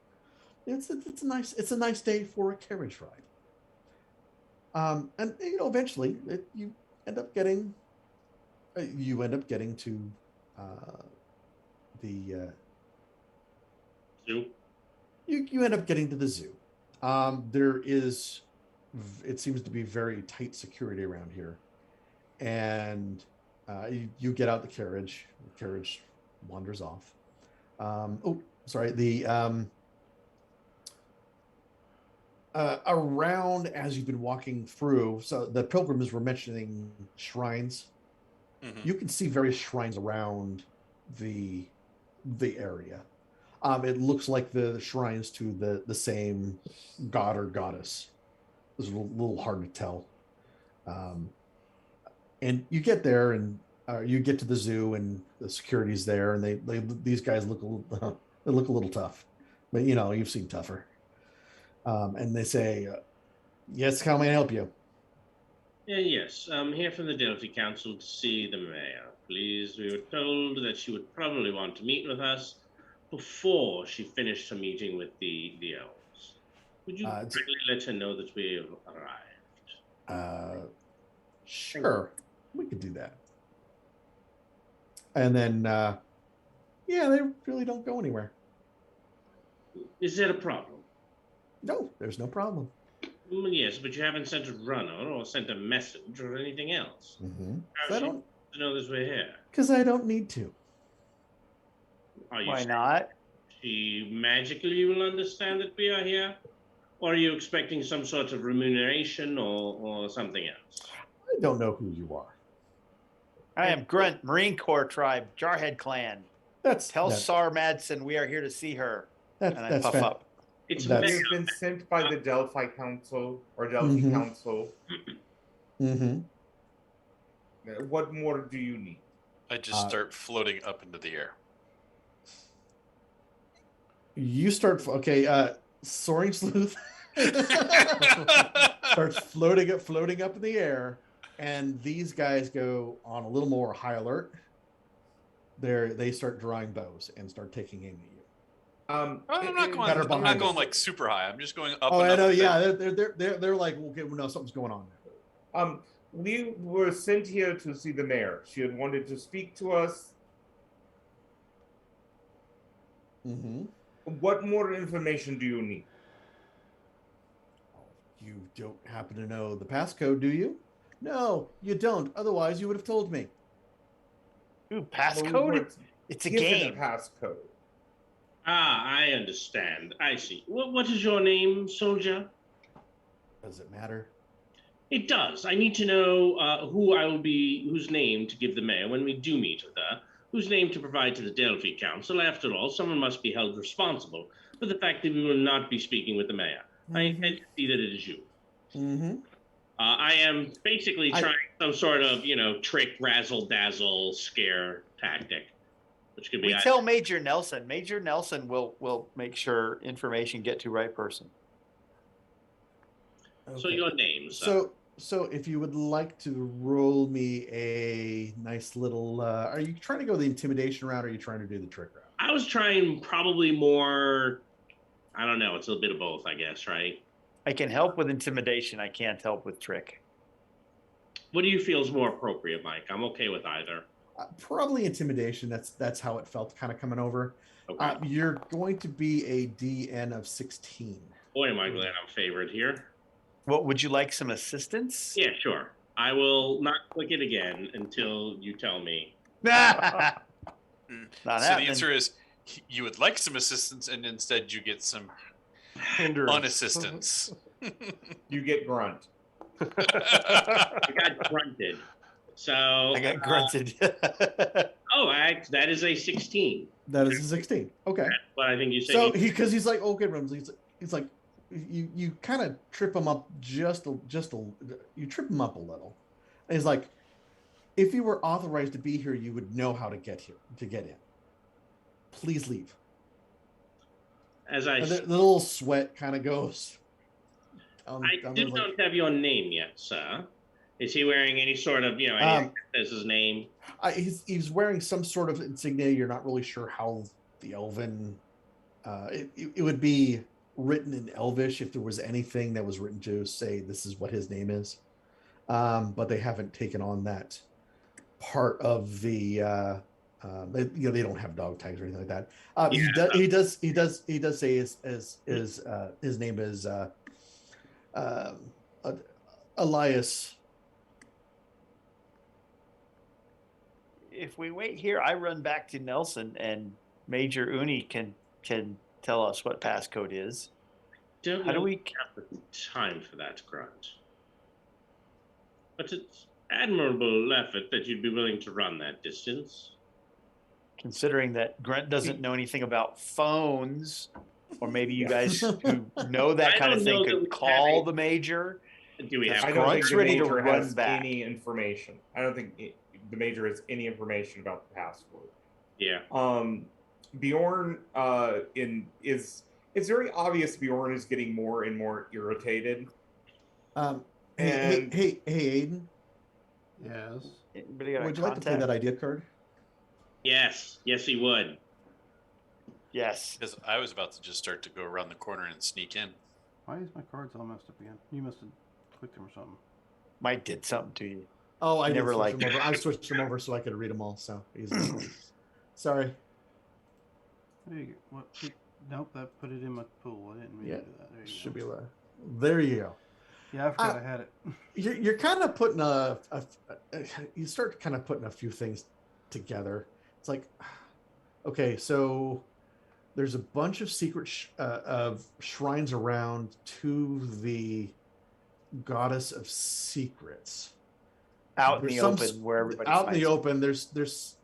Speaker 2: It's a nice day for a carriage ride. And eventually you end up getting to the
Speaker 3: Zoo.
Speaker 2: you end up getting to the zoo. There is it seems to be very tight security around here. And you get out the carriage. The carriage wanders off. Oh, sorry. The around as you've been walking through, so the pilgrims were mentioning shrines.
Speaker 7: Mhm.
Speaker 2: You can see various shrines around the area. It looks like the shrines to the same god or goddess. It's a little hard to tell. And you get there, and you get to the zoo, and the security's there, and these guys look a little they look a little tough, but you know you've seen tougher. And they say, "Yes, how may I help you?"
Speaker 3: Yes, I'm here from the Delphi Council to see the mayor. Please, we were told that she would probably want to meet with us before she finished her meeting with the elves. Would you
Speaker 2: It's-
Speaker 3: kindly let her know that we have arrived?
Speaker 2: Sure, we could do that. And then, yeah, they really don't go anywhere.
Speaker 3: Is there a problem?
Speaker 2: No, there's no problem.
Speaker 3: Yes, but you haven't sent a runner or sent a message or anything else.
Speaker 2: Mm-hmm.
Speaker 3: How
Speaker 2: I
Speaker 3: is she
Speaker 2: don't,
Speaker 3: to know that we're here?
Speaker 2: because I don't need to.
Speaker 3: Are you
Speaker 5: Why
Speaker 3: sure
Speaker 5: not?
Speaker 3: she magically will understand that we are here? Or are you expecting some sort of remuneration or something else?
Speaker 2: I don't know who you are.
Speaker 5: I am Grunt, Marine Corps tribe, Jarhead clan. Tell
Speaker 2: That-
Speaker 5: Sar Madsen we are here to see her.
Speaker 2: that,
Speaker 5: And I
Speaker 2: that's
Speaker 5: puff
Speaker 2: fa-
Speaker 5: up.
Speaker 3: It's
Speaker 2: That's-
Speaker 3: very
Speaker 6: You've been sent by the Delphi Council or Delphi
Speaker 2: Mhm.
Speaker 6: Council.
Speaker 2: Mm-hmm.
Speaker 6: What more do you need?
Speaker 7: I just start floating up into the air.
Speaker 2: You start soaring sleuth starts floating up in the air, and these guys go on a little more high alert. They start drawing bows and start taking aim at you.
Speaker 7: I'm not going.
Speaker 2: Better
Speaker 7: I'm
Speaker 2: behind
Speaker 7: not going
Speaker 2: us.
Speaker 7: like super high. I'm just going up.
Speaker 2: Oh, I
Speaker 7: enough
Speaker 2: know.
Speaker 7: that-
Speaker 2: Yeah, they're like, okay, well, no, something's going on there.
Speaker 6: We were sent here to see the mayor. She had wanted to speak to us.
Speaker 2: Mm-hmm.
Speaker 6: What more information do you need?
Speaker 2: You don't happen to know the passcode, do you? No, you don't. Otherwise, you would have told me.
Speaker 5: Ooh,
Speaker 6: Well, we
Speaker 5: passcode?
Speaker 6: weren't
Speaker 5: It's a
Speaker 6: given
Speaker 5: game.
Speaker 6: a passcode.
Speaker 3: I understand. I see. What is your name, soldier?
Speaker 2: Does it matter?
Speaker 3: It does. I need to know whose name to give the mayor when we do meet with her, whose name to provide to the Delphi Council. After all, someone must be held responsible for the fact that we will not be speaking with the mayor. I intend to see that it is you.
Speaker 2: Mm-hmm.
Speaker 3: I am basically trying some sort of, trick, razzle dazzle, scare tactic, which could be.
Speaker 5: We tell Major Nelson. Major Nelson will make sure information get to right person.
Speaker 3: So your name,
Speaker 2: So if you would like to roll me a nice little, are you trying to go the intimidation route, or are you trying to do the trick route?
Speaker 3: I was trying probably more. I don't know. It's a bit of both, I guess, right?
Speaker 5: I can help with intimidation. I can't help with trick.
Speaker 3: What do you feel is more appropriate, Mike? I'm okay with either.
Speaker 2: Probably intimidation. That's how it felt, kind of coming over.
Speaker 3: Okay.
Speaker 2: You're going to be a DN of 16.
Speaker 3: Boy, am I glad I'm favored here.
Speaker 5: What would you like? Some assistance?
Speaker 3: Yeah, sure. I will not click it again until you tell me.
Speaker 5: Not
Speaker 7: So
Speaker 5: happening.
Speaker 7: the answer is you would like some assistance, and instead you get some
Speaker 4: Hindrance.
Speaker 7: unassistance.
Speaker 6: You get grunt.
Speaker 3: I got grunted. So
Speaker 5: I got grunted.
Speaker 3: that is a 16.
Speaker 2: That is a 16. Okay.
Speaker 3: But I think you said
Speaker 2: So he's like, okay, Ramsey. He's like, you kind of trip him up you trip him up a little. And he's like, if you were authorized to be here, you would know how to get in. Please leave.
Speaker 3: as I
Speaker 2: And the little sweat kind of goes.
Speaker 3: I do not have your name yet, sir. Is he wearing any sort of, anything that says his name?
Speaker 2: He's wearing some sort of insignia. You're not really sure how the Elven. It would be written in Elvish if there was anything that was written to say this is what his name is, but they haven't taken on that part of the. They don't have dog tags or anything like that. He does say his name is Elias.
Speaker 5: If we wait here, I run back to Nelson, and Major Uni can tell us what passcode is.
Speaker 3: Don't
Speaker 5: How do
Speaker 3: know
Speaker 5: we?
Speaker 3: if we have the time for that, Grunt. But it's admirable effort that you'd be willing to run that distance.
Speaker 5: Considering that Grunt doesn't know anything about phones, or maybe you
Speaker 6: Yeah.
Speaker 5: guys who know that
Speaker 3: I
Speaker 5: kind of
Speaker 3: don't
Speaker 5: thing
Speaker 3: know that
Speaker 5: could
Speaker 3: we
Speaker 5: call
Speaker 3: have
Speaker 5: the major.
Speaker 3: Do we have?
Speaker 6: I don't think
Speaker 5: Grunt's
Speaker 6: the
Speaker 5: ready to
Speaker 6: major
Speaker 5: run
Speaker 6: has
Speaker 5: back.
Speaker 6: any information. I don't think the major has any information about the password.
Speaker 3: Yeah.
Speaker 6: Bjorn is it's very obvious Bjorn is getting more and more irritated.
Speaker 2: Hey, Aiden.
Speaker 1: Yes.
Speaker 5: Anybody got a
Speaker 2: Would you like to play
Speaker 5: contact?
Speaker 2: that idea card?
Speaker 3: Yes. Yes, he would.
Speaker 5: Yes.
Speaker 7: Because I was about to just start to go around the corner and sneak in.
Speaker 1: Why is my cards all messed up again? You must have clicked them or something.
Speaker 5: Mike did something to you.
Speaker 2: Oh, I
Speaker 5: Never
Speaker 2: never
Speaker 5: liked
Speaker 2: them over. I switched them over so I could read them all. So easy. Sorry.
Speaker 1: There you go. What? Nope, that put it in my pool. I didn't mean
Speaker 2: Yeah,
Speaker 1: to do that. There you
Speaker 2: should
Speaker 1: go.
Speaker 2: be allowed. There you go.
Speaker 1: Yeah, I forgot I had it.
Speaker 2: You're kind of putting you start kind of putting a few things together. It's like, okay, so there's a bunch of secret of shrines around to the goddess of secrets.
Speaker 5: Out in
Speaker 2: There's
Speaker 5: the
Speaker 2: some
Speaker 5: open where everybody
Speaker 2: out in the
Speaker 5: finds it.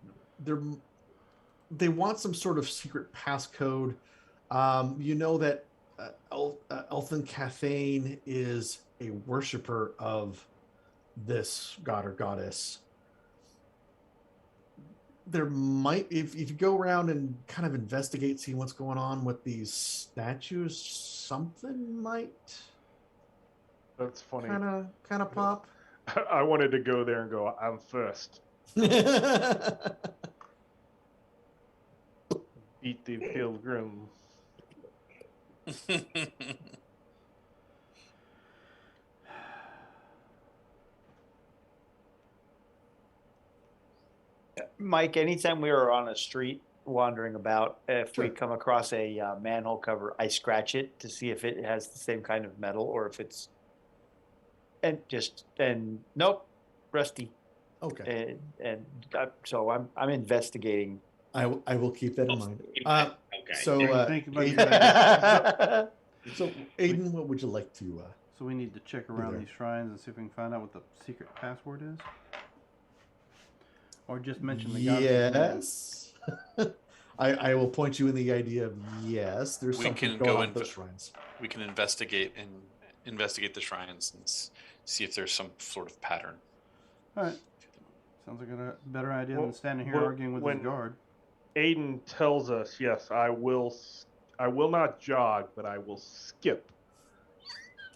Speaker 2: open. They want some sort of secret passcode. You know that Elfin Cathane is a worshiper of this god or goddess. There might, if you go around and kind of investigate, see what's going on with these statues, something might
Speaker 4: That's funny.
Speaker 2: kind of pop.
Speaker 4: I wanted to go there and go, I'm first. Beat the pilgrim.
Speaker 5: Mike, anytime we are on a street wandering about, if we
Speaker 2: Sure.
Speaker 5: come across a manhole cover, I scratch it to see if it has the same kind of metal or if it's and nope, rusty.
Speaker 2: Okay,
Speaker 5: So I'm investigating.
Speaker 2: I will keep that in mind.
Speaker 3: Okay.
Speaker 2: So,
Speaker 1: Think about
Speaker 2: Aiden,
Speaker 1: your idea.
Speaker 2: so Aiden, what would you like to?
Speaker 1: So we need to check around
Speaker 2: there.
Speaker 1: these shrines and see if we can find out what the secret password is. Or just mention the goddess.
Speaker 2: Yes. I will point you in the idea of yes. There's
Speaker 7: We
Speaker 2: something
Speaker 7: can
Speaker 2: going
Speaker 7: go
Speaker 2: on
Speaker 7: in
Speaker 2: with those shrines.
Speaker 7: We can investigate the shrines and see if there's some sort of pattern.
Speaker 1: All right. Sounds like a better idea
Speaker 4: Well,
Speaker 1: than standing here
Speaker 4: well,
Speaker 1: arguing with
Speaker 4: when-
Speaker 1: his guard.
Speaker 4: Aiden tells us, yes, I will not jog, but I will skip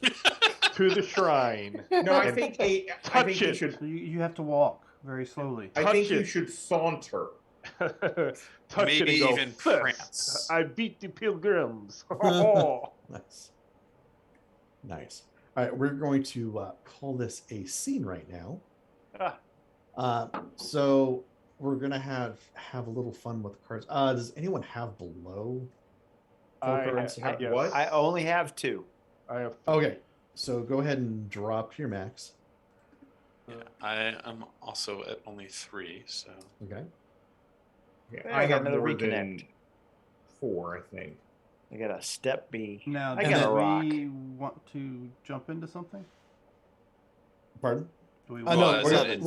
Speaker 4: to the shrine.
Speaker 6: No, I
Speaker 4: and
Speaker 6: think
Speaker 4: touch
Speaker 6: you
Speaker 4: it.
Speaker 6: should.
Speaker 1: So you have to walk very slowly.
Speaker 6: I think
Speaker 4: touch
Speaker 6: you
Speaker 4: it.
Speaker 6: should saunter.
Speaker 4: touch
Speaker 7: Maybe
Speaker 4: it and go,
Speaker 7: even
Speaker 4: "First,
Speaker 7: prance."
Speaker 4: I beat the pilgrims.
Speaker 2: Nice. All right, we're going to call this a scene right now. So we're gonna have a little fun with the cards. Does anyone have below four cards?
Speaker 4: yes.
Speaker 6: What?
Speaker 5: I only have 2.
Speaker 4: I have
Speaker 2: Okay, so go ahead and drop your max.
Speaker 7: Yeah, I am also at only 3, so
Speaker 2: Okay.
Speaker 6: Yeah,
Speaker 5: Yeah,
Speaker 6: I
Speaker 5: I got
Speaker 6: have
Speaker 5: another
Speaker 6: more
Speaker 5: reconnect.
Speaker 6: than 4, I think.
Speaker 5: I got a step B.
Speaker 1: Now,
Speaker 5: I
Speaker 1: do
Speaker 5: got a
Speaker 2: then
Speaker 5: rock.
Speaker 1: we want to jump into something?
Speaker 2: Pardon?
Speaker 1: Do we
Speaker 7: Well,
Speaker 2: No,
Speaker 7: as in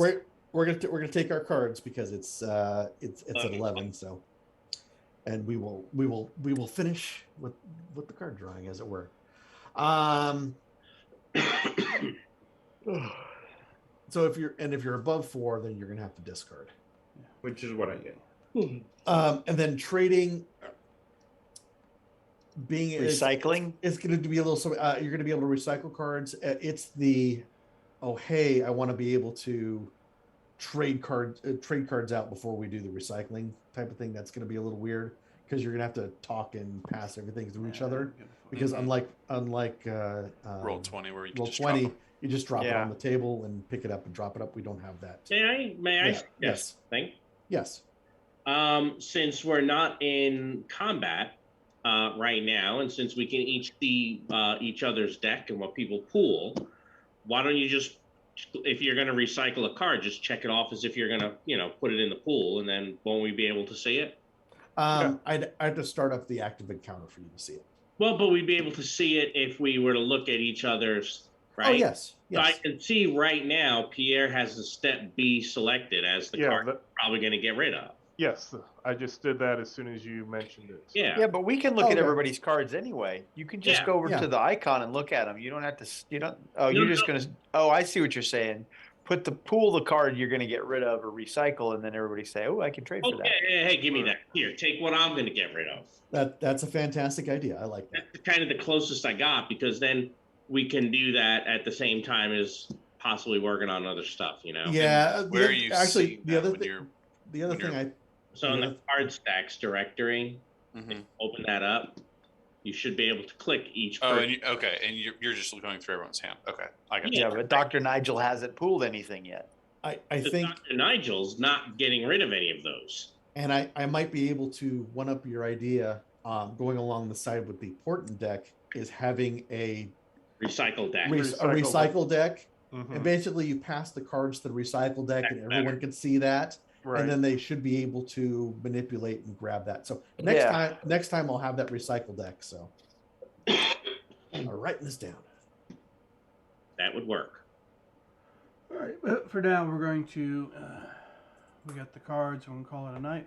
Speaker 2: we're gonna take our cards because it's at 11. So, and we will finish with the card drawing, as it were. So if you're above 4, then you're gonna have to discard.
Speaker 6: Which is what I get.
Speaker 2: And then trading, being
Speaker 5: Recycling.
Speaker 2: it's going to be a little. So you're going to be able to recycle cards. It's the, oh hey, I want to be able to trade cards out before we do the recycling type of thing. That's going to be a little weird because you're going to have to talk and pass everything through each other. Because unlike
Speaker 7: roll 20 where you can
Speaker 2: roll
Speaker 7: just
Speaker 2: 20,
Speaker 7: drop 'em.
Speaker 2: you just drop it
Speaker 5: Yeah.
Speaker 2: on the table and pick it up and drop it up. We don't have that.
Speaker 3: May I
Speaker 2: Yeah,
Speaker 3: suggest
Speaker 2: yes.
Speaker 3: something?
Speaker 2: Yes.
Speaker 3: Since we're not in combat right now, and since we can each see each other's deck and what people pool, why don't you just, if you're going to recycle a card, just check it off as if you're going to, put it in the pool, and then won't we be able to see it?
Speaker 2: I'd have to start up the active encounter for you to see it.
Speaker 3: Well, but we'd be able to see it if we were to look at each other's, right?
Speaker 2: Oh, yes.
Speaker 3: So I
Speaker 2: Yes.
Speaker 3: can see right now Pierre has the step B selected as the card we're probably going to get rid of.
Speaker 4: Yes, I just did that as soon as you mentioned it. So.
Speaker 3: Yeah.
Speaker 5: Yeah, but we can look
Speaker 2: Okay.
Speaker 5: at everybody's cards anyway. You can just
Speaker 3: Yeah.
Speaker 5: go over
Speaker 2: Yeah.
Speaker 5: to the icon and look at them. You don't have to. You don't. Oh,
Speaker 3: No,
Speaker 5: you're just
Speaker 3: no.
Speaker 5: gonna. Oh, I see what you're saying. Put the pool the card you're gonna get rid of or recycle, and then everybody say, "Oh, I can trade for
Speaker 3: Okay,
Speaker 5: that."
Speaker 3: hey, give me that. Here, take what I'm going to get rid of.
Speaker 2: That's a fantastic idea. I like that.
Speaker 3: That's kind of the closest I got, because then we can do that at the same time as possibly working on other stuff,
Speaker 2: Yeah.
Speaker 7: Where are you
Speaker 2: actually
Speaker 7: seeing
Speaker 2: the
Speaker 7: that
Speaker 2: other
Speaker 7: when
Speaker 2: thing?
Speaker 7: you're-
Speaker 2: The other
Speaker 7: when
Speaker 2: thing
Speaker 7: you're-
Speaker 3: So in the card stacks directory,
Speaker 7: Mhm.
Speaker 3: open that up. You should be able to click each
Speaker 7: Oh,
Speaker 3: person.
Speaker 7: and you're just going through everyone's hand. Okay, I got you.
Speaker 5: Yeah, but Dr. Nigel hasn't pooled anything yet.
Speaker 2: I
Speaker 3: Because
Speaker 2: think,
Speaker 3: Dr. Nigel's not getting rid of any of those.
Speaker 2: and I might be able to one up your idea. Going along the side with the Portent deck is having a
Speaker 3: Recycle deck.
Speaker 2: recycle deck,
Speaker 4: Mhm.
Speaker 2: and basically you pass the cards to the recycle deck, and
Speaker 3: That's
Speaker 2: everyone can see that.
Speaker 4: Right.
Speaker 2: And then they should be able to manipulate and grab that. So
Speaker 5: Yeah.
Speaker 2: next time I'll have that recycle deck. So I'm writing this down.
Speaker 3: That would work.
Speaker 1: All right, but for now we're going to. We got the cards. We're gonna call it a night.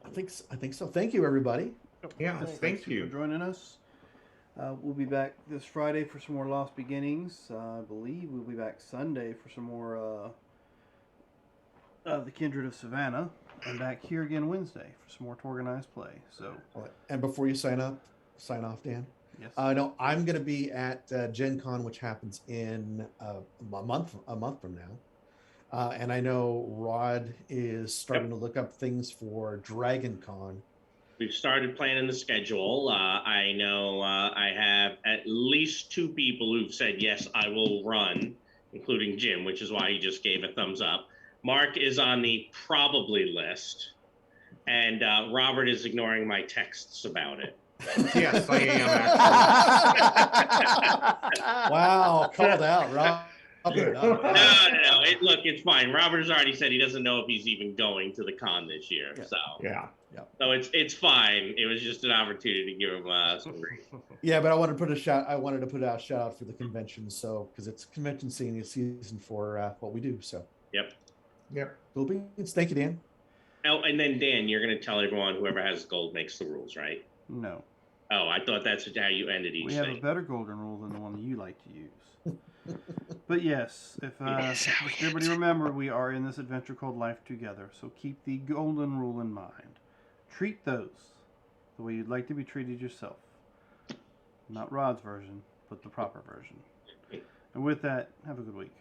Speaker 2: I think so. Thank you, everybody.
Speaker 6: Yeah,
Speaker 1: Yes,
Speaker 6: thank
Speaker 1: for
Speaker 6: you.
Speaker 1: joining us. We'll be back this Friday for some more Lost Beginnings. I believe we'll be back Sunday for some more of the Kindred of Savannah, and back here again Wednesday for some more TORGanized play. So,
Speaker 2: And before you sign off, Dan.
Speaker 1: yes.
Speaker 2: No, I'm going to be at Gen Con, which happens in a month from now. And I know Rod is starting to look up things for Dragon Con.
Speaker 3: We've started planning the schedule. I know I have at least 2 people who've said, yes, I will run, including Jim, which is why he just gave a thumbs up. Mark is on the probably list, and Robert is ignoring my texts about it.
Speaker 6: Yes, I am actually.
Speaker 2: Wow, called out, Rob.
Speaker 3: No. Look, it's fine. Robert has already said he doesn't know if he's even going to the con this year.
Speaker 2: Yeah.
Speaker 3: So
Speaker 6: Yeah.
Speaker 3: so it's fine. It was just an opportunity to give him some grief.
Speaker 2: Yeah, but I wanted to put out a shout out for the convention, so because it's convention season for what we do. So
Speaker 3: Yep.
Speaker 2: cool beans. Thank you, Dan.
Speaker 3: Oh, and then Dan, you're going to tell everyone whoever has gold makes the rules, right?
Speaker 1: No,
Speaker 3: Oh, I thought that's how you ended each
Speaker 1: we have a
Speaker 3: thing.
Speaker 1: better golden rule than the one that you like to use. But yes, if just everybody remember, we are in this adventure called Life Together. So keep the golden rule in mind. Treat those the way you'd like to be treated yourself. Not Rod's version, but the proper version. And with that, have a good week.